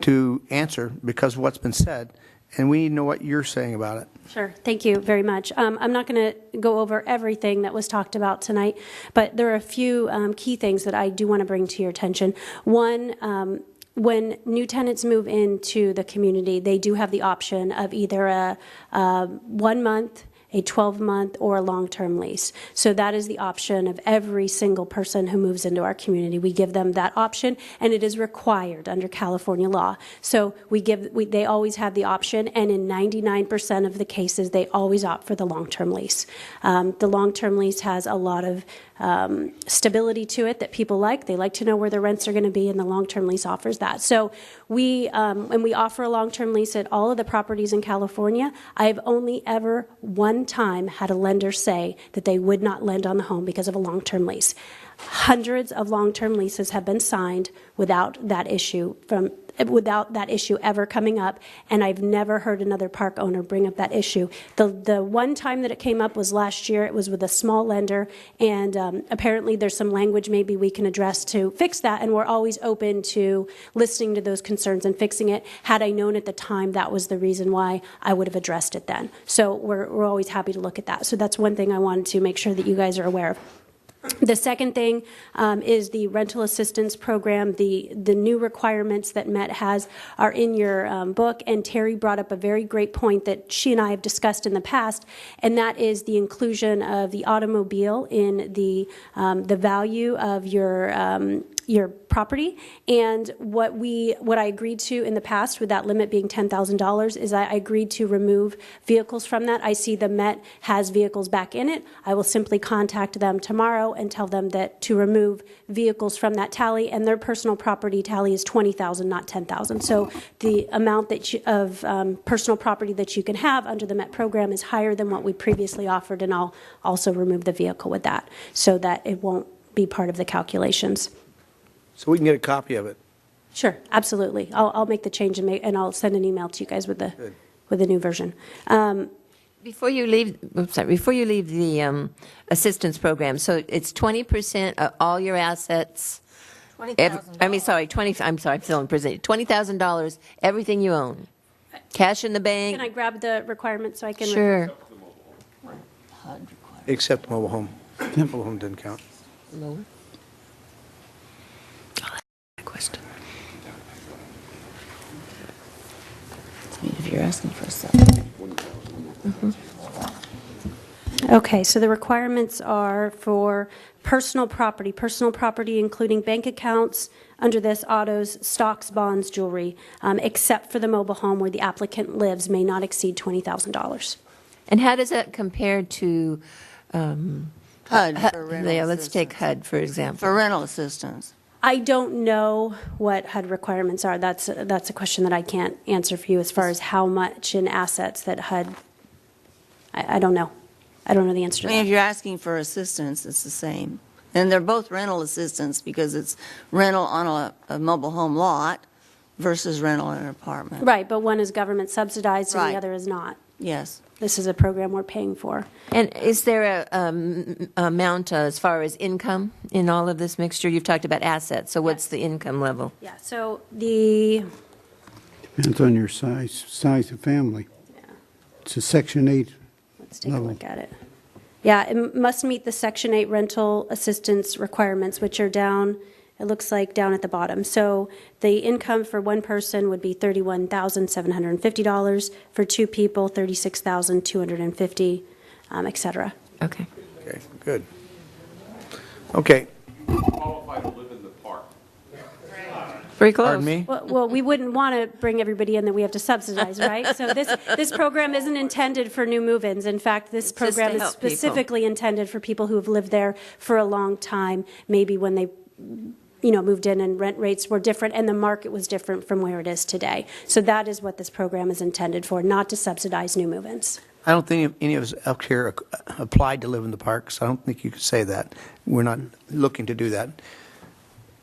to answer because of what's been said, and we need to know what you're saying about it. Sure. Thank you very much. I'm not going to go over everything that was talked about tonight, but there are a few key things that I do want to bring to your attention. One, when new tenants move into the community, they do have the option of either a 1 month, a 12-month, or a long-term lease. So that is the option of every single person who moves into our community. We give them that option, and it is required under California law. So they always have the option, and in 99% of the cases, they always opt for the long-term lease. The long-term lease has a lot of stability to it that people like. They like to know where their rents are going to be, and the long-term lease offers that. So when we offer a long-term lease at all of the properties in California, I've only ever one one time had a lender say that they would not lend on the home because of a long-term lease. Hundreds of long-term leases have been signed without that issue ever coming up, and I've never heard another park owner bring up that issue. The one time that it came up was last year. It was with a small lender, and apparently there's some language maybe we can address to fix that, and we're always open to listening to those concerns and fixing it. Had I known at the time that was the reason why, I would have addressed it then. So we're always happy to look at that. So that's one thing I wanted to make sure that you guys are aware of. The second thing is the rental assistance program. The new requirements that Met has are in your book, and Terry brought up a very great point that she and I have discussed in the past, and that is the inclusion of the automobile in the value of your property. And what I agreed to in the past with that limit being $10,000 is I agreed to remove vehicles from that. I see the Met has vehicles back in it. I will simply contact them tomorrow and tell them that to remove vehicles from that tally, and their personal property tally is $20,000, not $10,000. So the amount of personal property that you can have under the Met program is higher than what we previously offered, and I'll also remove the vehicle with that so that it won't be part of the calculations. So we can get a copy of it. Sure, absolutely. I'll make the change and I'll send an email to you guys with the new version. Before you leave the assistance program, so it's 20% of all your assets. $20,000, everything you own, cash in the bank. Can I grab the requirements so I can? Sure. Except mobile home. Mobile home didn't count. Lower. Question. If you're asking for a second. Okay, so the requirements are for personal property including bank accounts, under this autos, stocks, bonds, jewelry, except for the mobile home where the applicant lives may not exceed $20,000. And how does that compare to HUD for rental let's assistance. take HUD, for example. For rental assistance. I don't know what HUD requirements are. That's a question that I can't answer for you as far as how much in assets that HUD, I don't know. I don't know the answer to I mean, that. if you're asking for assistance, it's the same. And they're both rental assistance because it's rental on a mobile home lot versus rental in an apartment. Right, but one is government subsidized and Right. the other is not. Yes. This is a program we're paying for. And is there a amount as far as income in all of this mixture? You've talked about assets, so what's the income level? Yeah, so the, Depends on your size of family. It's a Section 8 let's take level. a look at it. Yeah, it must meet the Section 8 rental assistance requirements, which are down, it looks like down at the bottom. So the income for one person would be $31,750. For two people, $36,250, et cetera. Okay. Okay, good. Okay. Qualify to live in the park. Very close. Pardon me? Well, we wouldn't want to bring everybody in that we have to subsidize, right? So this program isn't intended for new move-ins. In fact, this It's just program to is help people. specifically intended for people who have lived there for a long time, maybe when they moved in and rent rates were different and the market was different from where it is today. So that is what this program is intended for, not to subsidize new move-ins. I don't think any of us up here applied to live in the parks. I don't think you could say that. We're not looking to do that.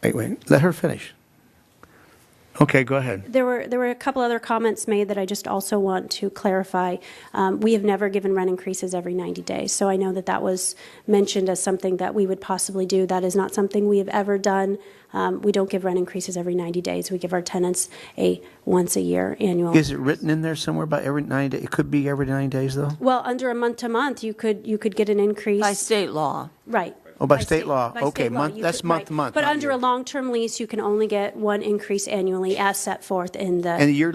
Wait, let her finish. Okay, go ahead. There were a couple other comments made that I just also want to clarify. We have never given rent increases every 90 days, so I know that was mentioned as something that we would possibly do. That is not something we have ever done. We don't give rent increases every 90 days. We give our tenants a once-a-year annual. Is it written in there somewhere about every 90 days? It could be every 90 days, though? Well, under a month-to-month, you could get an increase. By state law. Right. Oh, by state law. By Okay, state law, month. That's month to month. But not under year. a long-term lease, you can only get one increase annually as set forth in the. And the year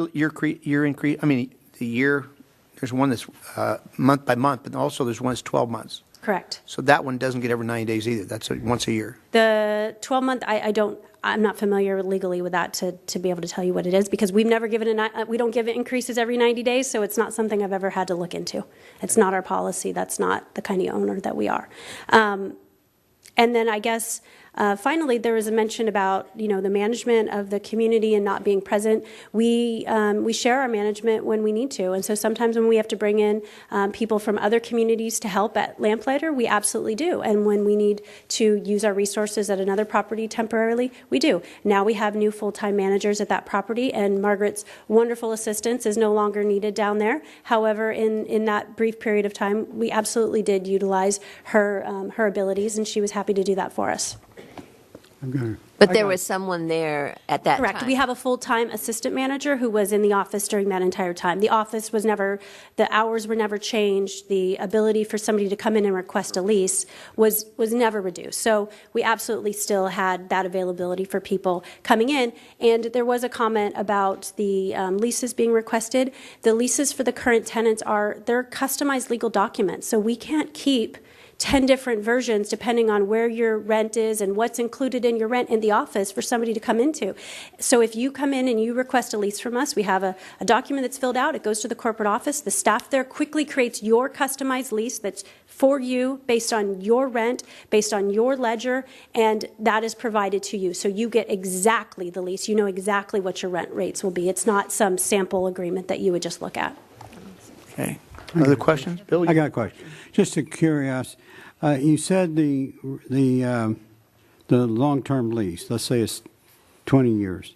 increase, I mean, the year, there's one that's month by month, but also there's one that's 12 months. Correct. So that one doesn't get every 90 days either. That's once a year. The 12-month, I'm not familiar legally with that to be able to tell you what it is, because we've never given we don't give increases every 90 days, so it's not something I've ever had to look into. It's not our policy. That's not the kind of owner that we are. And then I guess Finally, there was a mention about, the management of the community and not being present. We share our management when we need to, and so sometimes when we have to bring in people from other communities to help at Lamplighter, we absolutely do. And when we need to use our resources at another property temporarily, we do. Now we have new full-time managers at that property, and Margaret's wonderful assistance is no longer needed down there. However, in that brief period of time, we absolutely did utilize her abilities, and she was happy to do that for us. But there was someone there at that Correct. time. We have a full-time assistant manager who was in the office during that entire time. The office was never, the hours were never changed. The ability for somebody to come in and request a lease was never reduced. So we absolutely still had that availability for people coming in. And there was a comment about the leases being requested. The leases for the current tenants they're customized legal documents. So we can't keep 10 different versions depending on where your rent is and what's included in your rent in the office for somebody to come into. So if you come in and you request a lease from us, we have a document that's filled out. It goes to the corporate office. The staff there quickly creates your customized lease that's for you based on your rent, based on your ledger, and that is provided to you. So you get exactly the lease. You know exactly what your rent rates will be. It's not some sample agreement that you would just look at. Okay. Other questions? Bill? I got a question. Just a curiosity. You said the long-term lease, let's say it's 20 years,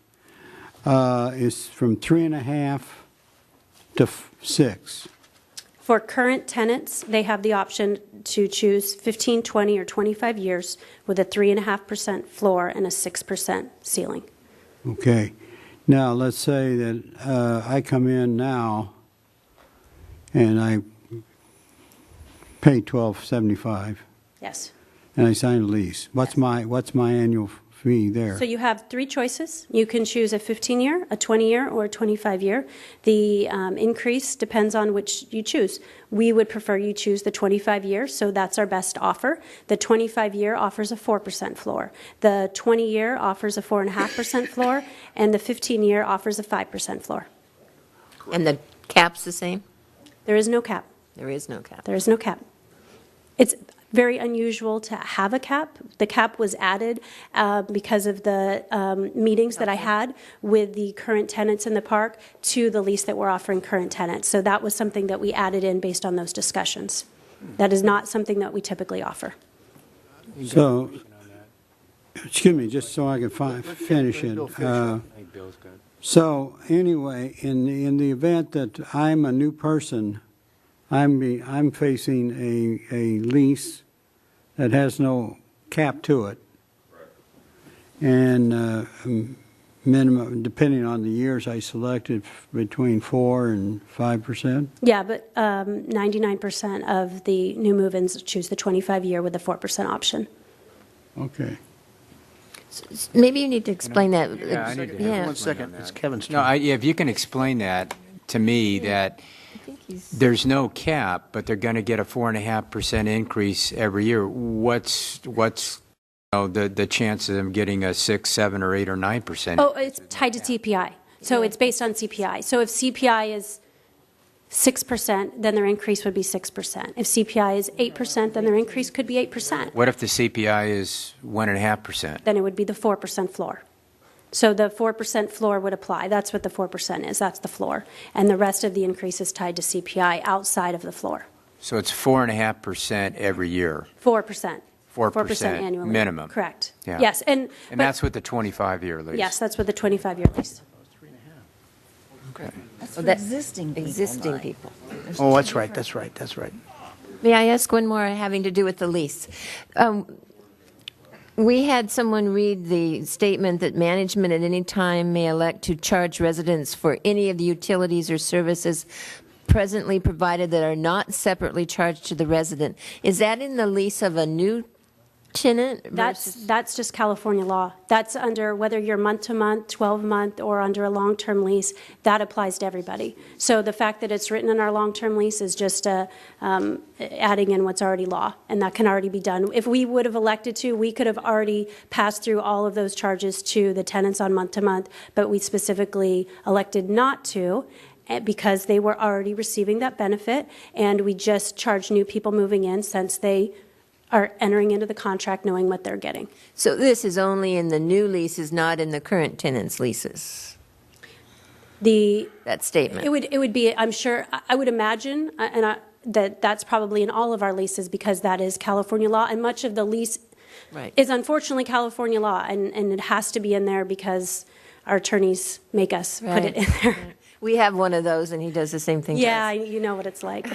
is from 3.5 to 6. For current tenants, they have the option to choose 15, 20, or 25 years with a 3.5% floor and a 6% ceiling. Okay. Now, let's say that I come in now and I pay $12.75. Yes. And I sign a lease. What's my annual fee there? So you have 3 choices. You can choose a 15-year, a 20-year, or a 25-year. The increase depends on which you choose. We would prefer you choose the 25-year, so that's our best offer. The 25-year offers a 4% floor. The 20-year offers a 4.5% floor, and the 15-year offers a 5% floor. And the cap's the same? There is no cap. There is no cap. There is no cap. It's very unusual to have a cap. The cap was added because of the meetings that I had with the current tenants in the park to the lease that we're offering current tenants. So that was something that we added in based on those discussions. That is not something that we typically offer. So, excuse me, just so I can finish it. So anyway, in the event that I'm a new person, I'm facing a lease that has no cap to it, and minimum, depending on the years I selected, between 4% and 5%. Yeah, but 99% of the new move-ins choose the 25-year with the 4% option. Okay. Maybe you need to explain that. Yeah, I need to have 1 second. It's Kevin's turn. No, if you can explain that to me, that there's no cap, but they're going to get a 4.5% increase every year. What's the chances of them getting a 6, 7, or 8, or 9%? Oh, it's tied to CPI. So it's based on CPI. So if CPI is 6%, then their increase would be 6%. If CPI is 8%, then their increase could be 8%. What if the CPI is 1.5%? Then it would be the 4% floor. So the 4% floor would apply. That's what the 4% is. That's the floor. And the rest of the increase is tied to CPI outside of the floor. So it's 4.5% every year. 4%. 4% annually. minimum. Correct. Yeah. Yes. And that's with the 25-year lease. Yes, that's with the 25-year lease. Okay. That's existing people. Oh, that's right. That's right. That's right. May I ask one more having to do with the lease? We had someone read the statement that management at any time may elect to charge residents for any of the utilities or services presently provided that are not separately charged to the resident. Is that in the lease of a new tenant? That's just California law. That's under whether you're month-to-month, 12-month, or under a long-term lease. That applies to everybody. So the fact that it's written in our long-term lease is just adding in what's already law, and that can already be done. If we would have elected to, we could have already passed through all of those charges to the tenants on month-to-month, but we specifically elected not to, because they were already receiving that benefit, and we just charge new people moving in since they are entering into the contract knowing what they're getting. So this is only in the new leases, not in the current tenants' leases? That statement? It would be, I'm sure, I would imagine, that that's probably in all of our leases because that is California law, and much of the lease is unfortunately California law, and it has to be in there because our attorneys make us put it in there. We have one of those, and he does the same thing to us. Yeah, you know what it's like.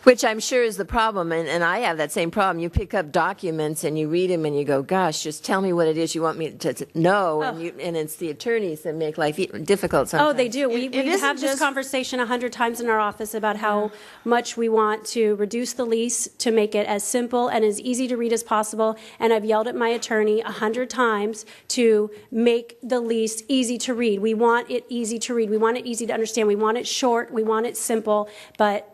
Which I'm sure is the problem, and I have that same problem. You pick up documents and you read them and you go, gosh, just tell me what it is you want me to know, and it's the attorneys that make life difficult sometimes. Oh, they do. We have this conversation 100 times in our office about how much we want to reduce the lease to make it as simple and as easy to read as possible, and I've yelled at my attorney 100 times to make the lease easy to read. We want it easy to read. We want it easy to understand. We want it short. We want it simple, but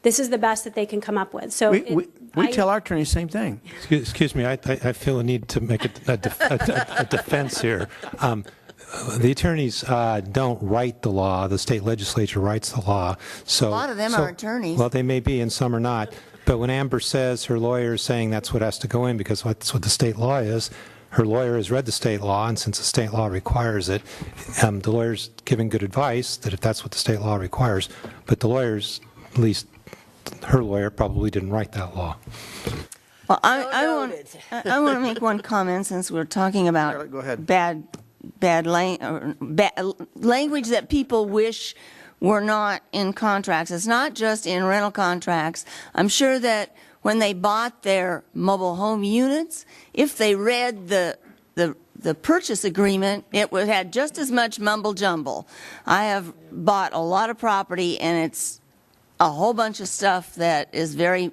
this is the best that they can come up with. So we tell our attorneys the same thing. Excuse me, I feel a need to make a defense here. The attorneys don't write the law. The state legislature writes the law. So A lot of them are attorneys. Well, they may be, and some are not. But when Amber says her lawyer is saying that's what has to go in because that's what the state law is, her lawyer has read the state law, and since the state law requires it, the lawyer's giving good advice that if that's what the state law requires, but the lawyer's, at least her lawyer, probably didn't write that law. Well, I want to make one comment since we're talking about bad language that people wish were not in contracts. It's not just in rental contracts. I'm sure that when they bought their mobile home units, if they read the purchase agreement, it had just as much mumble jumble. I have bought a lot of property, and it's a whole bunch of stuff that is very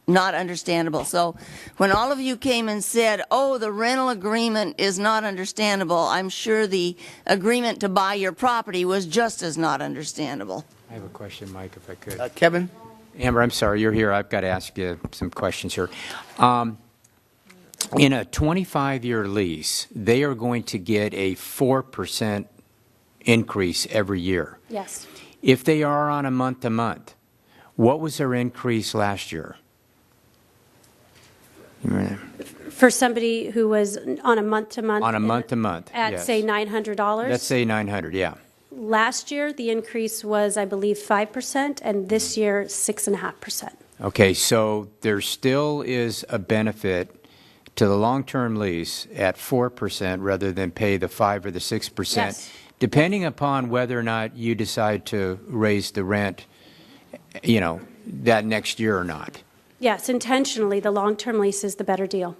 not understandable. So when all of you came and said, oh, the rental agreement is not understandable, I'm sure the agreement to buy your property was just as not understandable. I have a question, Mike, if I could. Kevin? Amber, I'm sorry, you're here. I've got to ask you some questions here. In a 25-year lease, they are going to get a 4% increase every year. Yes. If they are on a month-to-month, what was their increase last year? For somebody who was on a month-to-month? On a month-to-month, At, yes. say, $900? Let's say 900, yeah. Last year, the increase was, I believe, 5%, and this year, 6.5%. Okay, so there still is a benefit to the long-term lease at 4% rather than pay the 5 or the 6%, Yes. depending upon whether or not you decide to raise the rent, that next year or not. Yes, intentionally, the long-term lease is the better deal.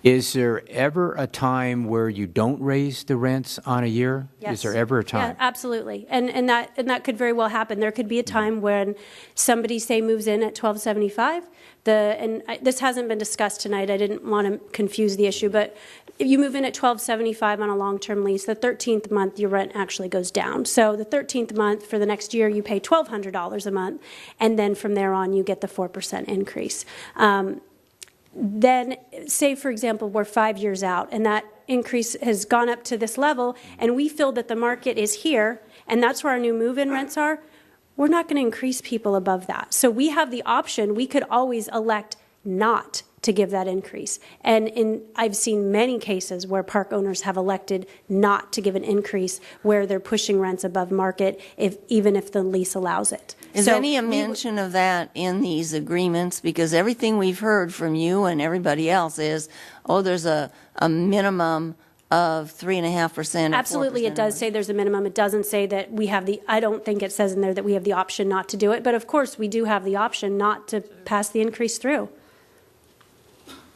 Is there ever a time where you don't raise the rents on a year? Yes. Is there ever a time? Yeah, absolutely. And that could very well happen. There could be a time when somebody, say, moves in at $1,275. This hasn't been discussed tonight. I didn't want to confuse the issue, but if you move in at $1,275 on a long-term lease, the 13th month your rent actually goes down. So the 13th month for the next year you pay $1,200 a month, and then from there on you get the 4% increase. Then, say, for example, we're 5 years out, and that increase has gone up to this level, and we feel that the market is here, and that's where our new move-in rents are, we're not going to increase people above that. So we have the option. We could always elect not to give that increase. And I've seen many cases where park owners have elected not to give an increase where they're pushing rents above market, even if the lease allows it. Is any mention of that in these agreements? Because everything we've heard from you and everybody else is, oh, there's a minimum of 3.5%. Absolutely, it does say there's a minimum. It doesn't say that we have I don't think it says in there that we have the option not to do it. But of course, we do have the option not to pass the increase through.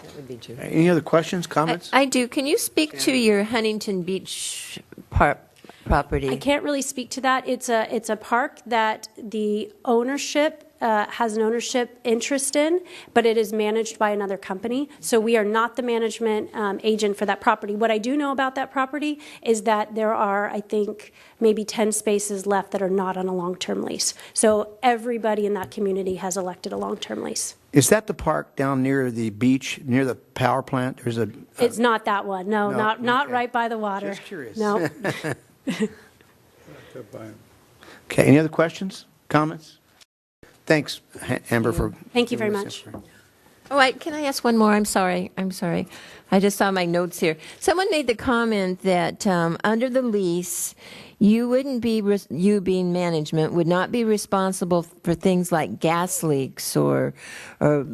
That would be true. Any other questions, comments? I do. Can you speak to your Huntington Beach property? I can't really speak to that. It's a park that the ownership has an ownership interest in, but it is managed by another company. So we are not the management agent for that property. What I do know about that property is that there are, I think, maybe 10 spaces left that are not on a long-term lease. So everybody in that community has elected a long-term lease. Is that the park down near the beach, near the power plant? There's a. It's not that one. No, not right by the water. Just curious. No. Okay, any other questions, comments? Thanks, Amber, for. Thank you very much. Oh, can I ask one more? I'm sorry. I just saw my notes here. Someone made the comment that under the lease, you wouldn't be, you being management, would not be responsible for things like gas leaks or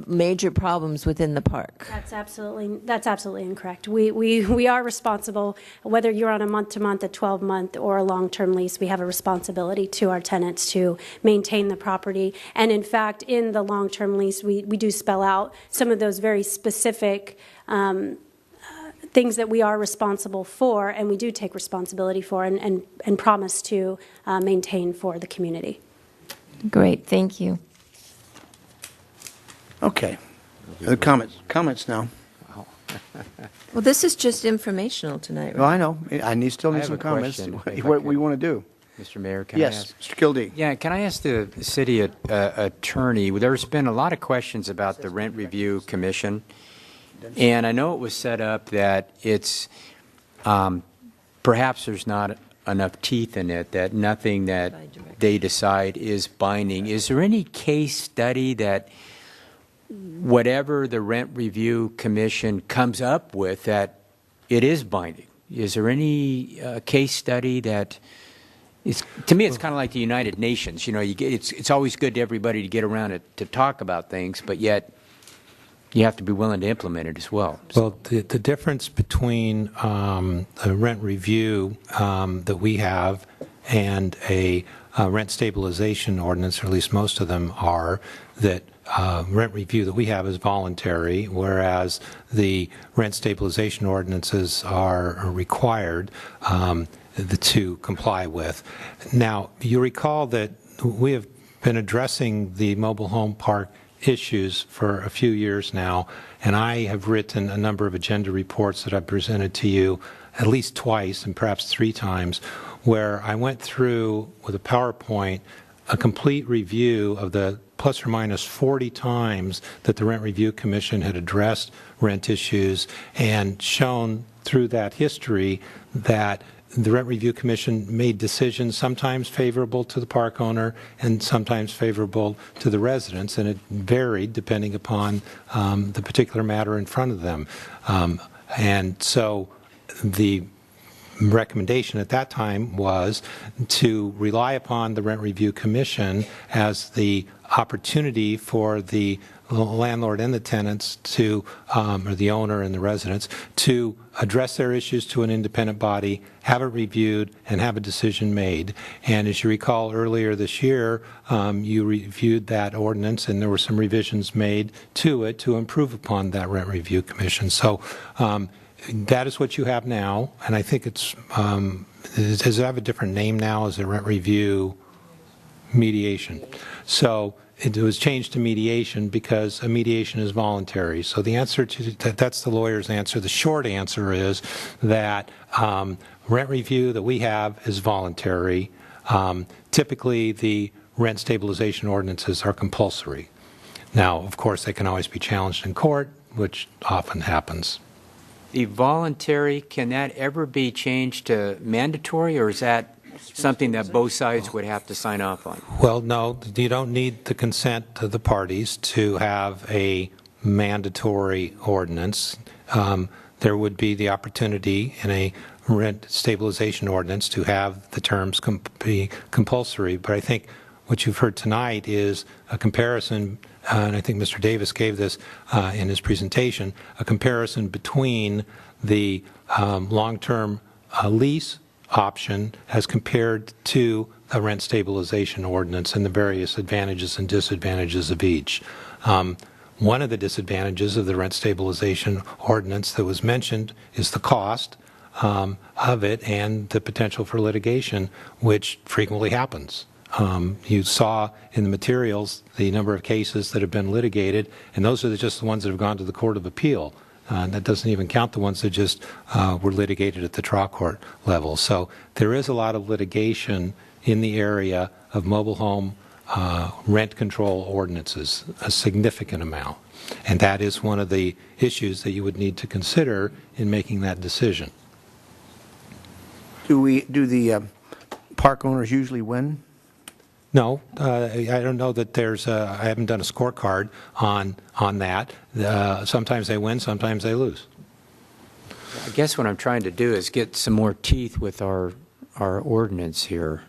major problems within the park. That's absolutely incorrect. We are responsible, whether you're on a month-to-month, a 12-month, or a long-term lease, we have a responsibility to our tenants to maintain the property. And in fact, in the long-term lease, we do spell out some of those very specific things that we are responsible for, and we do take responsibility for and promise to maintain for the community. Great, thank you. Okay. Comments now. Well, this is just informational tonight, right? Well, I know. I still need have some a comments. question, if I What could. we want to do. Mr. Mayor, can I ask? Yes, Mr. Kildee. Yeah, can I ask the city attorney, there's been a lot of questions about the Rent Review Commission, and I know it was set up that it's, perhaps there's not enough teeth in it, that nothing that they decide is binding. Is there any case study that whatever the Rent Review Commission comes up with, that it is binding? Is there any case study that... to me, it's kind of like the United Nations. You know, it's always good to everybody to get around to talk about things, but yet you have to be willing to implement it as well. Well, the difference between the rent review that we have and a rent stabilization ordinance, or at least most of them are, that rent review that we have is voluntary, whereas the rent stabilization ordinances are required to comply with. Now, you recall that we have been addressing the mobile home park issues for a few years now, and I have written a number of agenda reports that I've presented to you at least twice and perhaps 3 times, where I went through with a PowerPoint a complete review of the plus or minus 40 times that the Rent Review Commission had addressed rent issues, and shown through that history that the Rent Review Commission made decisions sometimes favorable to the park owner and sometimes favorable to the residents, and it varied depending upon the particular matter in front of them. And so the recommendation at that time was to rely upon the Rent Review Commission as the opportunity for the landlord and the tenants to, or the owner and the residents, to address their issues to an independent body, have it reviewed, and have a decision made. And as you recall, earlier this year, you reviewed that ordinance, and there were some revisions made to it to improve upon that Rent Review Commission. So that is what you have now, and I think it's, does it have a different name now? Is it Rent Review Mediation? So it was changed to mediation because a mediation is voluntary. So the answer to that's the lawyer's answer. The short answer is that rent review that we have is voluntary. Typically, the rent stabilization ordinances are compulsory. Now, of course, they can always be challenged in court, which often happens. The voluntary, can that ever be changed to mandatory, or is that something that both sides would have to sign off on? Well, no, you don't need the consent of the parties to have a mandatory ordinance. There would be the opportunity in a rent stabilization ordinance to have the terms be compulsory. But I think what you've heard tonight is a comparison, and I think Mr. Davis gave this in his presentation, a comparison between the long-term lease option as compared to a rent stabilization ordinance and the various advantages and disadvantages of each. One of the disadvantages of the rent stabilization ordinance that was mentioned is the cost of it and the potential for litigation, which frequently happens. You saw in the materials the number of cases that have been litigated, and those are just the ones that have gone to the Court of Appeal. That doesn't even count the ones that just were litigated at the trial court level. So there is a lot of litigation in the area of mobile home rent control ordinances, a significant amount. And that is one of the issues that you would need to consider in making that decision. Do the park owners usually win? No, I don't know that there's I haven't done a scorecard on that. Sometimes they win, sometimes they lose. I guess what I'm trying to do is get some more teeth with our ordinance here.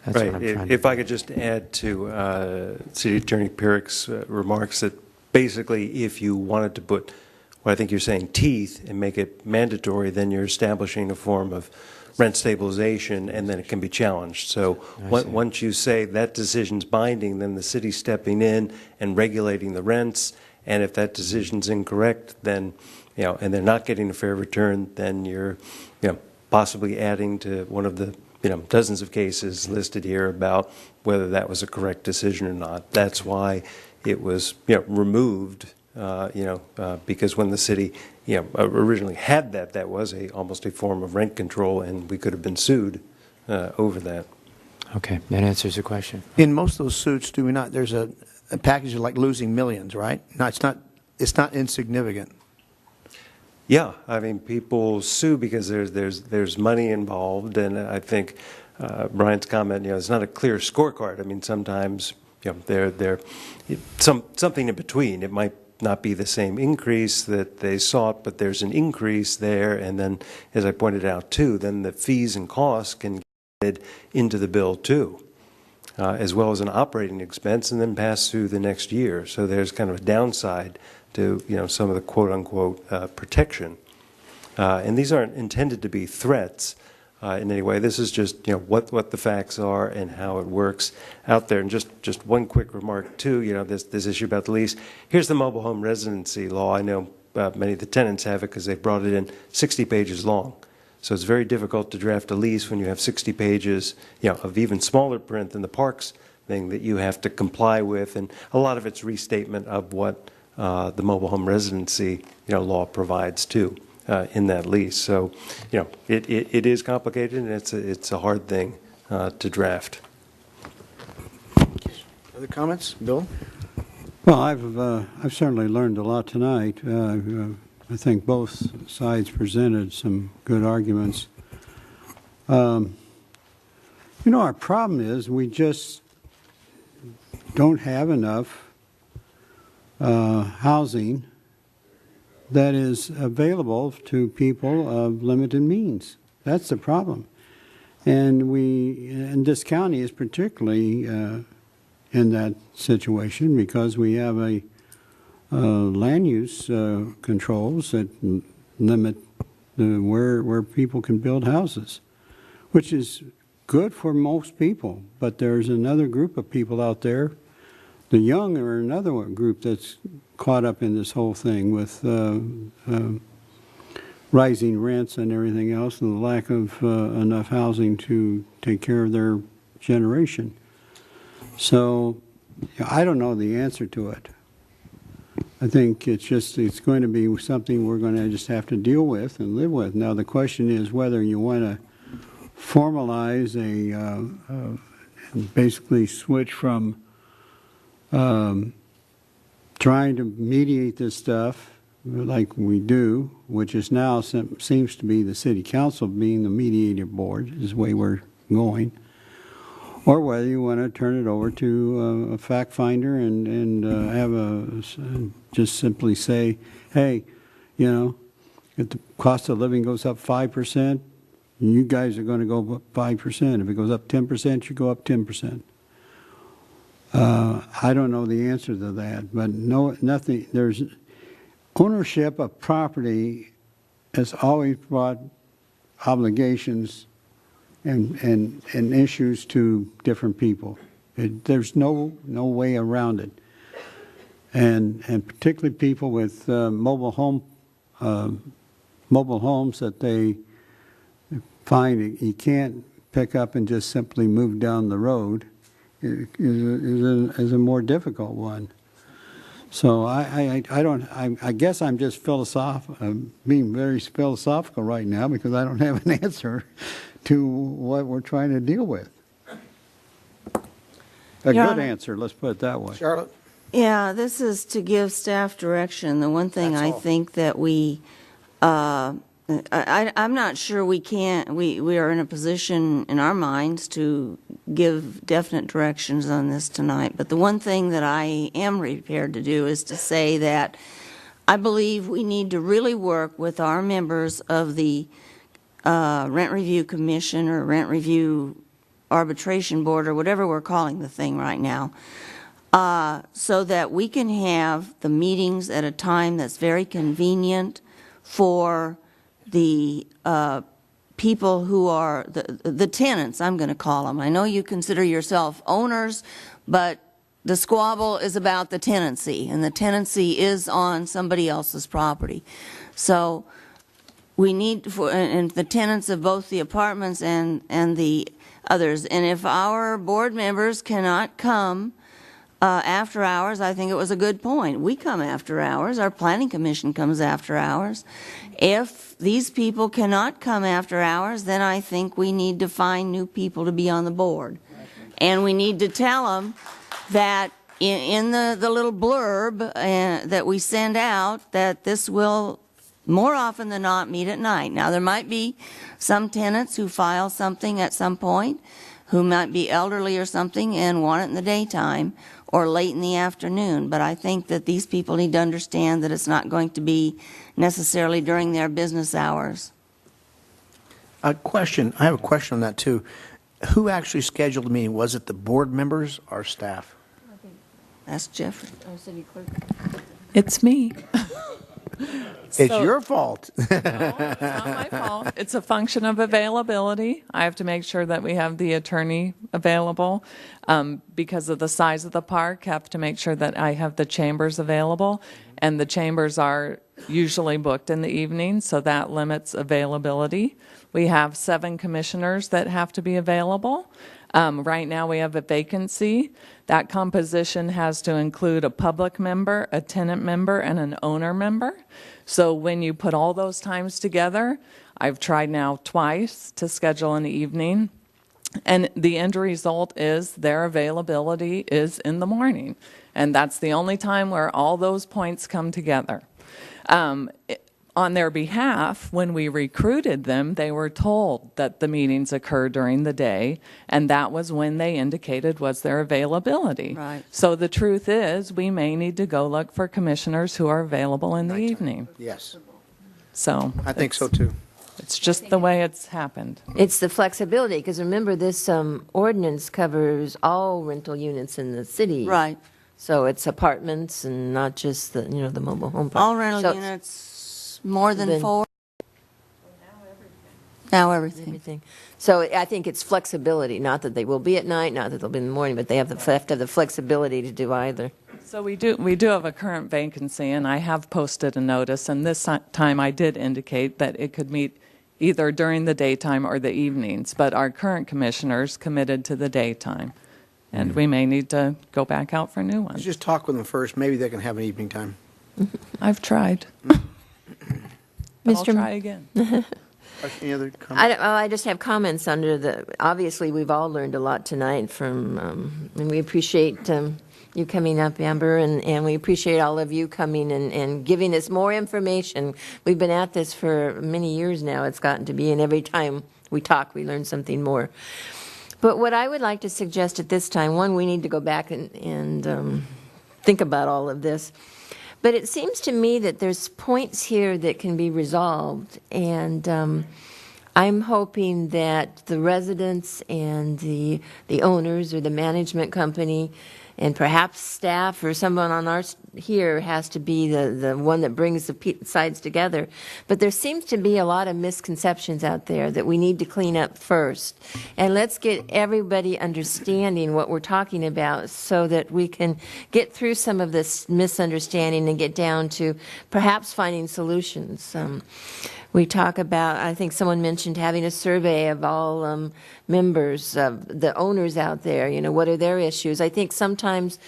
That's Right. what I'm trying If to I could just add to City Attorney Pirrick's remarks that basically if you wanted to put what I think you're saying teeth and make it mandatory, then you're establishing a form of rent stabilization, and then it can be challenged. So once you say that decision's binding, then the city's stepping in and regulating the rents, and if that decision's incorrect, then, and they're not getting a fair return, then you're, possibly adding to one of the, dozens of cases listed here about whether that was a correct decision or not. That's why it was, removed, because when the city, originally had that was almost a form of rent control, and we could have been sued over that. Okay, that answers the question. In most of those suits, do we not, there's a package of like losing millions, right? No, it's not insignificant. Yeah, I mean, people sue because there's money involved, and I think Brian's comment, it's not a clear scorecard. I mean, sometimes, they're something in between. It might not be the same increase that they sought, but there's an increase there, and then, as I pointed out too, then the fees and costs can get into the bill too, as well as an operating expense, and then pass through the next year. So there's kind of a downside to some of the quote-unquote protection. And these aren't intended to be threats in any way. This is just what the facts are and how it works out there. And just one quick remark too. This issue about the lease. Here's the mobile home residency law. I know many of the tenants have it because they brought it in 60 pages long. So it's very difficult to draft a lease when you have 60 pages, of even smaller print than the parks thing that you have to comply with, and a lot of it's restatement of what the mobile home residency law provides too in that lease. So it is complicated, and it's a hard thing to draft. Other comments, Bill? Well, I've certainly learned a lot tonight. I think both sides presented some good arguments. Our problem is we just don't have enough housing that is available to people of limited means. That's the problem. And this county is particularly in that situation because we have a land use controls that limit where people can build houses, which is good for most people. But there's another group of people out there. The young are another group that's caught up in this whole thing with rising rents and everything else, and the lack of enough housing to take care of their generation. So I don't know the answer to it. I think it's going to be something we're going to just have to deal with and live with. Now the question is whether you want to formalize basically switch from trying to mediate this stuff like we do, which is now seems to be the city council being the mediator board, is the way we're going, or whether you want to turn it over to a fact finder and have just simply say, hey, if the cost of living goes up 5%, you guys are going to go up 5%. If it goes up 10%, you go up 10%. I don't know the answer to that, but nothing. There's ownership of property has always brought obligations and issues to different people. There's no way around it, and particularly people with mobile homes that they find you can't pick up and just simply move down the road. Is a more difficult one. So I guess I'm just being very philosophical right now because I don't have an answer to what we're trying to deal with. A good answer, let's put it that way. Charlotte? Yeah, this is to give staff direction. The one thing I think that we, I'm not sure we are in a position in our minds to give definite directions on this tonight, but the one thing that I am prepared to do is to say that I believe we need to really work with our members of the Rent Review Commission or Rent Review Arbitration Board or whatever we're calling the thing right now, so that we can have the meetings at a time that's very convenient for the people who are the tenants, I'm going to call them. I know you consider yourself owners, but the squabble is about the tenancy, and the tenancy is on somebody else's property. So we need, and the tenants of both the apartments and the others. And if our board members cannot come after hours, I think it was a good point. We come after hours. Our planning commission comes after hours. If these people cannot come after hours, then I think we need to find new people to be on the board. And we need to tell them that in the little blurb that we send out, that this will more often than not meet at night. Now, there might be some tenants who file something at some point who might be elderly or something and want it in the daytime or late in the afternoon, but I think that these people need to understand that it's not going to be necessarily during their business hours. A question, I have a question on that too. Who actually scheduled the meeting? Was it the board members or staff? That's Jeffrey. Our city clerk. It's me. It's your fault. No, it's not my fault. It's a function of availability. I have to make sure that we have the attorney available. Because of the size of the park, have to make sure that I have the chambers available. And the chambers are usually booked in the evening, so that limits availability. We have 7 commissioners that have to be available. Right now we have a vacancy. That composition has to include a public member, a tenant member, and an owner member. So when you put all those times together, I've tried now twice to schedule an evening, and the end result is their availability is in the morning. And that's the only time where all those points come together. On their behalf, when we recruited them, they were told that the meetings occur during the day, and that was when they indicated was their availability. Right. So the truth is, we may need to go look for commissioners who are available in the evening. Yes. So I think so too. It's just the way it's happened. It's the flexibility, because remember, this ordinance covers all rental units in the city. Right. So it's apartments and not just the, the mobile home park. All rental So it's units, more than been- 4? Now everything. So I think it's flexibility, not that they will be at night, not that they'll be in the morning, but they have to have the flexibility to do either. So we do have a current vacancy, and I have posted a notice, and this time I did indicate that it could meet either during the daytime or the evenings, but our current commissioners committed to the daytime, and we may need to go back out for new Let's ones. just talk with them first. Maybe they can have an evening time. I've tried. But I'll Mr. try again. Any other comments? I just have comments under the, obviously, we've all learned a lot tonight from, and we appreciate you coming up, Amber, and we appreciate all of you coming and giving us more information. We've been at this for many years now, it's gotten to be, and every time we talk, we learn something more. But what I would like to suggest at this time, one, we need to go back and think about all of this. But it seems to me that there's points here that can be resolved, and I'm hoping that the residents and the owners or the management company and perhaps staff or someone on our here has to be the one that brings the sides together. But there seems to be a lot of misconceptions out there that we need to clean up first. And let's get everybody understanding what we're talking about so that we can get through some of this misunderstanding and get down to perhaps finding solutions. We talk about, I think someone mentioned having a survey of all members, of the owners out there, what are their issues. I think sometimes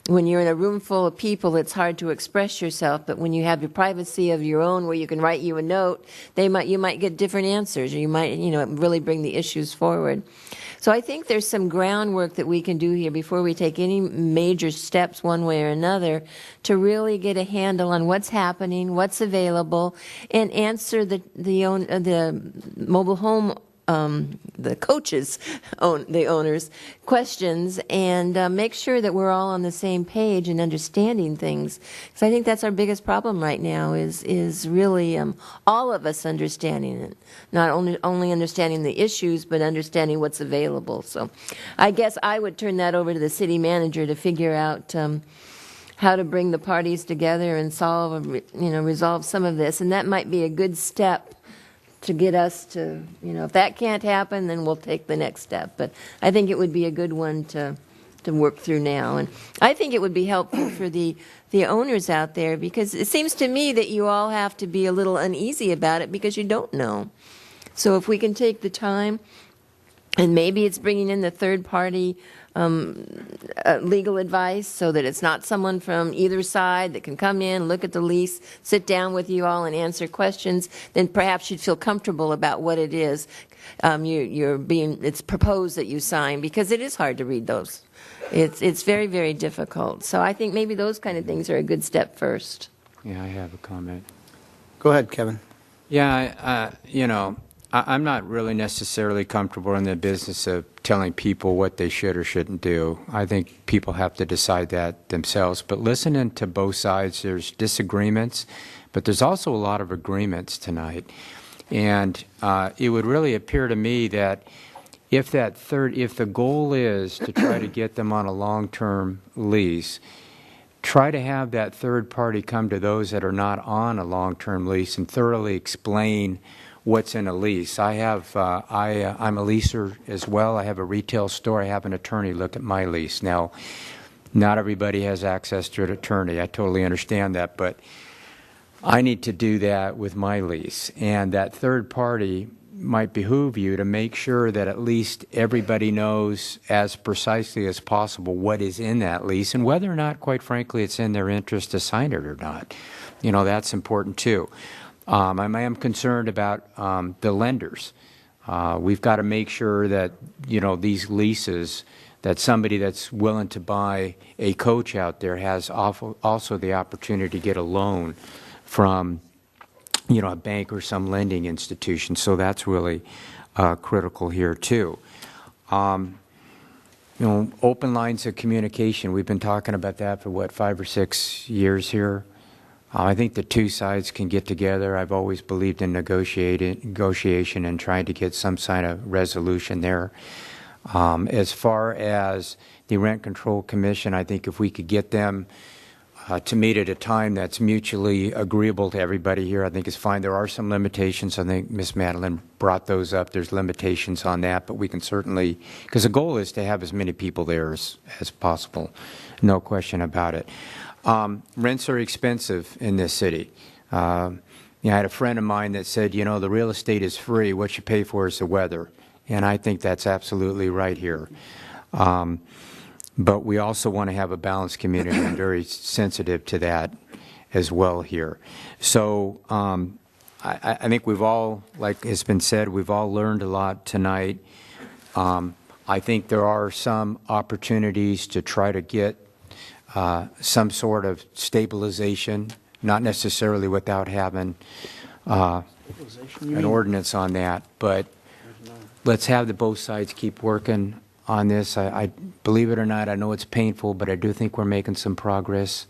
when you're in a room full of people, it's hard to express yourself, but when you have your privacy of your own where you can write you a note, you might get different answers, or you might, really bring the issues forward. So I think there's some groundwork that we can do here before we take any major steps one way or another to really get a handle on what's happening, what's available, and answer the mobile home the coaches, the owners, questions, and make sure that we're all on the same page and understanding things. Because I think that's our biggest problem right now is really all of us understanding it, not only understanding the issues, but understanding what's available. So, I guess I would turn that over to the city manager to figure out how to bring the parties together and resolve some of this, and that might be a good step to get us to, if that can't happen, then we'll take the next step. But I think it would be a good one to work through now. And I think it would be helpful for the owners out there, because it seems to me that you all have to be a little uneasy about it because you don't know. So if we can take the time, and maybe it's bringing in the third party legal advice so that it's not someone from either side that can come in, look at the lease, sit down with you all and answer questions, then perhaps you'd feel comfortable about what it is it's proposed that you sign, because it is hard to read those. It's very, very difficult. So I think maybe those kind of things are a good step first. Yeah, I have a comment. Go ahead, Kevin. Yeah, I'm not really necessarily comfortable in the business of telling people what they should or shouldn't do. I think people have to decide that themselves. But listening to both sides, there's disagreements, but there's also a lot of agreements tonight. And it would really appear to me that if the goal is to try to get them on a long-term lease, try to have that third party come to those that are not on a long-term lease and thoroughly explain what's in a lease. I'm a leaser as well. I have a retail store. I have an attorney look at my lease. Now, not everybody has access to an attorney. I totally understand that, but I need to do that with my lease. And that third party might behoove you to make sure that at least everybody knows as precisely as possible what is in that lease and whether or not, quite frankly, it's in their interest to sign it or not. That's important too. I am concerned about the lenders. We've got to make sure that, these leases, that somebody that's willing to buy a coach out there has also the opportunity to get a loan from, a bank or some lending institution. So that's really critical here, too. Open lines of communication. We've been talking about that for, 5 or 6 years here. I think the two sides can get together. I've always believed in negotiation and trying to get some kind of resolution there. As far as the Rent Control Commission, I think if we could get them to meet at a time that's mutually agreeable to everybody here, I think it's fine. There are some limitations. I think Ms. Madeline brought those up. There's limitations on that, but we can certainly, because the goal is to have as many people there as possible. No question about it. Rents are expensive in this city. I had a friend of mine that said, the real estate is free. What you pay for is the weather. And I think that's absolutely right here. But we also want to have a balanced community. I'm very sensitive to that as well here. So I think we've all, like has been said, we've all learned a lot tonight. I think there are some opportunities to try to get some sort of stabilization, not necessarily without having an ordinance on that, but let's have both sides keep working on this. I believe it or not, I know it's painful, but I do think we're making some progress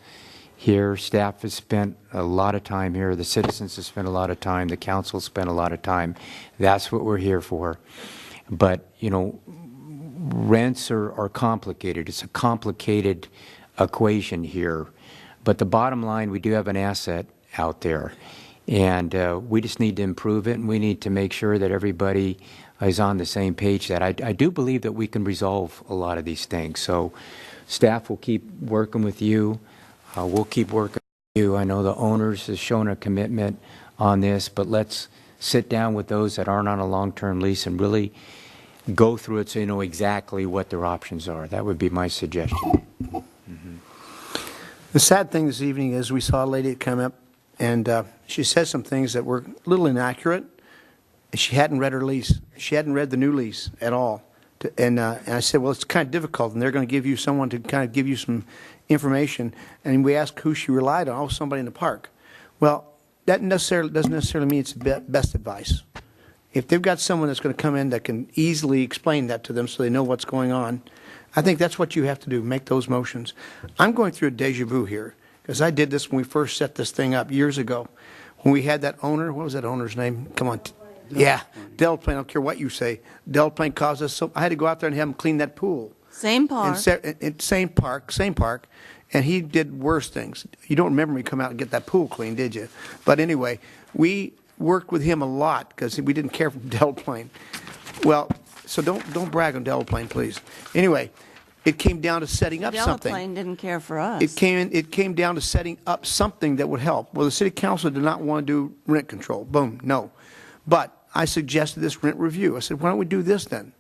here. Staff has spent a lot of time here. The citizens have spent a lot of time. The council spent a lot of time. That's what we're here for. But, rents are complicated. It's a complicated equation here. But the bottom line, we do have an asset out there. And we just need to improve it, and we need to make sure that everybody is on the same page. That I do believe that we can resolve a lot of these things. So staff will keep working with you. We'll keep working with you. I know the owners have shown a commitment on this, but let's sit down with those that aren't on a long-term lease and really go through it so you know exactly what their options are. That would be my suggestion. The sad thing this evening is we saw a lady come up, and she said some things that were a little inaccurate. She hadn't read her lease. She hadn't read the new lease at all. And I said, well, it's kind of difficult, and they're going to give you someone to kind of give you some information. And we asked who she relied on. Oh, somebody in the park. Well, that doesn't necessarily mean it's the best advice. if they've got someone that's going to come in that can easily explain that to them so they know what's going on, I think that's what you have to do, make those motions. I'm going through a deja vu here, because I did this when we first set this thing up years ago. When we had that owner, what was that owner's name? Come on. Yeah, Delaplane, I don't care what you say. Delaplane caused us, so I had to go out there and have him clean that pool. Same park. Same park, and he did worse things. You don't remember me come out and get that pool clean, did you? But anyway, we worked with him a lot because we didn't care for Delaplane. Well, so don't brag on Delaplane, please. Anyway, it came down to setting up something. Delaplane didn't care for us. It came down to setting up something that would help. Well, the city council did not want to do rent control. Boom, no. But I suggested this rent review. I said, why don't we do this then?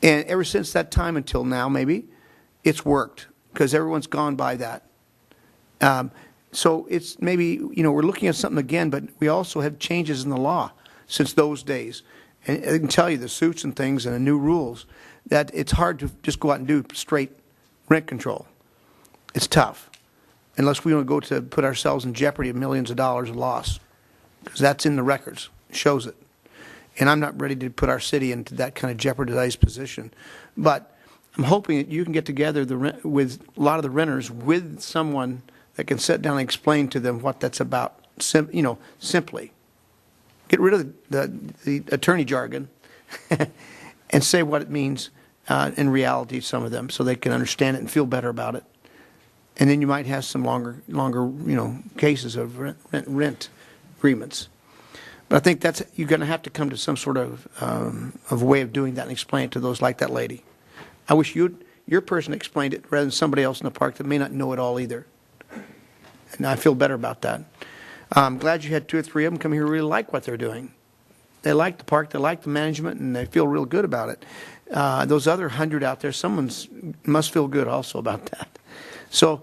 And ever since that time until now, maybe, it's worked because everyone's gone by that. So it's maybe, we're looking at something again, but we also have changes in the law since those days. And I can tell you the suits and things and the new rules, that it's hard to just go out and do straight rent control. It's tough, unless we want to go to put ourselves in jeopardy of millions of dollars of loss, because that's in the records, shows it. And I'm not ready to put our city into that kind of jeopardized position. But I'm hoping that you can get together with a lot of the renters with someone that can sit down and explain to them what that's about, simply. Get rid of the attorney jargon and say what it means in reality to some of them so they can understand it and feel better about it. And then you might have some longer cases of rent agreements. But I think you're going to have to come to some sort of way of doing that and explain it to those like that lady. I wish your person explained it rather than somebody else in the park that may not know it all either. And I feel better about that. I'm glad you had 2 or 3 of them come here who really like what they're doing. They like the park, they like the management, and they feel real good about it. Those other 100 out there, someone must feel good also about that. So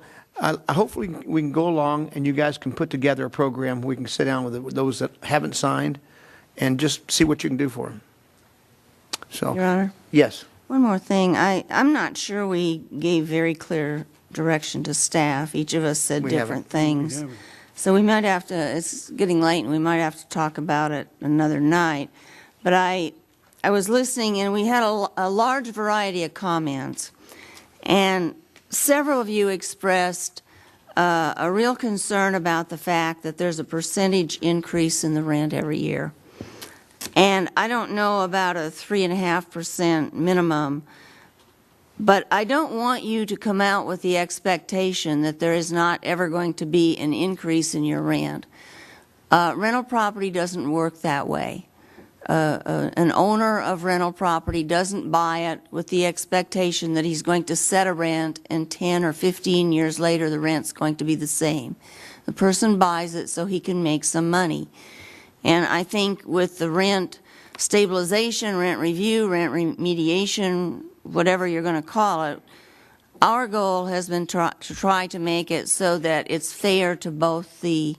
hopefully we can go along and you guys can put together a program where we can sit down with those that haven't signed and just see what you can do for them. So, Your Honor? Yes. One more thing. I'm not sure we gave very clear direction to staff. Each of us said different things. So we might have to, it's getting late, and we might have to talk about it another night. But I was listening, and we had a large variety of comments. And several of you expressed a real concern about the fact that there's a percentage increase in the rent every year. And I don't know about a 3.5% minimum, but I don't want you to come out with the expectation that there is not ever going to be an increase in your rent. Rental property doesn't work that way. An owner of rental property doesn't buy it with the expectation that he's going to set a rent and 10 or 15 years later the rent's going to be the same. The person buys it so he can make some money. And I think with the rent stabilization, rent review, rent remediation, whatever you're going to call it, our goal has been to try to make it so that it's fair to both the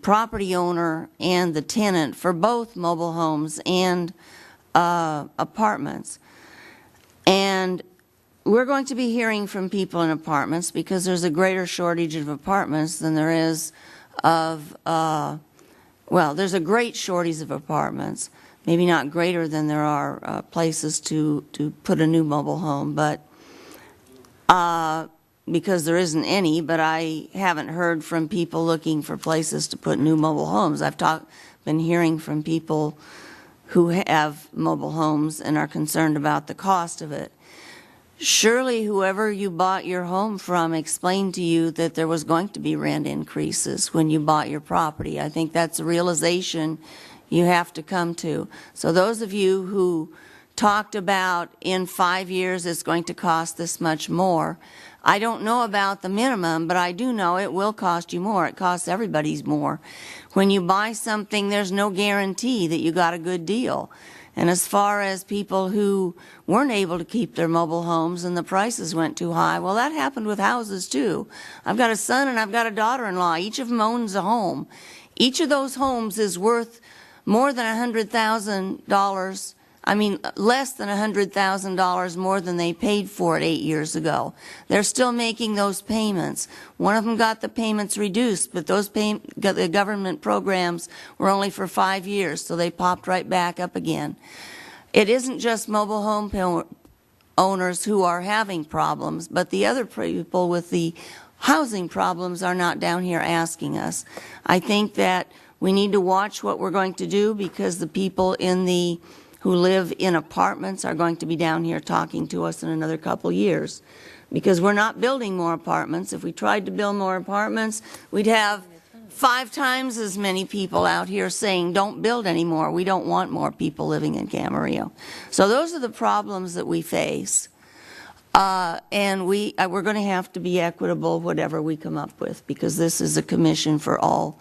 property owner and the tenant for both mobile homes and apartments. And we're going to be hearing from people in apartments because there's a greater shortage of apartments than there is of, well, there's a great shortage of apartments, maybe not greater than there are places to put a new mobile home, but because there isn't any, but I haven't heard from people looking for places to put new mobile homes. I've been hearing from people who have mobile homes and are concerned about the cost of it. Surely whoever you bought your home from explained to you that there was going to be rent increases when you bought your property. I think that's a realization you have to come to. So those of you who talked about in 5 years it's going to cost this much more, I don't know about the minimum, but I do know it will cost you more. It costs everybody more. When you buy something, there's no guarantee that you got a good deal. And as far as people who weren't able to keep their mobile homes and the prices went too high, well, that happened with houses too. I've got a son and I've got a daughter-in-law. Each of them owns a home. Each of those homes is worth more than $100,000. I mean, less than $100,000 more than they paid for it 8 years ago. They're still making those payments. One of them got the payments reduced, but the government programs were only for 5 years, so they popped right back up again. It isn't just mobile home owners who are having problems, but the other people with the housing problems are not down here asking us. I think that we need to watch what we're going to do, because the people who live in apartments are going to be down here talking to us in another couple years, because we're not building more apartments. If we tried to build more apartments, we'd have 5 times as many people out here saying, don't build anymore. We don't want more people living in Camarillo. So those are the problems that we face. And we're going to have to be equitable, whatever we come up with, because this is a commission for all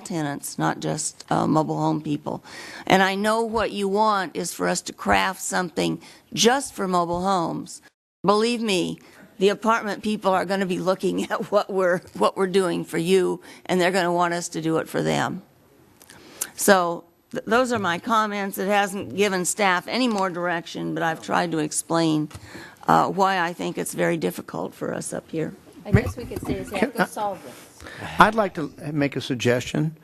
tenants, not just mobile home people. And I know what you want is for us to craft something just for mobile homes. Believe me, the apartment people are going to be looking at what we're doing for you, and they're going to want us to do it for them. So those are my comments. It hasn't given staff any more direction, but I've tried to explain why I think it's very difficult for us up here. I guess we could say is that let's solve this. I'd like to make a suggestion.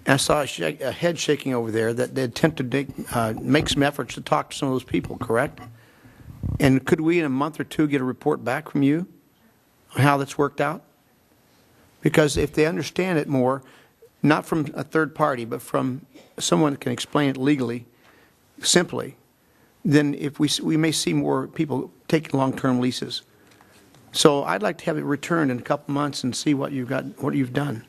I saw a head shaking over there that they attempted to make some efforts to talk to some of those people, correct? And could we, in a month or two, get a report back from you on how that's worked out? Because if they understand it more, not from a third party, but from someone that can explain it legally, simply, then if we may see more people take long-term leases. So I'd like to have it returned in a couple months and see what you've done.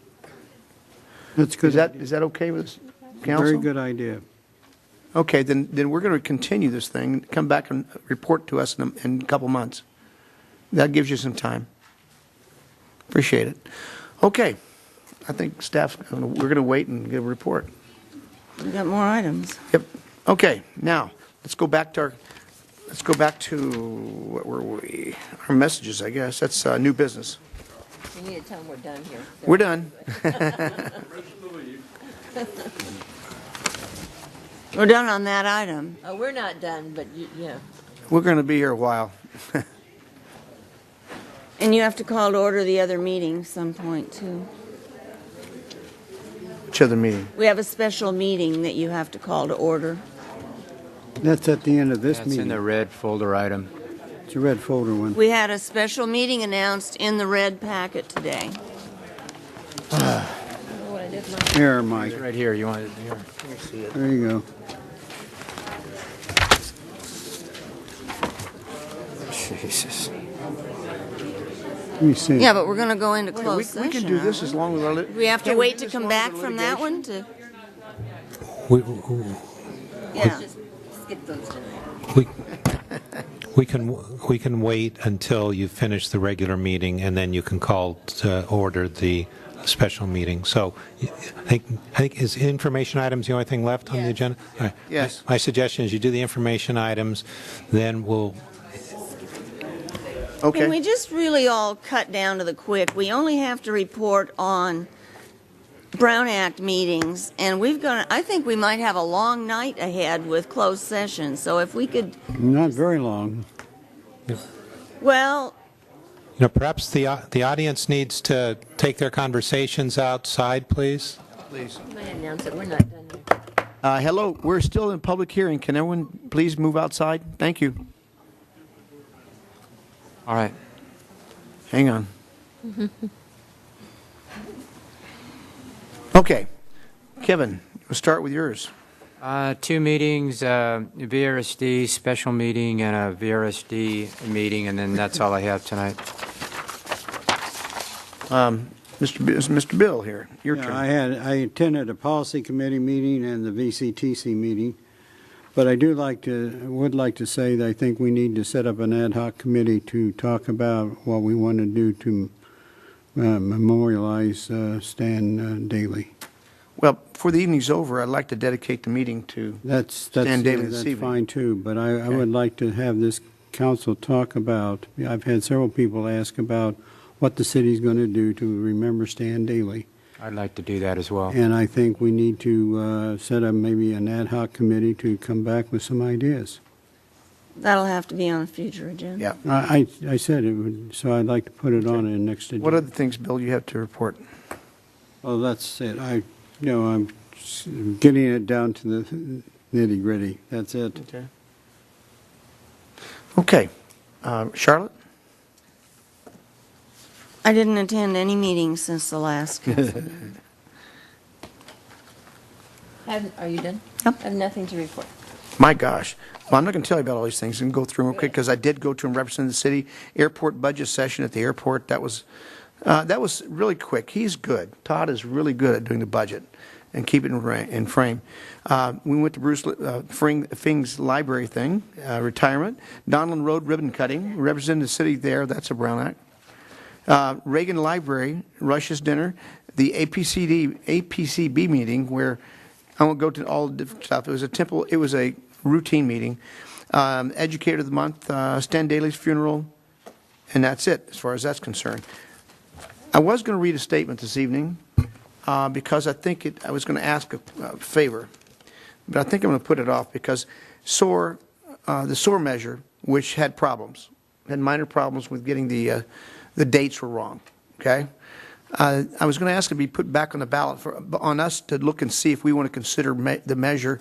That's good. Is that okay with council? Very good idea. Okay, then we're going to continue this thing, come back and report to us in a couple months. That gives you some time. Appreciate it. Okay, I think staff, we're going to wait and get a report. We've got more items. Yep. Okay, now let's go back to what were we? Our messages, I guess. That's new business. We need to tell them we're done here. We're done. We're done on that item. Oh, we're not done, but yeah. We're going to be here a while. And you have to call to order the other meeting some point, too. Which other meeting? We have a special meeting that you have to call to order. That's at the end of this That's meeting. in the red folder item. It's a red folder one. We had a special meeting announced in the red packet today. Here, Mike. It's right here. You want it here? Let me see it. There you go. Jesus. Let me see. Yeah, but we're going to go into closed We session. can do this as long as our We have to wait to come back from that one to. Yeah. Just skip those tonight. We can wait until you finish the regular meeting, and then you can call to order the special meeting. So I think is information items the only thing left on the agenda? All right. Yes. My suggestion is you do the information items, then we'll. Okay. Can we just really all cut down to the quick? We only have to report on Brown Act meetings, and I think we might have a long night ahead with closed session. So if we could, Not very long. well, Perhaps the audience needs to take their conversations outside, please. Please. You might announce it. We're not done yet. Hello, we're still in public hearing. Can everyone please move outside? Thank you. All right. Hang on. Okay. Kevin, we'll start with yours. 2 meetings, VRSD special meeting and a VRSD meeting, and then that's all I have tonight. Mr. Bill here, your turn. I attended a policy committee meeting and the VCTC meeting, but I would like to say that I think we need to set up an ad hoc committee to talk about what we want to do to memorialize Stan Daly. Well, before the evening's over, I'd like to dedicate the meeting to Stan Daly this evening. That's fine too, but I would like to have this council talk about, I've had several people ask about what the city's going to do to remember Stan Daly. I'd like to do that as well. And I think we need to set up maybe an ad hoc committee to come back with some ideas. That'll have to be on a future agenda. Yeah. I said it would, so I'd like to put it on the next agenda. What other things, Bill, you have to report? Well, that's it. I'm getting it down to the nitty gritty. That's it. Okay. Charlotte? I didn't attend any meetings since the last council meeting. Are you done? Yep. I have nothing to report. My gosh. Well, I'm not going to tell you about all these things and go through them real quick because I did go to and represent the city airport budget session at the airport. That was really quick. He's good. Todd is really good at doing the budget and keep it in frame. We went to Bruce Fing's library thing, retirement. Donlin Road ribbon cutting. Represented the city there. That's a Brown Act. Reagan Library, Rush's dinner. The APCB meeting where I won't go to all the different stuff. It was a routine meeting. Educator of the Month, Stan Daly's funeral, and that's it as far as that's concerned. I was going to read a statement this evening because I was going to ask a favor, but I think I'm going to put it off because the SOAR measure, which had minor problems with getting the dates were wrong, okay? I was going to ask it to be put back on the ballot on us to look and see if we want to consider the measure,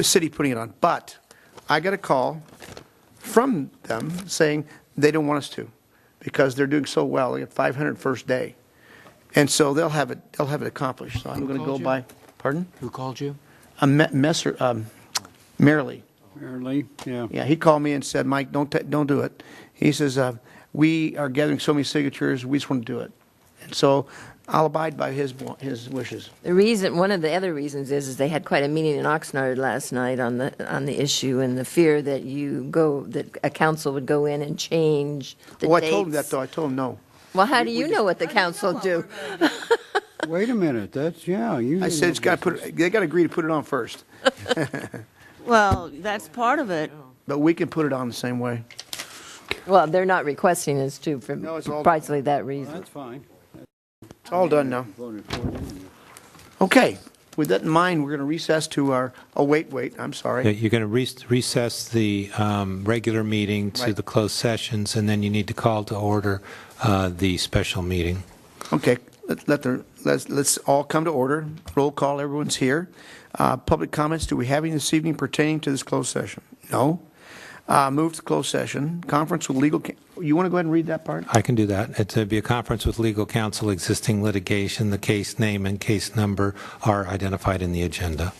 city putting it on. But I got a call from them saying they don't want us to because they're doing so well. They got 500 first day, and so they'll have it accomplished. So I'm going to go by. Pardon? Who called you? Merrilee. Merrilee, yeah. Yeah, he called me and said, Mike, don't do it. He says, we are gathering so many signatures, we just want to do it. And so I'll abide by his wishes. One of the other reasons is they had quite a meeting in Oxnard last night on the issue and the fear that that a council would go in and change the dates. I told him that though. I told him no. Well, how do you know what the council do? Wait a minute. I said they got to agree to put it on first. Well, that's part of it. But we can put it on the same way. Well, they're not requesting us to for it's all precisely that reason. That's fine. It's all done now. Okay. With that in mind, we're going to recess to our. Oh, wait. I'm sorry. Yeah, you're going to recess the regular meeting to Right. the closed sessions, and then you need to call to order the special meeting. Okay. Let's all come to order. Roll call. Everyone's here. Public comments. Do we have any this evening pertaining to this closed session? No. Move to closed session. Conference with legal. You want to go ahead and read that part? I can do that. It's to be a conference with legal counsel, existing litigation. The case name and case number are identified in the agenda.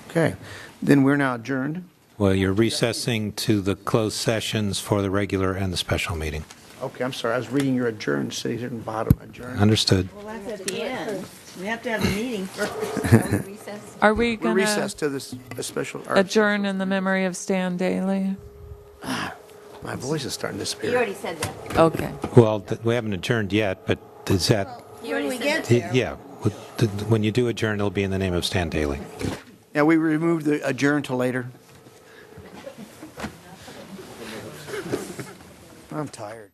Okay. Then we're now adjourned. Well, you're recessing to the closed sessions for the regular and the special meeting. Okay. I'm sorry. I was reading your adjourned. Cities at the bottom. Adjourned. Understood. Well, that's at the end. We have to have the meeting first. Are we We're going recessed to to this special. adjourn in the memory of Stan Daly? My voice is starting to disappear. You already said that. Okay. Well, we haven't adjourned yet, but is that? You already said that. Yeah. When you do adjourn, it'll be in the name of Stan Daly. Yeah, we removed the adjourn to later. I'm tired.